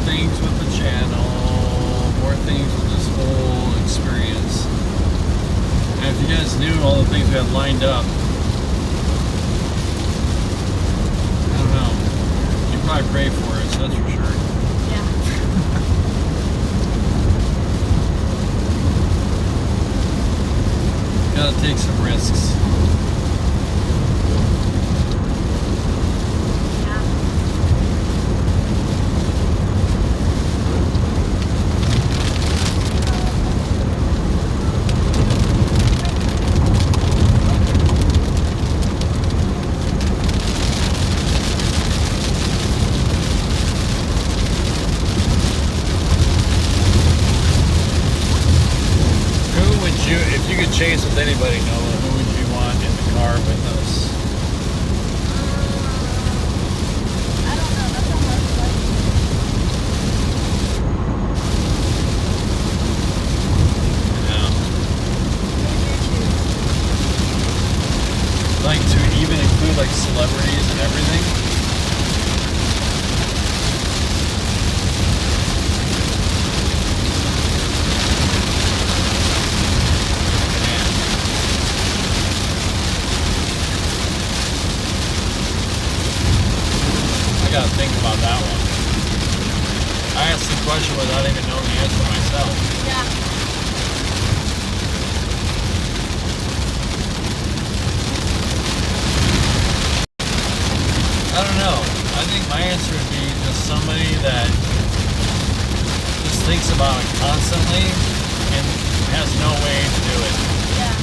things with the channel, more things with this whole experience. And if you guys knew all the things we had lined up, I don't know, you'd probably pray for it, so that's for sure. Yeah. Gotta take some risks. If you could chase with anybody, Noah, who would you want in the car with us? I don't know. That's a hard question. Yeah. Who would you choose? Like to even include like celebrities and everything? I gotta think about that one. I asked the question without even knowing the answer myself. Yeah. I don't know. I think my answer would be just somebody that just thinks about it constantly and has no way to do it. Yeah.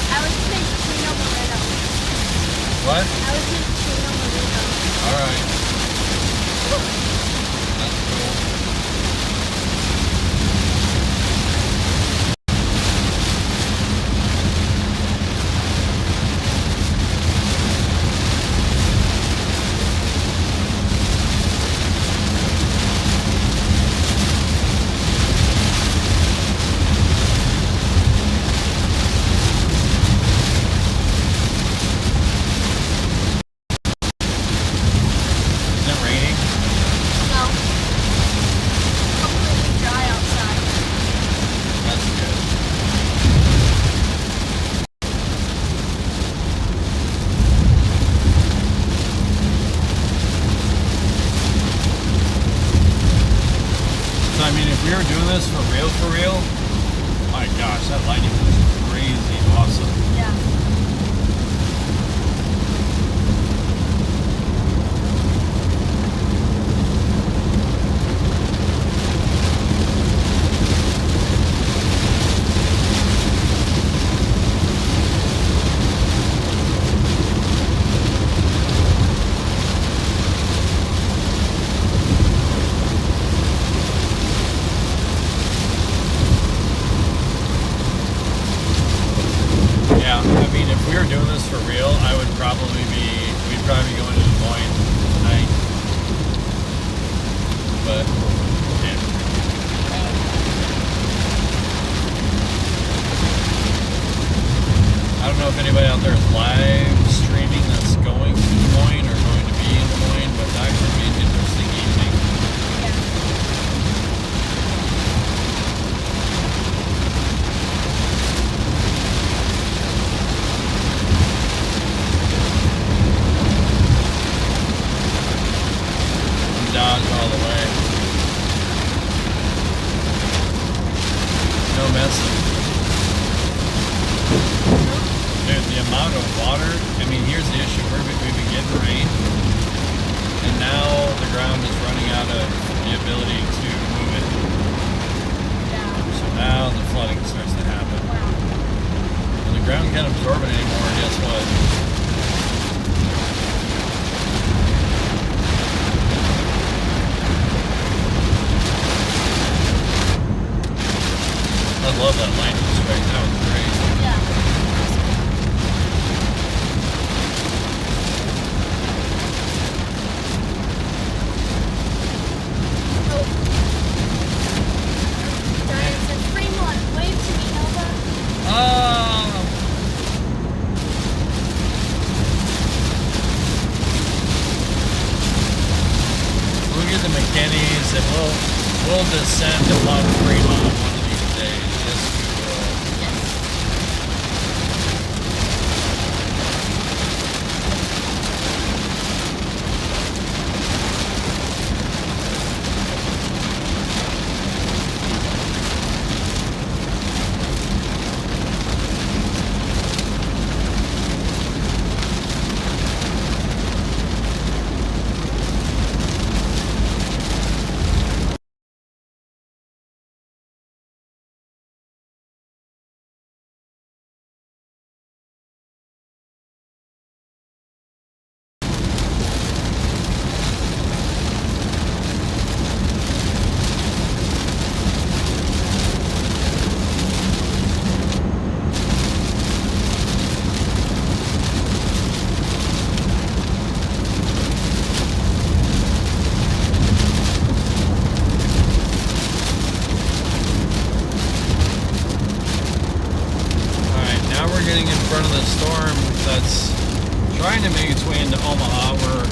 I would say Chino Moreno. What? I would say Chino Moreno. All right. That's cool. Is it raining? No. Completely dry outside. That's good. So I mean, if we were doing this for real, my gosh, that lighting was crazy awesome. Yeah. Yeah, I mean, if we were doing this for real, we'd probably be going to Des Moines tonight. But, yeah. I don't know if anybody out there is live streaming that's going to Des Moines or going to be in Des Moines, but that could be an interesting evening. Dodge all the way. No messing. Dude, the amount of water, I mean, here's the issue. We've been getting rain, and now the ground is running out of the ability to move it. Yeah. So now the flooding starts to happen. Wow. When the ground can't absorb it anymore, guess what? I love that lightning strike. That was great. Yeah. now we're getting in front of the storm that's trying to make its way into Omaha. We're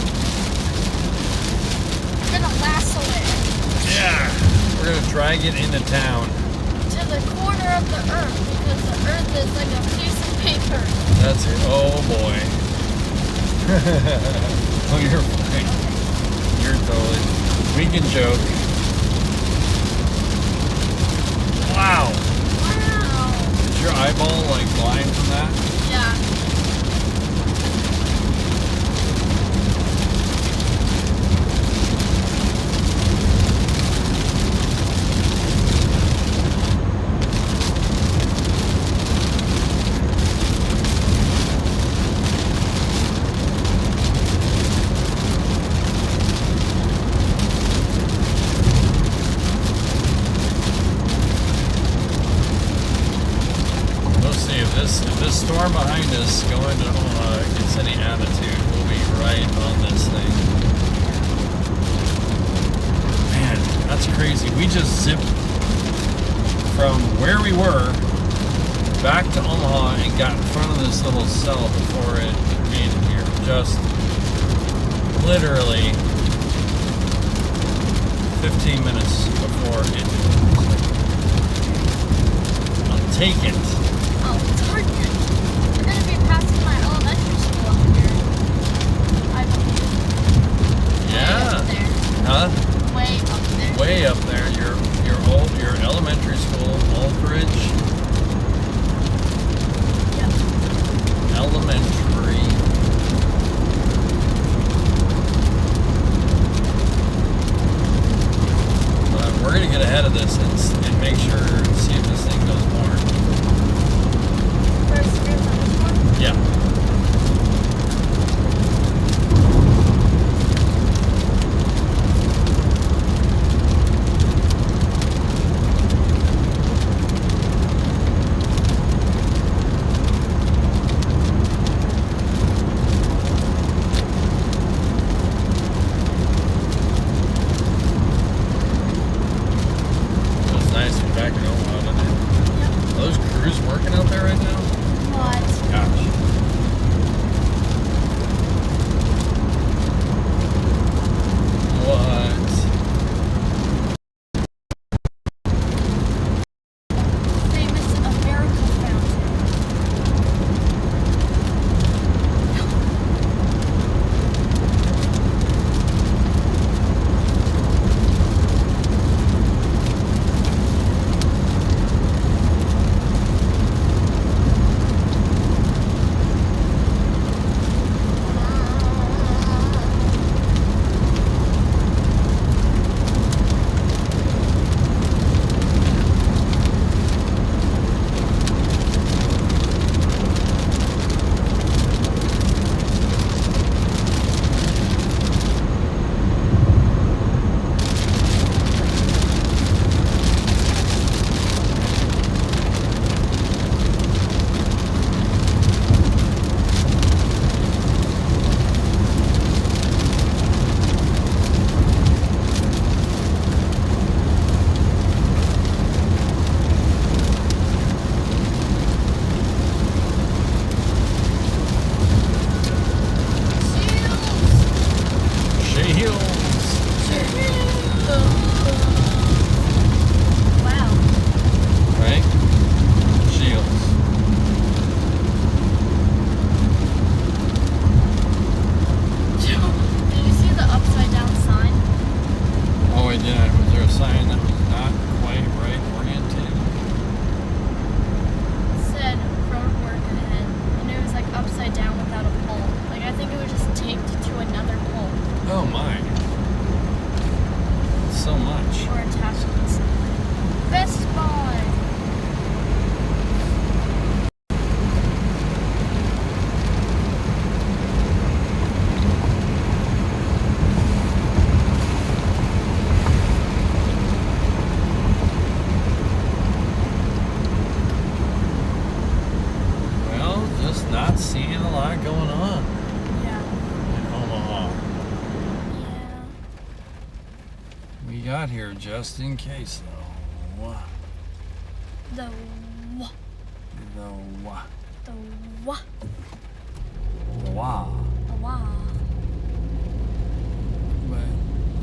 gonna lasso it We're gonna drag it into town. to the corner of the earth because the earth is like a piece of paper. That's it. Oh boy. Oh, you're fine. You're totally. We can joke. Wow. Wow. Is your eyeball like blind from that? Yeah. If this storm behind us going to Omaha gets any attitude, we'll be right on this thing. Man, that's crazy. We just zipped from where we were back to Omaha and got in front of this little cell before it made it here. Just literally 15 minutes before it. I'll take it. Oh, darn it. We're gonna be passing my elementary school up here. I believe. Yeah. Way up there. Huh? Way up there. Way up there. Your elementary school, Old Ridge. Yep. Elementary. But we're gonna get ahead of this and make sure and see if this thing goes more. First, here's on this one. Yeah. It was nice to be back in Omaha, didn't it? Yep. Are those crews working out there right now? What? Gosh. What? Famous America fountain. Wow. Right? Shields. Did you see the upside down sign? Oh, I did. Was there a sign that was not quite right oriented? It said road work ahead, and it was like upside down without a pole. Like I think it was just taped to another pole Oh my. So much. or attachments. Best Buy. Well, just not seeing a lot going on Yeah. in Omaha. Yeah. We got here just in case, though. The The The wah. Wow. The wah. But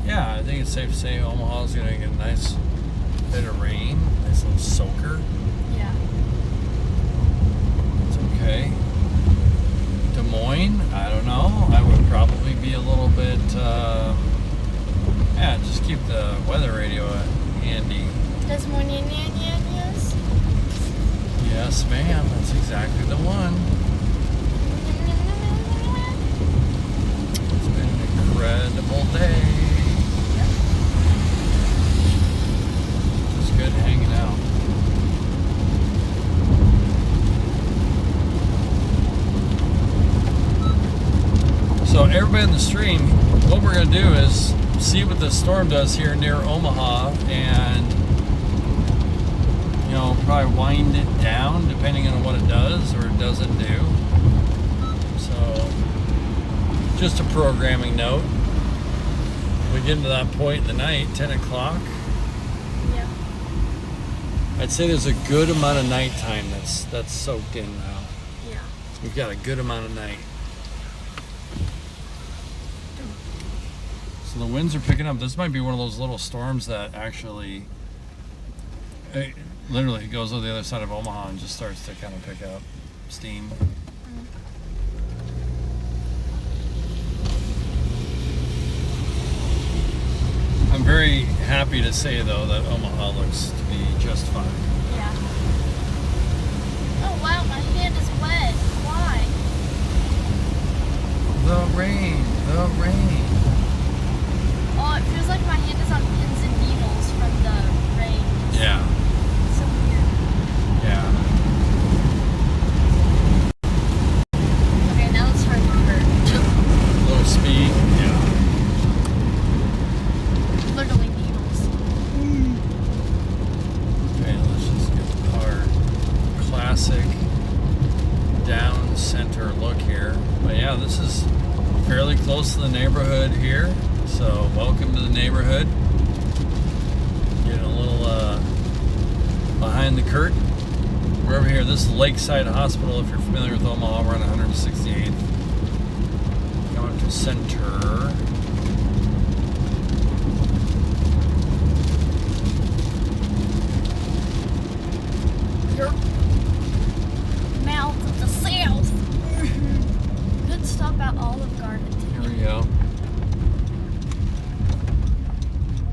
yeah, I think it's safe to say Omaha's gonna get a nice bit of rain, nice little soaker. Yeah. It's okay. Des Moines, I don't know. I would probably be a little bit, yeah, just keep the weather radio handy. Des Moines, yes. Yes, ma'am, that's exactly the one. It's been an incredible day. Just good hanging out. So everybody in the stream, what we're going to do is see what the storm does here near Omaha and, you know, probably wind it down depending on what it does or it doesn't do. So just a programming note. We get into that point in the night, 10 o'clock. Yeah. I'd say there's a good amount of nighttime that's soaked in now. Yeah. We've got a good amount of night. So the winds are picking up. This might be one of those little storms that actually literally goes over the other side of Omaha and just starts to kind of pick up steam. I'm very happy to say though that Omaha looks to be just fine. Yeah. Oh wow, my hand is wet. Why? The rain. Oh, it feels like my hand is on pins and needles from the rain. Yeah. It's so weird. Yeah. Okay, now it's starting to hurt. Low speed. Yeah. Literally needles. Okay, let's just get our classic down center look here. But yeah, this is fairly close to the neighborhood here. So welcome to the neighborhood. Getting a little behind the curtain. We're over here. This is Lakeside Hospital. If you're familiar with Omaha, we're on 168th. Going to center. Your mouth of the south. Good stop at Olive Garden Here today. we go.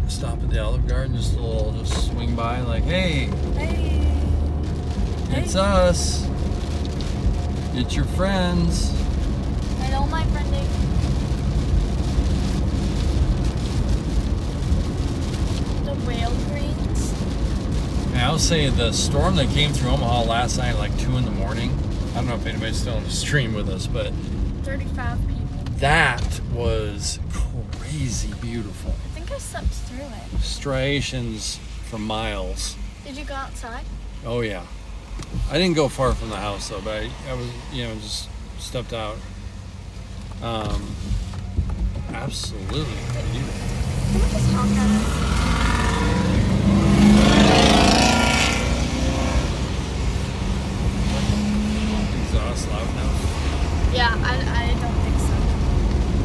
Stop at the Olive Garden, just a little, just swing by like, hey, Hey. it's us. It's your friends. Hello, my friend. The rail greens. And I'll say the storm that came through Omaha last night, like 2 in the morning. I don't know if anybody's still on the stream with us, but 35 people. that was crazy beautiful. I think I slept through it. Striations for miles. Did you go outside? Oh yeah. I didn't go far from the house though, but I was, you know, just stepped out. Absolutely beautiful. Can we just honk at us? Exhaust loud enough. Yeah, I don't think so.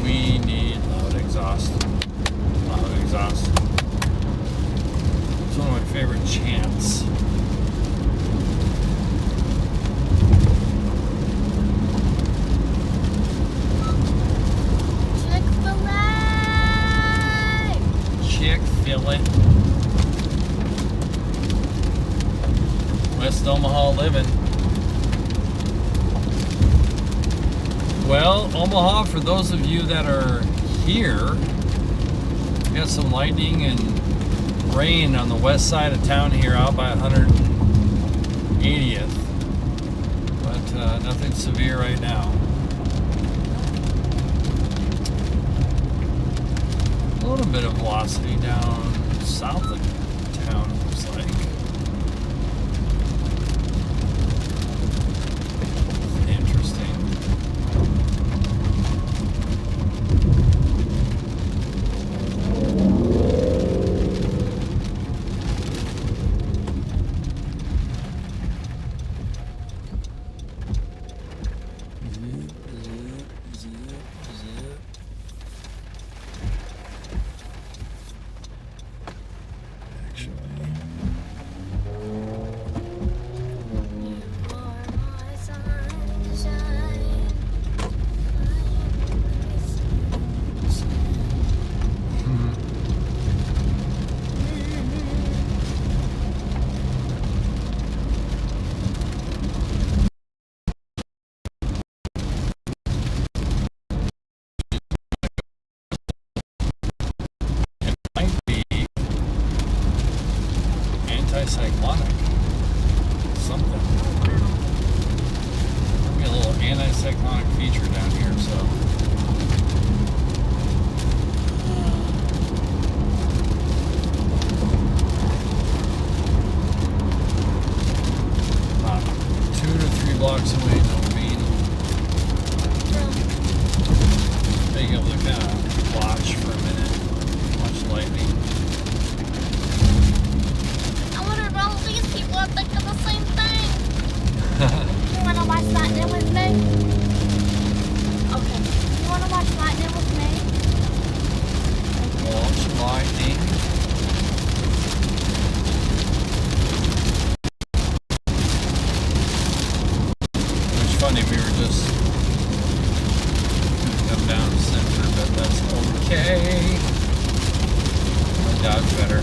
We need loud exhaust. Loud exhaust. It's one of my favorite chants. Chick-fil-A. West Omaha living. Well, Omaha, for those of you that are here, we got some lightning and rain on the west side of town here out by 180th. But nothing severe right now. A little bit of velocity down south of town, looks like. Interesting. anticyclonic something. There'll be a little anticyclonic feature down here, so. About 2 to 3 blocks away, no mean. Being able to kind of watch for a minute, watch lightning. I wonder if all these people are thinking the same thing. You want to watch lightning with me? Okay. You want to watch lightning with me? Watch lightning. It's funny, we were just gonna come down the center, but that's okay. My dodge better.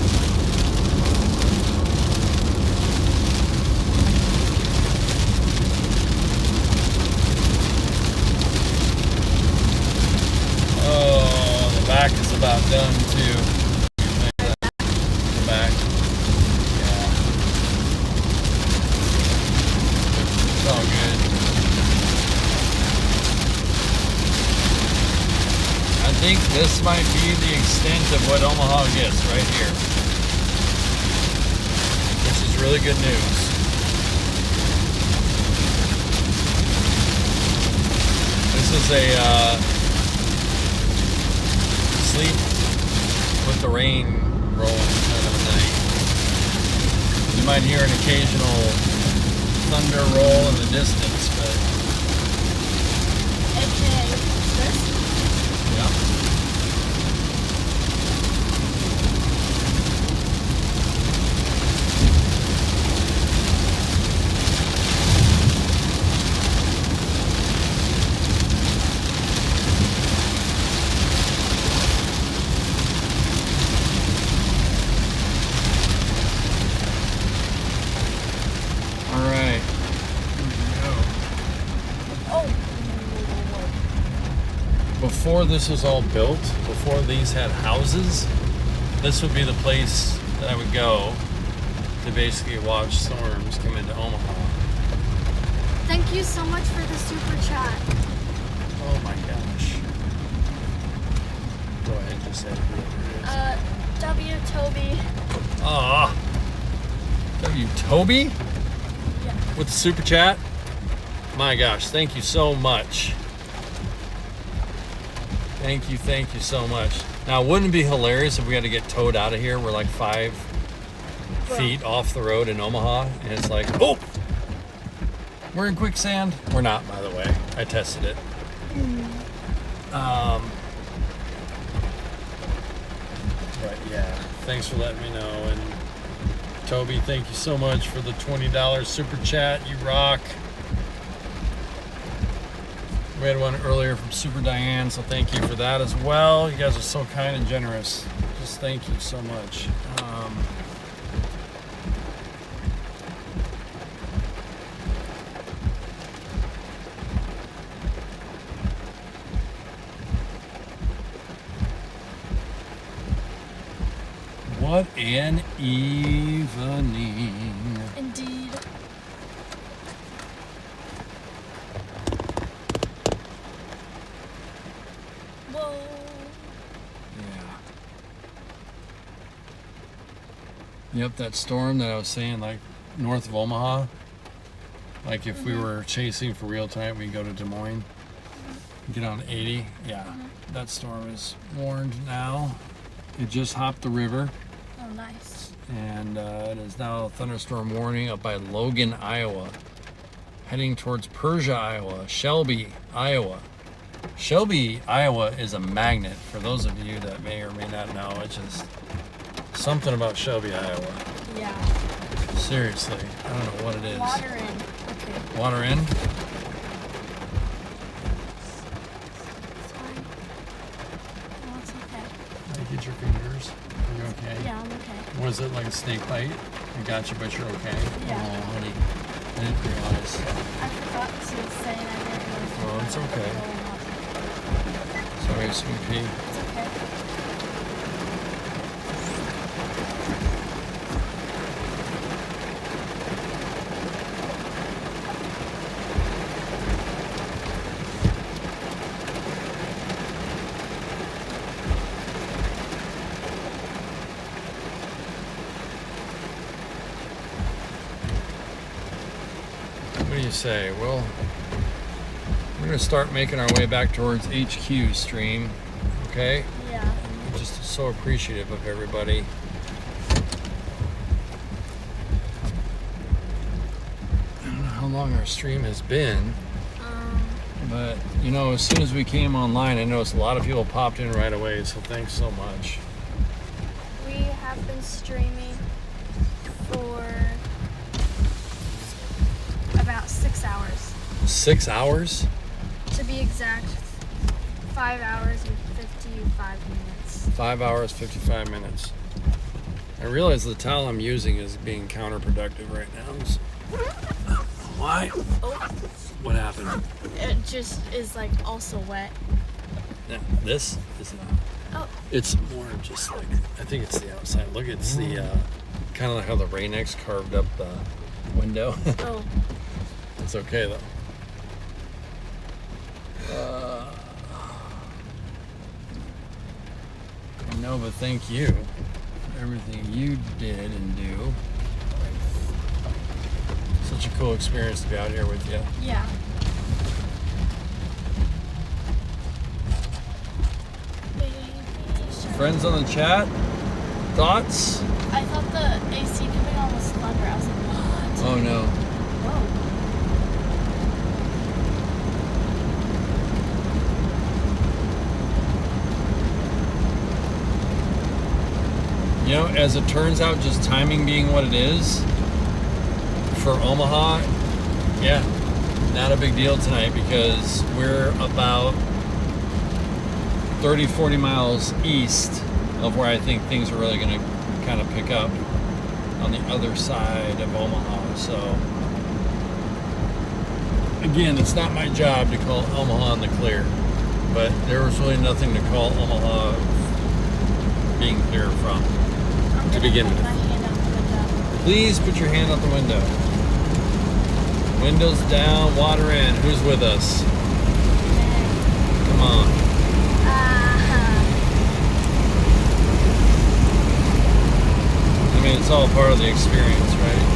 Oh, the back is about done too. The back. Yeah. It's all good. I think this might be the extent of what Omaha gets right here. Which is really good news. This is a sleep with the rain rolling kind of a night. You might hear an occasional thunder roll in the distance, but AKA this. yeah. All right. Here we go. Oh. Before this was all built, before these had houses, this would be the place that I would go to basically watch storms come into Omaha. Thank you so much for the super chat. Oh my gosh. Go ahead, just say whoever it is. W. Toby. Ah. W. Toby? Yeah. With the super chat? My gosh, thank you so much. Thank you so much. Now, wouldn't it be hilarious if we had to get towed out of here? We're like 5 feet off the road in Omaha, and it's like, oh, we're in quicksand. We're not, by the way. I tested it. But yeah, thanks for letting me know. And Toby, thank you so much for the $20 super chat. You rock. We had one earlier from Super Diane, so thank you for that as well. You guys are so kind and generous. Just thank you so much. What an evening. Indeed. Whoa. Yeah. Yep, that storm that I was saying, like north of Omaha. Like if we were chasing for real tonight, we'd go to Des Moines, get on 80. Yeah, that storm is warned now. It just hopped the river. Oh, nice. And it is now a thunderstorm warning up by Logan, Iowa. Heading towards Persia, Iowa. Shelby, Iowa. Shelby, Iowa is a magnet. For those of you that may or may not know, it's just something about Shelby, Iowa. Yeah. Seriously, I don't know what it is. Water in. Okay. Water in? It's fine. No, it's okay. Did you get your fingers? Are you okay? Yeah, I'm okay. Was it like a snake bite? I got you, but you're okay? Yeah. Oh, honey. I didn't realize. I forgot to say that I didn't really Oh, it's okay. It's Sorry, sweet pea. okay. What do you say? Well, we're gonna start making our way back towards HQ stream. Okay? Yeah. I'm just so appreciative of everybody. I don't know how long our stream has been, but you know, as soon as we came online, I noticed a lot of people popped in right away, so thanks so much. We have been streaming for about 6 hours. 6 hours? To be exact, 5 hours and 55 minutes. 5 hours, 55 minutes. I realize the towel I'm using is being counterproductive right now. So- Why? What happened? It just is like also wet. Yeah, this is not. Oh. It's more just like, I think it's the outside. Look, it's the kind of like how the Rain-X carved up the window. Oh. It's okay though. No, but thank you for everything you did and do. Such a cool experience to be out here with you. Yeah. Friends on the chat, thoughts? I thought the AC coming on was thunder. I was like, what? Oh no. Whoa. You know, as it turns out, just timing being what it is, for Omaha, yeah, not a big deal tonight because we're about 30, 40 miles east of where I think things are really going to kind of pick up on the other side of Omaha. So, again, it's not my job to call Omaha in the clear, but there was really nothing to call Omaha being clear from to begin with. My hand out the window. Please put your hand out the window. Windows down, water in. Who's with us? Come on. I mean, it's all part of the experience, right?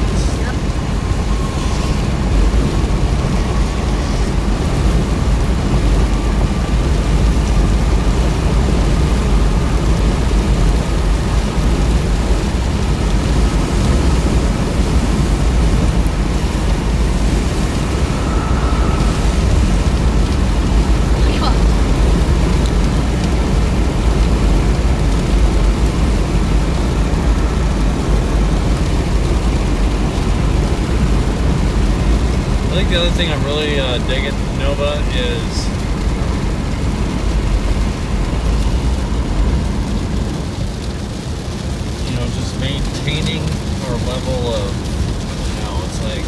I think the other thing I'm really digging Nova is just maintaining our level of, it's like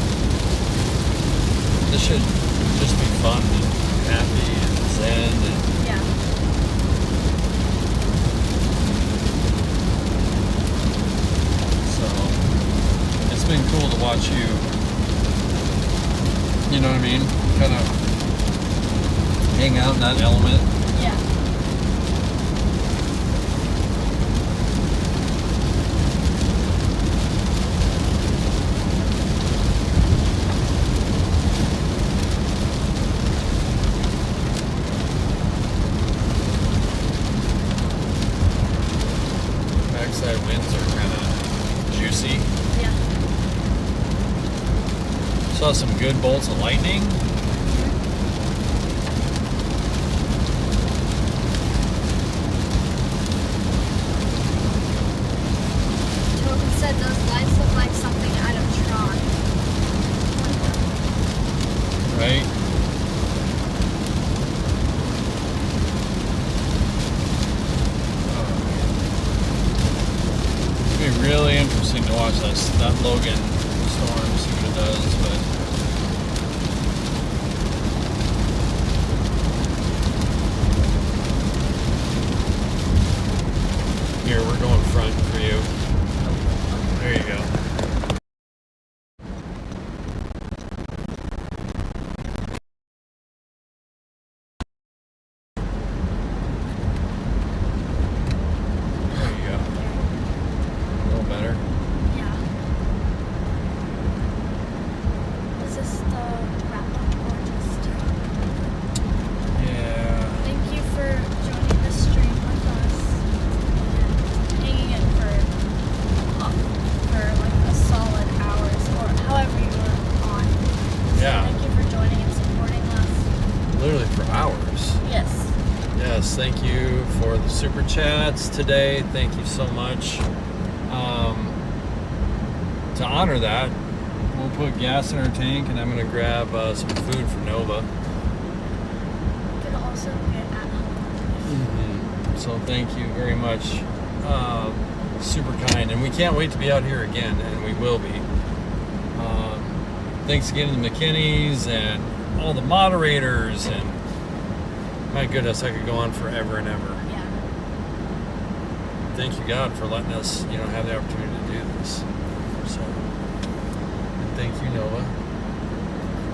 this should just be fun and happy and zen and Yeah. so it's been cool to watch you. You know what I mean? Kind of hang out in that element. Yeah. Backside winds are kind of juicy. Yeah. Saw some good bolts of lightning. Token said those lights look like something out of Tron. Right? It'd be really interesting to watch that Logan storm, see what it does, but here, we're going front for you. There you go. Yeah. Thank you for joining and supporting us. Literally for hours. Yes. Yes, thank you for the super chats today. Thank you so much. To honor that, we'll put gas in our tank, and I'm going to grab some food for Nova. You can also get at home. So thank you very much. Super kind, and we can't wait to be out here again, and we will be. Thanks again to the McKinneys and all the moderators, and my goodness, I could go on forever and ever. Yeah. Thank you, God, for letting us, have the opportunity to do this. So, and thank you, Nova. Of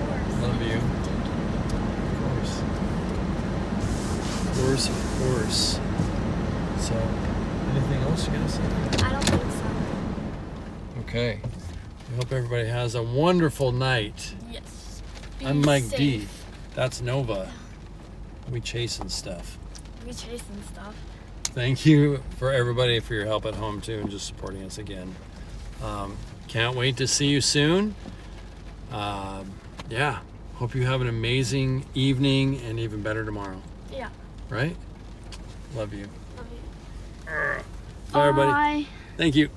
course. Love you. Of course. So, anything else you gotta say? I don't think so. Okay. We hope everybody has a wonderful night. Yes. Be I'm Mike safe. D. That's Nova. We chasing stuff. We chasing stuff. Thank you for everybody for your help at home too, and just supporting us again. Can't wait to see you soon. Yeah. Hope you have an amazing evening and even better tomorrow. Yeah. Right? Love you. Love you. Bye, everybody. Bye. Thank you.